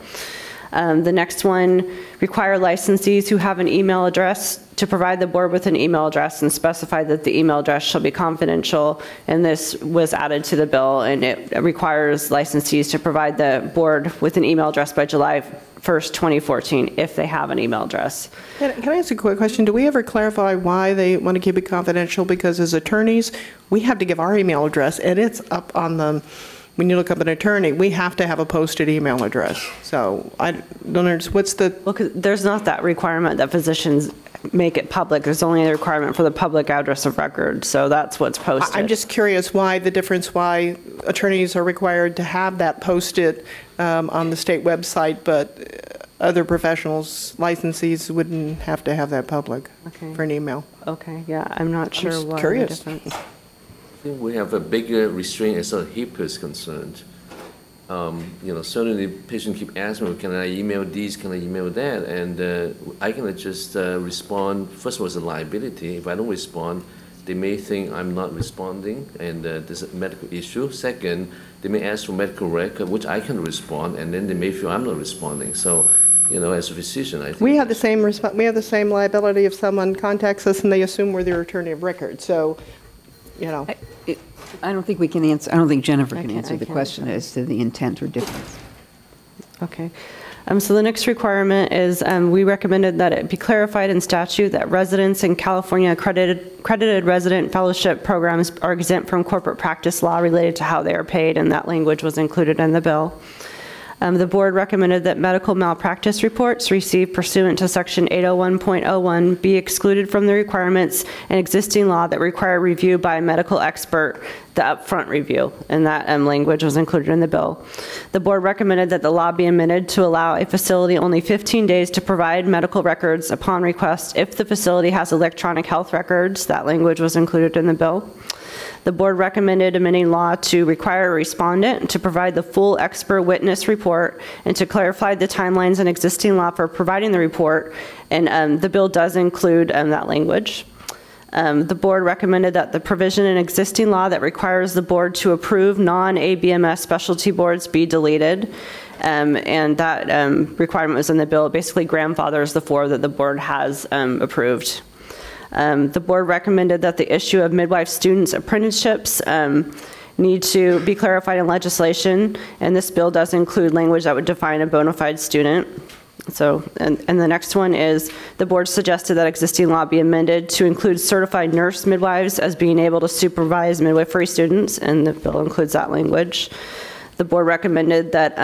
The next one, require licensees who have an email address to provide the board with an email address and specify that the email address shall be confidential. And this was added to the bill, and it requires licensees to provide the board with an email address by July 1st, 2014, if they have an email address. Can I ask a quick question? Do we ever clarify why they want to keep it confidential? Because as attorneys, we have to give our email address, and it's up on the... When you look up an attorney, we have to have a posted email address. So I don't understand, what's the... Well, there's not that requirement that physicians make it public. There's only a requirement for the public address of record. So that's what's posted. I'm just curious why why attorneys are required to have that posted on the state website, but other professionals, licensees, wouldn't have to have that public for an email. Okay, yeah, I'm not sure why. Curious. I think we have a bigger restraint as far as HIPAA is concerned. Certainly patients keep asking me, can I email these, can I email that? And I can just respond. First of all, it's a liability. If I don't respond, they may think I'm not responding, and there's a medical issue. Second, they may ask for medical record, which I can respond, and then they may feel I'm not responding. So, as a physician, I think we have the same liability if someone contacts us and they assume we're their attorney of record. So, I don't think we can answer. I don't think Jennifer can answer the question as to the intent or difference. Okay. So the next requirement is we recommended that it be clarified in statute that residents in California accredited resident fellowship programs are exempt from corporate practice law related to how they are paid, and that language was included in the bill. The board recommended that medical malpractice reports received pursuant to Section 801.01 be excluded from the requirements in existing law that require review by a medical expert, the upfront review, and that language was included in the bill. The board recommended that the law be amended to allow a facility only 15 days to provide medical records upon request if the facility has electronic health records. That language was included in the bill. The board recommended amending law to require a respondent to provide the full expert witness report and to clarify the timelines in existing law for providing the report, and the bill does include that language. The board recommended that the provision in existing law that requires the board to approve non-ABMS specialty boards be deleted. and that requirement was in the bill. It basically grandfathers the 4 that the board has approved. The board recommended that the issue of midwife students' apprenticeships need to be clarified in legislation, and this bill does include language that would define a bona fide student. So, and the next one is the board suggested that existing law be amended to include certified nurse midwives as being able to supervise midwifery students, and the bill includes that language. The board recommended that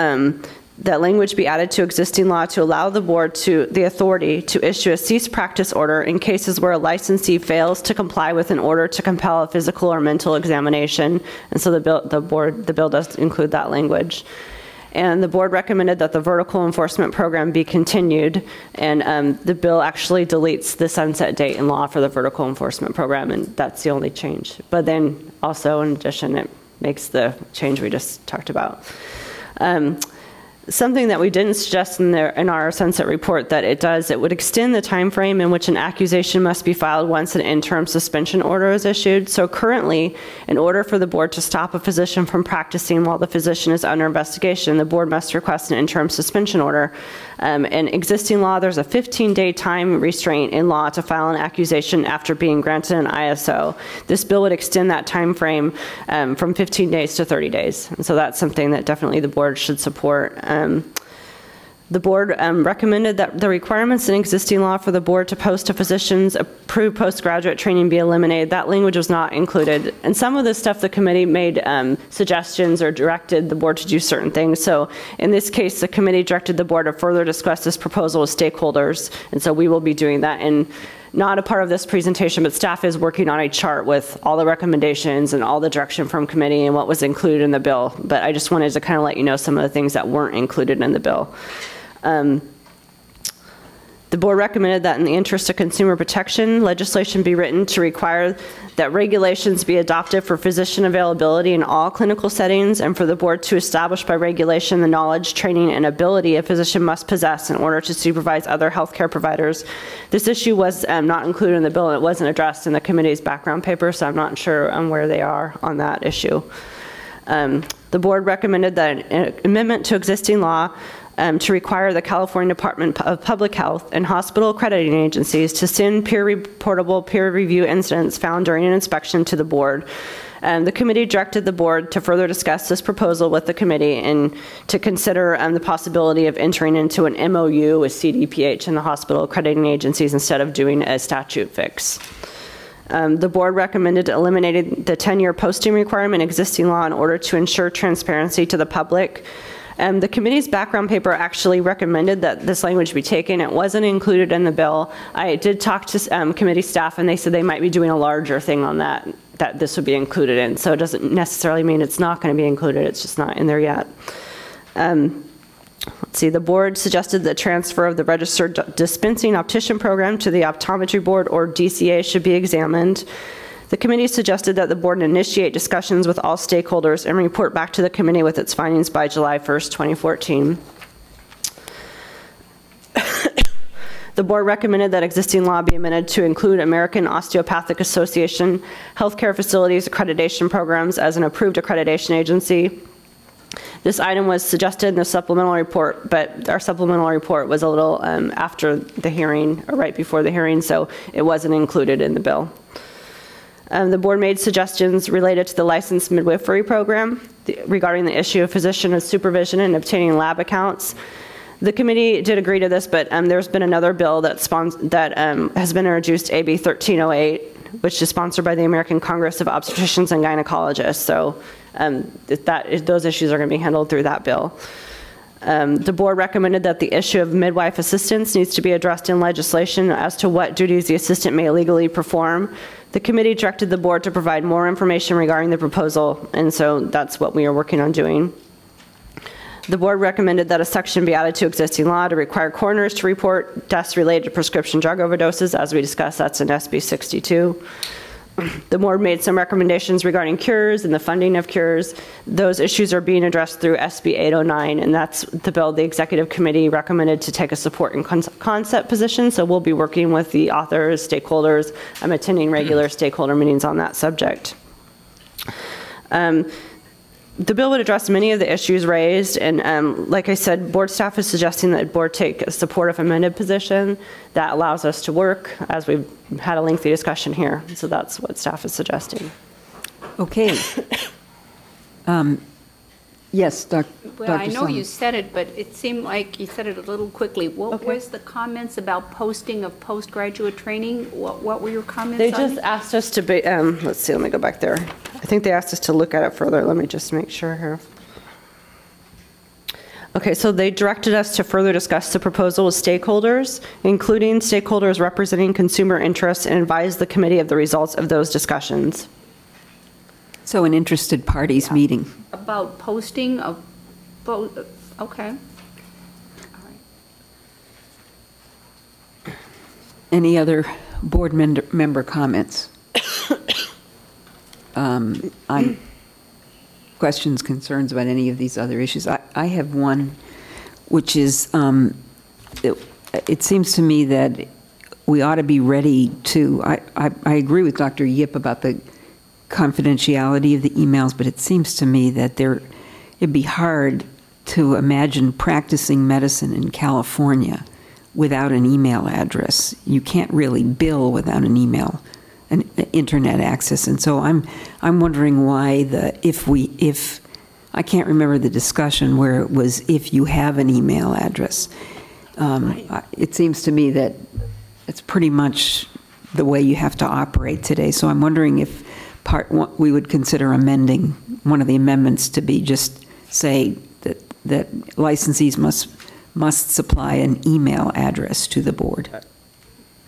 that language be added to existing law to allow the board the authority to issue a cease practice order in cases where a licensee fails to comply with an order to compel a physical or mental examination. And so the bill does include that language. And the board recommended that the vertical enforcement program be continued, and the bill actually deletes the sunset date in law for the vertical enforcement program, and that's the only change. But then also, in addition, it makes the change we just talked about. Something that we didn't suggest in our sunset report that it does, it would extend the time frame in which an accusation must be filed once an interim suspension order is issued. So currently, in order for the board to stop a physician from practicing while the physician is under investigation, the board must request an interim suspension order. In existing law, there's a 15-day time restraint in law to file an accusation after being granted an ISO. This bill would extend that time frame from 15 days to 30 days. And so that's something that definitely the board should support. The board recommended that the requirements in existing law for the board to post a physician's approved postgraduate training be eliminated. That language was not included. And some of the stuff the committee made suggestions or directed the board to do certain things. So in this case, the committee directed the board to further discuss this proposal with stakeholders. And so we will be doing that. And not a part of this presentation, but staff is working on a chart with all the recommendations and all the direction from committee and what was included in the bill. But I just wanted to kind of let you know some of the things that weren't included in the bill. The board recommended that in the interest of consumer protection, legislation be written to require that regulations be adopted for physician availability in all clinical settings, and for the board to establish by regulation the knowledge, training, and ability a physician must possess in order to supervise other healthcare providers. This issue was not included in the bill, and it wasn't addressed in the committee's background paper, so I'm not sure where they are on that issue. The board recommended that an amendment to existing law to require the California Department of Public Health and hospital accrediting agencies to send peer-reportable peer review incidents found during an inspection to the board. The committee directed the board to further discuss this proposal with the committee and to consider the possibility of entering into an MOU with CDPH and the hospital accrediting agencies instead of doing a statute fix. The board recommended eliminating the 10-year posting requirement in existing law in order to ensure transparency to the public. The committee's background paper actually recommended that this language be taken. It wasn't included in the bill. I did talk to committee staff, and they said they might be doing a larger thing on that this would be included in. So it doesn't necessarily mean it's not going to be included. It's just not in there yet. Let's see, the board suggested the transfer of the registered dispensing optician program to the optometry board, or DCA, should be examined. The committee suggested that the board initiate discussions with all stakeholders and report back to the committee with its findings by July 1st, 2014. The board recommended that existing law be amended to include American Osteopathic Association healthcare facilities accreditation programs as an approved accreditation agency. This item was suggested in the supplemental report, but our supplemental report was a little after the hearing, or right before the hearing, so it wasn't included in the bill. The board made suggestions related to the licensed midwifery program regarding the issue of physician supervision and obtaining lab accounts. The committee did agree to this, but there's been another bill that has been introduced, AB 1308, which is sponsored by the American Congress of Obstetricians and Gynecologists. So those issues are going to be handled through that bill. The board recommended that the issue of midwife assistance needs to be addressed in legislation as to what duties the assistant may legally perform. The committee directed the board to provide more information regarding the proposal, and so that's what we are working on doing. The board recommended that a section be added to existing law to require coroners to report deaths related to prescription drug overdoses. As we discussed, that's in SB 62. The board made some recommendations regarding cures and the funding of cures. Those issues are being addressed through SB 809, and that's the bill the executive committee recommended to take a support and concept position. So we'll be working with the authors, stakeholders. I'm attending regular stakeholder meetings on that subject. The bill would address many of the issues raised, and like I said, board staff is suggesting that board take a supportive amended position that allows us to work, as we've had a lengthy discussion here. So that's what staff is suggesting. Okay. Yes, Dr. Well, I know you said it, but it seemed like you said it a little quickly. What was the comments about posting of postgraduate training? What were your comments They on? just asked us to be, let's see, let me go back there. I think they asked us to look at it further. Let me just make sure here. Okay, so they directed us to further discuss the proposal with stakeholders, including stakeholders representing consumer interests, and advise the committee of the results of those discussions. So an interested parties meeting. About posting of, okay. Any other board member comments? On questions, concerns about any of these other issues? I have one, which is, it seems to me that we ought to be ready to, I agree with Dr. Yip about the confidentiality of the emails, but it seems to me that it'd be hard to imagine practicing medicine in California without an email address. You can't really bill without an email, an internet access. And so I'm wondering why if I can't remember the discussion where it was if you have an email address. It seems to me that it's pretty much the way you have to operate today. So I'm wondering if we would consider amending one of the amendments to be just say that licensees must supply an email address to the board.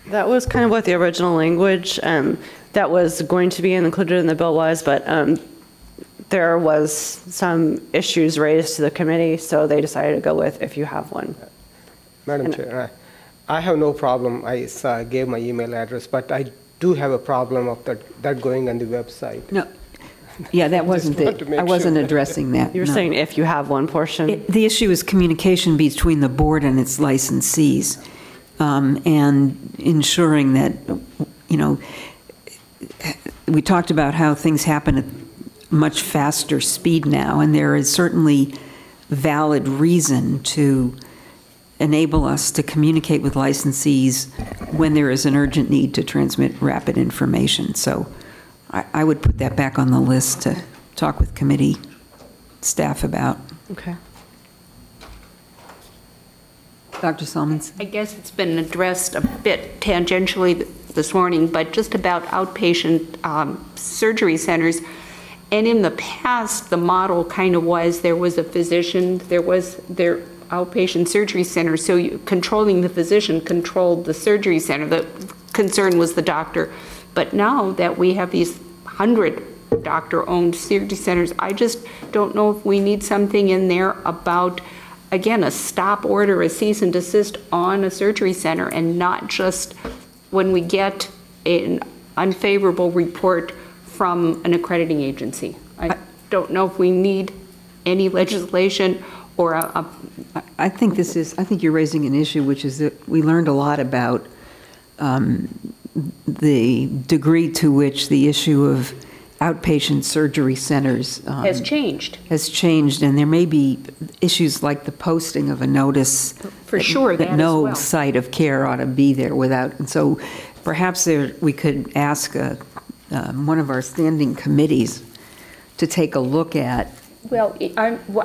That was kind of what the original language that was going to be included in the bill was, but there was some issues raised to the committee, so they decided to go with if you have one. Madam Chair, I have no problem. I gave my email address, but I do have a problem of that going on the website. No. Yeah, that wasn't I wasn't addressing that. You were saying if you have one portion? The issue is communication between the board and its licensees, and ensuring that, we talked about how things happen at much faster speed now, and there is certainly valid reason to enable us to communicate with licensees when there is an urgent need to transmit rapid information. So I would put that back on the list to talk with committee staff about. Okay. Dr. Salmons? I guess it's been addressed a bit tangentially this morning, but just about outpatient surgery centers. And in the past, the model kind of was there was a physician, there was their outpatient surgery center, so controlling the physician controlled the surgery center. The concern was the doctor. But now that we have these 100 doctor-owned surgery centers, I just don't know if we need something in there about, again, a stop order, a cease and desist on a surgery center, and not just when we get an unfavorable report from an accrediting agency. I don't know if we need any legislation or I think you're raising an issue, which is that we learned a lot about the degree to which the issue of outpatient surgery centers has changed. And there may be issues like the posting of a notice for sure that no site of care ought to be there without. And so perhaps we could ask one of our standing committees to take a look at. Well,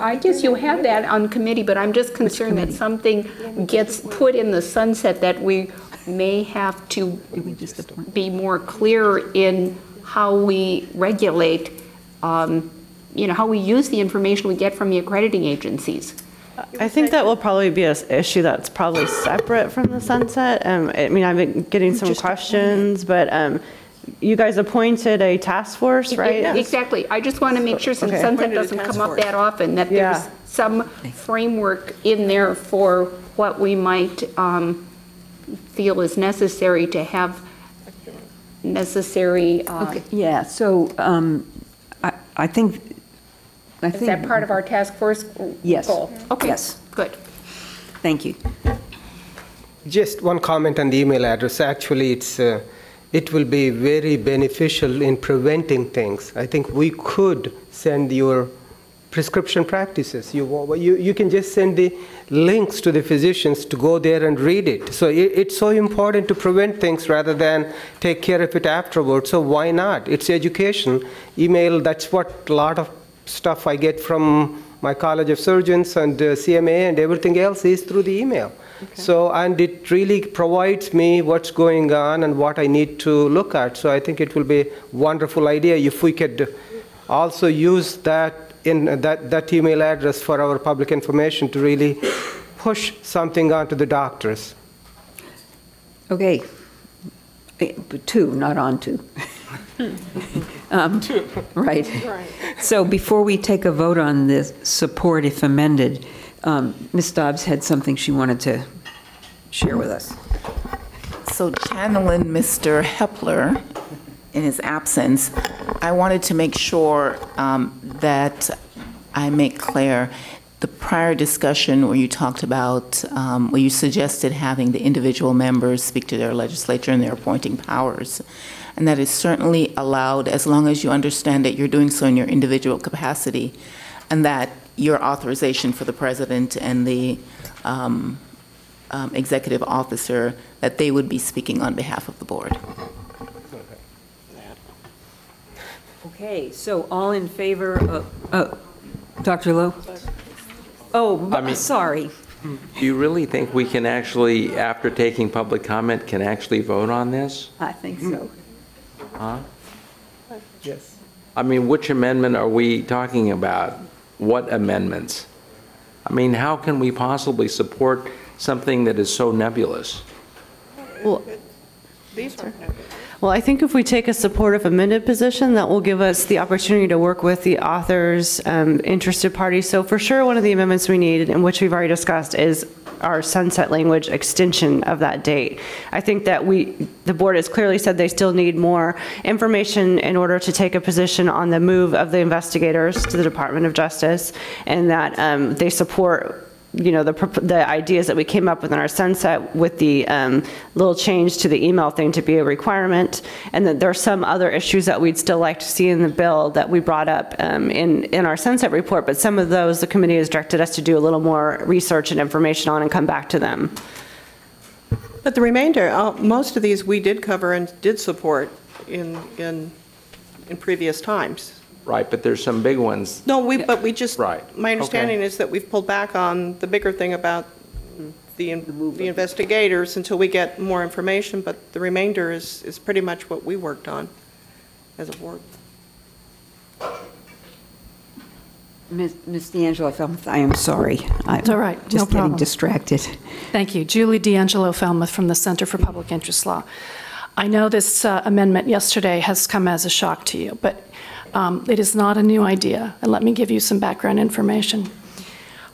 I guess you have that on committee, but I'm just concerned that something gets put in the sunset that we may have to be more clear in how we regulate, how we use the information we get from the accrediting agencies. I think that will probably be an issue that's probably separate from the sunset. I mean, I've been getting some questions, but you guys appointed a task force, right? Yeah, exactly. I just want to make sure, since sunset doesn't come up that often, that there's some framework in there for what we might feel is necessary to have necessary. Okay. Yeah. So I think. Is that part of our task force goal? Yes. Okay. Yes. Good. Thank you. Just one comment on the email address. Actually, it will be very beneficial in preventing things. I think we could send your prescription practices. You can just send the links to the physicians to go there and read it. So it's so important to prevent things rather than take care of it afterwards. So why not? It's education. Email, that's what a lot of stuff I get from my College of Surgeons and CMA and everything else is through the email. Okay. So, and it really provides me what's going on and what I need to look at. So I think it will be a wonderful idea if we could also use that in that email address for our public information to really push something onto the doctors. Okay. 2, not on 2. Right. So before we take a vote on this support if amended, Ms. Dobbs had something she wanted to share with us. So channeling Mr. Hepler in his absence, I wanted to make sure that I make clear the prior discussion where you talked about, where you suggested having the individual members speak to their legislature and their appointing powers. And that is certainly allowed as long as you understand that you're doing so in your individual capacity and that your authorization for the president and the executive officer, that they would be speaking on behalf of the board. Okay, so all in favor of, Dr. Lowe? Oh, I mean, sorry. Do you really think we can actually, after taking public comment, can actually vote on this? I think so. Huh? Yes. I mean, which amendment are we talking about? What amendments? I mean, how can we possibly support something that is so nebulous? Well, Well, I think if we take a supportive amended position, that will give us the opportunity to work with the authors, interested parties. So for sure, one of the amendments we need, and which we've already discussed, is our sunset language extension of that date. I think that the board has clearly said they still need more information in order to take a position on the move of the investigators to the Department of Justice, and that they support the ideas that we came up with in our sunset with the little change to the email thing to be a requirement, and that there are some other issues that we'd still like to see in the bill that we brought up in our sunset report, but some of those the committee has directed us to do a little more research and information on and come back to them. But the remainder, most of these we did cover and did support in previous times. Right, but there's some big ones. No, but we just, right. My understanding is that we've pulled back on the bigger thing about the investigators until we get more information, but the remainder is pretty much what we worked on as a board. Ms. D'Angelo, I am sorry. It's all right, Just no problem. getting distracted. Thank you. Julie D'Angelo Falmouth from the Center for Public Interest Law. I know this amendment yesterday has come as a shock to you, but it is not a new idea, and let me give you some background information.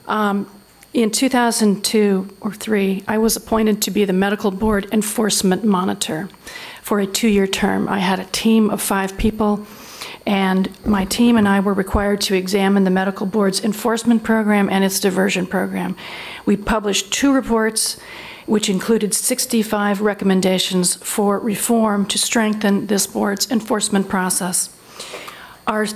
In 2002 or 3, I was appointed to be the Medical Board Enforcement Monitor for a 2-year term. I had a team of 5 people, and my team and I were required to examine the Medical Board's enforcement program and its diversion program. We published 2 reports, which included 65 recommendations for reform to strengthen this board's enforcement process. Our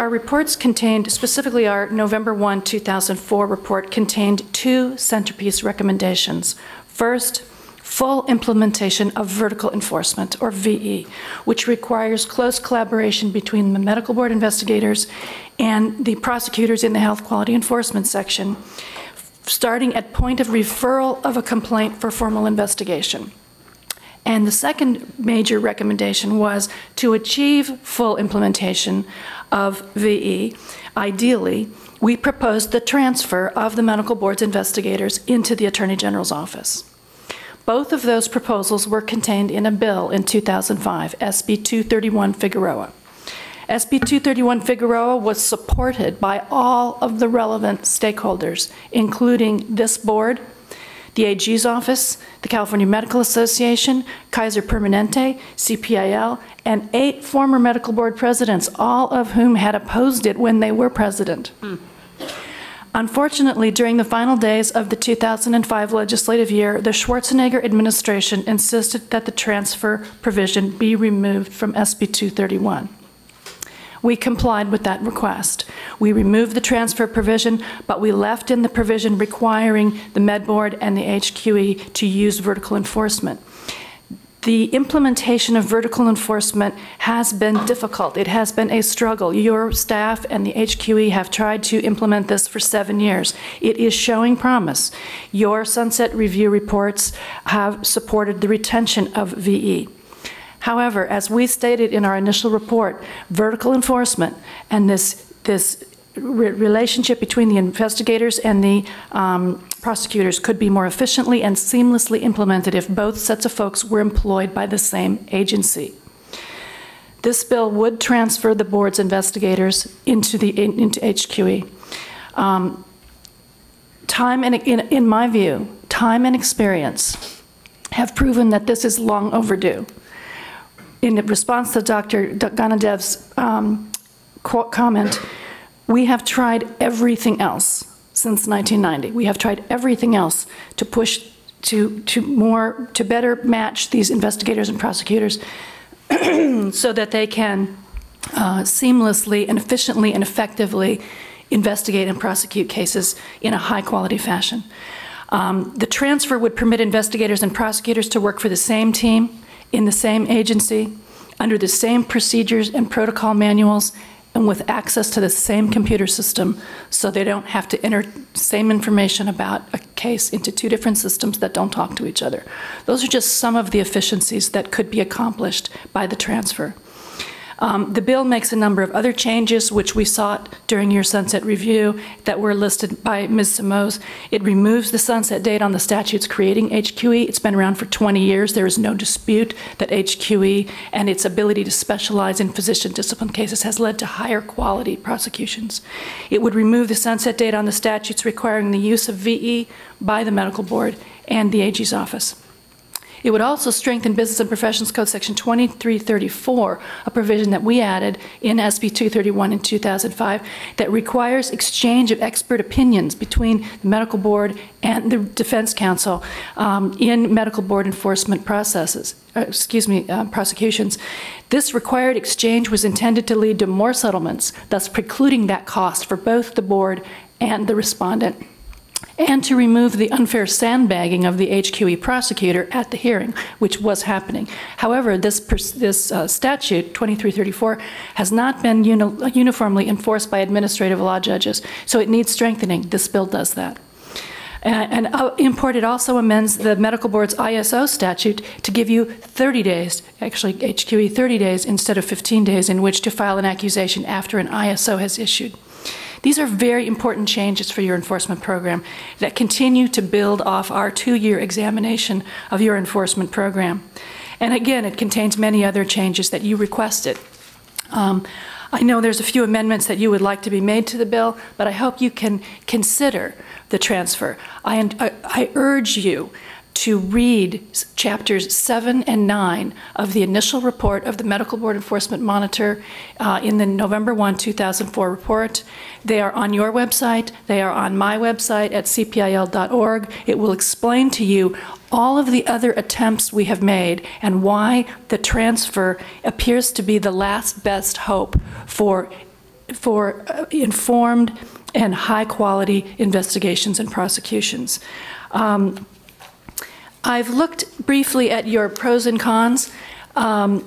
reports contained, specifically our November 1, 2004 report, contained 2 centerpiece recommendations. First, full implementation of vertical enforcement, or VE, which requires close collaboration between the medical board investigators and the prosecutors in the health quality enforcement section, starting at point of referral of a complaint for formal investigation. And the second major recommendation was to achieve full implementation of VE. Ideally, we proposed the transfer of the medical board's investigators into the Attorney General's office. Both of those proposals were contained in a bill in 2005, SB 231 Figueroa. SB 231 Figueroa was supported by all of the relevant stakeholders, including this board, the AG's office, the California Medical Association, Kaiser Permanente, CPIL, and 8 former medical board presidents, all of whom had opposed it when they were president. Unfortunately, during the final days of the 2005 legislative year, the Schwarzenegger administration insisted that the transfer provision be removed from SB 231. We complied with that request. We removed the transfer provision, but we left in the provision requiring the Med Board and the HQE to use vertical enforcement. The implementation of vertical enforcement has been difficult. It has been a struggle. Your staff and the HQE have tried to implement this for 7 years. It is showing promise. Your sunset review reports have supported the retention of VE. However, as we stated in our initial report, vertical enforcement and this relationship between the investigators and the prosecutors could be more efficiently and seamlessly implemented if both sets of folks were employed by the same agency. This bill would transfer the board's investigators into HQE. In my view, time and experience have proven that this is long overdue. In response to Dr. Ganadev's comment, we have tried everything else since 1990. We have tried everything else to push to better match these investigators and prosecutors so that they can seamlessly and efficiently and effectively investigate and prosecute cases in a high-quality fashion. The transfer would permit investigators and prosecutors to work for the same team, in the same agency, under the same procedures and protocol manuals, and with access to the same computer system, so they don't have to enter same information about a case into two different systems that don't talk to each other. Those are just some of the efficiencies that could be accomplished by the transfer. The bill makes a number of other changes which we sought during your sunset review that were listed by Ms. Simoes. It removes the sunset date on the statutes creating HQE. It's been around for 20 years. There is no dispute that HQE and its ability to specialize in physician discipline cases has led to higher quality prosecutions. It would remove the sunset date on the statutes requiring the use of VE by the medical board and the AG's office. It would also strengthen Business and Professions Code Section 2334, a provision that we added in SB 231 in 2005 that requires exchange of expert opinions between the medical board and the defense counsel in medical board enforcement processes. Prosecutions. This required exchange was intended to lead to more settlements, thus precluding that cost for both the board and the respondent, and to remove the unfair sandbagging of the HQE prosecutor at the hearing, which was happening. However, this statute, 2334, has not been uniformly enforced by administrative law judges, so it needs strengthening. This bill does that. And it also amends the medical board's ISO statute to give you 30 days, actually HQE 30 days instead of 15 days in which to file an accusation after an ISO has issued. These are very important changes for your enforcement program that continue to build off our 2-year examination of your enforcement program. And again, it contains many other changes that you requested. I know there's a few amendments that you would like to be made to the bill, but I hope you can consider the transfer. I urge you to read chapters 7 and 9 of the initial report of the Medical Board Enforcement Monitor in the November 1, 2004 report. They are on your website. They are on my website at cpil.org. It will explain to you all of the other attempts we have made and why the transfer appears to be the last best hope for informed and high-quality investigations and prosecutions. I've looked briefly at your pros and cons. I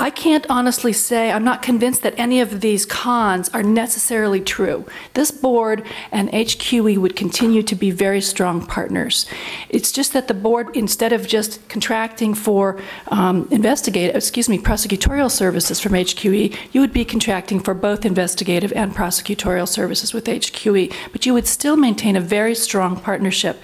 can't honestly say, I'm not convinced that any of these cons are necessarily true. This board and HQE would continue to be very strong partners. It's just that the board, instead of just contracting for prosecutorial services from HQE, you would be contracting for both investigative and prosecutorial services with HQE, but you would still maintain a very strong partnership.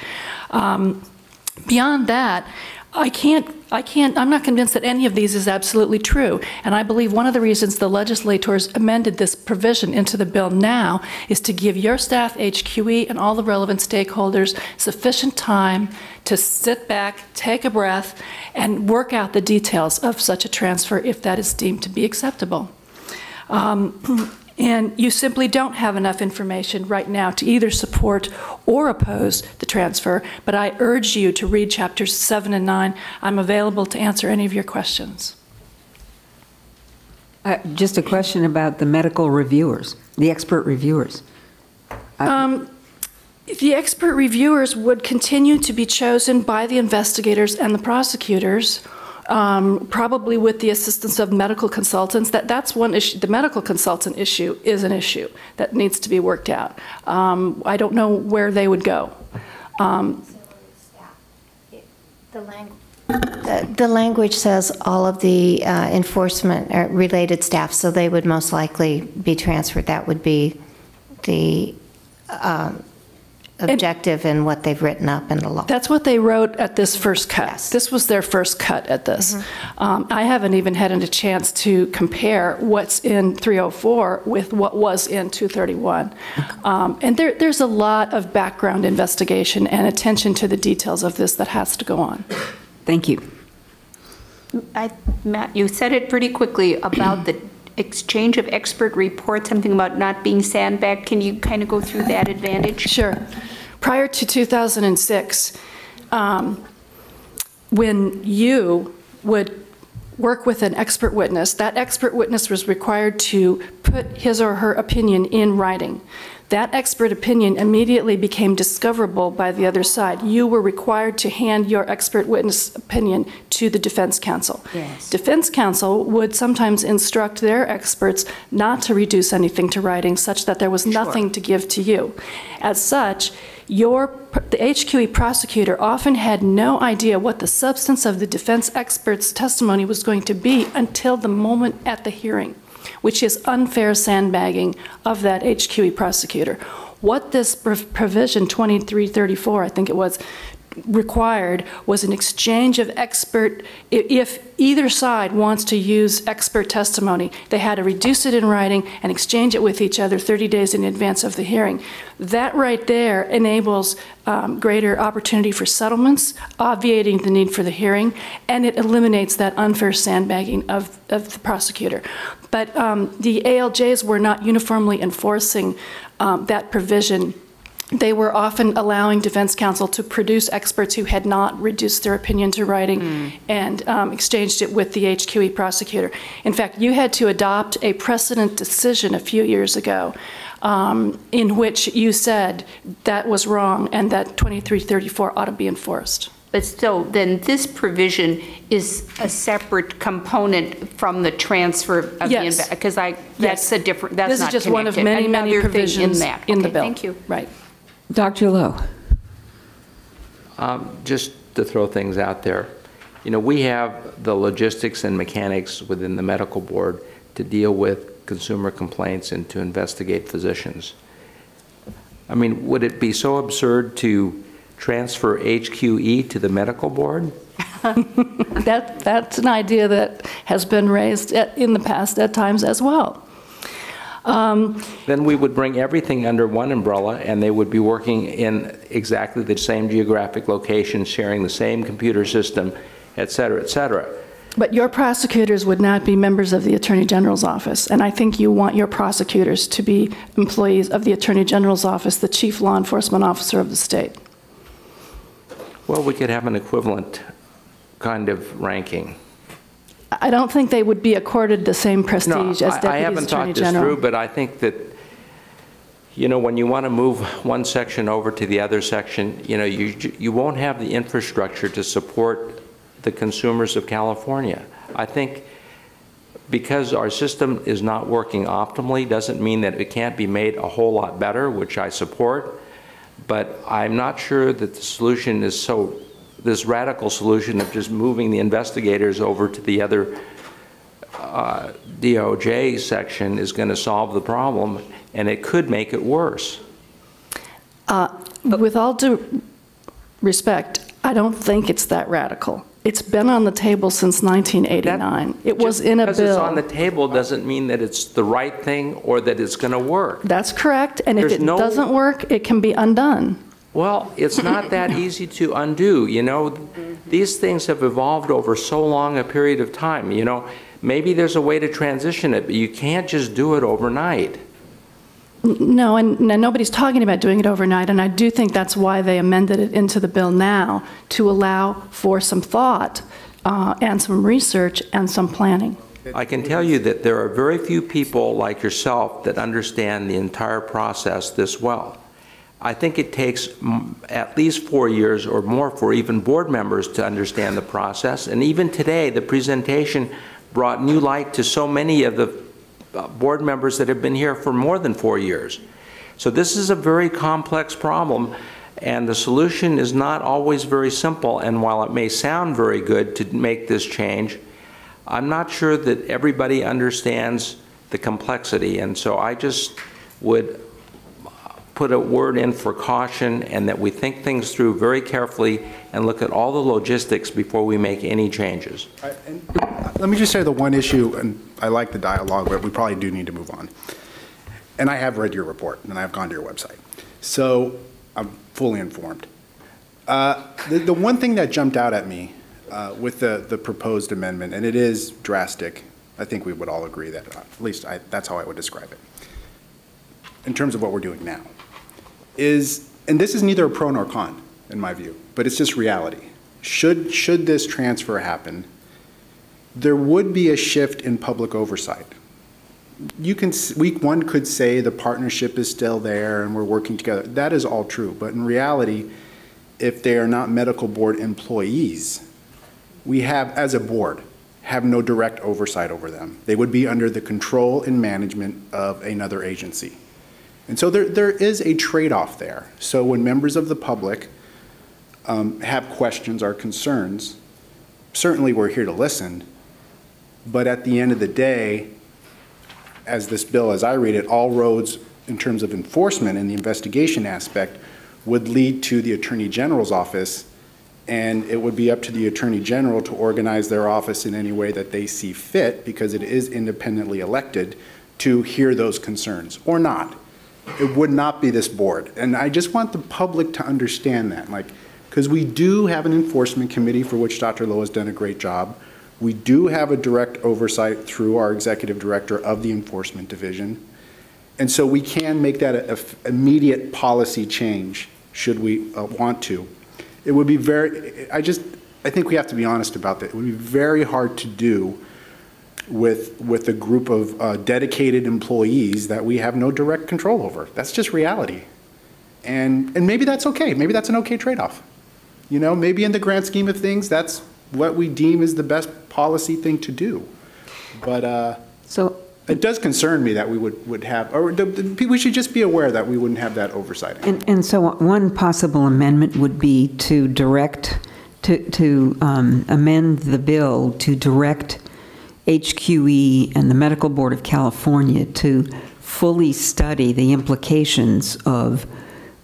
Beyond that, I'm not convinced that any of these is absolutely true. And I believe one of the reasons the legislators amended this provision into the bill now is to give your staff, HQE, and all the relevant stakeholders sufficient time to sit back, take a breath, and work out the details of such a transfer if that is deemed to be acceptable. And you simply don't have enough information right now to either support or oppose the transfer, but I urge you to read chapters 7 and 9. I'm available to answer any of your questions. Just a question about the medical reviewers, the expert reviewers. The expert reviewers would continue to be chosen by the investigators and the prosecutors, probably with the assistance of medical consultants. That's one issue. The medical consultant issue is an issue that needs to be worked out. I don't know where they would go. The language says all of the enforcement-related staff, so they would most likely be transferred. That would be the objective in what they've written up in the law. That's what they wrote at this first cut. Yes. This was their first cut at this. I haven't even had a chance to compare what's in 304 with what was in 231. And there's a lot of background investigation and attention to the details of this that has to go on. Thank you. Matt, you said it pretty quickly about the exchange of expert reports, something about not being sandbagged. Can you kind of go through that advantage? Sure. Prior to 2006, when you would work with an expert witness, that expert witness was required to put his or her opinion in writing. That expert opinion immediately became discoverable by the other side. You were required to hand your expert witness opinion to the defense counsel. Yes. Defense counsel would sometimes instruct their experts not to reduce anything to writing such that there was nothing to give to you. As such, the HQE prosecutor often had no idea what the substance of the defense expert's testimony was going to be until the moment at the hearing, which is unfair sandbagging of that HQE prosecutor. What this provision 2334, I think it was, required was an exchange of expert. If either side wants to use expert testimony, they had to reduce it in writing and exchange it with each other 30 days in advance of the hearing. That right there enables greater opportunity for settlements, obviating the need for the hearing, and it eliminates that unfair sandbagging of the prosecutor. But the ALJs were not uniformly enforcing that provision. They were often allowing defense counsel to produce experts who had not reduced their opinion to writing and exchanged it with the HQE prosecutor. In fact, you had to adopt a precedent decision a few years ago in which you said that was wrong and that 2334 ought to be enforced. But still, then this provision is a separate component from the transfer of yes. the because that's a different. That's this not is just connected. one of many, many provisions in the bill. Thank you. Right. Dr. Lowe. Just to throw things out there, we have the logistics and mechanics within the medical board to deal with consumer complaints and to investigate physicians. I mean, would it be so absurd to transfer HQE to the medical board? That's an idea that has been raised in the past at times as well. Then we would bring everything under one umbrella and they would be working in exactly the same geographic location, sharing the same computer system, et cetera, et cetera. But your prosecutors would not be members of the Attorney General's office, and I think you want your prosecutors to be employees of the Attorney General's office, the chief law enforcement officer of the state. Well, we could have an equivalent kind of ranking. I don't think they would be accorded the same prestige as deputy Attorney General. I haven't thought this through, but I think that, when you want to move one section over to the other section, you won't have the infrastructure to support the consumers of California. I think because our system is not working optimally doesn't mean that it can't be made a whole lot better, which I support, but I'm not sure that the solution is this radical solution of just moving the investigators over to the other DOJ section is going to solve the problem, and it could make it worse. With all due respect, I don't think it's that radical. It's been on the table since 1989. It was in a bill. Because it's on the table doesn't mean that it's the right thing or that it's going to work. That's correct, and if it doesn't work, it can be undone. Well, it's not that easy to undo. These things have evolved over so long a period of time. Maybe there's a way to transition it, but you can't just do it overnight. No, and nobody's talking about doing it overnight, and I do think that's why they amended it into the bill now, to allow for some thought and some research and some planning. I can tell you that there are very few people like yourself that understand the entire process this well. I think it takes at least 4 years or more for even board members to understand the process. And even today, the presentation brought new light to so many of the board members that have been here for more than 4 years. So this is a very complex problem, and the solution is not always very simple. And while it may sound very good to make this change, I'm not sure that everybody understands the complexity. And so I just would put a word in for caution, and that we think things through very carefully and look at all the logistics before we make any changes. Let me just say the one issue, and I like the dialogue, but we probably do need to move on. And I have read your report, and I've gone to your website. So I'm fully informed. The one thing that jumped out at me with the proposed amendment, and it is drastic, I think we would all agree that, at least that's how I would describe it, in terms of what we're doing now, is, and this is neither a pro nor con, in my view, but it's just reality. Should this transfer happen, there would be a shift in public oversight. One could say the partnership is still there and we're working together. That is all true, but in reality, if they are not medical board employees, we have, as a board, have no direct oversight over them. They would be under the control and management of another agency. And so there is a trade-off there. So when members of the public have questions or concerns, certainly we're here to listen, but at the end of the day, as this bill, as I read it, all roads in terms of enforcement and the investigation aspect would lead to the Attorney General's office, and it would be up to the Attorney General to organize their office in any way that they see fit, because it is independently elected, to hear those concerns, or not. It would not be this board. And I just want the public to understand that, because we do have an enforcement committee for which Dr. Lowe has done a great job. We do have a direct oversight through our executive director of the enforcement division. And so we can make that an immediate policy change should we want to. It would be I think we have to be honest about that. It would be very hard to do with a group of dedicated employees that we have no direct control over. That's just reality. And maybe that's okay. Maybe that's an okay trade-off. You know, maybe in the grand scheme of things, that's what we deem is the best policy thing to do. But so it does concern me that we would have, or we should just be aware that we wouldn't have that oversight. And so one possible amendment would be to direct, to amend the bill to direct HQE and the Medical Board of California to fully study the implications of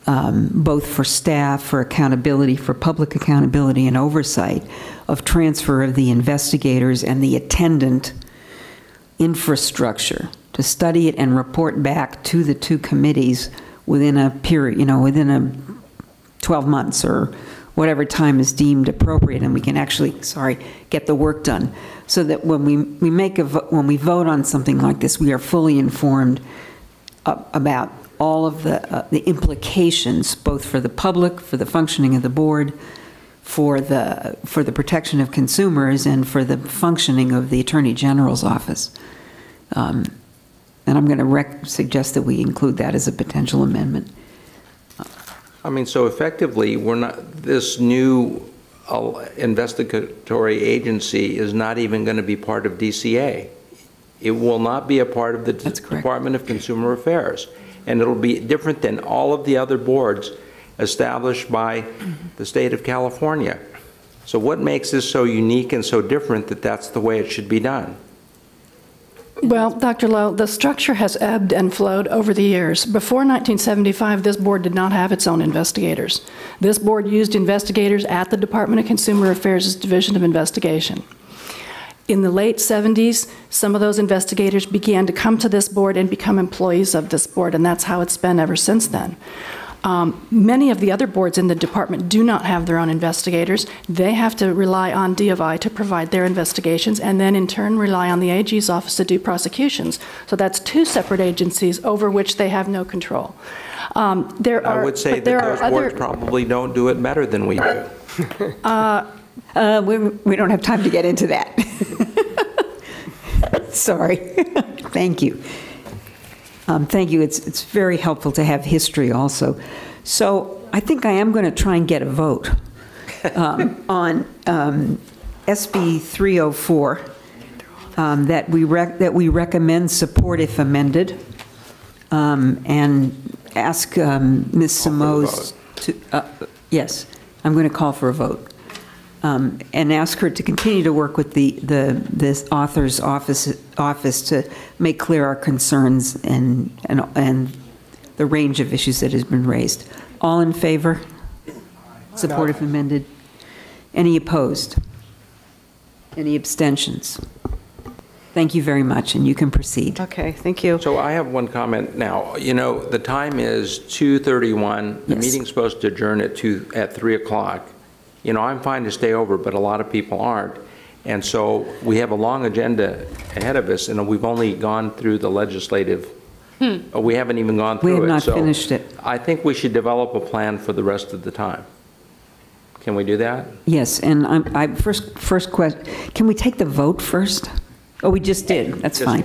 both for staff, for accountability, for public accountability and oversight of transfer of the investigators and the attendant infrastructure, to study it and report back to the two committees within a period, within a 12 months or whatever time is deemed appropriate, and we can actually, get the work done, so that when we vote on something like this, we are fully informed about all of the implications, both for the public, for the functioning of the board, for the protection of consumers, and for the functioning of the Attorney General's office. And I'm going to suggest that we include that as a potential amendment. I mean, so effectively, this new investigatory agency is not even going to be part of DCA. It will not be a part of the Department of Consumer Affairs. And it'll be different than all of the other boards established by the state of California. So what makes this so unique and so different that that's the way it should be done? Well, Dr. Lowe, the structure has ebbed and flowed over the years. Before 1975, this board did not have its own investigators. This board used investigators at the Department of Consumer Affairs' Division of Investigation. In the late 70s, some of those investigators began to come to this board and become employees of this board, and that's how it's been ever since then. Many of the other boards in the department do not have their own investigators. They have to rely on D of I to provide their investigations, and then in turn rely on the AG's office to do prosecutions. So that's two separate agencies over which they have no control. I would say that those boards probably don't do it better than we do. We don't have time to get into that. Sorry. Thank you. Thank you. It's very helpful to have history also. So I think I am going to try and get a vote on SB 304 that we recommend support if amended, and ask Ms. Simoes to, yes, I'm going to call for a vote. And ask her to continue to work with the author's office to make clear our concerns and the range of issues that has been raised. All in favor? Support if amended? Any opposed? Any abstentions? Thank you very much, and you can proceed. Okay, thank you. So I have one comment now. You know, the time is 2:31. The meeting's supposed to adjourn at 3 o'clock. You know, I'm fine to stay over, but a lot of people aren't. And so we have a long agenda ahead of us, and we've only gone through the legislative. We haven't even gone through it. We have not finished it. I think we should develop a plan for the rest of the time. Can we do that? Yes, and first question, can we take the vote first? Oh, we just did. That's fine.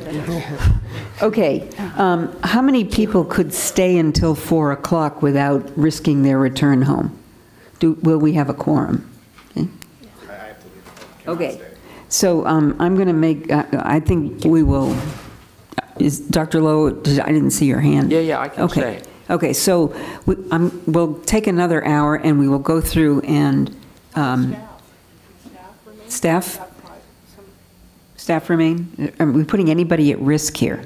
Okay. How many people could stay until 4 o'clock without risking their return home? Will we have a quorum? Okay. So I'm going to make, I think we will, is Dr. Lowe, I didn't see your hand. Yeah, I can stay. Okay, so we'll take another hour and we will go through and staff remain? Are we putting anybody at risk here?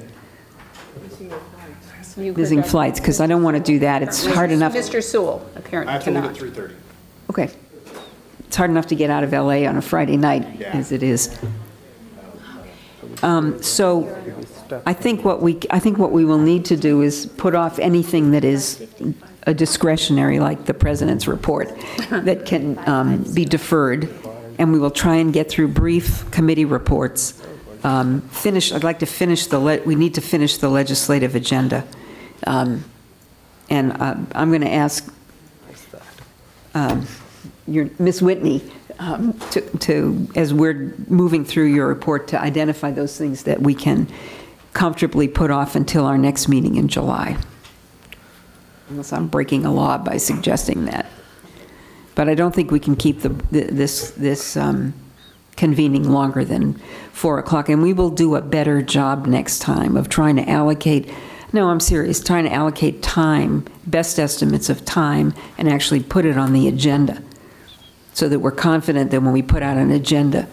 Missing flights, because I don't want to do that. It's hard enough. Mr. Sewell, apparently cannot. I have to leave at 3:30. Okay. It's hard enough to get out of LA on a Friday night as it is. So I think what we will need to do is put off anything that is a discretionary, like the president's report, that can be deferred, and we will try and get through brief committee reports. I'd like to finish we need to finish the legislative agenda. And I'm going to ask Ms. Whitney as we're moving through your report, to identify those things that we can comfortably put off until our next meeting in July. Unless I'm breaking a law by suggesting that. But I don't think we can keep this convening longer than 4 o'clock. And we will do a better job next time of trying to allocate, no, I'm serious, trying to allocate time, best estimates of time, and actually put it on the agenda, so that we're confident that when we put out an agenda,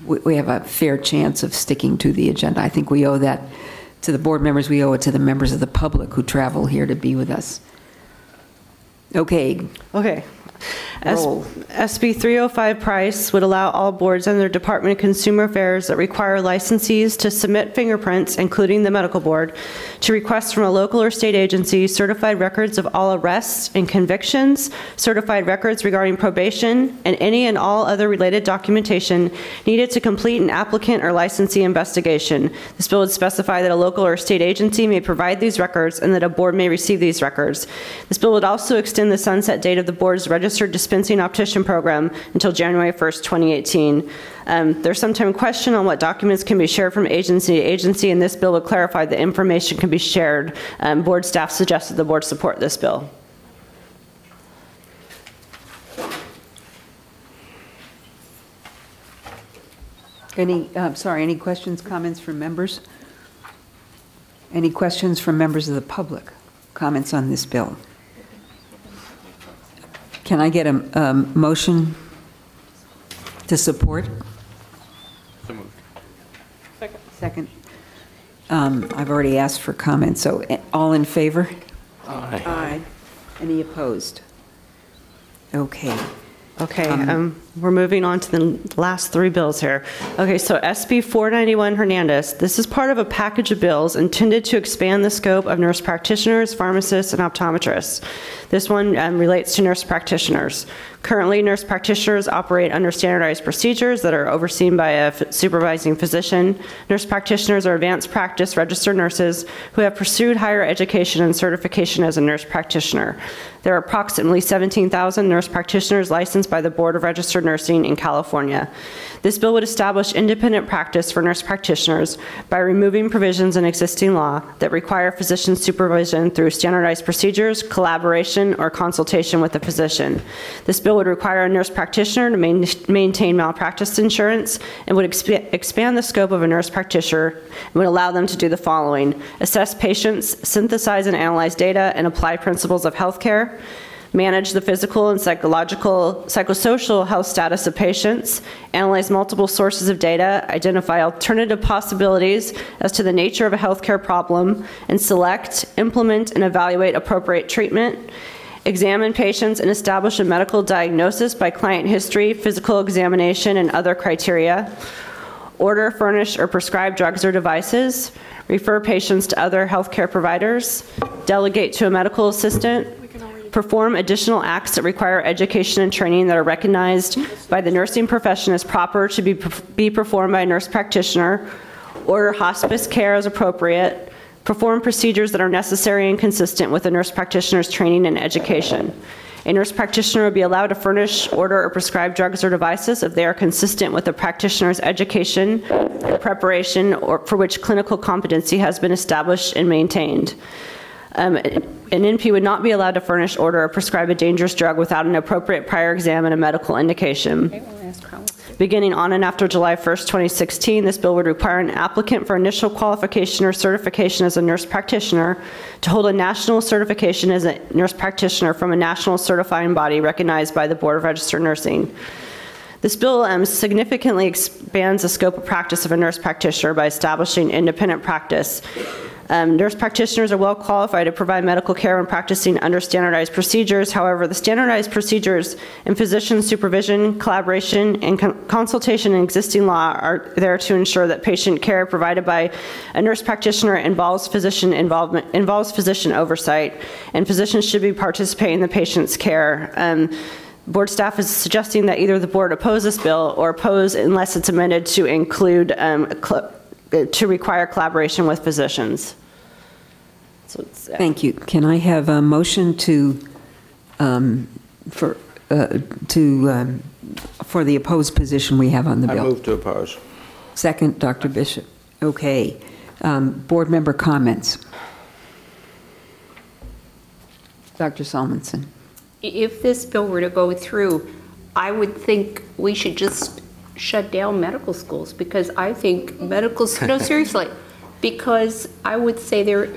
we have a fair chance of sticking to the agenda. I think we owe that to the board members. We owe it to the members of the public who travel here to be with us. Okay. Okay. SB 305 price would allow all boards and their Department of Consumer Affairs that require licensees to submit fingerprints, including the medical board, to request from a local or state agency certified records of all arrests and convictions, certified records regarding probation, and any and all other related documentation needed to complete an applicant or licensee investigation. This bill would specify that a local or state agency may provide these records and that a board may receive these records. This bill would also extend the sunset date of the board's registered dispensing optician program until January 1st, 2018. There's sometimes question on what documents can be shared from agency to agency, and this bill would clarify that information can be shared. Board staff suggested the board support this bill. Any questions, comments from members? Any questions from members of the public? Comments on this bill? Can I get a motion to support? So moved. Second. I've already asked for comments, so all in favor? Aye. Aye. Any opposed? Okay. Okay, we're moving on to the last three bills here. Okay, so SB 491 Hernandez. This is part of a package of bills intended to expand the scope of nurse practitioners, pharmacists, and optometrists. This one relates to nurse practitioners. Currently, nurse practitioners operate under standardized procedures that are overseen by a supervising physician. Nurse practitioners are advanced practice registered nurses who have pursued higher education and certification as a nurse practitioner. There are approximately 17,000 nurse practitioners licensed by the Board of Registered Nursing in California. This bill would establish independent practice for nurse practitioners by removing provisions in existing law that require physician supervision through standardized procedures, collaboration, or consultation with a physician. This bill would require a nurse practitioner to maintain malpractice insurance and would expand the scope of a nurse practitioner and would allow them to do the following: assess patients, synthesize and analyze data, and apply principles of healthcare, manage the physical and psychosocial health status of patients, analyze multiple sources of data, identify alternative possibilities as to the nature of a healthcare problem, and select, implement, and evaluate appropriate treatment, examine patients and establish a medical diagnosis by client history, physical examination, and other criteria, order, furnish, or prescribe drugs or devices, refer patients to other healthcare providers, delegate to a medical assistant, perform additional acts that require education and training that are recognized by the nursing profession as proper to be performed by a nurse practitioner, order hospice care as appropriate, perform procedures that are necessary and consistent with a nurse practitioner's training and education. A nurse practitioner will be allowed to furnish, order, or prescribe drugs or devices if they are consistent with the practitioner's education, preparation, or for which clinical competency has been established and maintained. An NP would not be allowed to furnish, order, or prescribe a dangerous drug without an appropriate prior exam and a medical indication. Beginning on and after July 1st, 2016, this bill would require an applicant for initial qualification or certification as a nurse practitioner to hold a national certification as a nurse practitioner from a national certifying body recognized by the Board of Registered Nursing. This bill significantly expands the scope of practice of a nurse practitioner by establishing independent practice. Nurse practitioners are well qualified to provide medical care when practicing under standardized procedures. However, the standardized procedures and physician supervision, collaboration, and consultation in existing law are there to ensure that patient care provided by a nurse practitioner involves physician oversight, and physicians should be participating in the patient's care. Board staff is suggesting that either the board oppose this bill or oppose unless it's amended to include to require collaboration with physicians. So Thank you. Can I have a motion for the opposed position we have on the bill? I move to oppose. Second, Dr. Bishop. Okay. Board member comments. Dr. Salmonson. If this bill were to go through, I would think we should just shut down medical schools, because I think medical, no, seriously, because I would say they're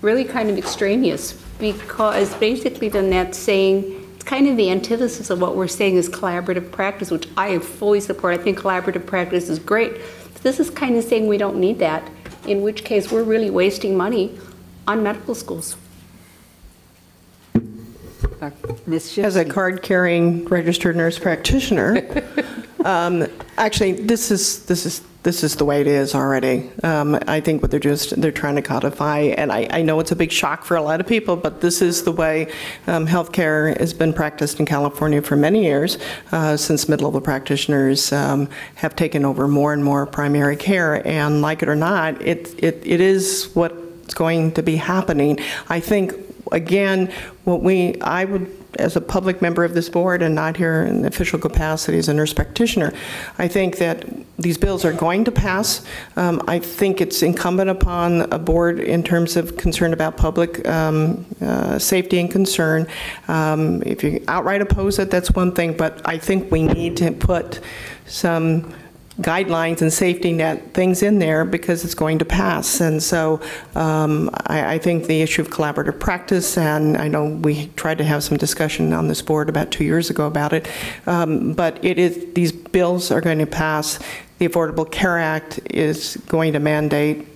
really kind of extraneous, because basically then that's saying, it's kind of the antithesis of what we're saying is collaborative practice, which I fully support. I think collaborative practice is great. But this is kind of saying we don't need that, in which case we're really wasting money on medical schools. As a card-carrying registered nurse practitioner, actually, this is the way it is already. I think what they're trying to codify, and I know it's a big shock for a lot of people, but this is the way healthcare has been practiced in California for many years, since mid-level practitioners have taken over more and more primary care, and like it or not, it is what's going to be happening. I think, again, I would, as a public member of this board and not here in official capacity as a nurse practitioner, I think that these bills are going to pass. I think it's incumbent upon a board in terms of concern about public safety and concern. If you outright oppose it, that's one thing, but I think we need to put some guidelines and safety net things in there because it's going to pass. And so I think the issue of collaborative practice, and I know we tried to have some discussion on this board about 2 years ago about it, but these bills are going to pass. The Affordable Care Act is going to mandate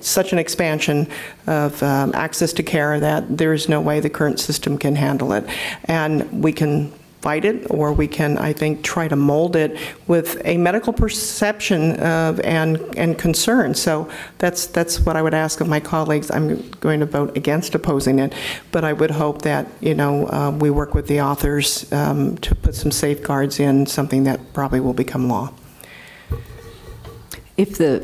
such an expansion of access to care that there is no way the current system can handle it. And we can fight it, or we can, I think, try to mold it with a medical perception of and concern. So that's what I would ask of my colleagues. I'm going to vote against opposing it, but I would hope that, you know, we work with the authors to put some safeguards in, something that probably will become law. If the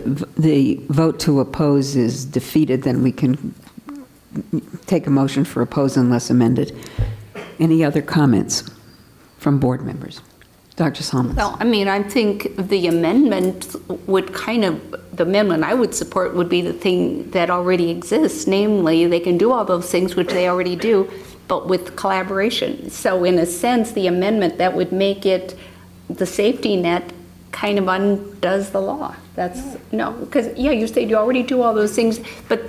vote to oppose is defeated, then we can take a motion for oppose unless amended. Any other comments from board members? Dr. Salmons. Well, I mean, I think the amendment would the amendment I would support would be the thing that already exists, namely they can do all those things which they already do, but with collaboration. So in a sense, the amendment that would make it the safety net kind of undoes the law. That's, no, because, yeah, you said you already do all those things, but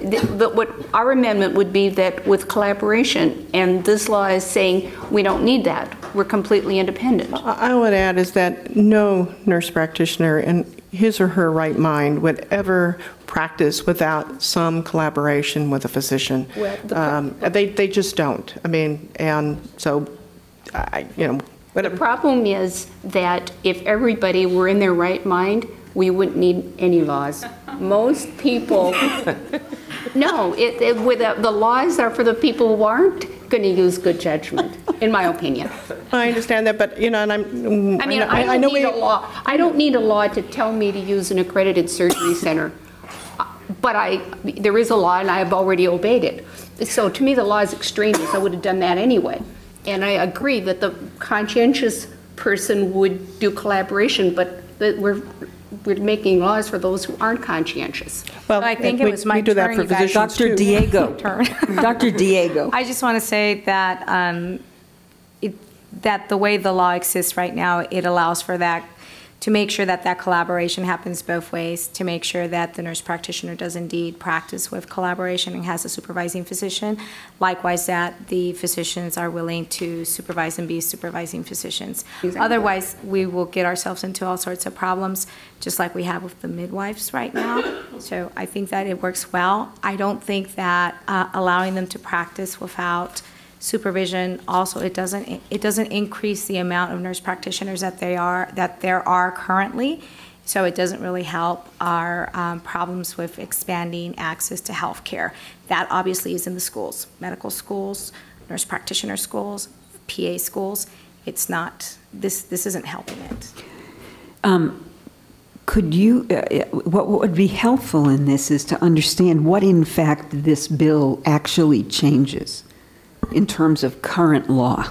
what our amendment would be that with collaboration, and this law is saying we don't need that. We're completely independent. I would add is that no nurse practitioner in his or her right mind would ever practice without some collaboration with a physician. Well, they just don't. I mean, and so, you know. The problem is that if everybody were in their right mind, we wouldn't need any laws. Most people, no, the laws are for the people who aren't going to use good judgment, in my opinion. I understand that, but, you know, and I don't need a law. I don't need a law to tell me to use an accredited surgery center, but there is a law and I have already obeyed it. So to me, the law is extraneous. I would have done that anyway. And I agree that the conscientious person would do collaboration, but we're making laws for those who aren't conscientious. Well, I think it was my turn, you guys. Dr. Diego. Dr. Diego. I just want to say that that the way the law exists right now, it allows for that, to make sure that that collaboration happens both ways, to make sure that the nurse practitioner does indeed practice with collaboration and has a supervising physician. Likewise, that the physicians are willing to supervise and be supervising physicians. Exactly. Otherwise, we will get ourselves into all sorts of problems, just like we have with the midwives right now. So I think that it works well. I don't think that allowing them to practice without supervision also, it doesn't increase the amount of nurse practitioners that there are currently, so it doesn't really help our problems with expanding access to health care. That obviously is in the schools, medical schools, nurse practitioner schools, PA schools. It's not, this isn't helping it. Could you, what would be helpful in this is to understand what in fact this bill actually changes in terms of current law.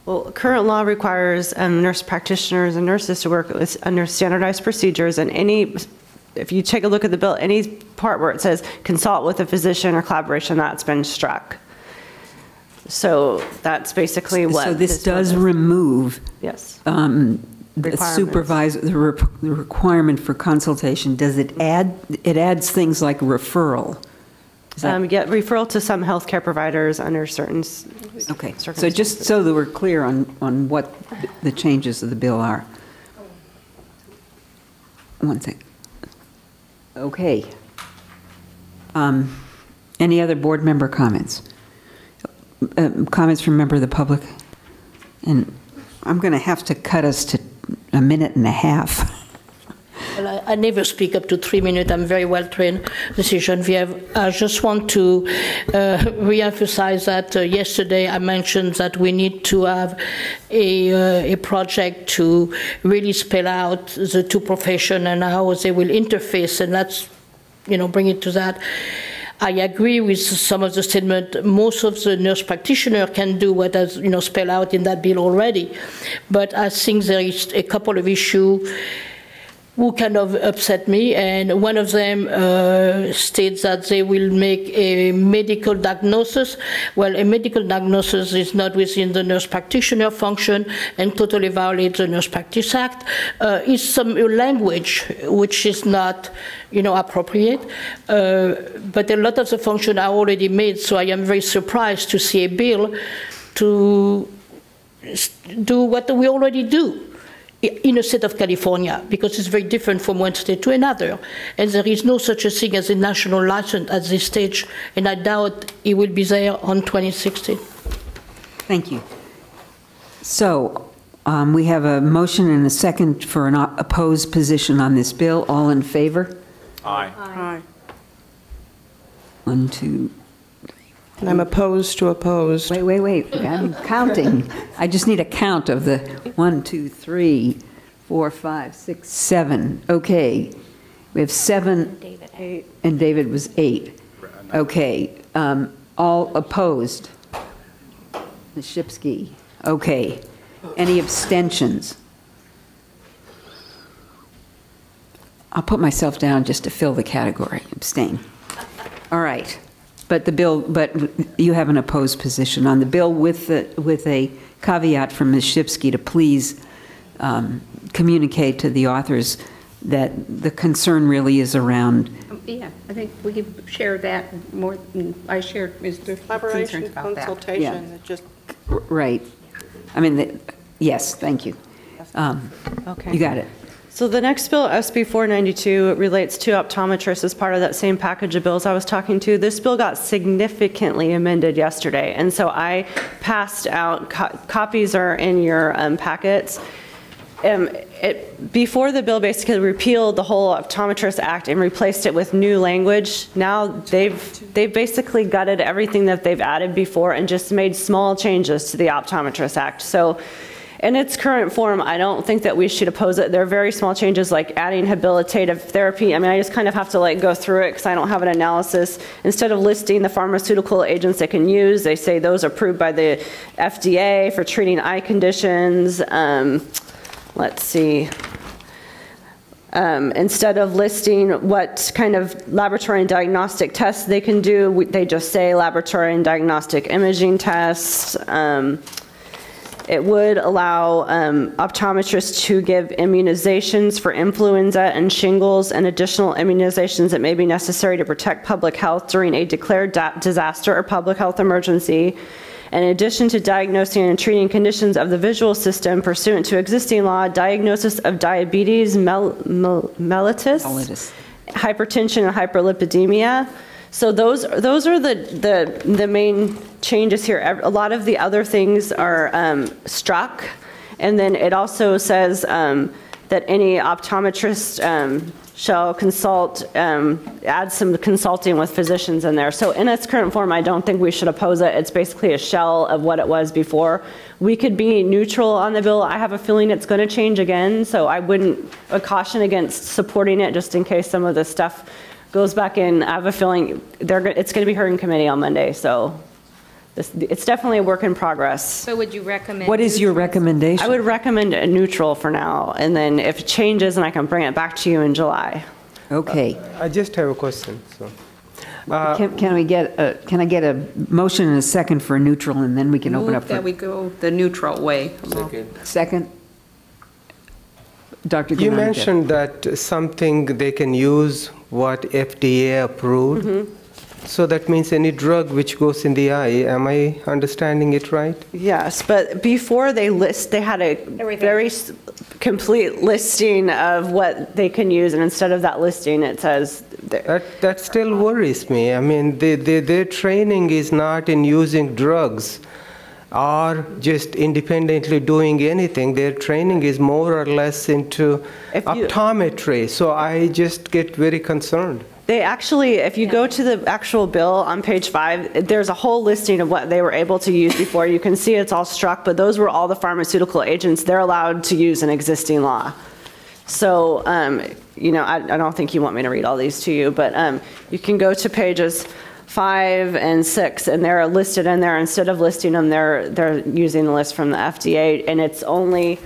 Well, current law requires nurse practitioners and nurses to work under standardized procedures, and if you take a look at the bill, any part where it says consult with a physician or collaboration, that's been struck. So that's basically what. So this does remove. Yes. The requirement for consultation. Does it add? It adds things like referral. Get referral to some healthcare providers under certain okay. So just so that we're clear on what the changes of the bill are. One thing. Okay. Any other board member comments? Comments from member of the public? And I'm going to have to cut us to a minute and a half. Well, I never speak up to 3 minutes. I'm very well trained. This is Geneviève. I just want to re-emphasize that yesterday I mentioned that we need to have a project to really spell out the two professions and how they will interface, and that's, bring it to that. I agree with some of the statement. Most of the nurse practitioner can do what is, spelled out in that bill already. But I think there is a couple of issues who kind of upset me, and one of them states that they will make a medical diagnosis. Well, a medical diagnosis is not within the nurse practitioner function and totally violates the Nurse Practice Act. It's some language which is not, appropriate, but a lot of the function are already made, so I am very surprised to see a bill to do what we already do in a state of California, because it's very different from one state to another. And there is no such a thing as a national license at this stage, and I doubt it will be there on 2016. Thank you. So we have a motion and a second for an opposed position on this bill. All in favor? Aye. Aye. 1, 2. And I'm opposed to opposed. Wait. I'm counting. I just need a count of the 1, 2, 3, 4, 5, 6, 7. Okay. We have 7. David. 8. And David was 8. Okay. All opposed? Ms. Shipsky. Okay. Any abstentions? I'll put myself down just to fill the category. Abstain. All right. But you have an opposed position on the bill with a caveat from Ms. Shipsky to please communicate to the authors that the concern really is around. Yeah, I think we could share that more than I shared Mr. Collaboration, concerns about consultation, Yeah. it just. Right. I mean, yes, thank you. Okay. You got it. So the next bill, SB 492, relates to optometrists as part of that same package of bills I was talking to. This bill got significantly amended yesterday, and so I passed out, copies are in your packets. Before the bill basically repealed the whole Optometrist Act and replaced it with new language, now they've basically gutted everything that they've added before and just made small changes to the Optometrist Act. So in its current form, I don't think that we should oppose it. There are very small changes like adding habilitative therapy. I mean, I just kind of have to like go through it because I don't have an analysis. Instead of listing the pharmaceutical agents they can use, they say those approved by the FDA for treating eye conditions. Let's see. Instead of listing what kind of laboratory and diagnostic tests they can do, they just say laboratory and diagnostic imaging tests. It would allow optometrists to give immunizations for influenza and shingles and additional immunizations that may be necessary to protect public health during a declared disaster or public health emergency. In addition to diagnosing and treating conditions of the visual system pursuant to existing law, diagnosis of diabetes mellitus, hypertension, and hyperlipidemia. So those are the main changes here. A lot of the other things are struck, and then it also says that any optometrist shall consult, add some consulting with physicians in there. So in its current form, I don't think we should oppose it. It's basically a shell of what it was before. We could be neutral on the bill. I have a feeling it's going to change again, so I wouldn't caution against supporting it just in case some of this stuff goes back in. I have a feeling it's going to be heard in committee on Monday, so it's definitely a work in progress. So would you recommend? What is your recommendation? I would recommend a neutral for now, and then if it changes, then I can bring it back to you in July. Okay. I just have a question. So, can I get a motion and a second for a neutral, and then we can open up Move for that we go the neutral way. second? Dr. you Gennady. mentioned that something they can use what FDA approved. Mm-hmm. So that means any drug which goes in the eye. Am I understanding it right? Yes, but before they had a very complete listing of what they can use, and instead of that listing, it says... That still worries me. I mean, their training is not in using drugs or just independently doing anything. Their training is more or less into optometry, so I just get very concerned. They actually, if you go to the actual bill on page 5, there's a whole listing of what they were able to use before. You can see it's all struck, but those were all the pharmaceutical agents they're allowed to use in existing law. So, you know, I don't think you want me to read all these to you, but you can go to pages 5 and 6, and they're listed in there. Instead of listing them, they're using the list from the FDA, and it's only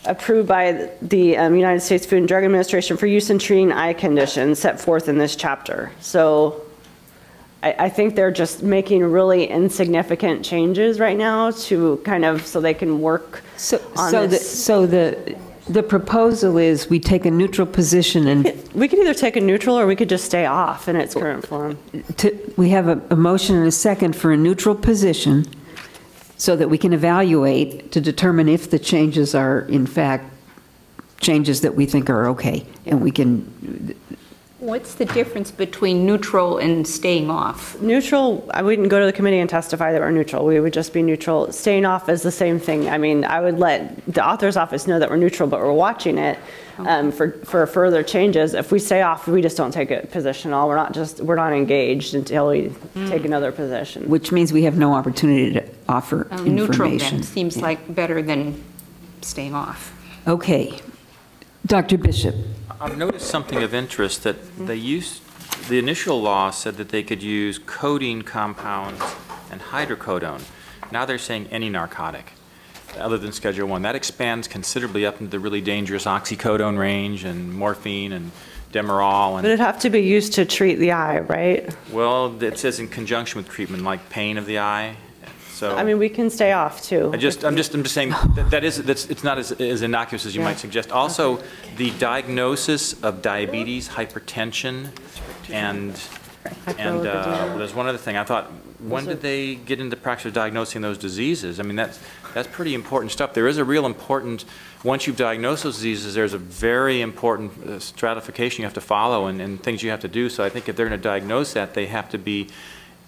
approved by the United States Food and Drug Administration for use in treating eye conditions set forth in this chapter. So I think they're just making really insignificant changes right now to kind of, so they can work on this. So the proposal is we take a neutral position and... We could either take a neutral or we could just stay off in its current form. We have a motion and a second for a neutral position so that we can evaluate to determine if the changes are, in fact, changes that we think are okay. And we can What's the difference between neutral and staying off? Neutral, I wouldn't go to the committee and testify that we're neutral. We would just be neutral. Staying off is the same thing. I mean, I would let the author's office know that we're neutral, but we're watching it for further changes. If we stay off, we just don't take a position at all. We're not engaged until we take another position. Which means we have no opportunity to offer information. Neutral then seems like better than staying off. Okay. Dr. Bishop. I've noticed something of interest that the initial law said that they could use codeine compounds and hydrocodone. Now they're saying any narcotic other than Schedule 1. That expands considerably up into the really dangerous oxycodone range and morphine and Demerol. But it'd have to be used to treat the eye, right? Well, it says in conjunction with treatment, like pain of the eye. So I mean, we can stay off too. I'm just saying it's not as innocuous as you might suggest. Also, the diagnosis of diabetes, hypertension, and there's one other thing. I thought, when did they get into the practice of diagnosing those diseases? I mean, that's pretty important stuff. There is a real important, once you've diagnosed those diseases, there's a very important stratification you have to follow and things you have to do. So I think if they're going to diagnose that, they have to be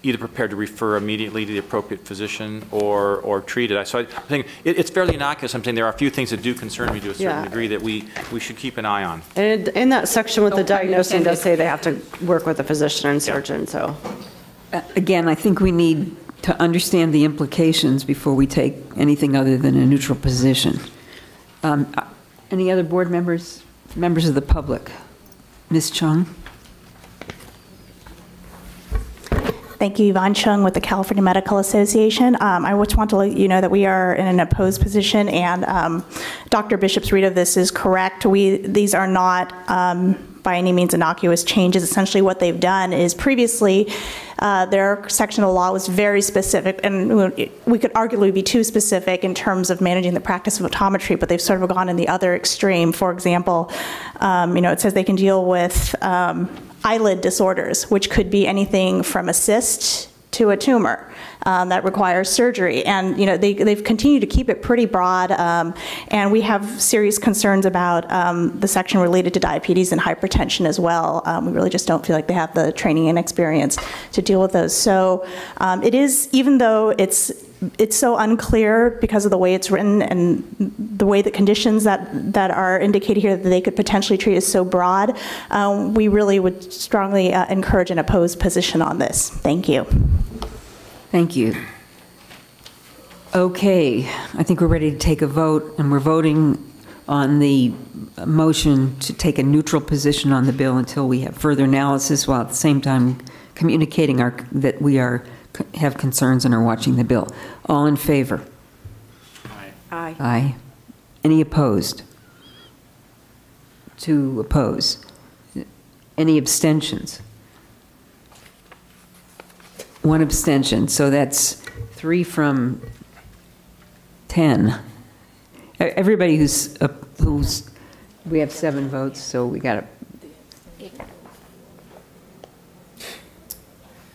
either prepared to refer immediately to the appropriate physician or treat it. So I think it's fairly innocuous. I'm saying there are a few things that do concern me to a certain degree that we should keep an eye on. And in that section with the diagnosing does say they have to work with a physician and surgeon, so. Again, I think we need to understand the implications before we take anything other than a neutral position. Any other board members, members of the public? Ms. Chung? Thank you, Yvonne Chung with the California Medical Association. I just want to let you know that we are in an opposed position, and Dr. Bishop's read of this is correct. These are not by any means innocuous changes. Essentially what they've done is previously their section of the law was very specific, and we could arguably be too specific in terms of managing the practice of optometry, but they've sort of gone in the other extreme. For example, it says they can deal with eyelid disorders, which could be anything from a cyst to a tumor that requires surgery. And they've continued to keep it pretty broad, and we have serious concerns about the section related to diabetes and hypertension as well. We really just don't feel like they have the training and experience to deal with those. So it is, even though it's so unclear because of the way it's written and the way the conditions that are indicated here that they could potentially treat is so broad, we really would strongly encourage an opposed position on this. Thank you. Thank you. Okay, I think we're ready to take a vote, and we're voting on the motion to take a neutral position on the bill until we have further analysis, while at the same time communicating that we have concerns and are watching the bill. All in favor? Aye. Aye. Aye. Any opposed? To oppose. Any abstentions? One abstention, so that's 3 from 10. Everybody who's we have 7 votes, so we got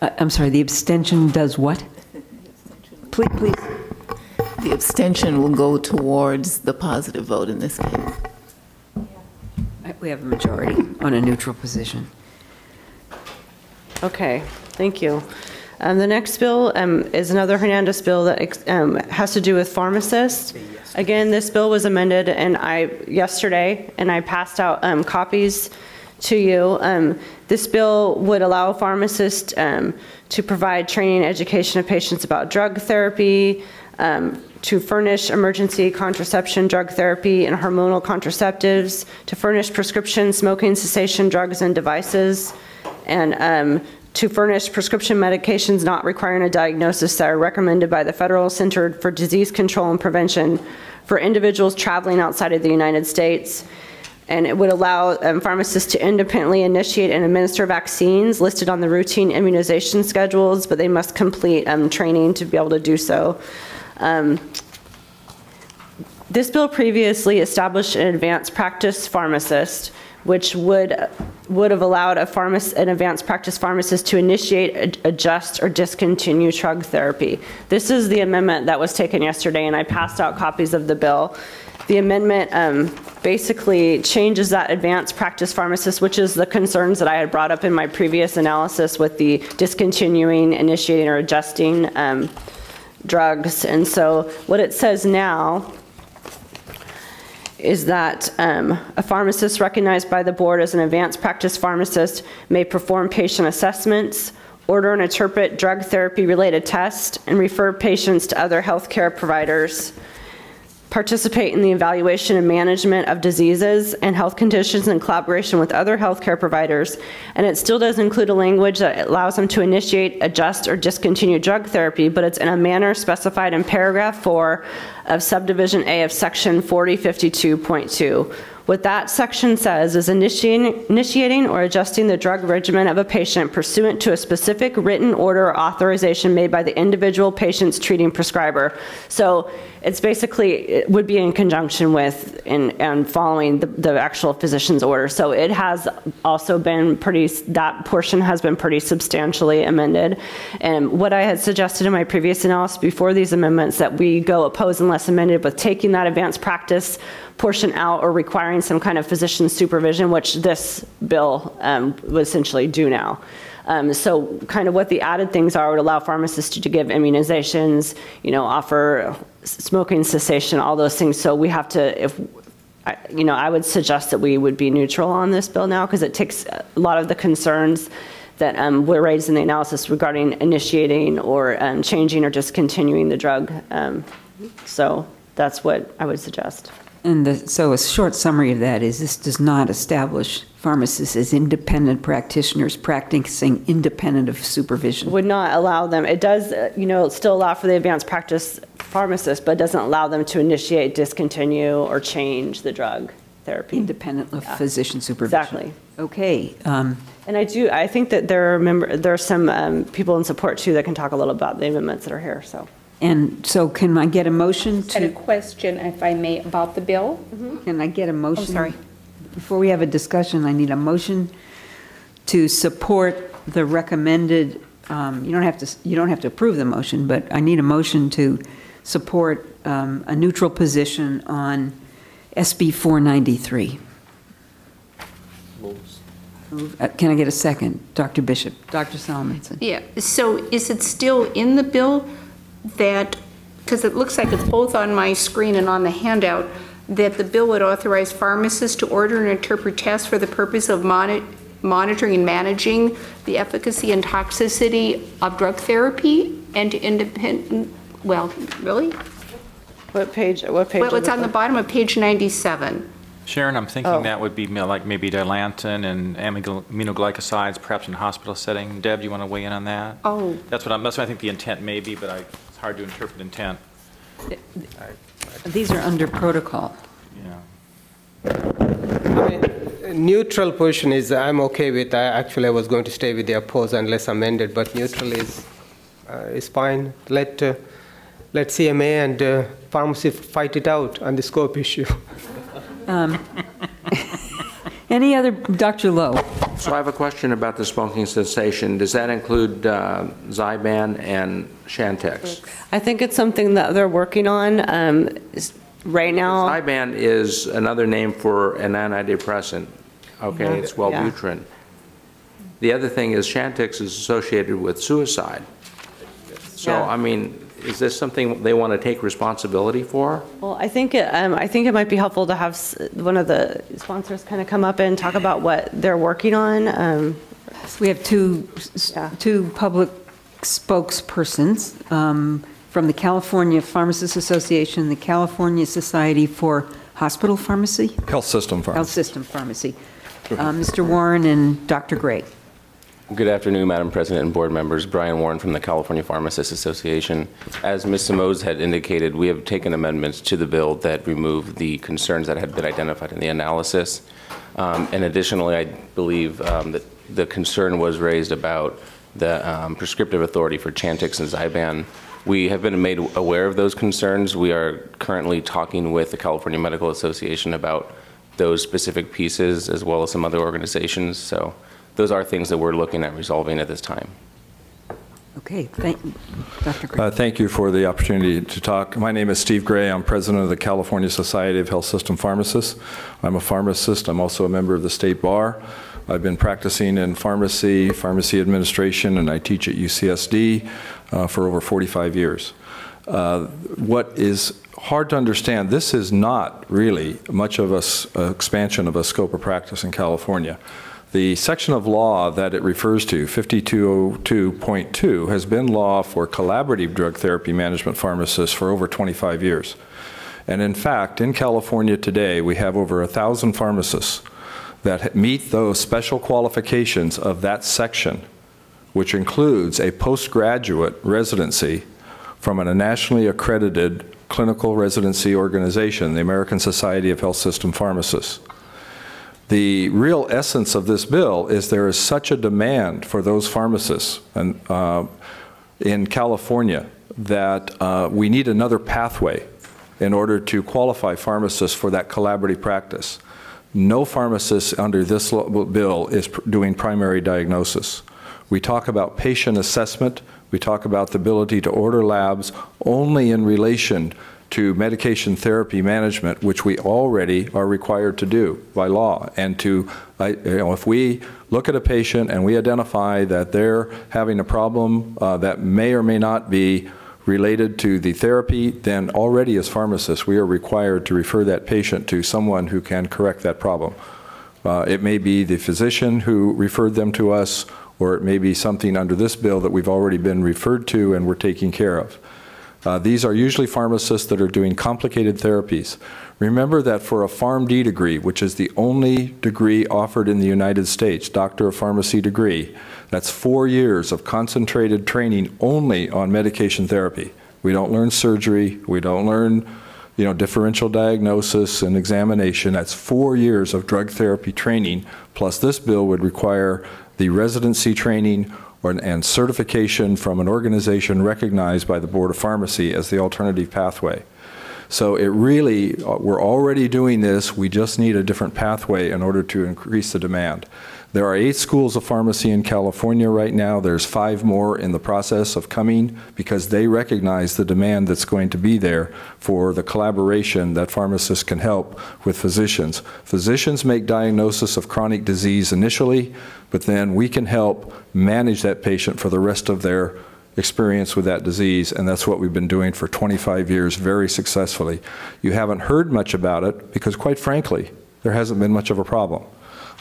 I'm sorry, the abstention does what? Please. The abstention will go towards the positive vote in this case. We have a majority on a neutral position. Okay, thank you. The next bill is another Hernandez bill that has to do with pharmacists. Again, this bill was amended yesterday, and I passed out copies to you. This bill would allow pharmacists to provide training and education of patients about drug therapy, to furnish emergency contraception, drug therapy, and hormonal contraceptives, to furnish prescription smoking cessation drugs and devices, and to furnish prescription medications not requiring a diagnosis that are recommended by the Federal Center for Disease Control and Prevention for individuals traveling outside of the United States. And it would allow pharmacists to independently initiate and administer vaccines listed on the routine immunization schedules, but they must complete training to be able to do so. This bill previously established an advanced practice pharmacist, which would would have allowed an advanced practice pharmacist to initiate, adjust, or discontinue drug therapy. This is the amendment that was taken yesterday, and I passed out copies of the bill. The amendment basically changes that advanced practice pharmacist, which is the concerns that I had brought up in my previous analysis with the discontinuing, initiating, or adjusting drugs. And so what it says now is that a pharmacist recognized by the board as an advanced practice pharmacist may perform patient assessments, order and interpret drug therapy-related tests, and refer patients to other healthcare providers, participate in the evaluation and management of diseases and health conditions in collaboration with other healthcare providers. And it still does include a language that allows them to initiate, adjust, or discontinue drug therapy, but it's in a manner specified in paragraph 4 of subdivision A of section 4052.2. What that section says is initiating or adjusting the drug regimen of a patient pursuant to a specific written order or authorization made by the individual patient's treating prescriber. So it's basically, it would be in conjunction with and following the actual physician's order. So it has also been that portion has been pretty substantially amended. And what I had suggested in my previous analysis before these amendments, that we go opposed unless amended with taking that advanced practice portion out or requiring some kind of physician supervision, which this bill would essentially do now. So kind of what the added things are would allow pharmacists to give immunizations, offer smoking cessation, all those things. So we have to, I would suggest that we would be neutral on this bill now, because it takes a lot of the concerns that were raised in the analysis regarding initiating or changing or discontinuing the drug. So that's what I would suggest. And so a short summary of that is this does not establish pharmacists as independent practitioners practicing independent of supervision. Would not allow them. It does, still allow for the advanced practice pharmacist, but doesn't allow them to initiate, discontinue, or change the drug therapy. Independent of physician supervision. Exactly. Okay. And I think that there are some people in support too that can talk a little about the amendments that are here. So. And so can I get a motion I had a question, if I may, about the bill? Can I get a motion? Oh, sorry. Before we have a discussion, I need a motion to support the recommended, you don't have to approve the motion, but I need a motion to support a neutral position on SB 493. Can I get a second? Dr. Bishop, Dr. Salomonson. Yeah, so is it still in the bill that, because it looks like it's both on my screen and on the handout, that the bill would authorize pharmacists to order and interpret tests for the purpose of monitoring and managing the efficacy and toxicity of drug therapy and independent, well, really? What page? Well, it's on the bottom of page 97. Sharon, I'm thinking that would be like maybe Dilantin and aminoglycosides, perhaps in a hospital setting. Deb, do you want to weigh in on that? Oh. That's what I think the intent may be, but it's hard to interpret intent. These are under protocol. Neutral position is I'm okay with. Actually, I was going to stay with the oppose unless amended, but neutral is fine. Let CMA and pharmacy fight it out on the scope issue. Any other, Dr. Lowe? So I have a question about the smoking cessation. Does that include Zyban and Chantix? I think it's something that they're working on right now. Zyban is another name for an antidepressant. Okay, it's Wellbutrin. The other thing is Chantix is associated with suicide. So, I mean, is this something they want to take responsibility for? Well, I think it might be helpful to have one of the sponsors kind of come up and talk about what they're working on. So we have two public spokespersons from the California Pharmacists Association, the California Society for Hospital Pharmacy? Health System Pharmacy. Health System Pharmacy. Mr. Warren and Dr. Gray. Good afternoon, Madam President and board members. Brian Warren from the California Pharmacists Association. As Ms. Simoes had indicated, we have taken amendments to the bill that remove the concerns that had been identified in the analysis. And additionally, I believe that the concern was raised about the prescriptive authority for Chantix and Zyban. We have been made aware of those concerns. We are currently talking with the California Medical Association about those specific pieces as well as some other organizations. So those are things that we're looking at resolving at this time. Okay, Dr. Gray. Thank you for the opportunity to talk. My name is Steve Gray. I'm president of the California Society of Health System Pharmacists. I'm a pharmacist. I'm also a member of the State Bar. I've been practicing in pharmacy administration, and I teach at UCSD for over 45 years. What is hard to understand, this is not really much of an expansion of a scope of practice in California. The section of law that it refers to, 5202.2, has been law for collaborative drug therapy management pharmacists for over 25 years. And in fact, in California today, we have over 1,000 pharmacists that meet those special qualifications of that section, which includes a postgraduate residency from a nationally accredited clinical residency organization, the American Society of Health System Pharmacists. The real essence of this bill is there is such a demand for those pharmacists in California that we need another pathway in order to qualify pharmacists for that collaborative practice. No pharmacist under this bill is doing primary diagnosis. We talk about patient assessment. We talk about the ability to order labs only in relation to medication therapy management, which we already are required to do by law. And if we look at a patient and we identify that they're having a problem that may or may not be related to the therapy, then already as pharmacists, we are required to refer that patient to someone who can correct that problem. It may be the physician who referred them to us, or it may be something under this bill that we've already been referred to and we're taking care of. These are usually pharmacists that are doing complicated therapies. Remember that for a PharmD degree, which is the only degree offered in the United States, Doctor of Pharmacy degree, that's 4 years of concentrated training only on medication therapy. We don't learn surgery, we don't learn differential diagnosis and examination. That's 4 years of drug therapy training, plus this bill would require the residency training and certification from an organization recognized by the Board of Pharmacy as the alternative pathway. So it really, we're already doing this, we just need a different pathway in order to increase the demand. There are 8 schools of pharmacy in California right now. There's 5 more in the process of coming because they recognize the demand that's going to be there for the collaboration that pharmacists can help with physicians. Physicians make diagnosis of chronic disease initially, but then we can help manage that patient for the rest of their experience with that disease, and that's what we've been doing for 25 years very successfully. You haven't heard much about it because, quite frankly, there hasn't been much of a problem.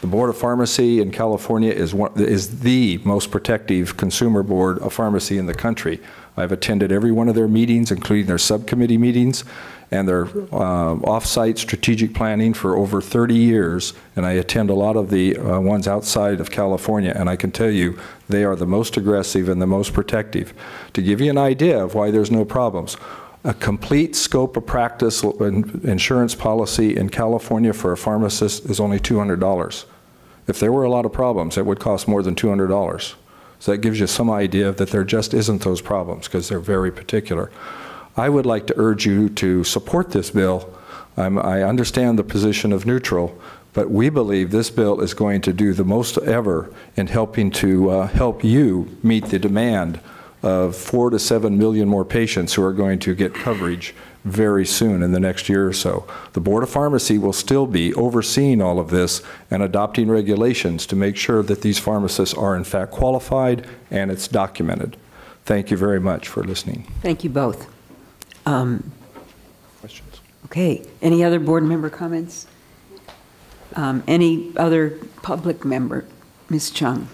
The Board of Pharmacy in California is the most protective consumer board of pharmacy in the country. I've attended every one of their meetings, including their subcommittee meetings and their off-site strategic planning for over 30 years, and I attend a lot of the ones outside of California, and I can tell you they are the most aggressive and the most protective. To give you an idea of why there's no problems, a complete scope of practice insurance policy in California for a pharmacist is only $200. If there were a lot of problems, it would cost more than $200. So that gives you some idea that there just isn't those problems because they're very particular. I would like to urge you to support this bill. I understand the position of neutral, but we believe this bill is going to do the most ever in helping to help you meet the demand of 4 to 7 million more patients who are going to get coverage very soon in the next year or so. The Board of Pharmacy will still be overseeing all of this and adopting regulations to make sure that these pharmacists are in fact qualified and it's documented. Thank you very much for listening. Thank you both. Questions? Okay, any other board member comments? Any other public member? Ms. Chung.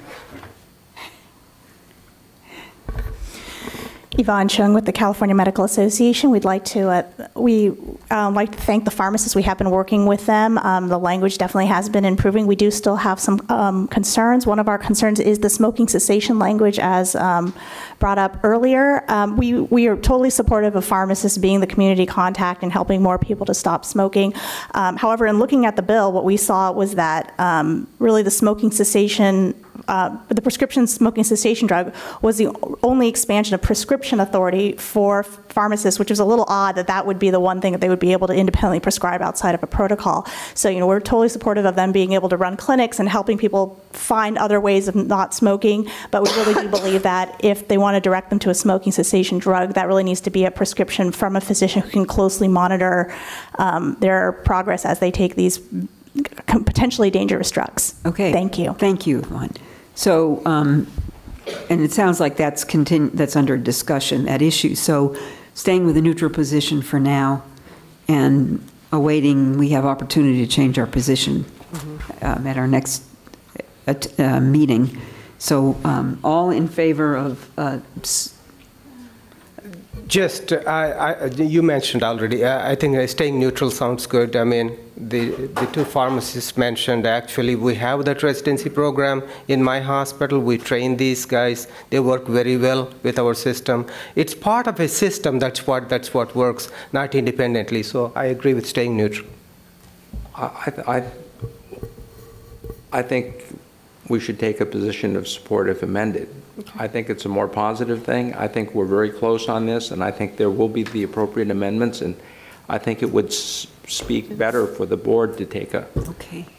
Yvonne Chung with the California Medical Association. We'd like to like to thank the pharmacists. We have been working with them. The language definitely has been improving. We do still have some concerns. One of our concerns is the smoking cessation language, as brought up earlier. We are totally supportive of pharmacists being the community contact and helping more people to stop smoking. However, in looking at the bill, what we saw was that really the smoking cessation the prescription smoking cessation drug was the only expansion of prescription authority for pharmacists, which was a little odd that that would be the one thing that they would be able to independently prescribe outside of a protocol. So, we're totally supportive of them being able to run clinics and helping people find other ways of not smoking, but we really do believe that if they want to direct them to a smoking cessation drug, that really needs to be a prescription from a physician who can closely monitor their progress as they take these potentially dangerous drugs. Okay. Thank you. Thank you, Yvonne. So, and it sounds like that's under discussion, that issue. So staying with a neutral position for now and awaiting, we have opportunity to change our position at our next meeting. So all in favor of you mentioned already, I think staying neutral sounds good. I mean, the two pharmacists mentioned, actually, we have that residency program in my hospital. We train these guys. They work very well with our system. It's part of a system. That's what works, not independently. So I agree with staying neutral. I think we should take a position of support if amended. I think it's a more positive thing. I think we're very close on this, and I think there will be the appropriate amendments, and I think it would speak better for the board to take a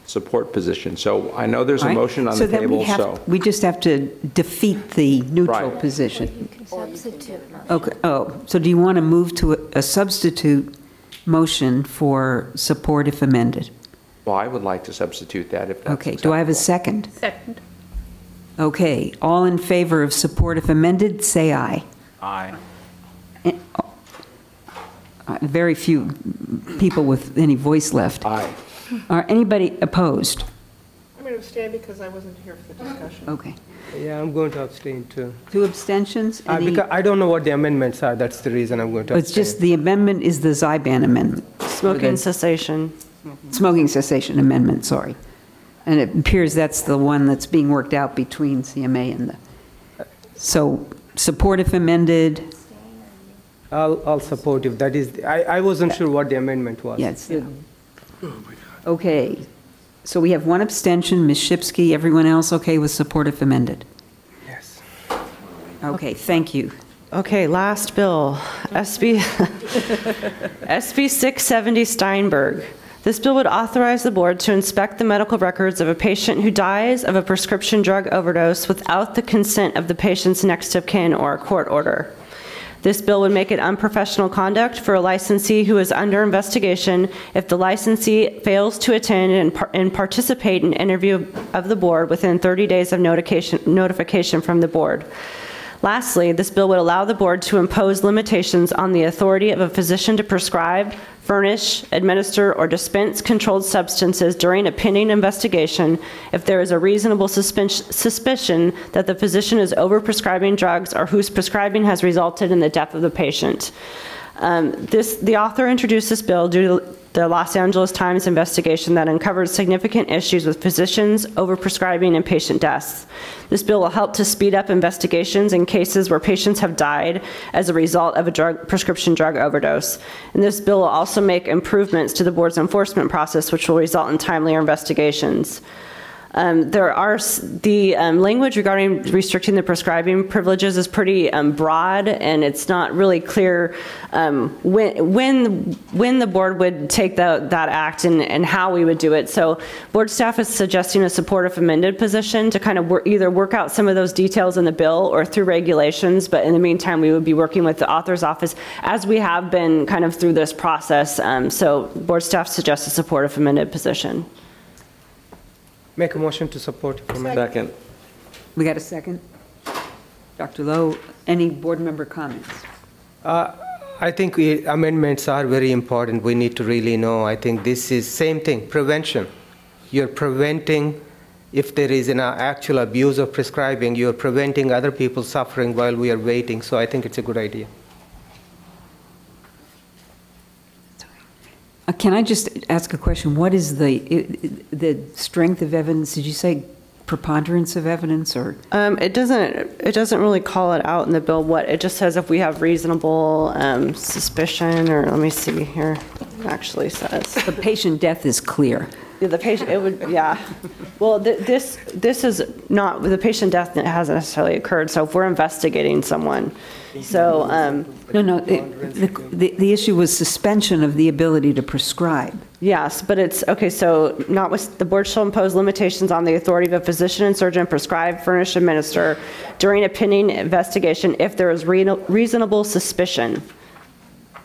support position. So I know there's a motion on the table, we just have to defeat the neutral position. You can substitute. Okay. Oh, so do you want to move to a substitute motion for support if amended? Well, I would like to substitute that if that's okay. Do I have a second? Second. Okay. All in favor of support if amended, say aye. Aye. Very few people with any voice left. Aye. Are anybody opposed? I'm going to abstain because I wasn't here for the discussion. Okay. Yeah, I'm going to abstain too. 2 abstentions? Because I don't know what the amendments are. That's the reason I'm going to abstain. It's just the amendment is the Zyban amendment. Smoking cessation. Smoking cessation amendment, sorry. And it appears that's the one that's being worked out between CMA and the... So, support if amended. I'll support if that is... I wasn't sure what the amendment was. Yes. Okay. So we have 1 abstention, Ms. Shipsky. Everyone else okay with support if amended? Yes. Okay, thank you. Okay, last bill, SB 670 Steinberg. This bill would authorize the board to inspect the medical records of a patient who dies of a prescription drug overdose without the consent of the patient's next of kin or a court order. This bill would make it unprofessional conduct for a licensee who is under investigation if the licensee fails to attend and participate in interview of the board within 30 days of notification from the board. Lastly, this bill would allow the board to impose limitations on the authority of a physician to prescribe, furnish, administer, or dispense controlled substances during a pending investigation if there is a reasonable suspicion that the physician is overprescribing drugs or whose prescribing has resulted in the death of the patient. The author introduced this bill due to the Los Angeles Times investigation that uncovered significant issues with physicians, overprescribing, and patient deaths. This bill will help to speed up investigations in cases where patients have died as a result of a prescription drug overdose. And this bill will also make improvements to the board's enforcement process, which will result in timelier investigations. There are the language regarding restricting the prescribing privileges is pretty broad, and it's not really clear when the board would take that act and how we would do it. So board staff is suggesting a support if amended position to kind of either work out some of those details in the bill or through regulations, but in the meantime we would be working with the author's office as we have been kind of through this process. So board staff suggests a support if amended position. Make a motion to support. Second. We got a second? Dr. Lowe, any board member comments? I think amendments are very important. We need to really know. I think this is same thing, prevention. You're preventing, if there is an actual abuse of prescribing, you're preventing other people suffering while we are waiting. So I think it's a good idea. Can I just ask a question? What is the strength of evidence? Did you say preponderance of evidence, or? It doesn't really call it out in the bill. What it just says if we have reasonable suspicion, or let me see here. It actually says the patient death is clear. The patient, it would, yeah. Well, this is not, the patient death hasn't necessarily occurred, so if we're investigating someone, so. No, the issue was suspension of the ability to prescribe. Yes, but it's, okay, so the board shall impose limitations on the authority of a physician and surgeon prescribe, furnish, administer during a pending investigation if there is reasonable suspicion.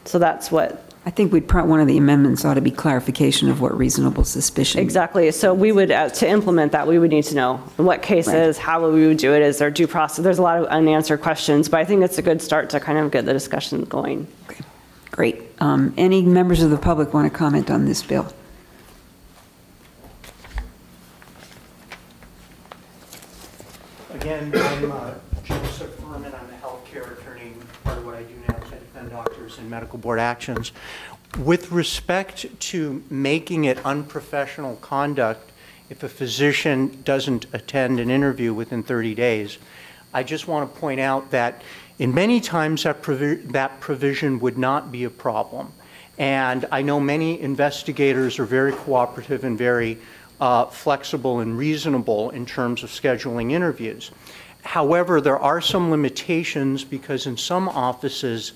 So that's what. I think one of the amendments ought to be clarification of what reasonable suspicion. Exactly. So we would, to implement that, we would need to know in what cases, how we would do it, is there due process? There's a lot of unanswered questions, but I think it's a good start to kind of get the discussion going. Okay, great. Any members of the public want to comment on this bill? Again, I'm Joseph Furman. I'm a healthcare attorney. Part of what I do now is I defend doctors in medical board actions. With respect to making it unprofessional conduct if a physician doesn't attend an interview within 30 days, I just want to point out that in many times that provision would not be a problem. And I know many investigators are very cooperative and very flexible and reasonable in terms of scheduling interviews. However, there are some limitations because in some offices,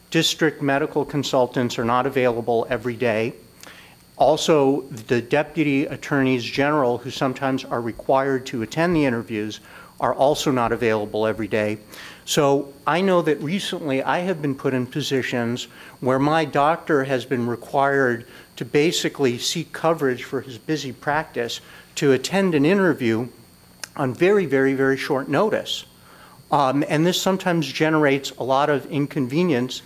district medical consultants are not available every day. Also, the deputy attorneys general, who sometimes are required to attend the interviews, are also not available every day. So I know that recently I have been put in positions where my doctor has been required to basically seek coverage for his busy practice to attend an interview on very, very, very short notice. And this sometimes generates a lot of inconvenience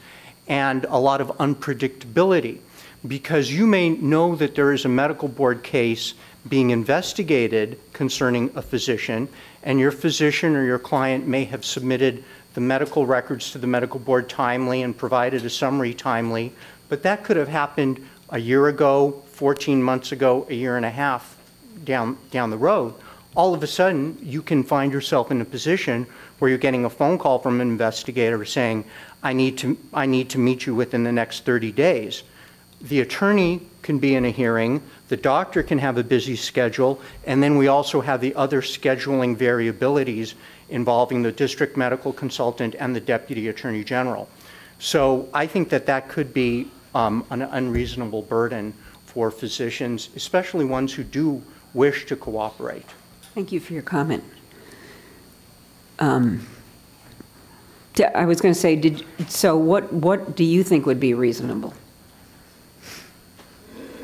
and a lot of unpredictability, because you may know that there is a medical board case being investigated concerning a physician, and your physician or your client may have submitted the medical records to the medical board timely and provided a summary timely, but that could have happened a year ago, 14 months ago, a year and a half down the road. All of a sudden, you can find yourself in a position where you're getting a phone call from an investigator saying, I need to meet you within the next 30 days. The attorney can be in a hearing, the doctor can have a busy schedule, and then we also have the other scheduling variabilities involving the district medical consultant and the deputy attorney general. So I think that that could be an unreasonable burden for physicians, especially ones who do wish to cooperate. Thank you for your comment. I was going to say, so what do you think would be reasonable?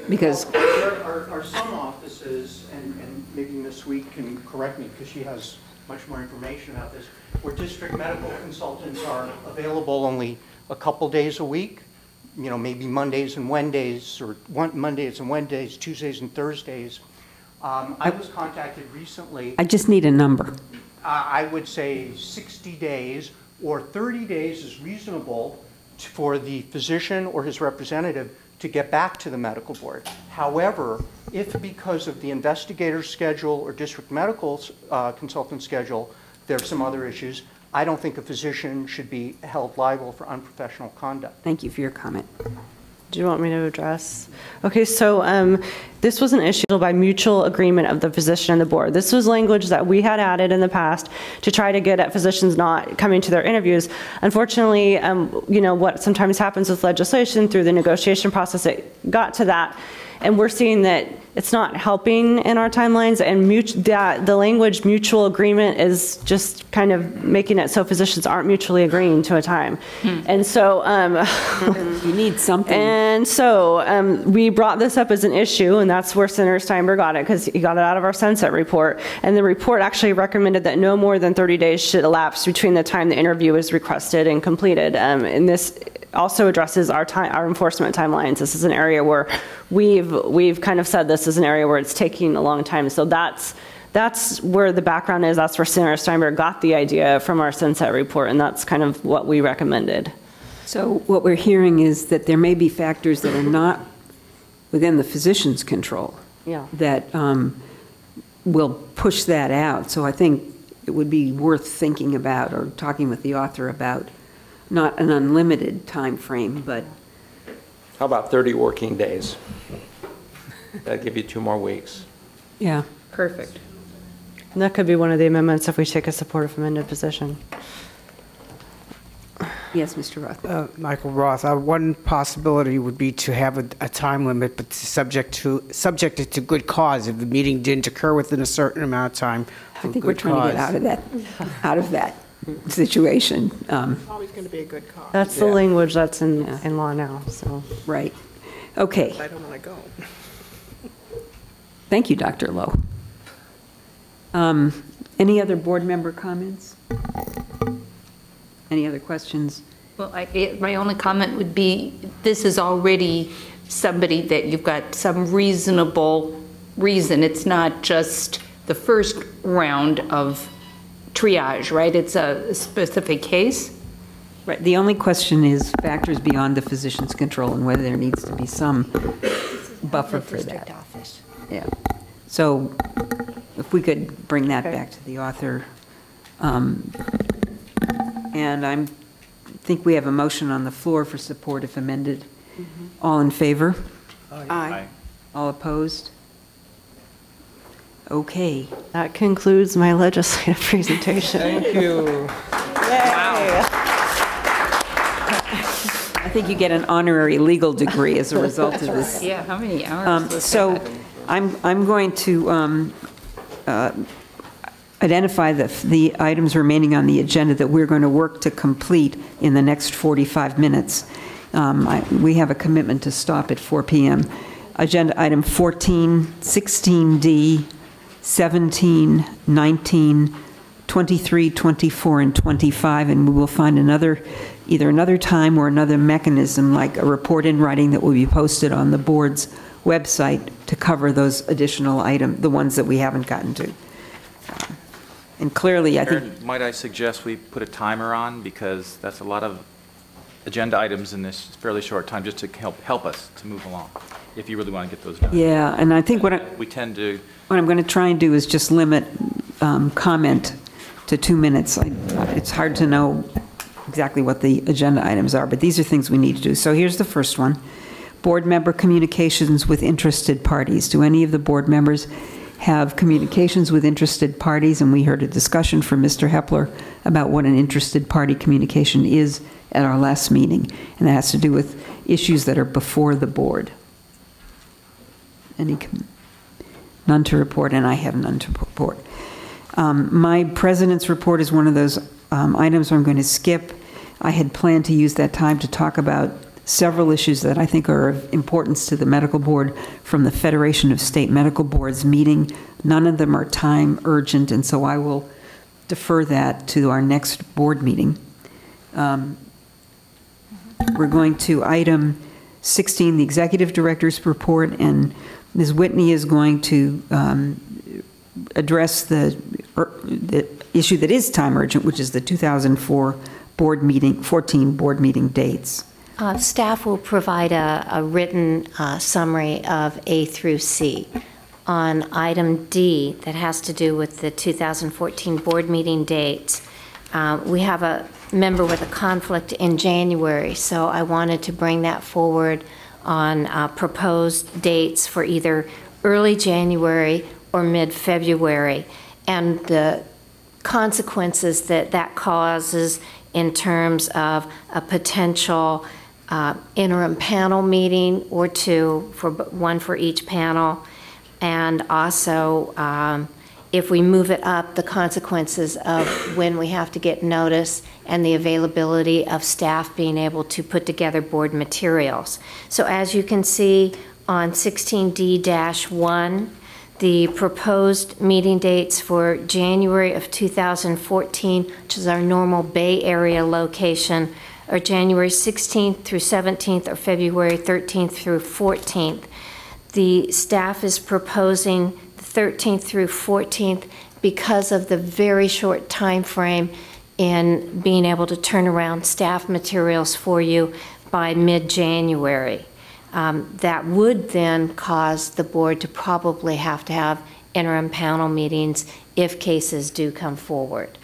Because there are some offices, and maybe Ms. Sweet can correct me because she has much more information about this, where district medical consultants are available only a couple days a week, you know, maybe Mondays and Wednesdays, or Mondays and Wednesdays, Tuesdays and Thursdays. I was contacted recently. I just need a number. I would say 60 days or 30 days is reasonable for the physician or his representative to get back to the medical board. However, if because of the investigator's schedule or district medical consultant schedule, there's some other issues, I don't think a physician should be held liable for unprofessional conduct. Thank you for your comment. Do you want me to address? Okay, so this was an issue by mutual agreement of the physician and the board. This was language that we had added in the past to try to get at physicians not coming to their interviews. Unfortunately, you know, what sometimes happens with legislation through the negotiation process, it got to that. And we're seeing that it's not helping in our timelines, and the language mutual agreement is just kind of making it so physicians aren't mutually agreeing to a time. And so you need something. And so we brought this up as an issue, and that's where Senator Steinberg got it, because he got it out of our sunset report. And the report actually recommended that no more than 30 days should elapse between the time the interview is requested and completed. And this also addresses our enforcement timelines. This is an area where we've kind of said this is an area where it's taking a long time. So that's where the background is. That's where Senator Steinberg got the idea from our sunset report, and that's kind of what we recommended. So what we're hearing is that there may be factors that are not within the physician's control that will push that out. So I think it would be worth thinking about or talking with the author about not an unlimited time frame, but how about 30 working days? That'd give you 2 more weeks. Yeah. Perfect. And that could be one of the amendments if we take a supportive amended position. Yes, Mr. Roth. Michael Roth. One possibility would be to have a time limit, but subjected to good cause. If the meeting didn't occur within a certain amount of time, I think we're trying to get out of that situation. It's always going to be a good cause. That's the language that's in law now, so. Right. Okay. I don't want to go. Thank you, Dr. Lowe. Any other board member comments? Any other questions? Well, my only comment would be, this is already somebody that you've got some reasonable reason. It's not just the first round of triage, right? It's a specific case. Right. The only question is factors beyond the physician's control and whether there needs to be some buffer for that. Office. Yeah. So if we could bring that back to the author. And I think we have a motion on the floor for support if amended. All in favor? Aye. All opposed? Okay. That concludes my legislative presentation. Thank you. I think you get an honorary legal degree as a result of this. Yeah, how many hours was So that? I'm going to identify the items remaining on the agenda that we're going to work to complete in the next 45 minutes. We have a commitment to stop at 4 p.m. Agenda item 14, 16D, 17, 19, 23, 24, and 25, and we will find either another time or another mechanism, like a report in writing that will be posted on the board's website to cover those additional items, the ones that we haven't gotten to. And clearly, I think... Aaron, might I suggest we put a timer on, because that's a lot of agenda items in this fairly short time, just to help us to move along, if you really want to get those done. Yeah, and I think what I'm going to try and do is just limit comment to 2 minutes. It's hard to know exactly what the agenda items are, but these are things we need to do. So here's the first one. Board member communications with interested parties. Do any of the board members have communications with interested parties? And we heard a discussion from Mr. Hepler about what an interested party communication is at our last meeting, and that has to do with issues that are before the board. None to report, and I have none to report. My president's report is one of those items I'm going to skip. I had planned to use that time to talk about several issues that I think are of importance to the medical board from the Federation of State Medical Boards meeting. None of them are time urgent, and so I will defer that to our next board meeting. We're going to item 16, the executive director's report, and Ms. Whitney is going to address the issue that is time urgent, which is the 2004 board meeting, 14 board meeting dates. Staff will provide a written summary of A through C. On item D, that has to do with the 2014 board meeting dates, we have a member with a conflict in January, so I wanted to bring that forward on proposed dates for either early January or mid-February, and the consequences that that causes in terms of a potential interim panel meeting or two, one for each panel, and also if we move it up, the consequences of when we have to get notice and the availability of staff being able to put together board materials. So as you can see on 16D-1, the proposed meeting dates for January of 2014, which is our normal Bay Area location, are January 16th through 17th or February 13th through 14th. The staff is proposing the 13th through 14th because of the very short time frame in being able to turn around staff materials for you by mid-January. That would then cause the board to probably have to have interim panel meetings if cases do come forward.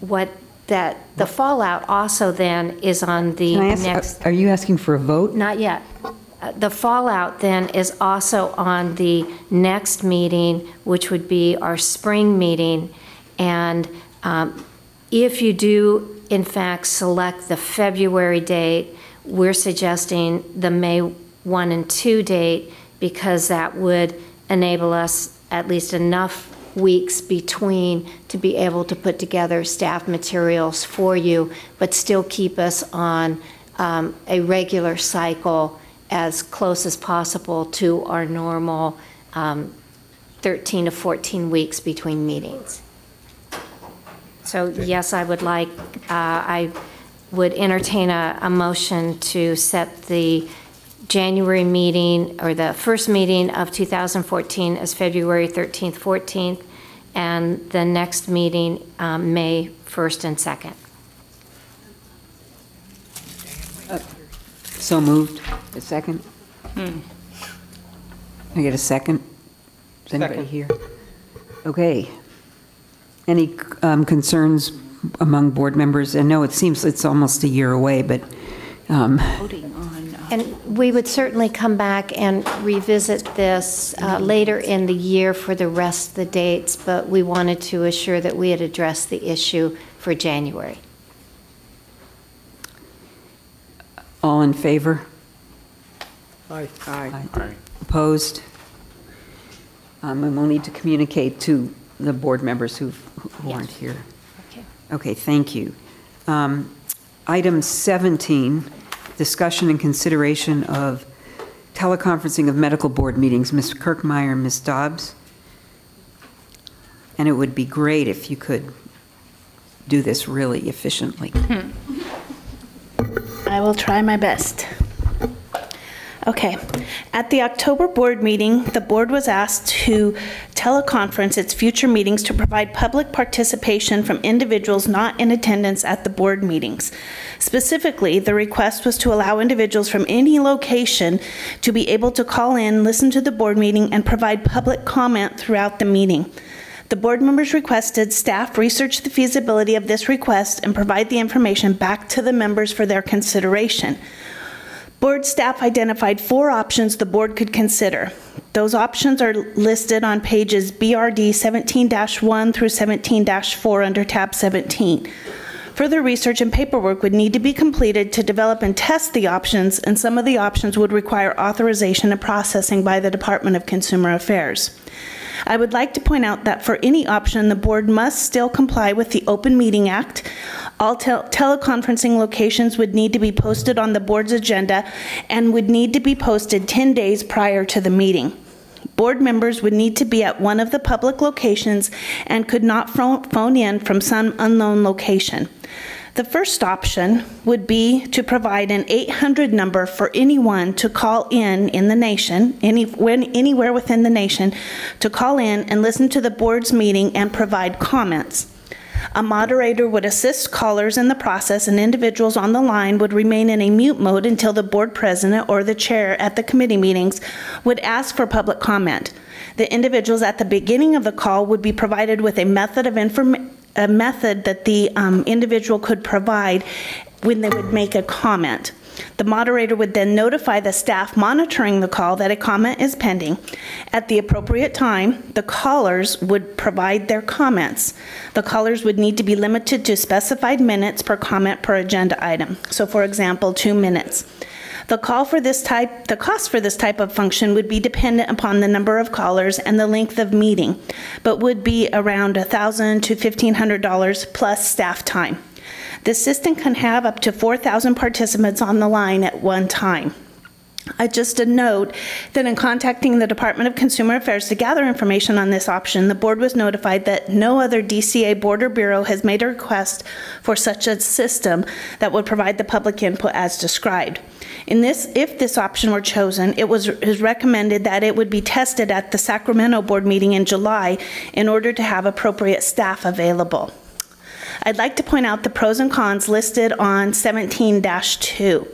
The fallout also then is on the next. Are you asking for a vote? Not yet. the fallout then is also on the next meeting, which would be our spring meeting. And if you do, in fact, select the February date, we're suggesting the May 1 and 2 date, because that would enable us at least enough weeks between to be able to put together staff materials for you, but still keep us on a regular cycle as close as possible to our normal 13 to 14 weeks between meetings. So yes, I would entertain a motion to set the January meeting, or the first meeting of 2014, as February 13th, 14th, and the next meeting May 1st and 2nd. So moved. A second? Can I get a second? Is anybody here? Okay. Any concerns among board members? I know it seems it's almost a year away, but and we would certainly come back and revisit this later in the year for the rest of the dates, but we wanted to assure that we had addressed the issue for January. all in favor? Aye. Aye. Opposed? And we'll need to communicate to the board members who aren't here. Okay, thank you. Item 17, discussion and consideration of teleconferencing of medical board meetings. Ms. Kirkmeyer, Ms. Dobbs. And it would be great if you could do this really efficiently. I will try my best. Okay. At the October board meeting, the board was asked to teleconference its future meetings to provide public participation from individuals not in attendance at the board meetings. Specifically, the request was to allow individuals from any location to be able to call in, listen to the board meeting, and provide public comment throughout the meeting. The board members requested staff research the feasibility of this request and provide the information back to the members for their consideration. Board staff identified 4 options the board could consider. Those options are listed on pages BRD 17-1 through 17-4 under tab 17. Further research and paperwork would need to be completed to develop and test the options, and some of the options would require authorization and processing by the Department of Consumer Affairs. I would like to point out that for any option, the board must still comply with the Open Meeting Act. All teleconferencing locations would need to be posted on the board's agenda and would need to be posted 10 days prior to the meeting. Board members would need to be at one of the public locations and could not phone in from some unknown location. The first option would be to provide an 800 number for anyone to call in the nation, anywhere within the nation, to call in and listen to the board's meeting and provide comments. A moderator would assist callers in the process, and individuals on the line would remain in a mute mode until the board president or the chair at the committee meetings would ask for public comment. The individuals at the beginning of the call would be provided with a method that the individual could provide when they would make a comment. The moderator would then notify the staff monitoring the call that a comment is pending. At the appropriate time, the callers would provide their comments. The callers would need to be limited to specified minutes per comment per agenda item. So, for example, 2 minutes. The cost for this type of function would be dependent upon the number of callers and the length of meeting, but would be around $1,000 to $1,500 plus staff time. The system can have up to 4,000 participants on the line at one time. Just a note that in contacting the Department of Consumer Affairs to gather information on this option, the board was notified that no other DCA board or bureau has made a request for such a system that would provide the public input as described. If this option were chosen, it was recommended that it would be tested at the Sacramento board meeting in July in order to have appropriate staff available. I'd like to point out the pros and cons listed on 17-2.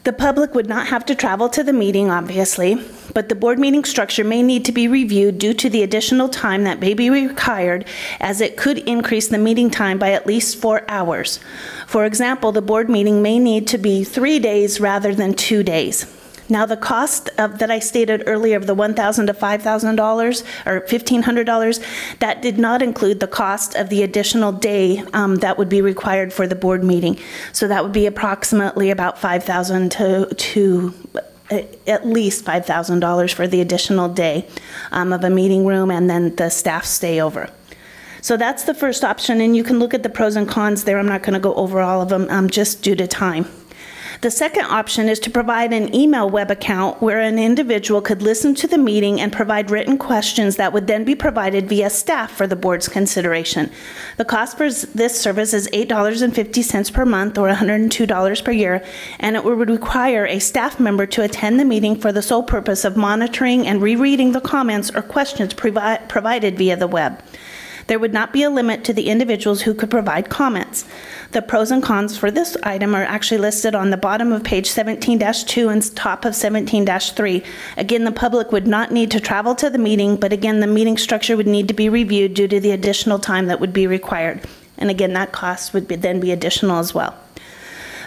The public would not have to travel to the meeting, obviously, but the board meeting structure may need to be reviewed due to the additional time that may be required, as it could increase the meeting time by at least 4 hours. For example, the board meeting may need to be 3 days rather than 2 days. Now, the cost that I stated earlier of the $1,000 to $5,000 or $1,500, that did not include the cost of the additional day that would be required for the board meeting. So that would be approximately about $5,000 to at least $5,000 for the additional day of a meeting room and then the staff stay over. So that's the first option, and you can look at the pros and cons there. I'm not going to go over all of them just due to time. The second option is to provide an email web account where an individual could listen to the meeting and provide written questions that would then be provided via staff for the board's consideration. The cost for this service is $8.50 per month or $102 per year, and it would require a staff member to attend the meeting for the sole purpose of monitoring and rereading the comments or questions provided via the web. There would not be a limit to the individuals who could provide comments. The pros and cons for this item are actually listed on the bottom of page 17-2 and top of 17-3. Again, the public would not need to travel to the meeting, but again, the meeting structure would need to be reviewed due to the additional time that would be required. And again, that cost would then be additional as well.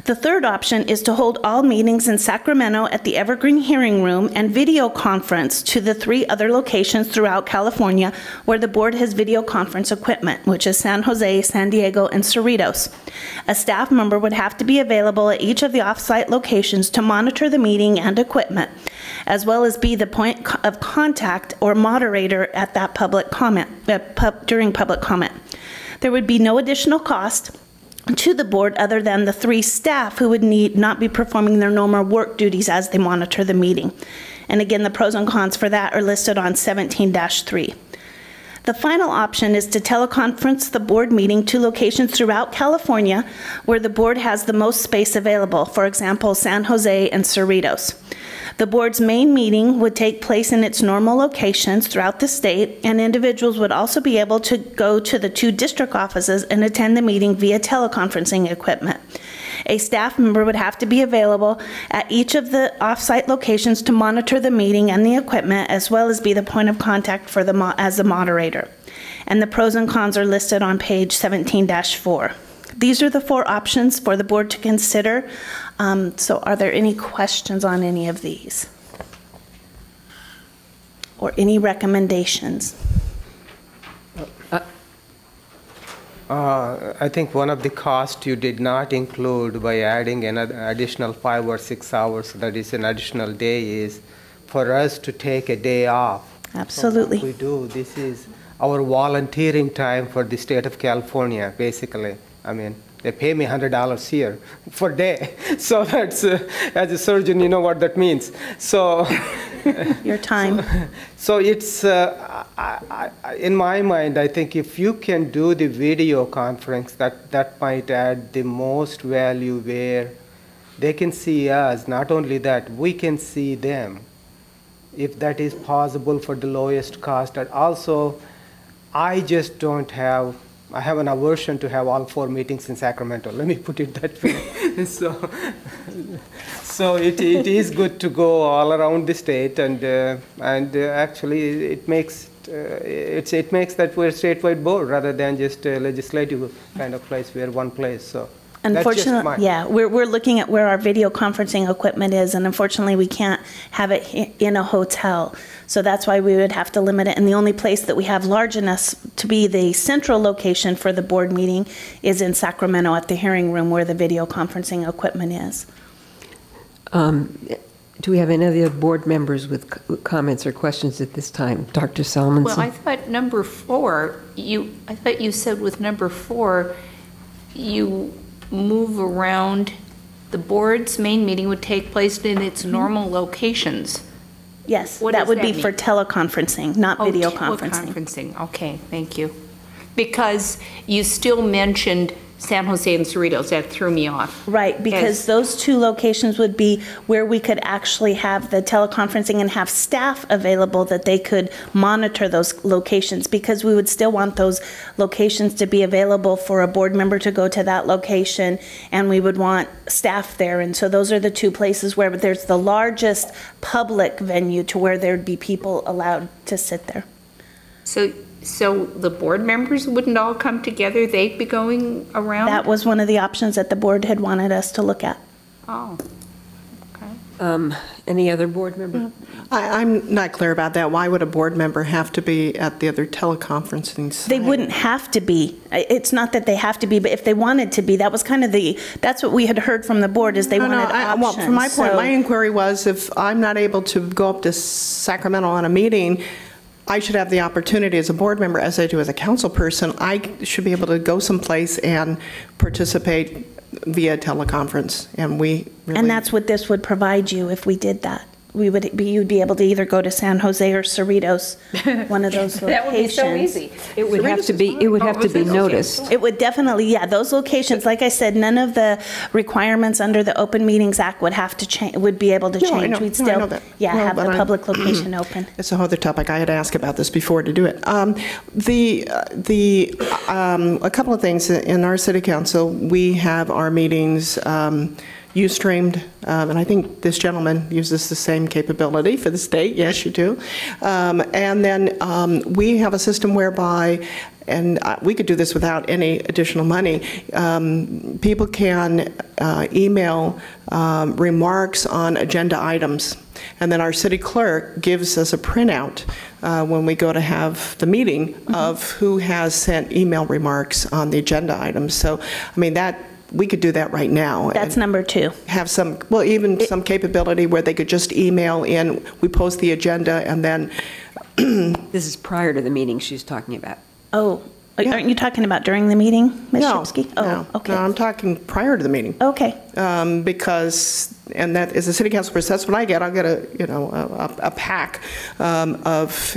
The third option is to hold all meetings in Sacramento at the Evergreen Hearing Room and video conference to the 3 other locations throughout California where the board has video conference equipment, which is San Jose, San Diego, and Cerritos. A staff member would have to be available at each of the off-site locations to monitor the meeting and equipment, as well as be the point of contact or moderator at that public comment, during public comment. There would be no additional cost to the board other than the 3 staff who would not be performing their normal work duties as they monitor the meeting. And again, the pros and cons for that are listed on 17-3. The final option is to teleconference the board meeting to locations throughout California where the board has the most space available, for example, San Jose and Cerritos. The board's main meeting would take place in its normal locations throughout the state, and individuals would also be able to go to the 2 district offices and attend the meeting via teleconferencing equipment. A staff member would have to be available at each of the off-site locations to monitor the meeting and the equipment, as well as be the point of contact for as the moderator. And the pros and cons are listed on page 17-4. These are the 4 options for the board to consider. So are there any questions on any of these? Or any recommendations? I think one of the costs you did not include by adding an additional 5 or 6 hours, that is an additional day, is for us to take a day off. Absolutely. We do. This is our volunteering time for the state of California, basically. I mean, they pay me $100 here for a day. So that's, as a surgeon, you know what that means. So your time. So it's, in my mind, I think if you can do the video conference, that might add the most value where they can see us. Not only that, we can see them, if that is possible for the lowest cost. And also, I just don't have, I have an aversion to have all 4 meetings in Sacramento. Let me put it that way. So it is good to go all around the state, and actually it makes it makes that we're a statewide board rather than just a legislative kind of place. We're one place. So. Unfortunately, yeah, we're looking at where our video conferencing equipment is, and unfortunately we can't have it in a hotel. So that's why we would have to limit it. And the only place that we have large enough to be the central location for the board meeting is in Sacramento at the hearing room where the video conferencing equipment is. Do we have any other board members with comments or questions at this time? Dr. Salmonson? Well, I thought number 4, I thought you said with number 4, you move around, the board's main meeting would take place in its normal locations. Yes, that would be for teleconferencing, not video conferencing. Teleconferencing, okay, thank you. Because you still mentioned San Jose and Cerritos, that threw me off. Right, because those 2 locations would be where we could actually have the teleconferencing and have staff available that they could monitor those locations, because we would still want those locations to be available for a board member to go to that location, and we would want staff there. And so those are the 2 places where there's the largest public venue to where there'd be people allowed to sit there. So the board members wouldn't all come together? They'd be going around? That was one of the options that the board had wanted us to look at. Oh, okay. Any other board member? I'm not clear about that. Why would a board member have to be at the other teleconferencing site? They wouldn't have to be. It's not that they have to be, but if they wanted to be, that was kind of that's what we had heard from the board, is they wanted options. Well, from my point, So- my inquiry was if I'm not able to go up to Sacramento on a meeting, I should have the opportunity as a board member, as I do as a council person, I should be able to go someplace and participate via teleconference, and we really... And that's what this would provide you if we did that. You'd be able to either go to San Jose or Cerritos, one of those locations. That would be so easy. It would have to be noticed. It would definitely, yeah, those locations, like I said, none of the requirements under the Open Meetings Act would have to change, would be able to No, I change. know. We'd No, I still, know that. yeah, No, have but the I- public location open. It's a whole other topic. I had asked about this before to do it. A couple of things. In our city council, we have our meetings Ustreamed, and I think this gentleman uses the same capability for the state. Yes, you do. And then we have a system whereby, and we could do this without any additional money, people can email remarks on agenda items. And then our city clerk gives us a printout when we go to have the meeting of who has sent email remarks on the agenda items. So, I mean, we could do that right now. That's number 2. Have some, well, even some capability where they could just email in, we post the agenda, and then... This is prior to the meeting she's talking about. Oh, aren't you talking about during the meeting, Ms. Shipsky? No, okay. No, I'm talking prior to the meeting. Okay. Because, and that is a city council person, that's what I get. I'll get a pack of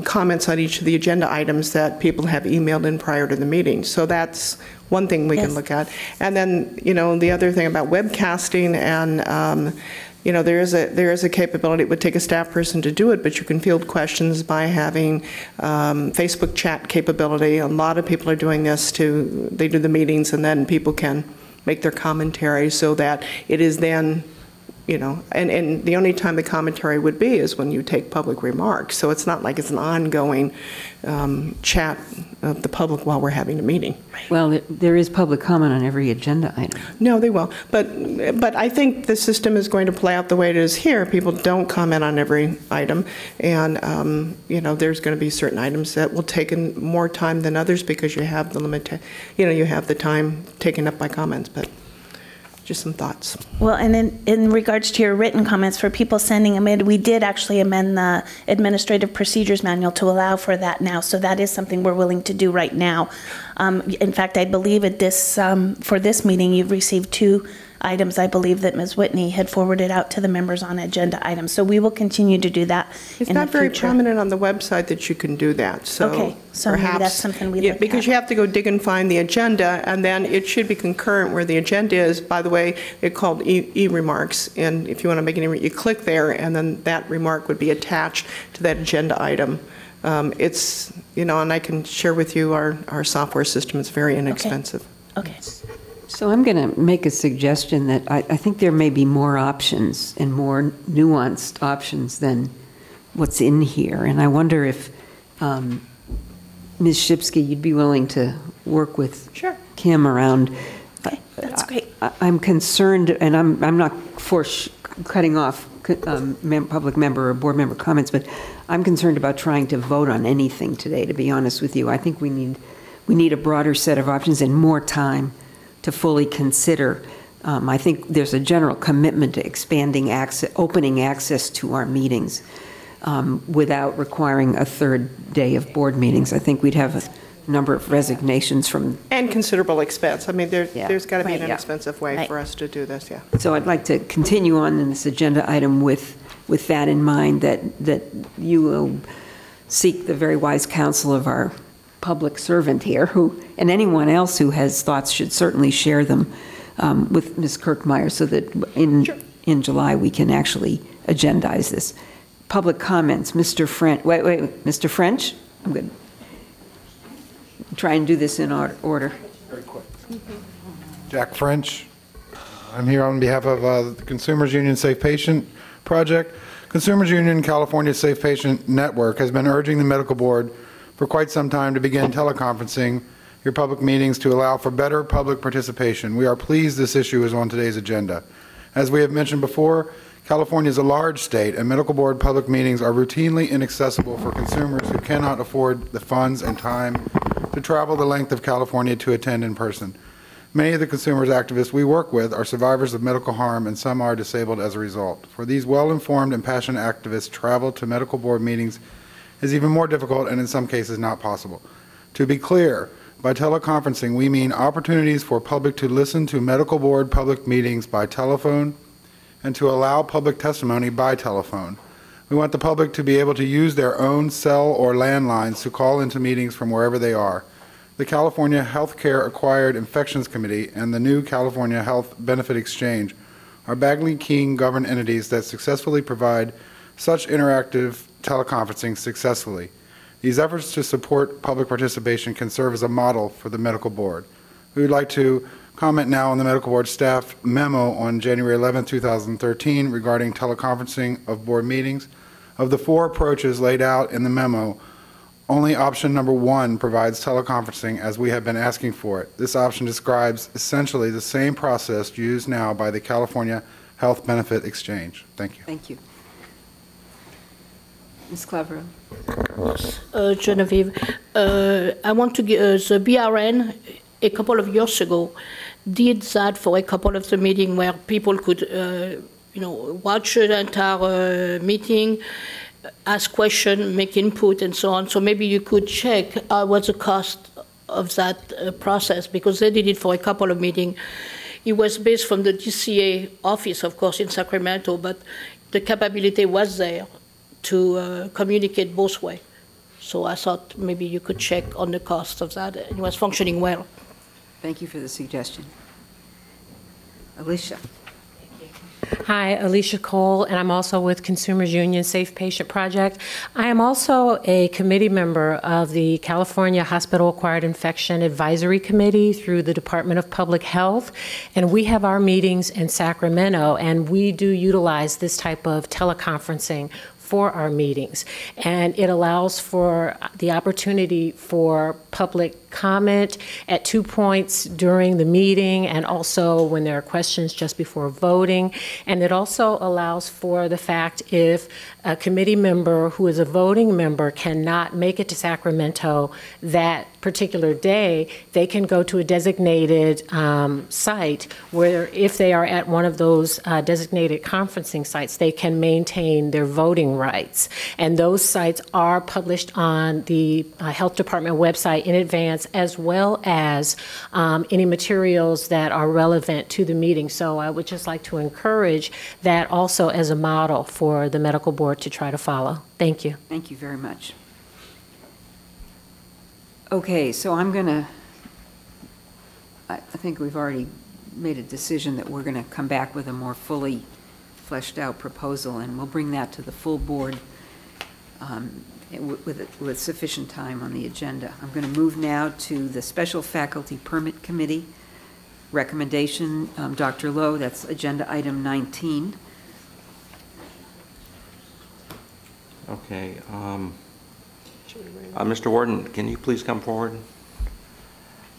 comments on each of the agenda items that people have emailed in prior to the meeting. So that's one thing we can look at. And then, the other thing about webcasting and, there is a capability. It would take a staff person to do it, but you can field questions by having Facebook chat capability. A lot of people are doing this too. They do the meetings, and then people can make their commentary so that it is then, and the only time the commentary would be is when you take public remarks. So it's not like it's an ongoing chat of the public while we're having a meeting. Well, there is public comment on every agenda item. No, they will. But I think the system is going to play out the way it is here. People don't comment on every item. And, there's going to be certain items that will take in more time than others because you have the you have the time taken up by comments. But just some thoughts. Well, and in regards to your written comments, for people sending them in, we did actually amend the Administrative Procedures Manual to allow for that now. So that is something we're willing to do right now. In fact, I believe for this meeting, you've received 2 items, I believe, that Ms. Whitney had forwarded out to the members on agenda items. So we will continue to do that in the future. It's not very prominent on the website that you can do that. So okay, so maybe perhaps, that's something we look at. Because you have to go dig and find the agenda, and then it should be concurrent where the agenda is. By the way, it's called e-remarks, and if you want to make any, you click there, and then that remark would be attached to that agenda item. It's, and I can share with you our software system. It's very inexpensive. Okay. So I'm going to make a suggestion that I think there may be more options and more nuanced options than what's in here. And I wonder if, Ms. Shipsky, you'd be willing to work with Kim around. Okay, that's great. I'm concerned, and I'm not for cutting off public member or board member comments, but I'm concerned about trying to vote on anything today, to be honest with you. I think we need a broader set of options and more time to fully consider. I think there's a general commitment to expanding access, opening access to our meetings without requiring a third day of board meetings. I think we'd have a number of resignations from... And considerable expense. I mean, there's got to be an inexpensive way for us to do this, So I'd like to continue on in this agenda item with that in mind, that you will seek the very wise counsel of our public servant here, and anyone else who has thoughts should certainly share them with Ms. Kirkmeyer, so that in July we can actually agendize this. Public comments, Mr. French. Wait, Mr. French? I'm good. Try and do this in order. Very quick. Jack French. I'm here on behalf of the Consumers Union Safe Patient Project. Consumers Union California Safe Patient Network has been urging the medical board for quite some time to begin teleconferencing your public meetings to allow for better public participation. We are pleased this issue is on today's agenda. As we have mentioned before, California is a large state, and medical board public meetings are routinely inaccessible for consumers who cannot afford the funds and time to travel the length of California to attend in person. Many of the consumers activists we work with are survivors of medical harm, and some are disabled as a result. For these well-informed and passionate activists, travel to medical board meetings is even more difficult and in some cases not possible. To be clear, by teleconferencing, we mean opportunities for public to listen to medical board public meetings by telephone and to allow public testimony by telephone. We want the public to be able to use their own cell or landlines to call into meetings from wherever they are. The California Healthcare Acquired Infections Committee and the new California Health Benefit Exchange are Bagley-Keene governed entities that successfully provide such interactive teleconferencing successfully. These efforts to support public participation can serve as a model for the medical board. We would like to comment now on the medical board staff memo on January 11, 2013 regarding teleconferencing of board meetings. Of the 4 approaches laid out in the memo, only option number 1 provides teleconferencing as we have been asking for it. This option describes essentially the same process used now by the California Health Benefit Exchange. Thank you. Thank you. Ms. Clavero. Genevieve, I want to give the BRN a couple of years ago did that for a couple of the meetings where people could, watch the entire meeting, ask questions, make input, and so on. So maybe you could check what's the cost of that process, because they did it for a couple of meetings. It was based from the DCA office, of course, in Sacramento, but the capability was there to communicate both ways. So I thought maybe you could check on the cost of that. It was functioning well. Thank you for the suggestion. Alicia. Hi, Alicia Cole, and I'm also with Consumers Union Safe Patient Project. I am also a committee member of the California Hospital Acquired Infection Advisory Committee through the Department of Public Health, and we have our meetings in Sacramento, and we do utilize this type of teleconferencing for our meetings, and it allows for the opportunity for public comment at 2 points during the meeting and also when there are questions just before voting. And it also allows for the fact if a committee member who is a voting member cannot make it to Sacramento that particular day, they can go to a designated site where if they are at one of those designated conferencing sites, they can maintain their voting rights. And those sites are published on the Health Department website in advance, as well as any materials that are relevant to the meeting. So I would just like to encourage that also as a model for the medical board to try to follow. Thank you. Thank you very much. Okay, so I think we've already made a decision that we're going to come back with a more fully fleshed out proposal, and we'll bring that to the full board with sufficient time on the agenda. I'm going to move now to the Special Faculty Permit Committee recommendation. Dr. Lowe, that's agenda item 19. Okay. Mr. Warden, can you please come forward?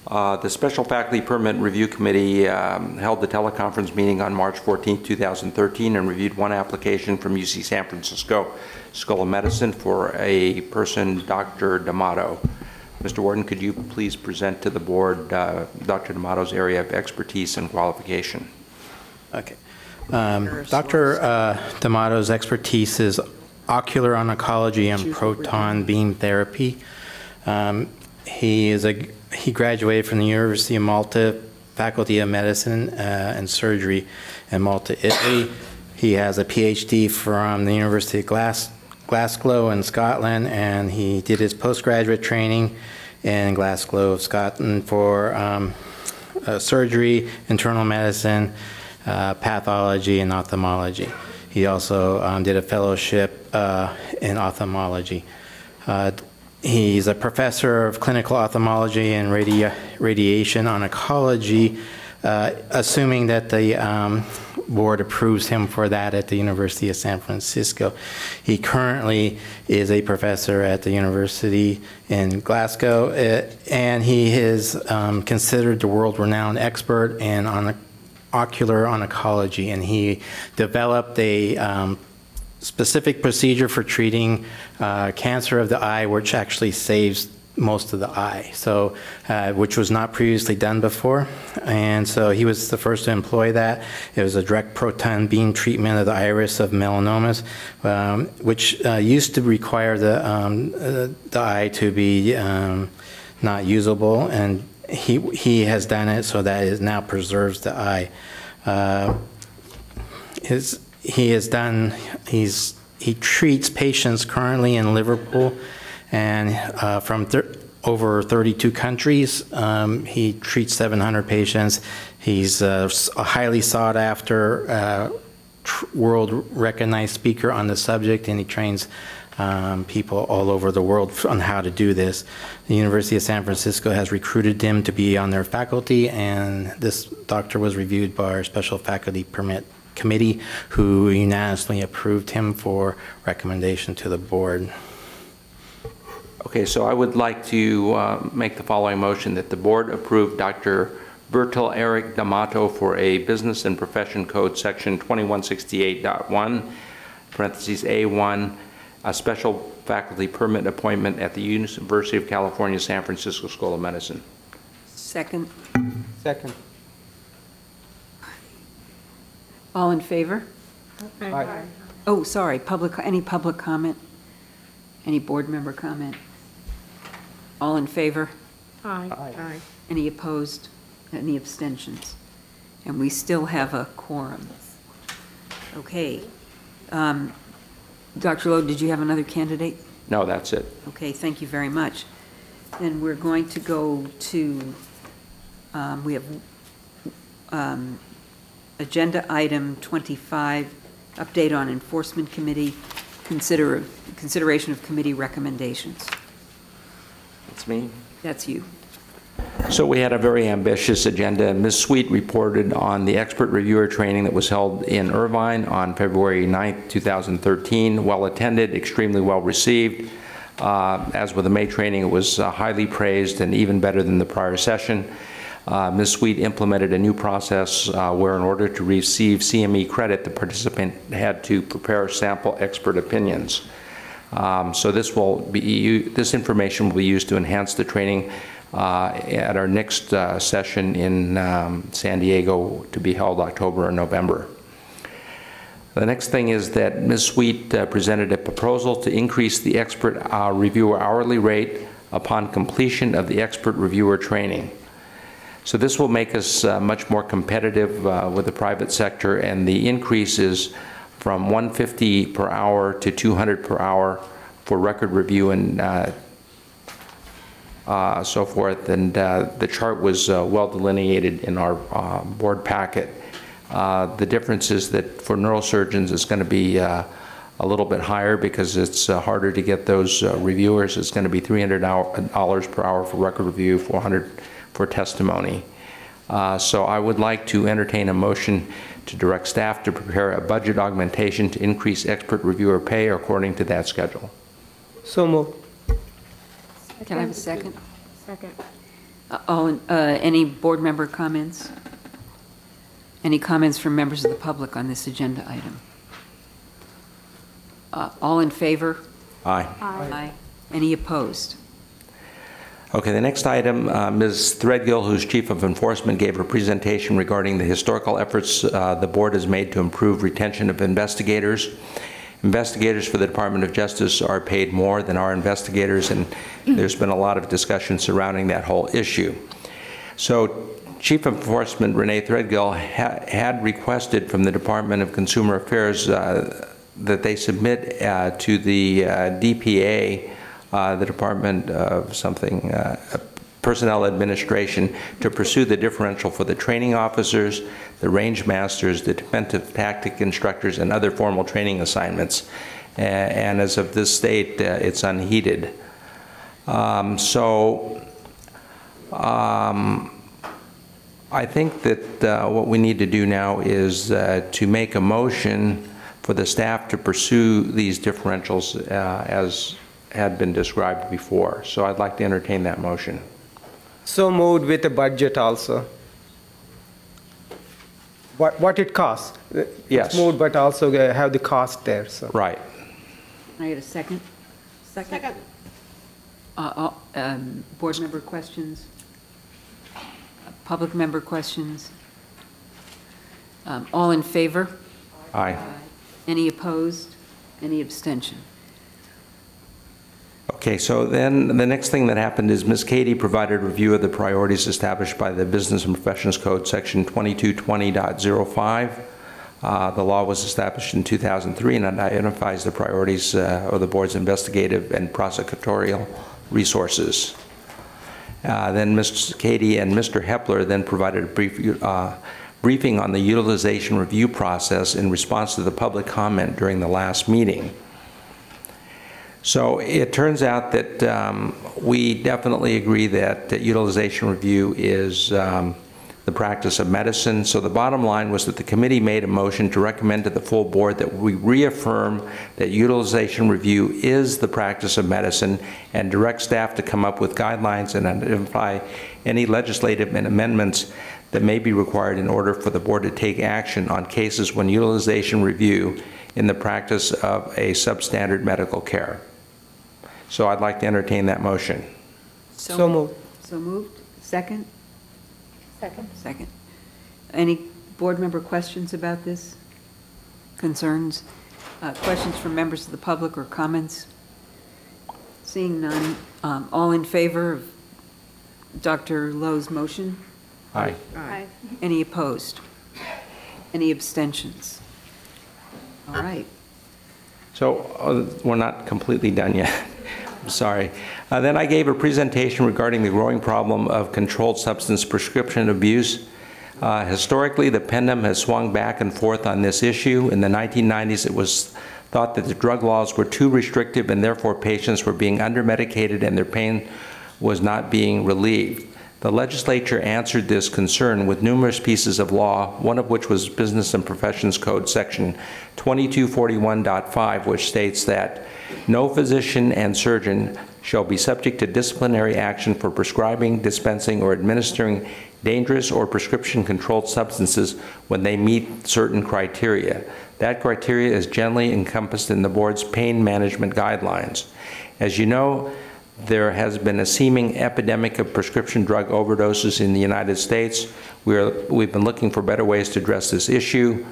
The Special Faculty Permit Review Committee held the teleconference meeting on March 14, 2013 and reviewed one application from UC San Francisco School of Medicine for a person, Dr. D'Amato. Mr. Warden, could you please present to the board Dr. D'Amato's area of expertise and qualification? Okay. Dr. D'Amato's expertise is ocular oncology and proton beam therapy. He graduated from the University of Malta Faculty of Medicine and Surgery in Malta, Italy. He has a PhD from the University of Glasgow in Scotland, and he did his postgraduate training in Glasgow, Scotland for surgery, internal medicine, pathology, and ophthalmology. He also did a fellowship in ophthalmology. He's a professor of clinical ophthalmology and radiation oncology, assuming that the board approves him for that at the University of San Francisco. He currently is a professor at the University in Glasgow, and he is considered the world-renowned expert in ocular oncology, and he developed a specific procedure for treating cancer of the eye, which actually saves most of the eye, so which was not previously done before. And so he was the first to employ that. It was a direct proton beam treatment of the iris of melanomas, which used to require the eye to be not usable, and he has done it so that it now preserves the eye. He treats patients currently in Liverpool and from over 32 countries. He treats 700 patients. He's a highly sought after world recognized speaker on the subject, and he trains people all over the world on how to do this. The University of San Francisco has recruited him to be on their faculty, and this doctor was reviewed by our special faculty permit committee, who unanimously approved him for recommendation to the board. Okay, so I would like to make the following motion: that the board approve Dr. Bertil Eric D'Amato for a Business and Profession Code Section 2168.1, parentheses A1, a special faculty permit appointment at the University of California, San Francisco School of Medicine. Second. Second. All in favor? Aye. Oh, sorry, any public comment? Any board member comment? All in favor? Aye. Aye. Any opposed? Any abstentions? And we still have a quorum. Okay. Dr. Lowe, did you have another candidate? No, that's it. Okay, thank you very much. Then we're going to go to, we have agenda item 25, update on enforcement committee, consideration of committee recommendations. That's me. That's you. So we had a very ambitious agenda. Ms. Sweet reported on the expert reviewer training that was held in Irvine on February 9th, 2013. Well attended, extremely well received. As with the May training, it was highly praised and even better than the prior session. Ms. Sweet implemented a new process where, in order to receive CME credit, the participant had to prepare sample expert opinions. So this information will be used to enhance the training at our next session in San Diego, to be held October or November. The next thing is that Ms. Sweet presented a proposal to increase the expert reviewer hourly rate upon completion of the expert reviewer training. So this will make us much more competitive with the private sector, and the increase is from $150 per hour to $200 per hour for record review and so forth. And the chart was well delineated in our board packet. The difference is that for neurosurgeons, it's going to be a little bit higher because it's harder to get those reviewers. It's going to be $300 per hour for record review, $400 for testimony. So I would like to entertain a motion to direct staff to prepare a budget augmentation to increase expert reviewer pay according to that schedule. So moved. Can I have a second? Second. Any board member comments? Any comments from members of the public on this agenda item? All in favor? Aye. Aye. Any opposed? Okay, the next item, Ms. Threadgill, who's Chief of Enforcement, gave a presentation regarding the historical efforts the board has made to improve retention of investigators. Investigators for the Department of Justice are paid more than our investigators, and there's been a lot of discussion surrounding that whole issue. So Chief of Enforcement Renee Threadgill had requested from the Department of Consumer Affairs that they submit to the DPA, the Department of something, Personnel Administration, to pursue the differential for the training officers, the range masters, the defensive tactic instructors, and other formal training assignments. And as of this date, it's unheeded. I think that what we need to do now is to make a motion for the staff to pursue these differentials as had been described before. So I'd like to entertain that motion. So moved with the budget also. what it costs. Yes. It's moved, but also have the cost there, so. Right. Can I get a second? Second. Board member questions? Public member questions? All in favor? Aye. Any opposed? Any abstention? Okay, so then the next thing that happened is Ms. Katie provided a review of the priorities established by the Business and Professions Code, Section 2220.05. The law was established in 2003 and it identifies the priorities of the board's investigative and prosecutorial resources. Then Ms. Katie and Mr. Hepler then provided a brief briefing on the utilization review process in response to the public comment during the last meeting. So it turns out that we definitely agree that utilization review is the practice of medicine. So the bottom line was that the committee made a motion to recommend to the full board that we reaffirm that utilization review is the practice of medicine and direct staff to come up with guidelines and identify any legislative amendments that may be required in order for the board to take action on cases when utilization review in the practice of a substandard medical care. So I'd like to entertain that motion. So moved. So moved. Second? Second. Second. Any board member questions about this? Concerns? Questions from members of the public or comments? Seeing none, all in favor of Dr. Lowe's motion? Aye. Aye. Any opposed? Any abstentions? All right. So we're not completely done yet. I'm sorry. Then I gave a presentation regarding the growing problem of controlled substance prescription abuse. Historically, the pendulum has swung back and forth on this issue. In the 1990s, it was thought that the drug laws were too restrictive and therefore patients were being under-medicated and their pain was not being relieved. The legislature answered this concern with numerous pieces of law, one of which was Business and Professions Code Section 2241.5, which states that no physician and surgeon shall be subject to disciplinary action for prescribing, dispensing, or administering dangerous or prescription-controlled substances when they meet certain criteria. That criteria is generally encompassed in the board's pain management guidelines. As you know, there has been a seeming epidemic of prescription drug overdoses in the United States. We've been looking for better ways to address this issue,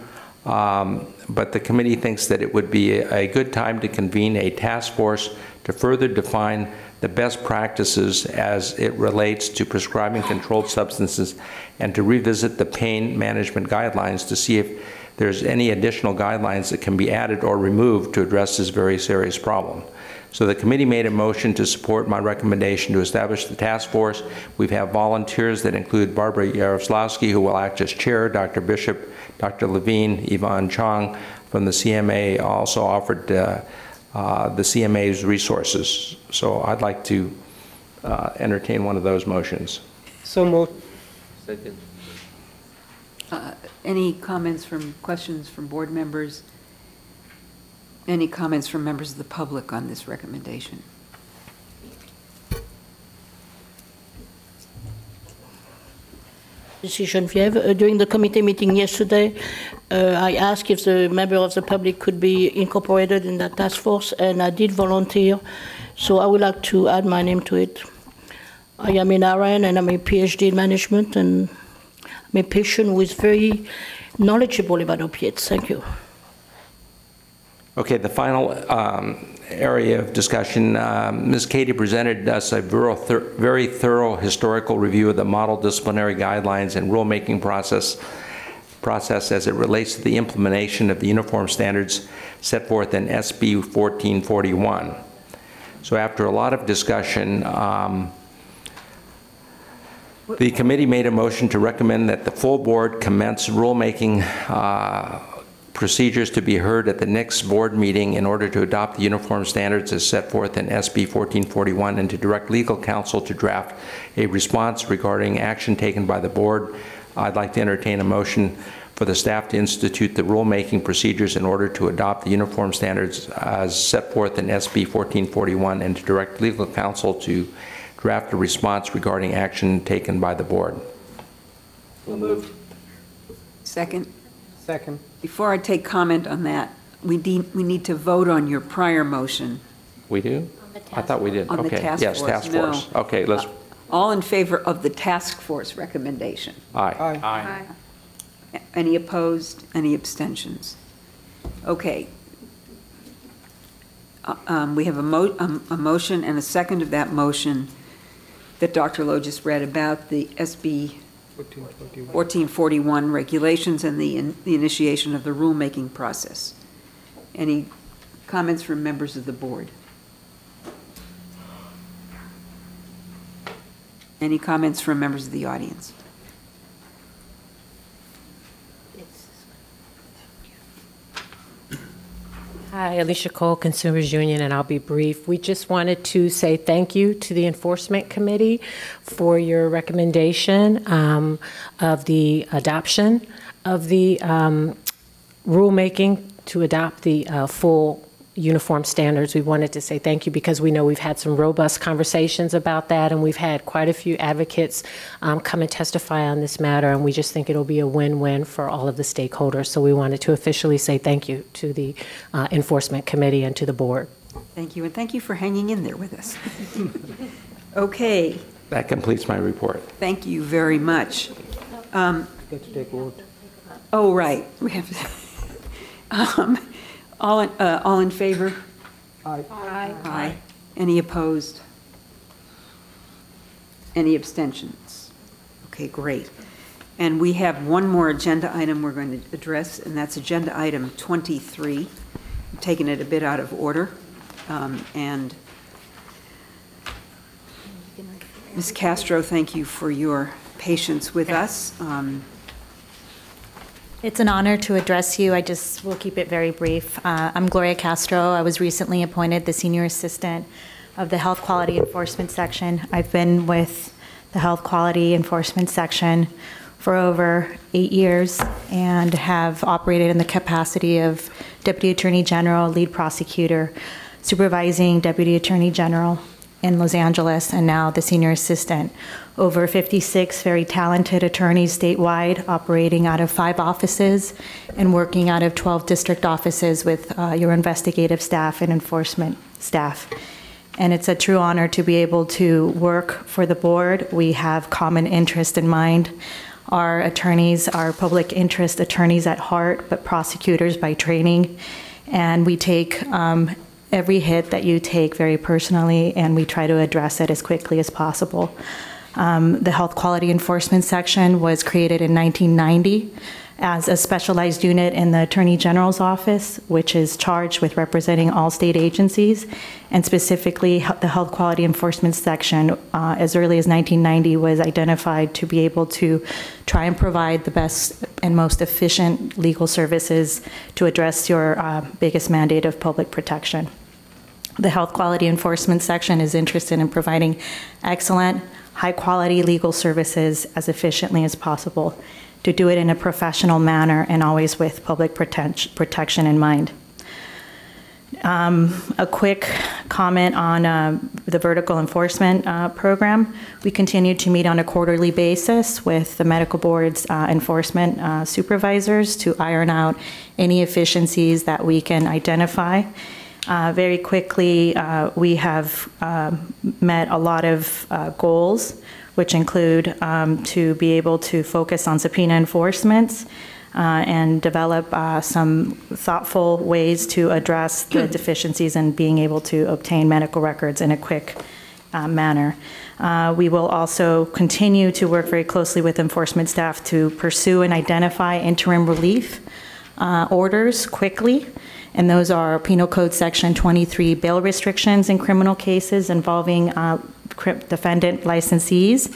but the committee thinks that it would be a good time to convene a task force to further define the best practices as it relates to prescribing controlled substances and to revisit the pain management guidelines to see if there's any additional guidelines that can be added or removed to address this very serious problem. So the committee made a motion to support my recommendation to establish the task force. We have volunteers that include Barbara Yaroslavsky, who will act as chair, Dr. Bishop, Dr. Levine, Yvonne Chong from the CMA also offered the CMA's resources. So I'd like to entertain one of those motions. So moved. Second. Any comments questions from board members? Any comments from members of the public on this recommendation? This is Geneviève. During the committee meeting yesterday, I asked if the member of the public could be incorporated in that task force, and I did volunteer, so I would like to add my name to it. I am in RN, and I'm a PhD in management, and I'm a patient who is very knowledgeable about opiates. Thank you. Okay, the final area of discussion, Ms. Katie presented us a very thorough historical review of the model disciplinary guidelines and rulemaking process as it relates to the implementation of the uniform standards set forth in SB 1441. So after a lot of discussion, the committee made a motion to recommend that the full board commence rulemaking procedures to be heard at the next board meeting in order to adopt the uniform standards as set forth in SB 1441 and to direct legal counsel to draft a response regarding action taken by the board. I'd like to entertain a motion for the staff to institute the rulemaking procedures in order to adopt the uniform standards as set forth in SB 1441 and to direct legal counsel to draft a response regarding action taken by the board. So moved. Second? Second. Before I take comment on that, we need to vote on your prior motion. We do? I thought we did. On the Okay. task Yes, force, task no. force. Okay, let's, All in favor of the task force recommendation? aye. Aye. Any opposed? Any abstentions? Okay. We have a motion and a second of that motion that Dr. Lowe just read about the SB 1441 regulations and the initiation of the rulemaking process. Any comments from members of the board? Any comments from members of the audience? Hi, Alicia Cole, Consumers Union, and I'll be brief. We just wanted to say thank you to the Enforcement Committee for your recommendation of the adoption of the rulemaking to adopt the full uniform standards. We wanted to say thank you because we know we've had some robust conversations about that, and we've had quite a few advocates come and testify on this matter, and we just think it'll be a win-win for all of the stakeholders. So we wanted to officially say thank you to the Enforcement Committee and to the board. Thank you, and thank you for hanging in there with us. Okay. That completes my report. Thank you very much. Get to take vote. Oh, right. We have all in favor? Aye. Aye. Any opposed? Any abstentions? Okay, great. And we have one more agenda item we're going to address, and that's agenda item 23. I'm taking it a bit out of order. And Ms. Castro, thank you for your patience with us. It's an honor to address you. I just will keep it very brief. I'm Gloria Castro. I was recently appointed the Senior Assistant of the Health Quality Enforcement Section. I've been with the Health Quality Enforcement Section for over 8 years and have operated in the capacity of Deputy Attorney General, Lead Prosecutor, Supervising Deputy Attorney General in Los Angeles, and now the Senior Assistant. Over 56 very talented attorneys statewide, operating out of 5 offices and working out of 12 district offices with your investigative staff and enforcement staff. And it's a true honor to be able to work for the board. We have common interest in mind. Our attorneys are public interest attorneys at heart, but prosecutors by training. And we take every hit that you take very personally, and we try to address it as quickly as possible. The Health Quality Enforcement Section was created in 1990 as a specialized unit in the Attorney General's office, which is charged with representing all state agencies, and specifically the Health Quality Enforcement Section, as early as 1990, was identified to be able to try and provide the best and most efficient legal services to address your biggest mandate of public protection. The Health Quality Enforcement Section is interested in providing excellent, high-quality legal services as efficiently as possible, to do it in a professional manner and always with public protection in mind. A quick comment on the vertical enforcement program. We continue to meet on a quarterly basis with the medical board's enforcement supervisors to iron out any efficiencies that we can identify. Very quickly, we have met a lot of goals, which include to be able to focus on subpoena enforcements and develop some thoughtful ways to address the deficiencies in being able to obtain medical records in a quick manner. We will also continue to work very closely with enforcement staff to pursue and identify interim relief orders quickly. And those are Penal Code Section 23 bail restrictions in criminal cases involving defendant licensees,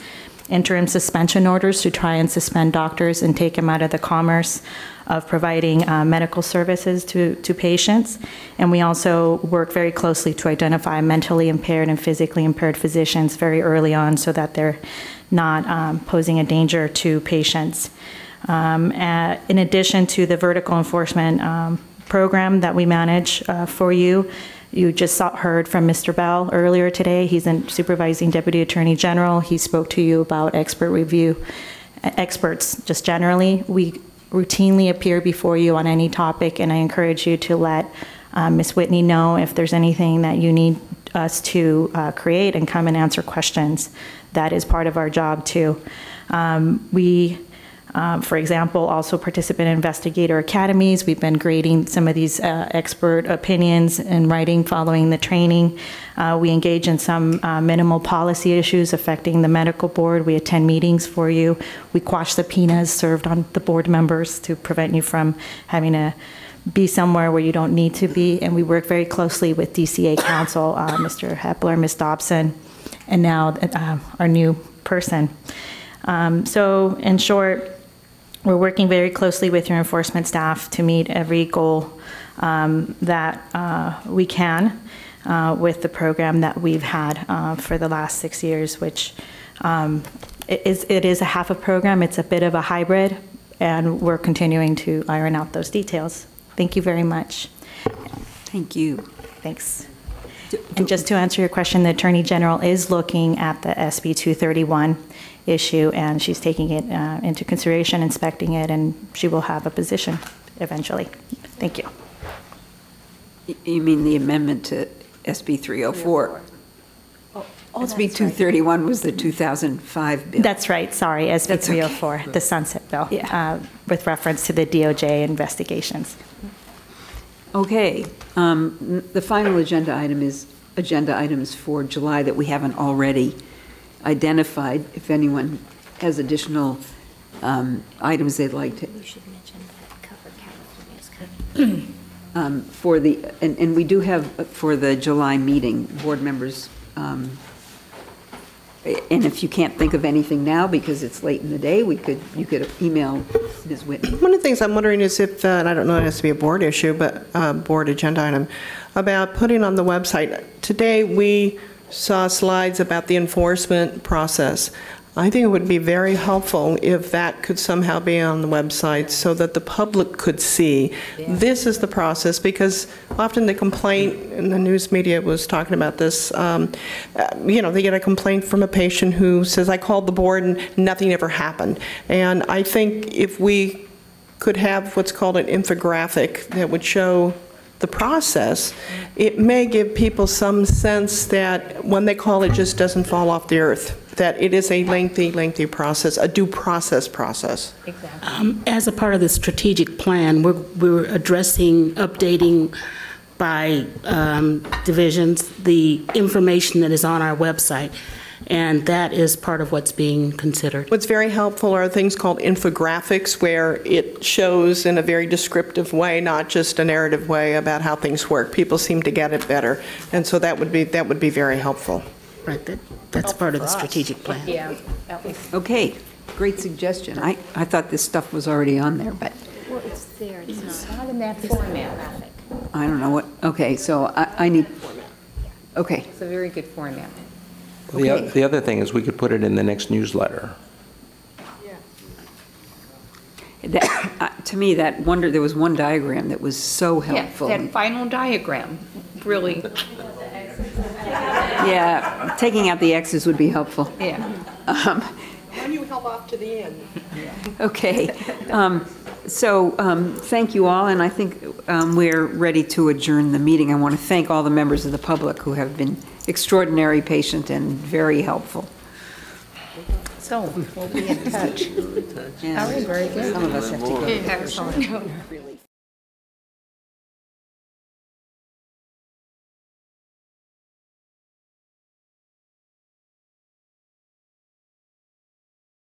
interim suspension orders to try and suspend doctors and take them out of the commerce of providing medical services to patients. And we also work very closely to identify mentally impaired and physically impaired physicians very early on so that they're not posing a danger to patients. In addition to the vertical enforcement program that we manage for you. You just heard from Mr. Bell earlier today. He's a supervising Deputy Attorney General. He spoke to you about expert review, experts just generally. We routinely appear before you on any topic, and I encourage you to let Ms. Whitney know if there's anything that you need us to create and come and answer questions. That is part of our job too. We, for example, also participate in investigator academies. We've been grading some of these expert opinions in writing following the training. We engage in some minimal policy issues affecting the medical board. We attend meetings for you. We quash subpoenas served on the board members to prevent you from having to be somewhere where you don't need to be. And we work very closely with DCA counsel, Mr. Hepler, Ms. Dobson, and now our new person. So in short, we're working very closely with your enforcement staff to meet every goal that we can with the program that we've had for the last 6 years, which it is a half a program. It's a bit of a hybrid, and we're continuing to iron out those details. Thank you very much. Thank you. Thanks. And just to answer your question, the Attorney General is looking at the SB 231 issue, and she's taking it into consideration, inspecting it, and she will have a position eventually. Thank you. You mean the amendment to SB 304? SB 231 was the 2005 bill. That's right, sorry, SB 304, the sunset bill, with reference to the DOJ investigations. Okay, the final agenda item is agenda items for July that we haven't already identified. If anyone has additional items they'd like to. We should mention that cover California's cover. For the, and we do have for the July meeting, board members, and if you can't think of anything now because it's late in the day, you could email Ms. Whitney. One of the things I'm wondering is if, and I don't know, it has to be a board issue, but a board agenda item, about putting on the website. Today we saw slides about the enforcement process. I think it would be very helpful if that could somehow be on the website so that the public could see this is the process, because often the complaint, and the news media was talking about this, you know, they get a complaint from a patient who says, I called the board and nothing ever happened. And I think if we could have what's called an infographic that would show the process, it may give people some sense that when they call, it just doesn't fall off the earth, that it is a lengthy process, a due process. Exactly. As a part of the strategic plan, we're addressing, updating by divisions the information that is on our website, and that is part of what's being considered. What's very helpful are things called infographics, where it shows in a very descriptive way, not just a narrative way, about how things work. People seem to get it better, and so that would be very helpful. Right, that's part of the strategic plan. Yeah. Okay, great suggestion. I thought this stuff was already on there, but Well, it's there. It's not in that format. I don't know what. Okay, so I need. Okay. It's a very good format. The other thing is we could put it in the next newsletter. That, to me, there was one diagram that was so helpful. Yeah, that final diagram, really. Yeah, taking out the X's would be helpful. Yeah. When you held off to the end. Okay. So thank you all, and I think we're ready to adjourn the meeting. I want to thank all the members of the public who have been extraordinary, patient, and very helpful. So we'll be in touch. Yeah. All right, very good. Some of us have to go. Yeah.